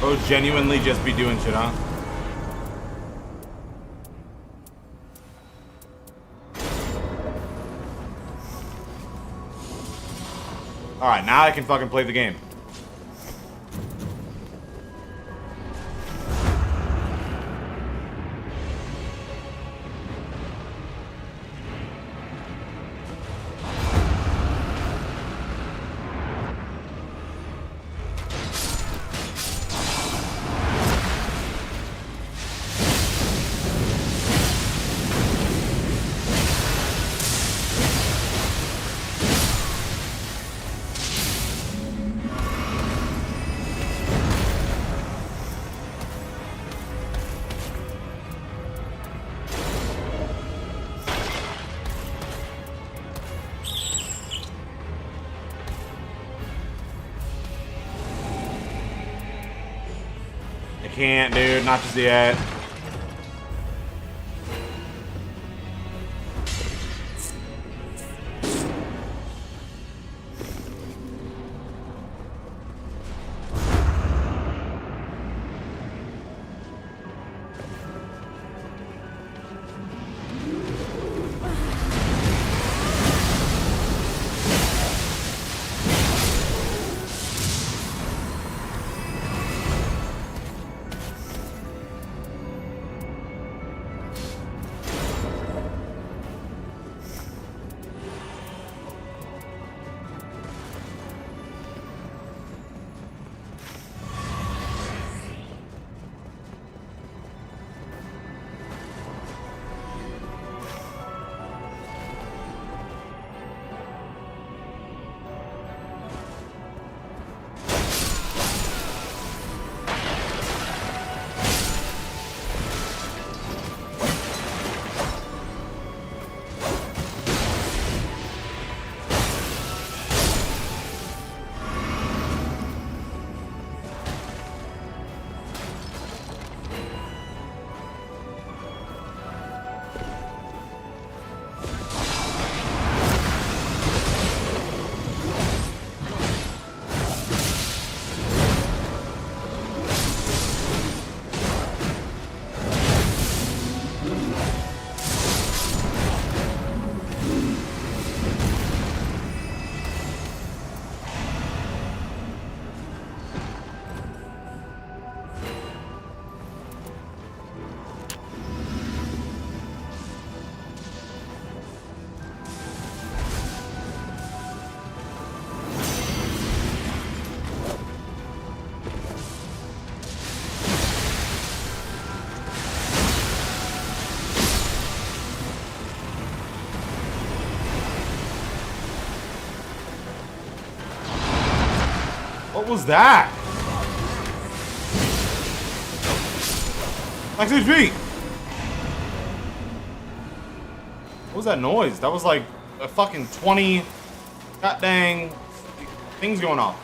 Oh, genuinely just be doing shit, huh? Alright, now I can fucking play the game. Can't, dude. Not just yet. What was that? XHP! What was that noise? That was like a fucking 20 god dang things going on.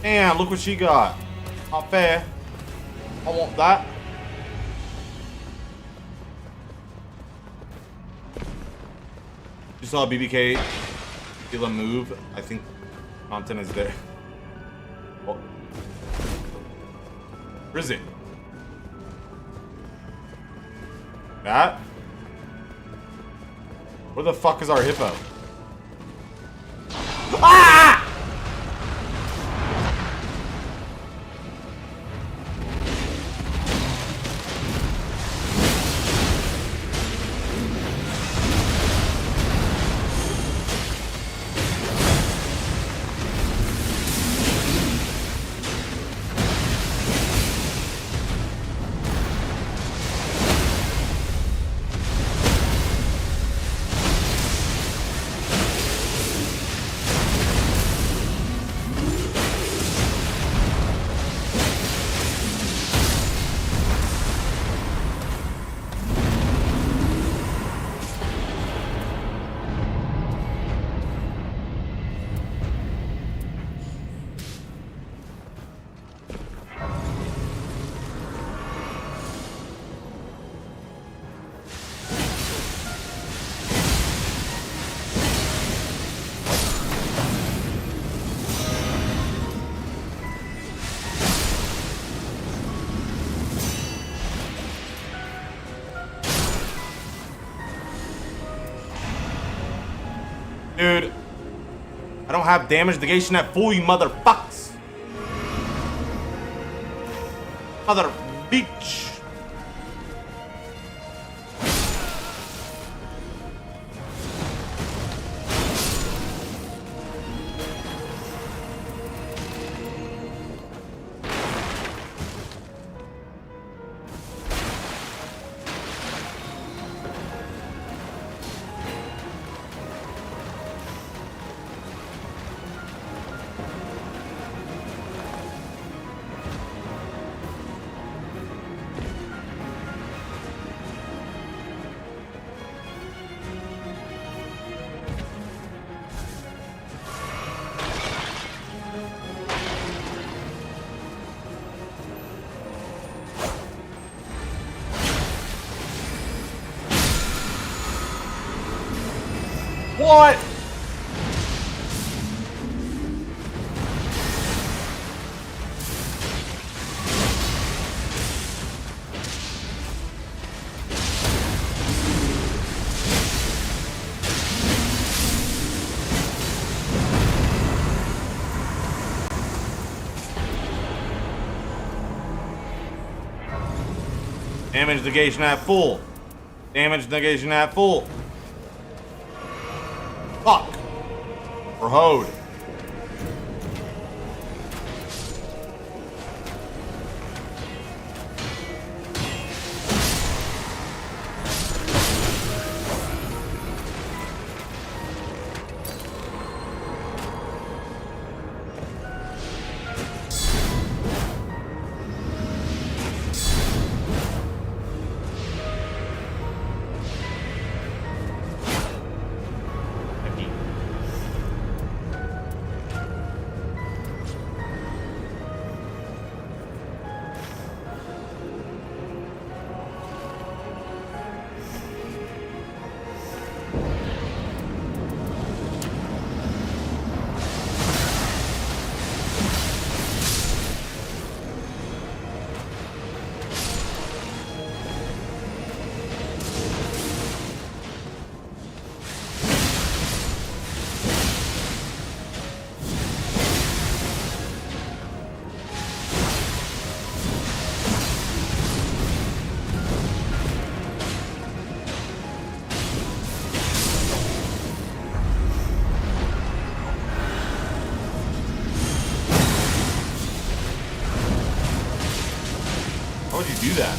Damn, look what she got. Not fair. I want that. You saw BBK feel a move. I think content is there. Oh. Where is it? That? Where the fuck is our hippo? Ah! Dude, I don't have damage negation at full, you motherfucks. Mother bitch. What? Damage negation at full. Damage negation at full. Fuck. We're hoed. How would you do that?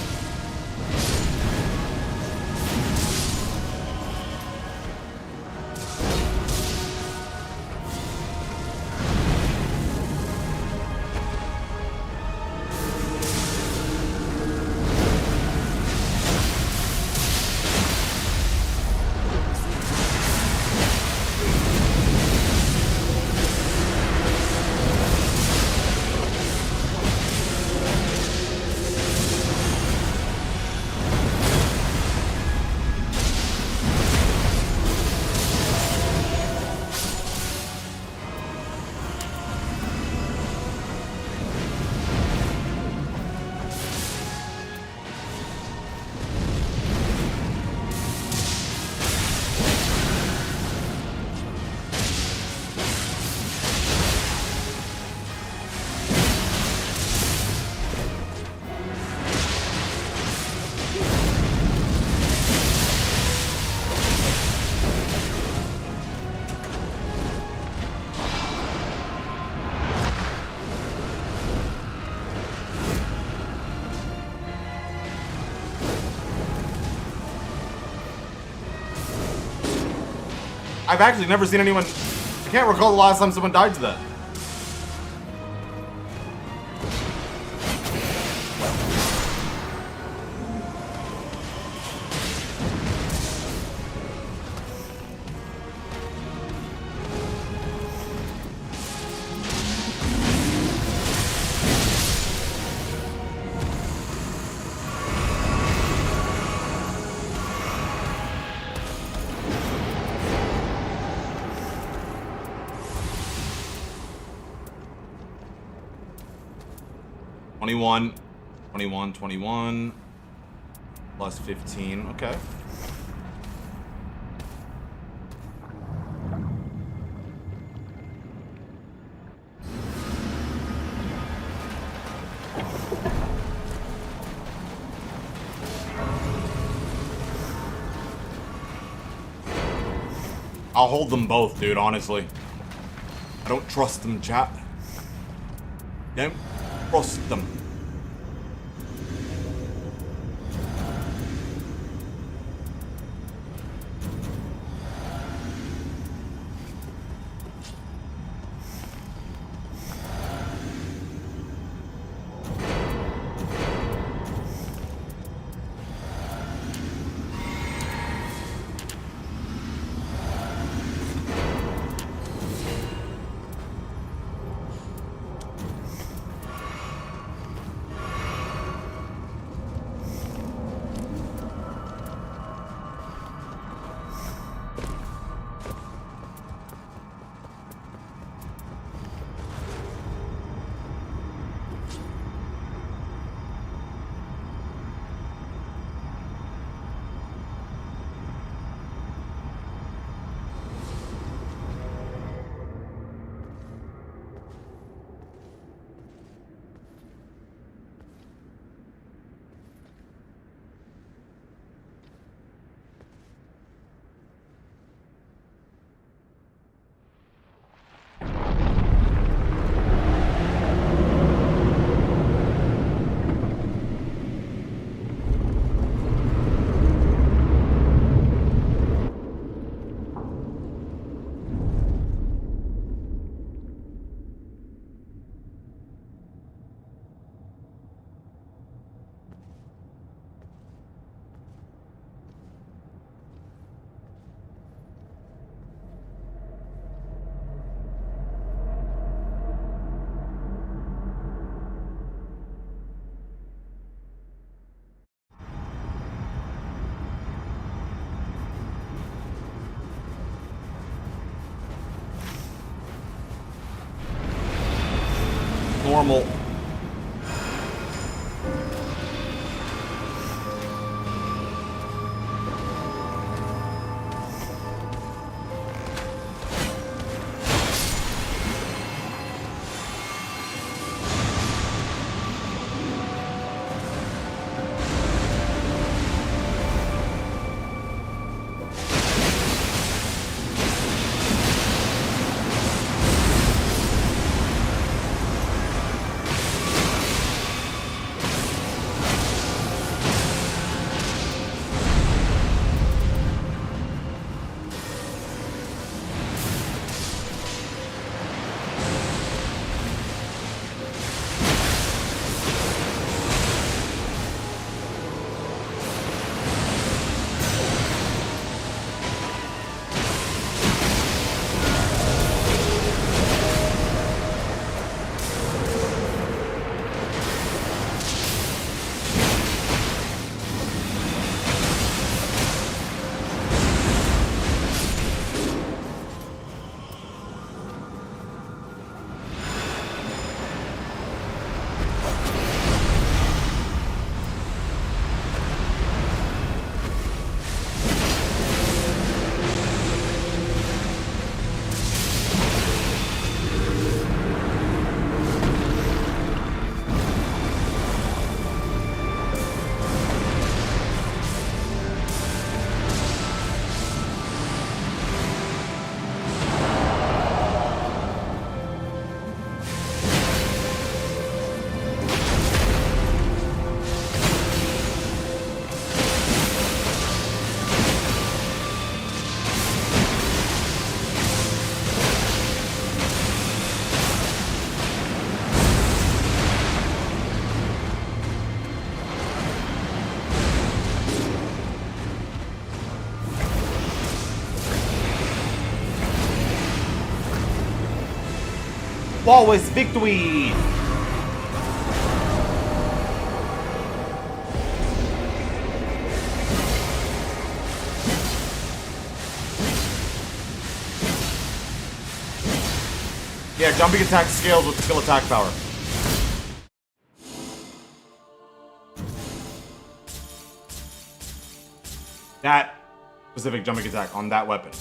I've actually never seen anyone. I can't recall the last time someone died to that. $21 plus 15. Okay. I'll hold them both, dude, honestly. I don't trust them, chat. Don't trust them. Normal. flawless victory. Yeah, jumping attack scales with skill attack power. That specific jumping attack on that weapon.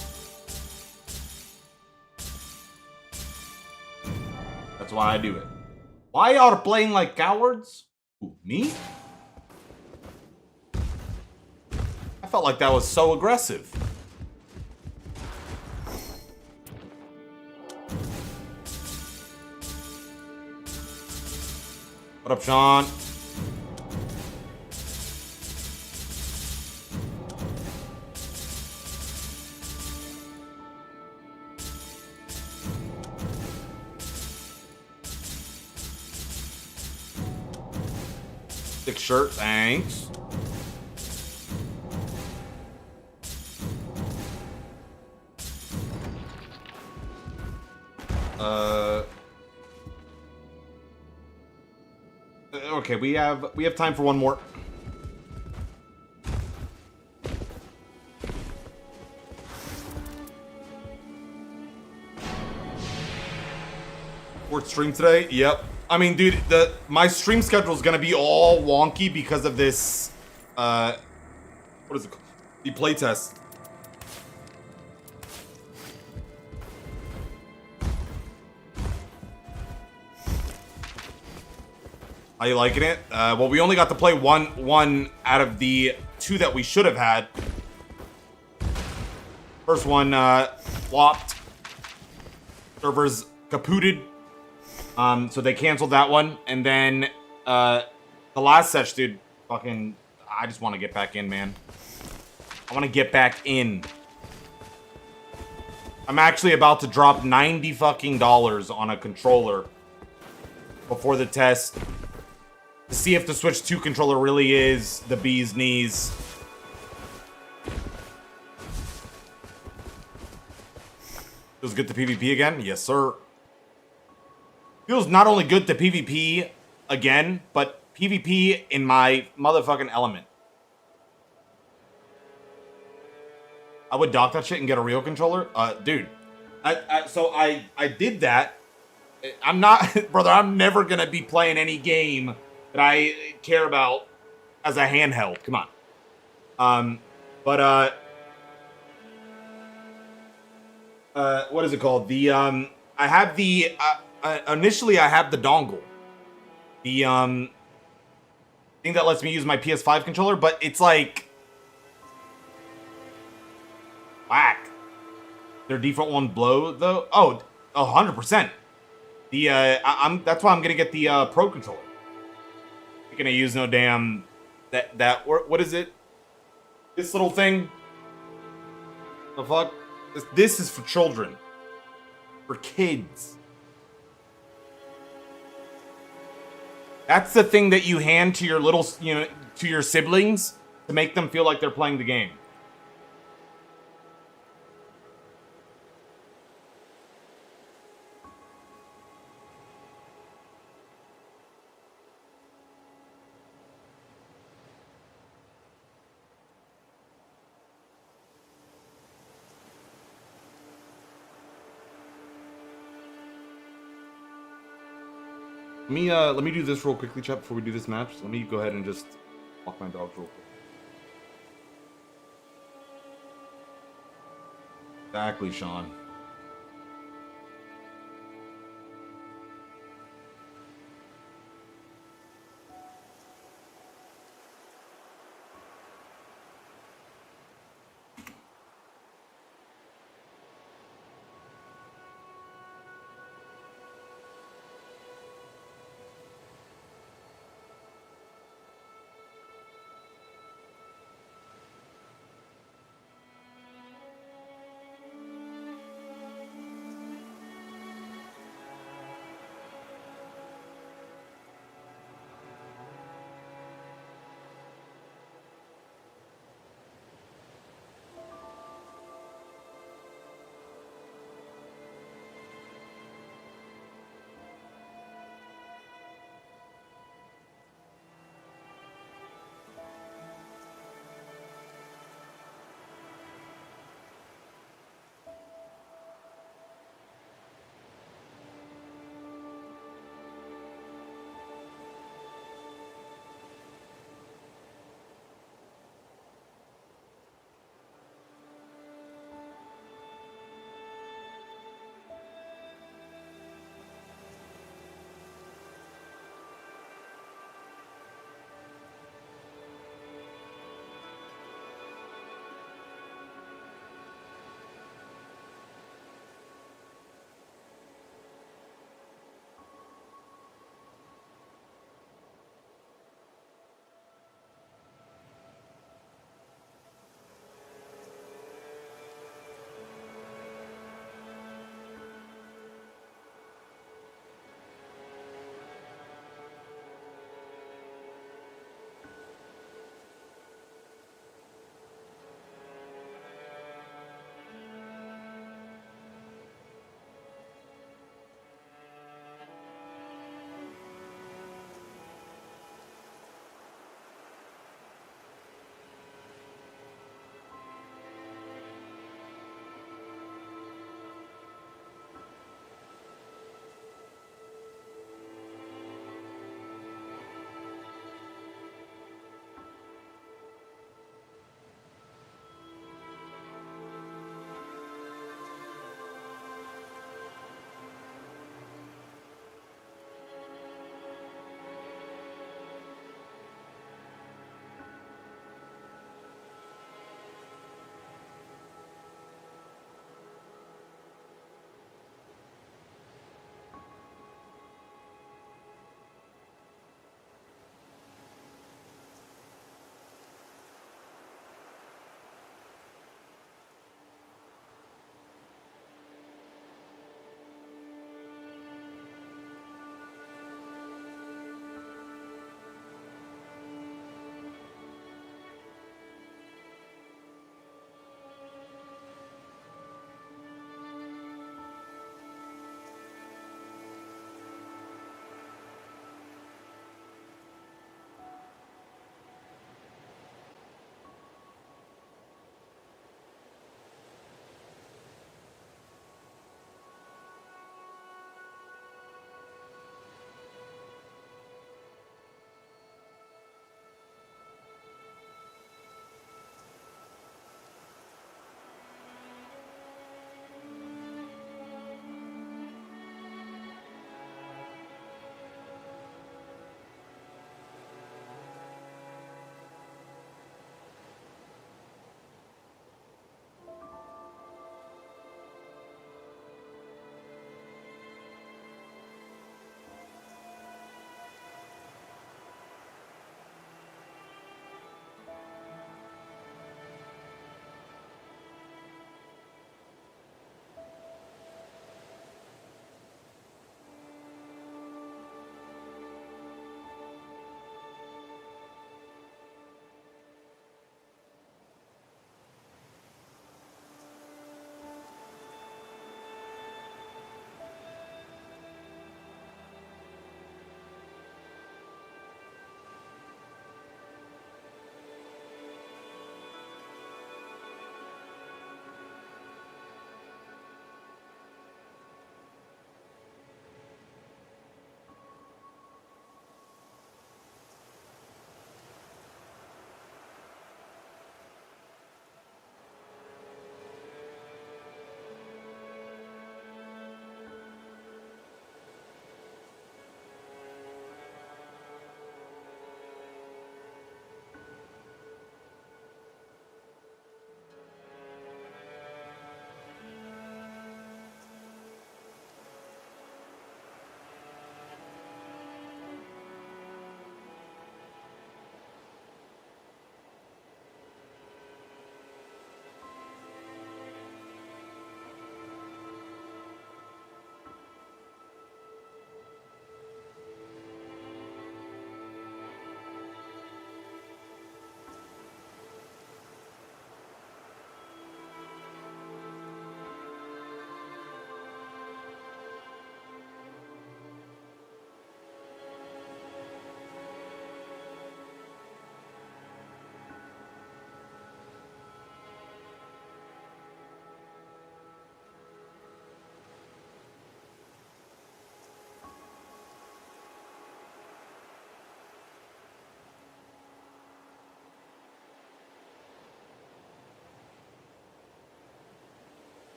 That's why I do it. Why are playing like cowards? Who, me? I felt like that was so aggressive. What up, Sean? Thick shirt, thanks. Okay, we have time for one more. Fourth stream today? Yep. I mean, dude, my stream schedule is gonna be all wonky because of this. What is it called? The playtest. Are you liking it? Well, we only got to play one out of the 2 that we should have had. First one flopped. Servers kapooted. So they canceled that one, and then the last session, dude, fucking, I just want to get back in, man. I want to get back in. I'm actually about to drop $90 fucking on a controller before the test to see if the Switch 2 controller really is the bee's knees. Feels good to PvP again? Yes, sir. Feels not only good to PvP again, but PvP in my motherfucking element. I would dock that shit and get a real controller. Dude, so I did that. I'm not, brother, I'm never gonna be playing any game that I care about as a handheld. Come on. What is it called? I have the, initially I have the dongle. The, thing that lets me use my PS5 controller, but it's like, whack. Their default one blow, though? Oh, 100%. The, that's why I'm gonna get the, Pro controller. You're gonna use no damn, what is it? This little thing? The fuck? This is for children. For kids. That's the thing that you hand to your little, to your siblings to make them feel like they're playing the game. Let me do this real quickly, chat, before we do this match. Let me go ahead and just walk my dogs real quick. Exactly, Sean.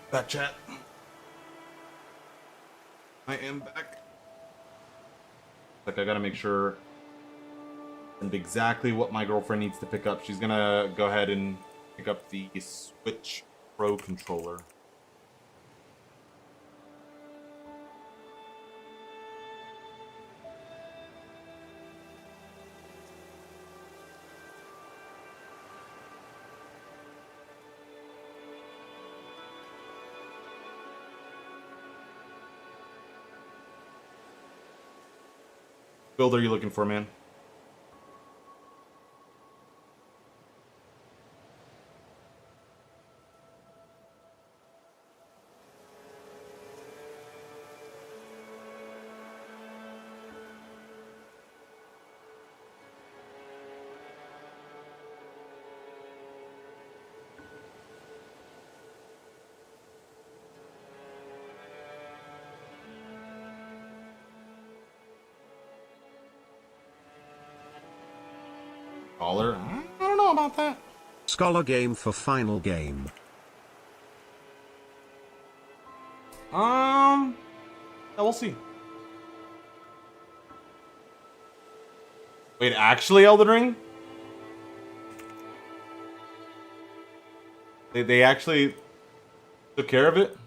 Back chat. I am back. Like, I gotta make sure and exactly what my girlfriend needs to pick up. She's gonna go ahead and pick up the Switch Pro controller. Build are you looking for, man? Caller? I don't know about that. Scholar game for final game. Yeah, we'll see. Wait, actually Elden Ring? They actually took care of it?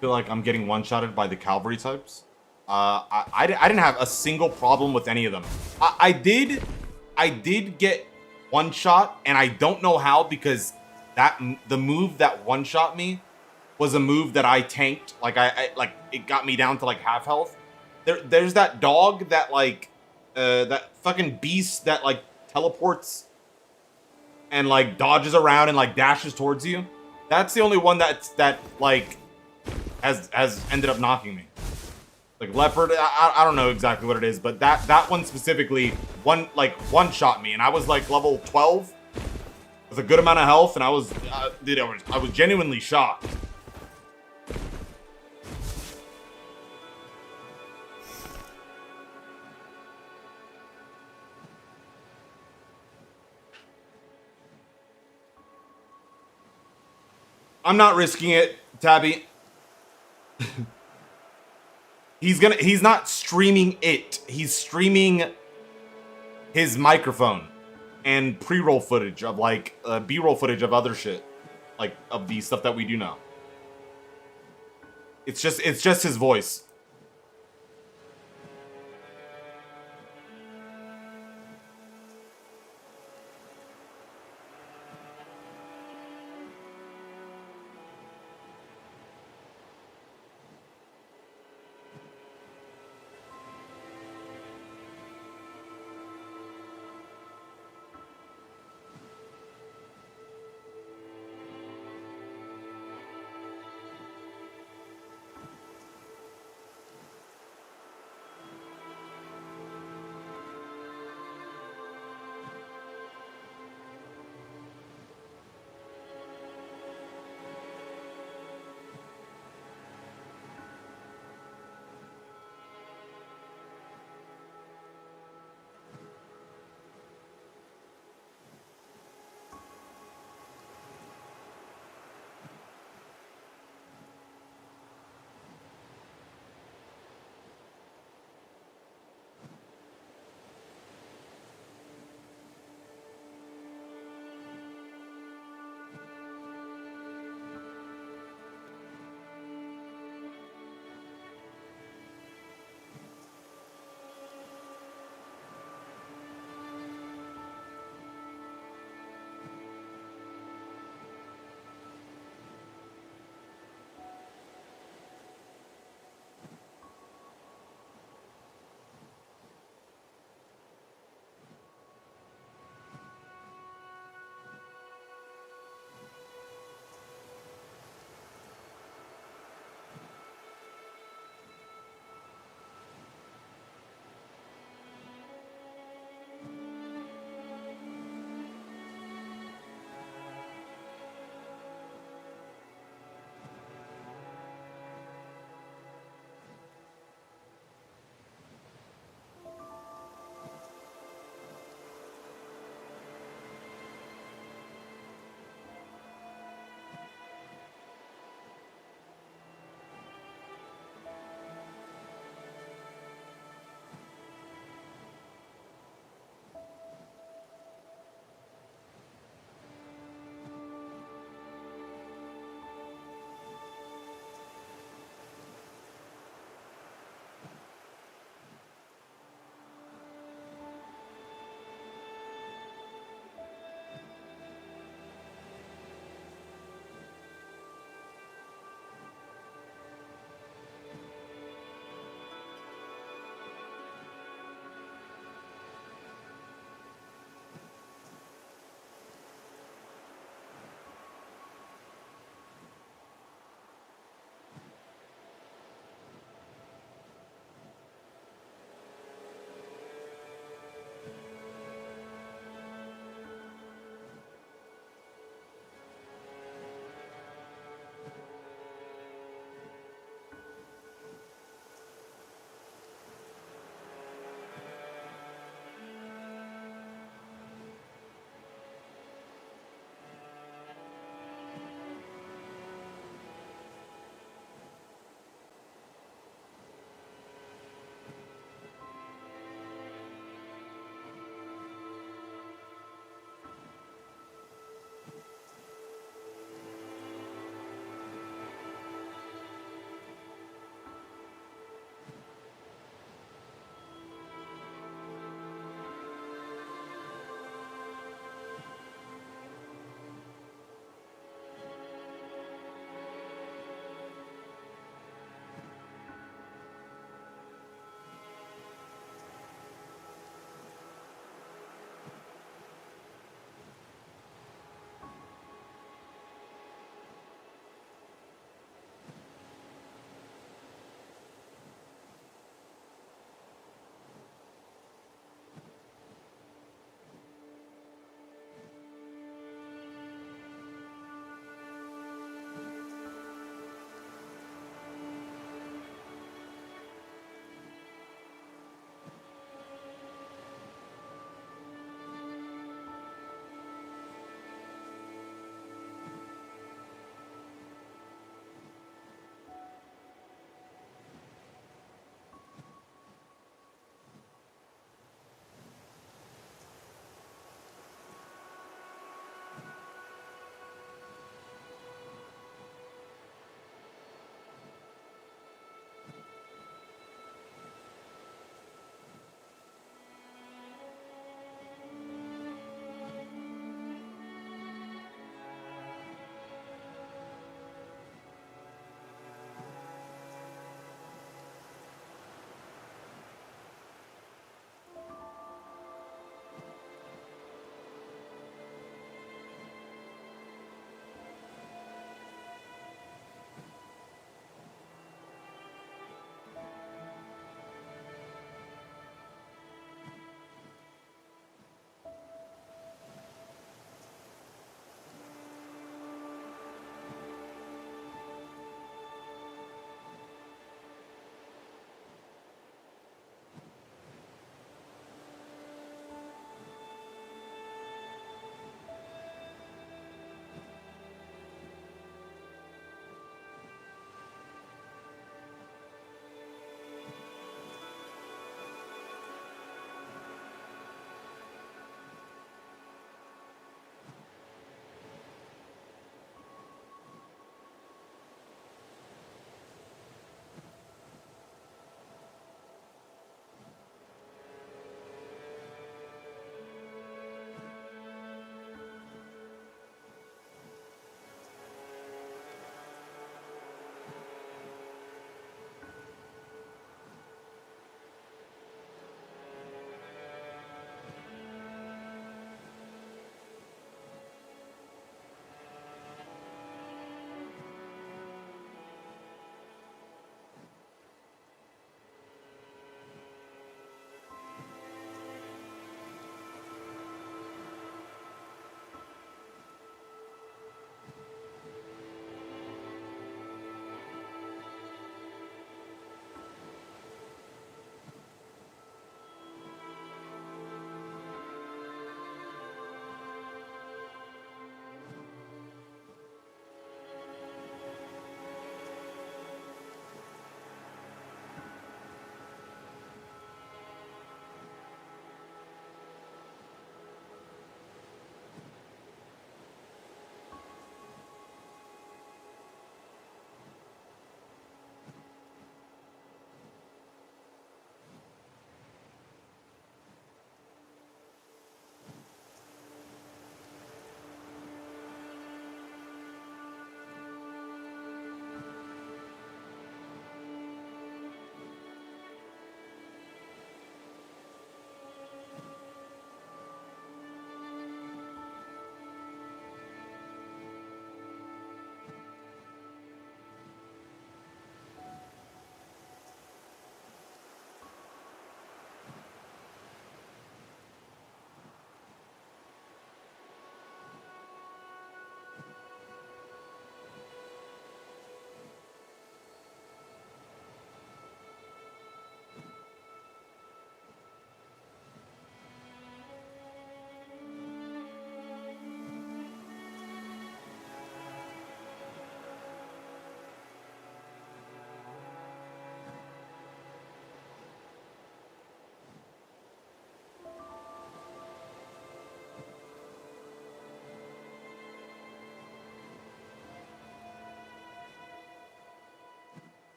Feel like I'm getting one-shotted by the cavalry types. I didn't have a single problem with any of them. I did get one shot, and I don't know how, because the move that one-shot me was a move that I tanked. Like I like it got me down to like half health. There's that dog that like that fucking beast that like teleports and like dodges around and like dashes towards you. That's the only one that like has ended up knocking me. Like leopard, I don't know exactly what it is, but that one specifically one shot me, and I was like level 12 with a good amount of health, and I was dude, I was genuinely shocked. I'm not risking it, Tabby. He's not streaming it. He's streaming his microphone and pre-roll footage of like B-roll footage of other shit, like of the stuff that we do now. It's just his voice.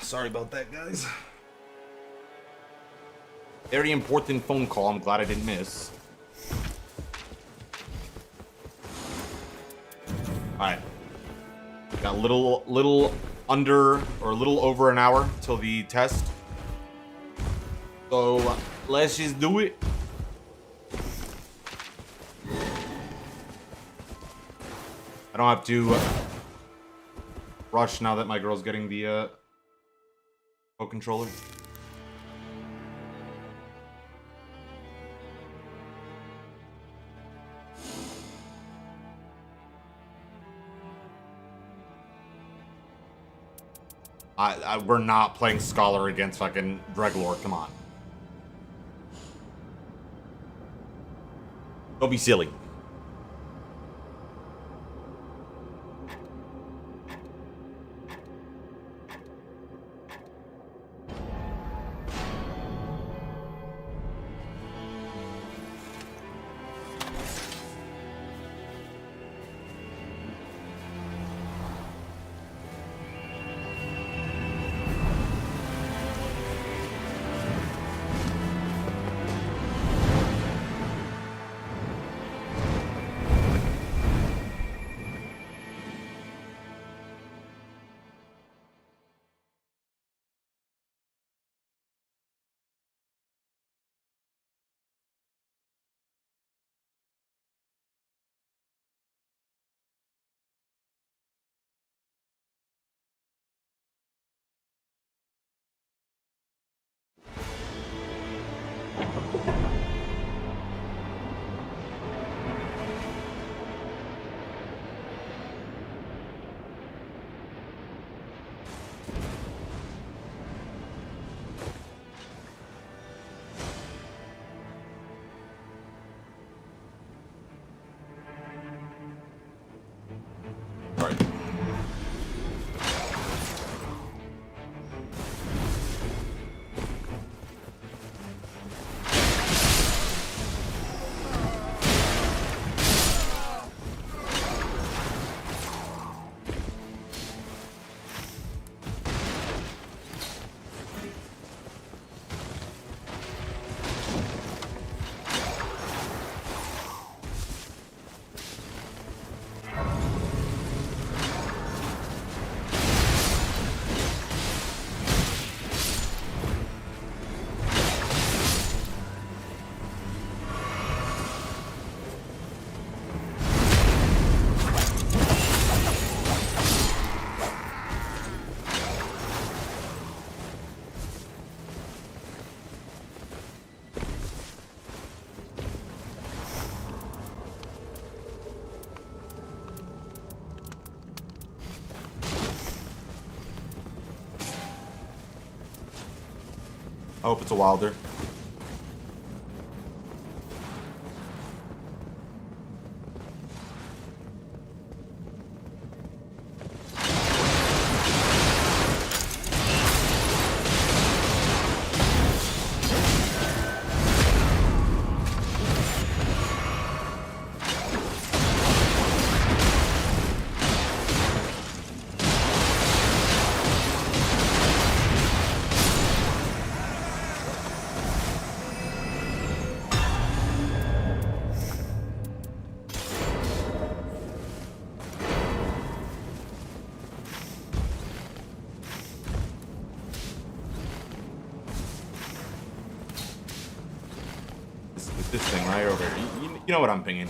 Sorry about that, guys. Very important phone call. I'm glad I didn't miss. Alright. Got a little under or a little over an hour till the test. So let's just do it. I don't have to rush now that my girl's getting the Pro controller. We're not playing Scholar against fucking Dreglord, come on. Don't be silly. I hope it's a Wilder. This thing right over here. You know what I'm pinging.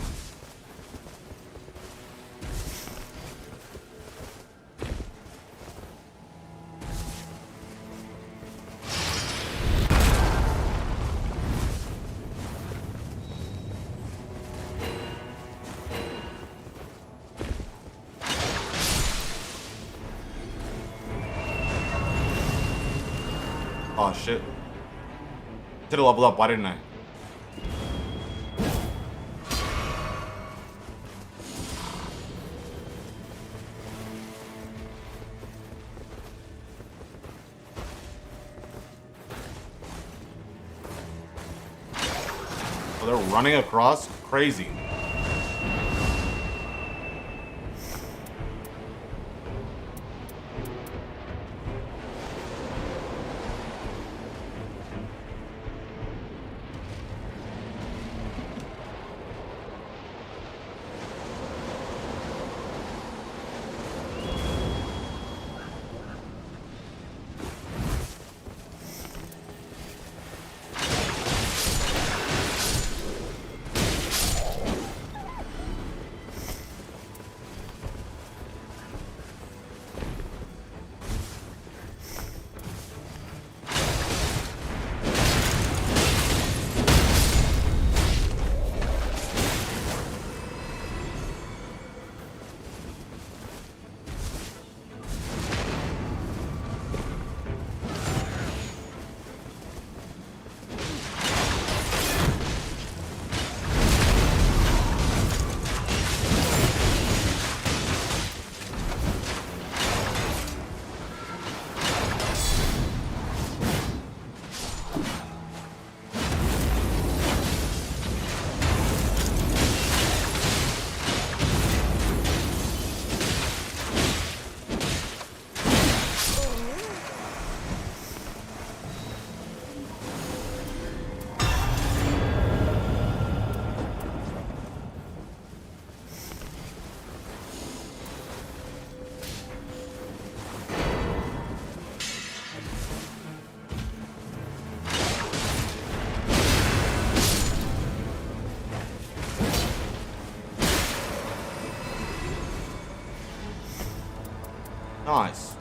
Oh shit. Should have leveled up, why didn't I? Oh, they're running across? Crazy. Nice.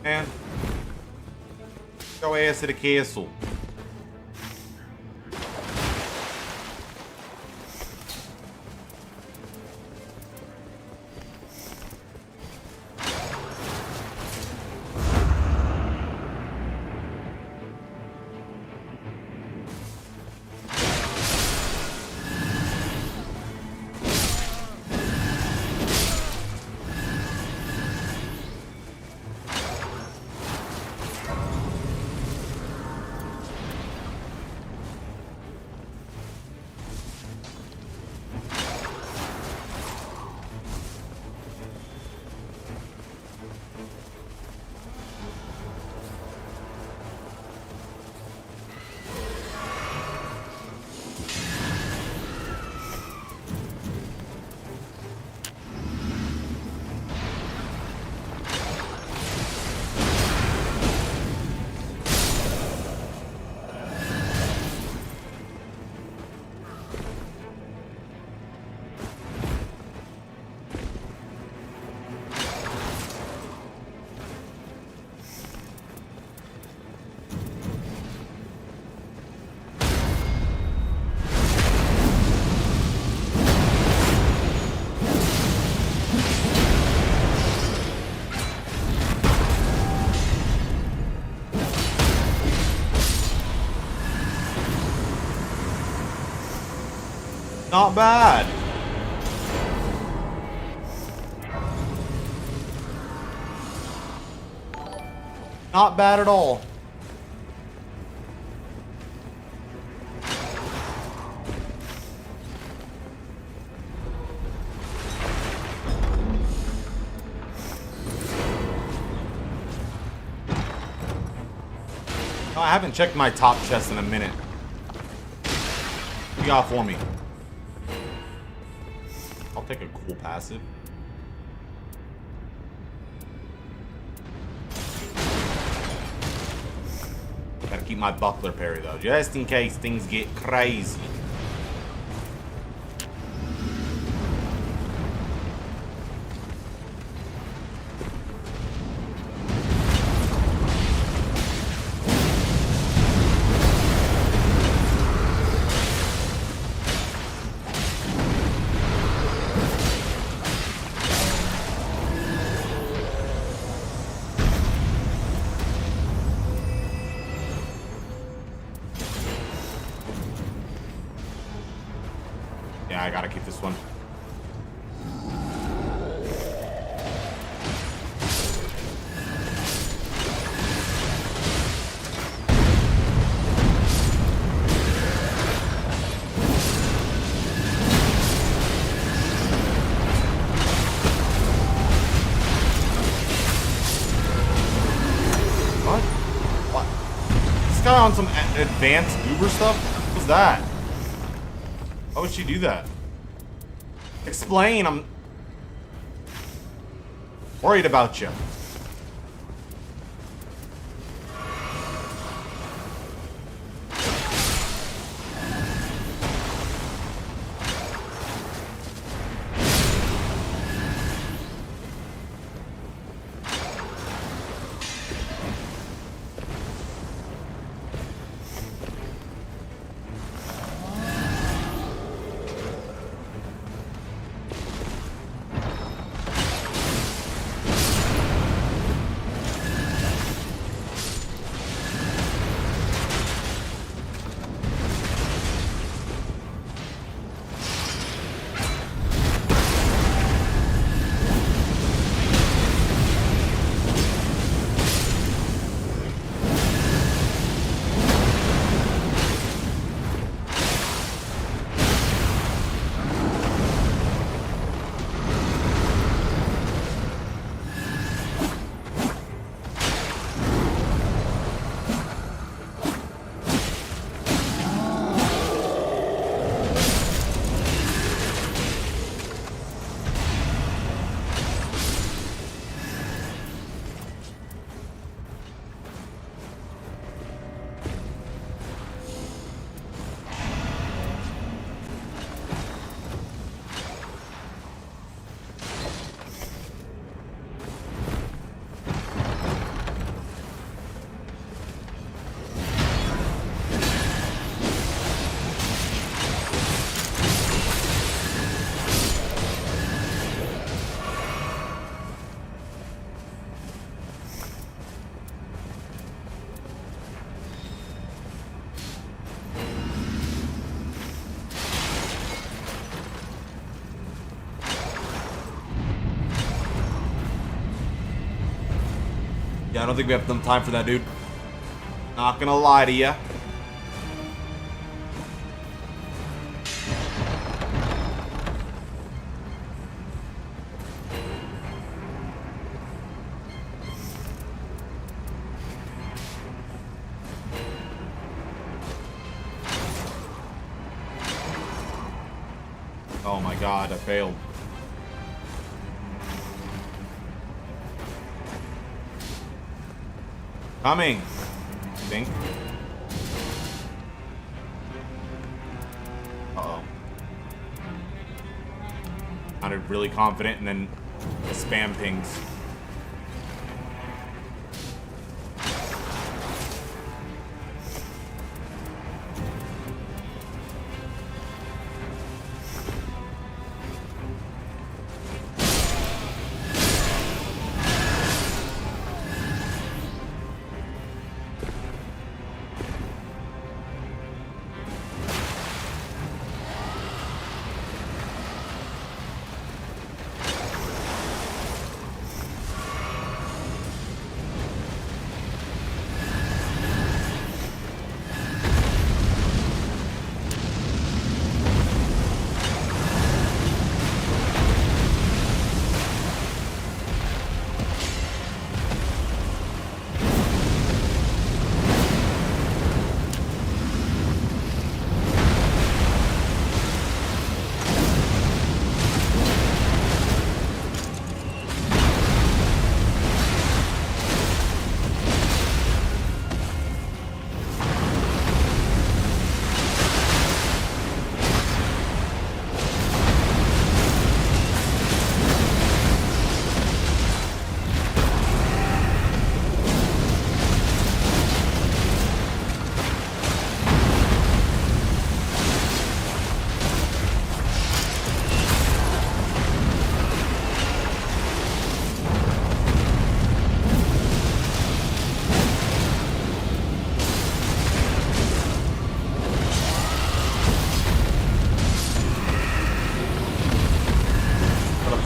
Man. Go ass to the castle. Not bad. Not bad at all. No, I haven't checked my top chest in a minute. What you got for me? I'll take a cool passive. Gotta keep my buckler parry though, just in case things get crazy. Yeah, I gotta keep this one. What? What? This guy on some advanced Uber stuff? What's that? Why would she do that? Explain, I'm worried about you. Yeah, I don't think we have enough time for that, dude. Not gonna lie to ya. Oh my god, I failed. Coming, I think. Uh-oh. Sounded really confident and then the spam pings.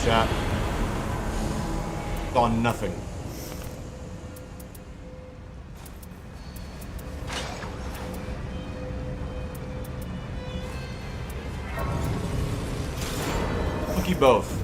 Chat. On nothing. Monkey both.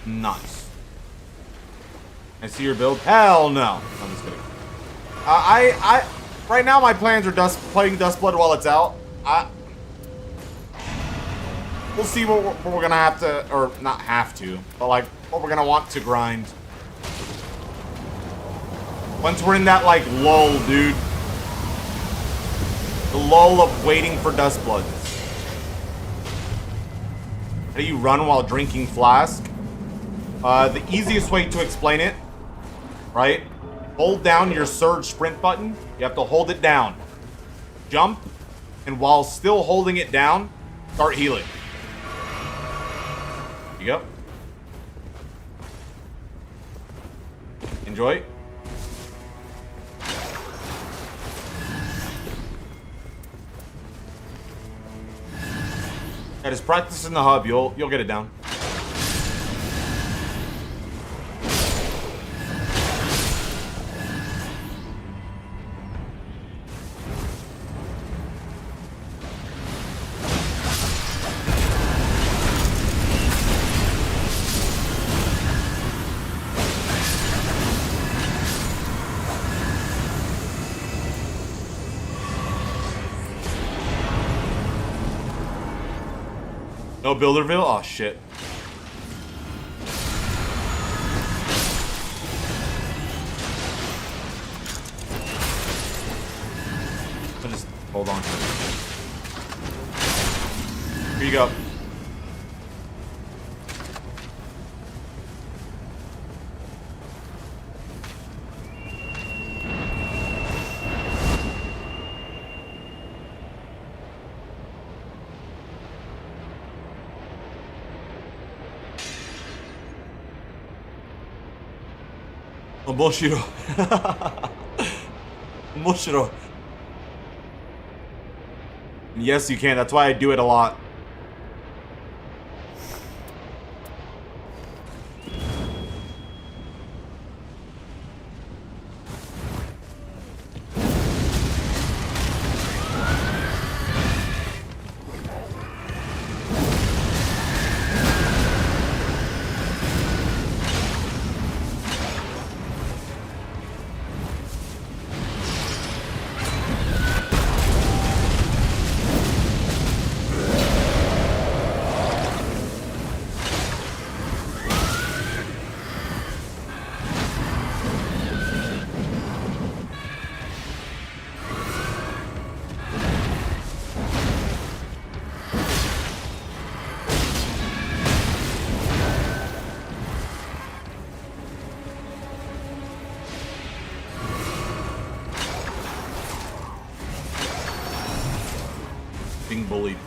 Nice. I see your build. Hell no. I'm just kidding. Right now my plans are playing Dustblood while it's out. We'll see what we're gonna have to, or not have to, but like what we're gonna want to grind. Once we're in that like lull, dude. The lull of waiting for Dustblood. How do you run while drinking Flask? The easiest way to explain it, right? Hold down your surge sprint button. You have to hold it down. Jump, and while still holding it down, start healing. Here you go. Enjoy. Yeah, just practice in the hub. You'll get it down. No Builderville? Oh, shit. I'll just hold on to it. Here you go. Moshiro. Moshiro. Yes, you can. That's why I do it a lot. Being bullied.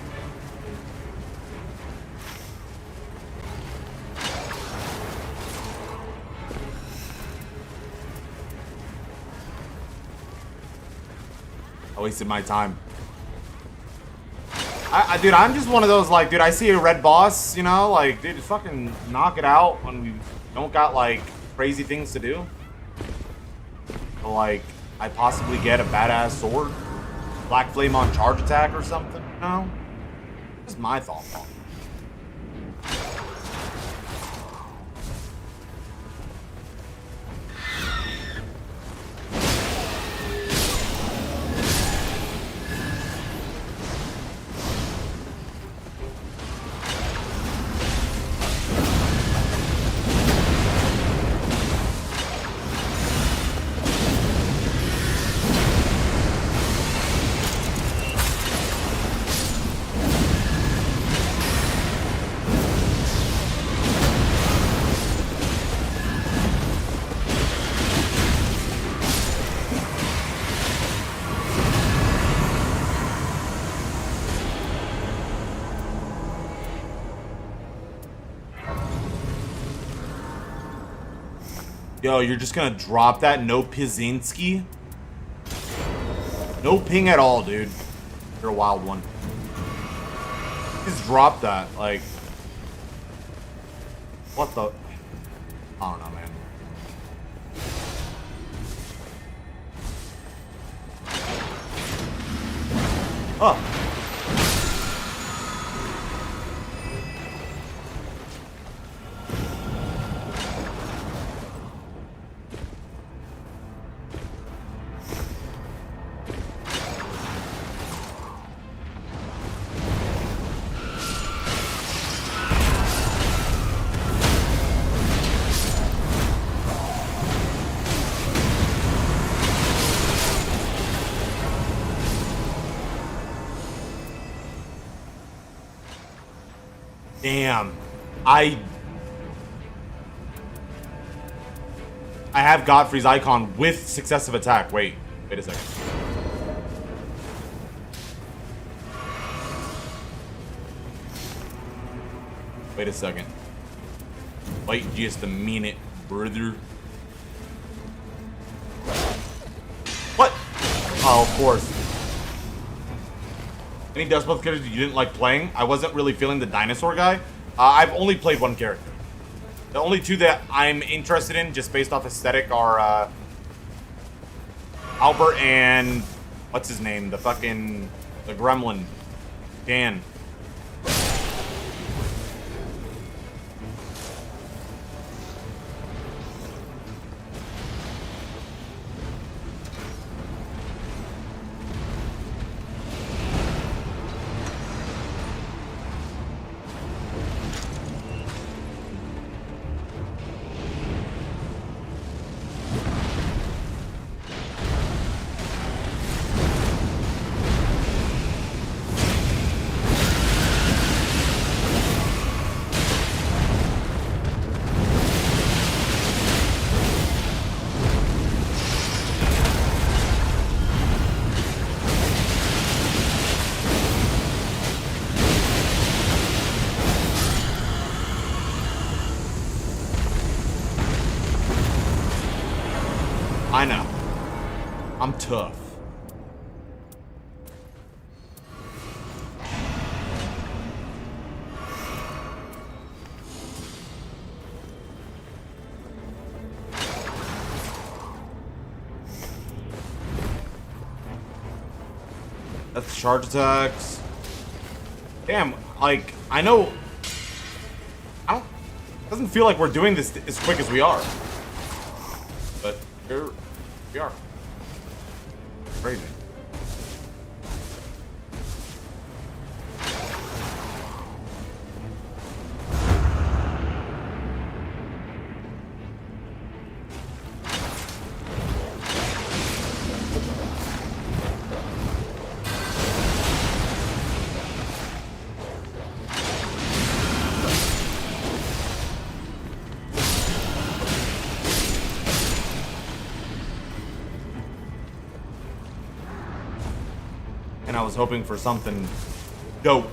I wasted my time. Dude, I'm just one of those, like, dude, I see a red boss, you know, like, dude, just fucking knock it out when we don't got, like, crazy things to do. So, like, I possibly get a badass sword. Black Flame on charge attack or something, you know? That's my thought on it. Yo, you're just gonna drop that? No Pizinski? No ping at all, dude. You're a wild one. Just drop that, like... What the... I don't know, man. Oh. Damn. I have Godfrey's icon with successive attack. Wait a second. Wait a second. Wait just a minute, brother. What? Oh, of course. Any Dust Both characters you didn't like playing? I wasn't really feeling the dinosaur guy. I've only played one character. The only two that I'm interested in, just based off aesthetic, are Albert and what's his name? The gremlin, Dan. I know. I'm tough. That's charge attacks. Damn, like, I know. Doesn't feel like we're doing this as quick as we are. But here we are. Crazy. And I was hoping for something dope.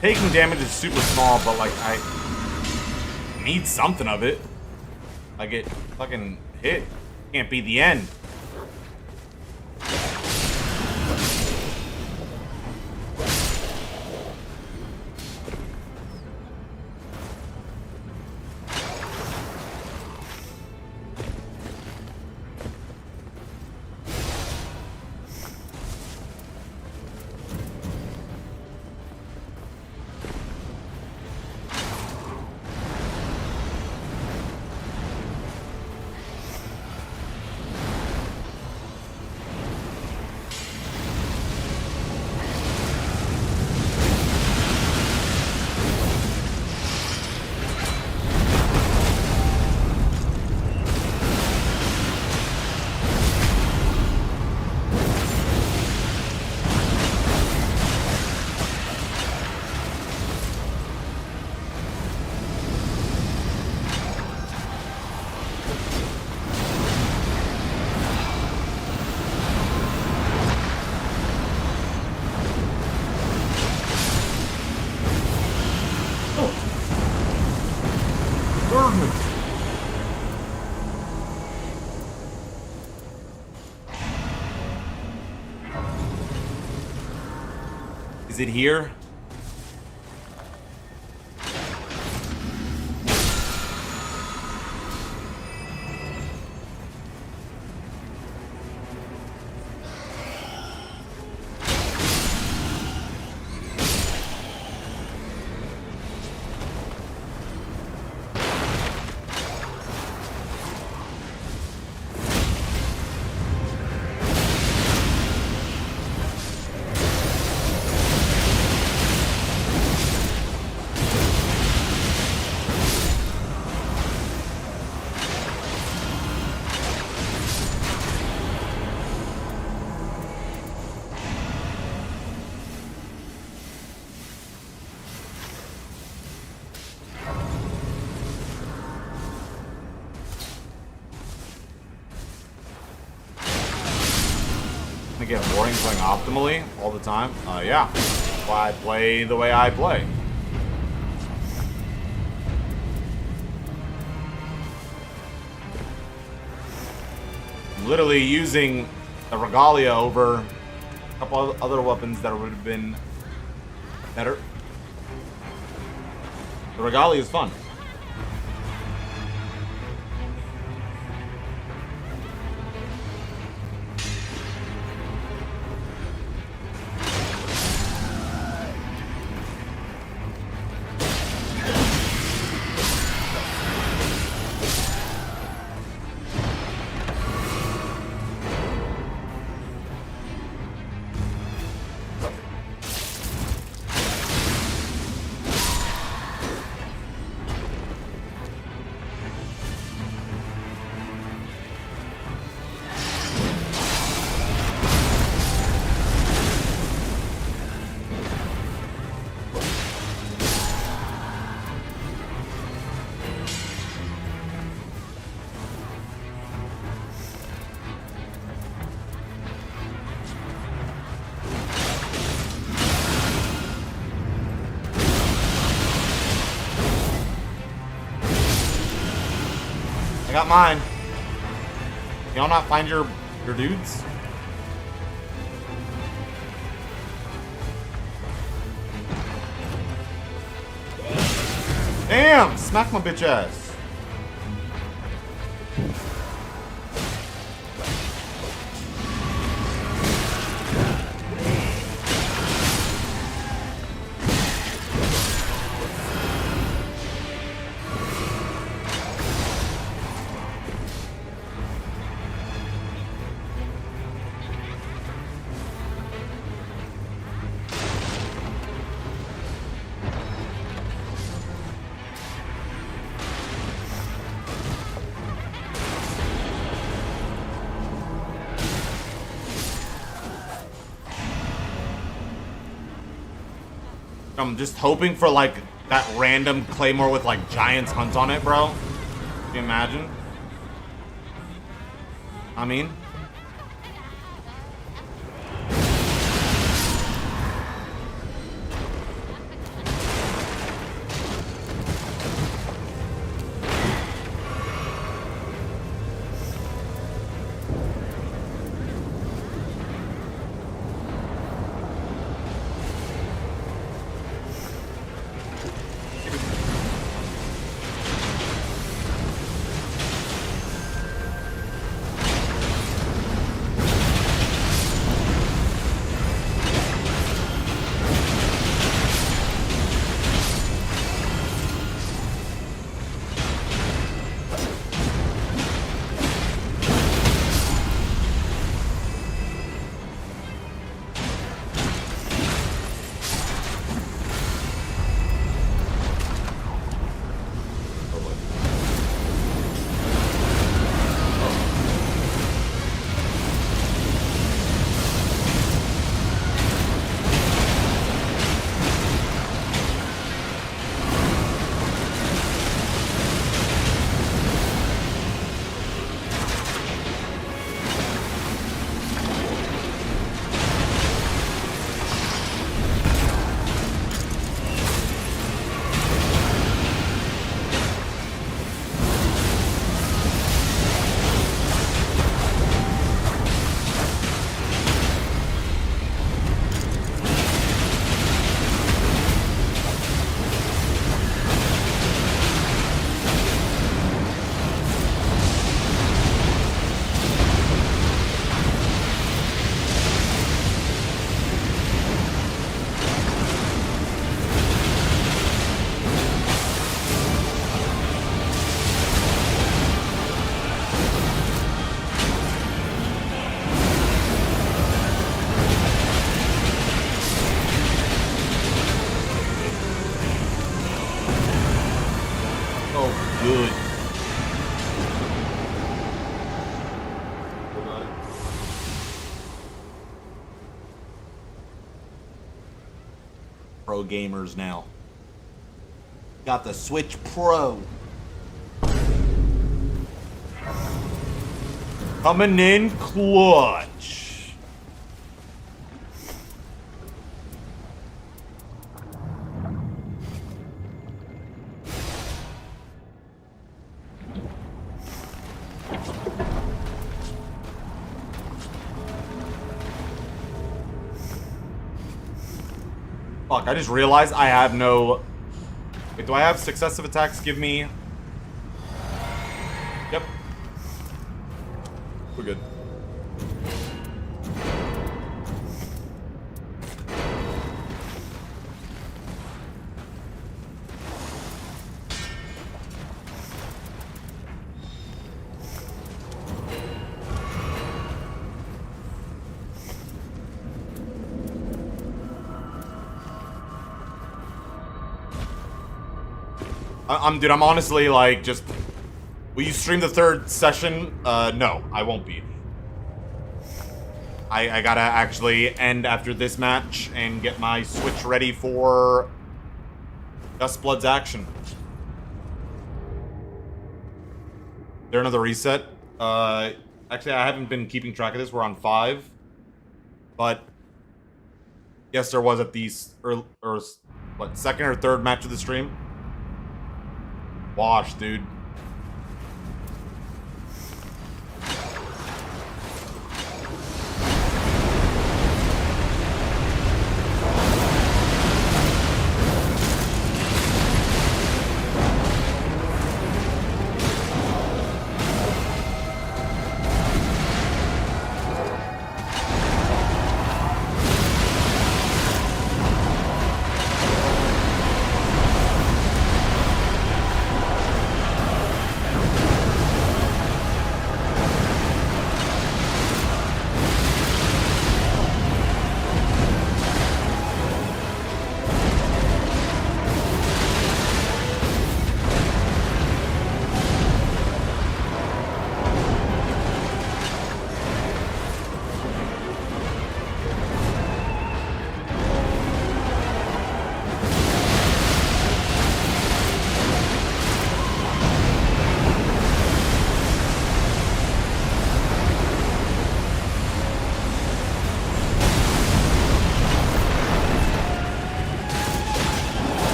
Taking damage is super small, but like I need something of it. I get fucking hit. Can't be the end. it here? I get boring playing optimally all the time. Yeah. That's why I play the way I play. I'm literally using the Regalia over a couple other weapons that would have been better. The Regalia is fun. I got mine. Y'all not find your dudes? Damn! Smack my bitch ass. I'm just hoping for like that random claymore with like Giant's Hunt on it, bro. Can you imagine? I mean, good. Pro gamers now. Got the Switch Pro. Coming in clutch. Fuck, I just realized I have no... Wait, do I have successive attacks give me... Yep. We're good. Dude, I'm honestly like just... Will you stream the third session? No, I won't be. I gotta actually end after this match and get my Switch ready for Dustblood's action. Is there another reset? Actually, I haven't been keeping track of this. We're on 5. But yes, there was at these, or what, second or third match of the stream? Wash, dude.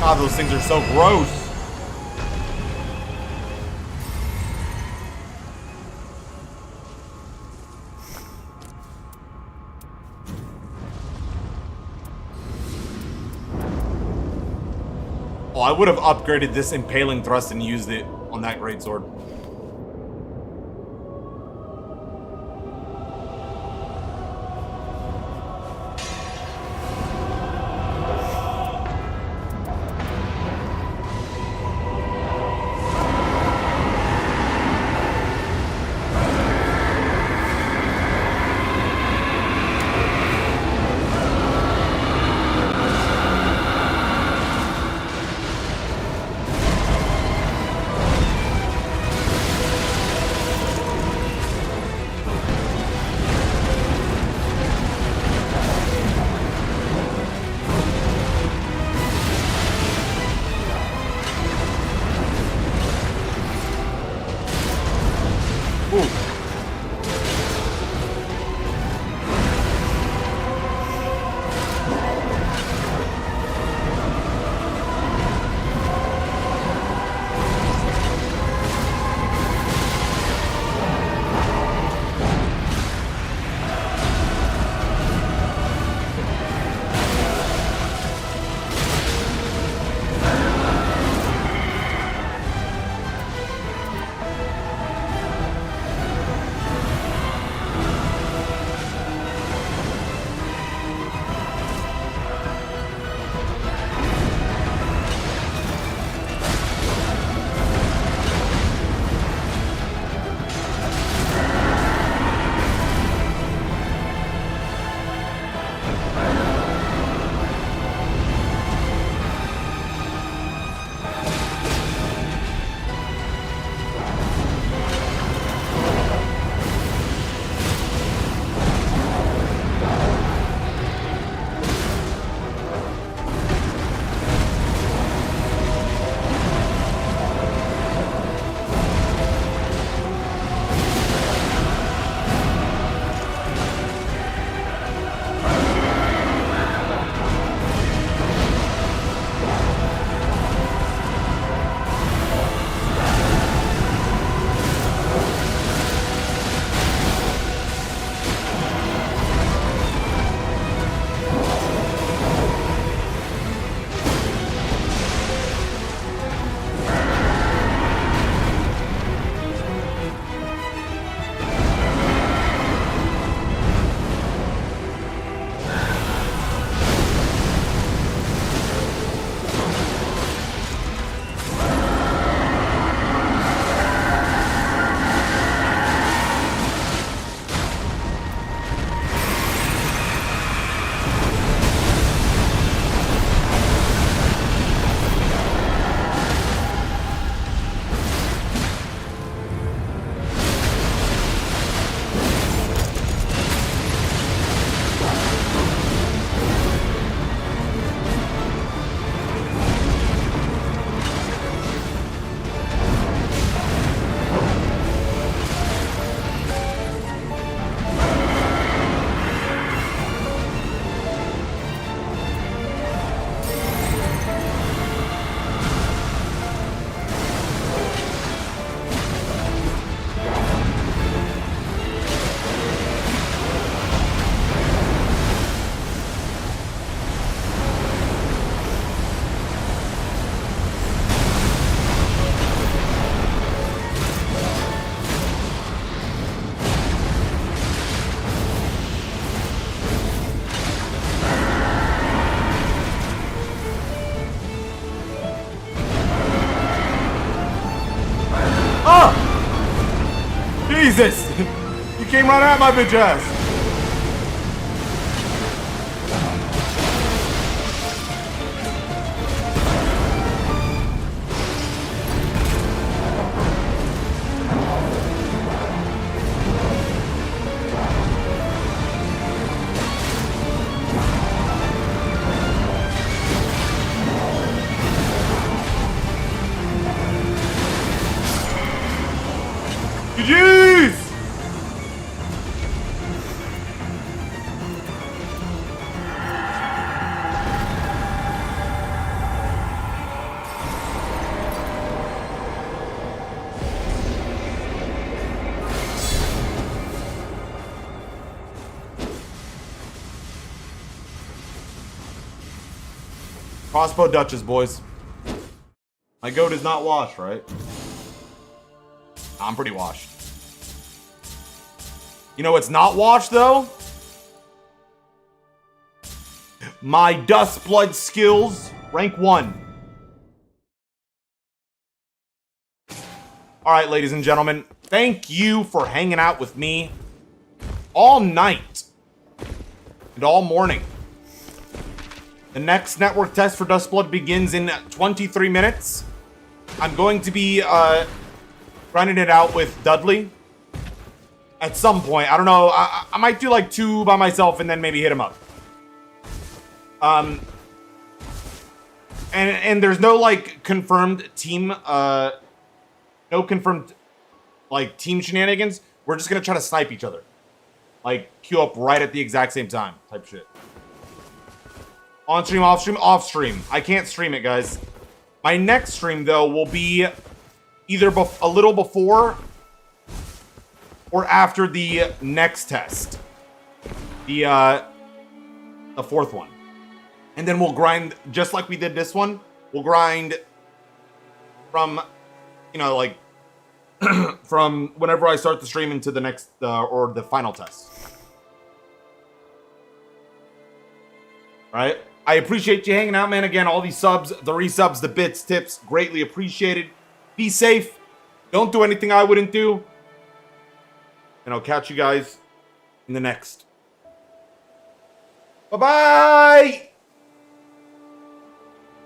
God, those things are so gross. Oh, I would have upgraded this impaling thrust and used it on that greatsword. Ooh. Jesus! You came right at my bitch ass! Jeez! Crossbow Duchess, boys. My goat is not washed, right? I'm pretty washed. You know what's not washed, though? My Dustblood skills, rank 1. Alright, ladies and gentlemen. Thank you for hanging out with me all night and all morning. The next network test for Dustblood begins in 23 minutes. I'm going to be grinding it out with Dudley at some point. I don't know. I might do like 2 by myself and then maybe hit him up. And there's no like confirmed team. No confirmed like team shenanigans, we're just gonna try to snipe each other. Like, queue up right at the exact same time type shit. On stream, off stream, off stream. I can't stream it, guys. My next stream, though, will be either a little before or after the next test. The fourth one. And then we'll grind, just like we did this one, we'll grind from, you know, like, from whenever I start the stream into the next, or the final test. Right? I appreciate you hanging out, man. Again, all these subs, the resubs, the bits, tips, greatly appreciated. Be safe. Don't do anything I wouldn't do. And I'll catch you guys in the next. Bye-bye!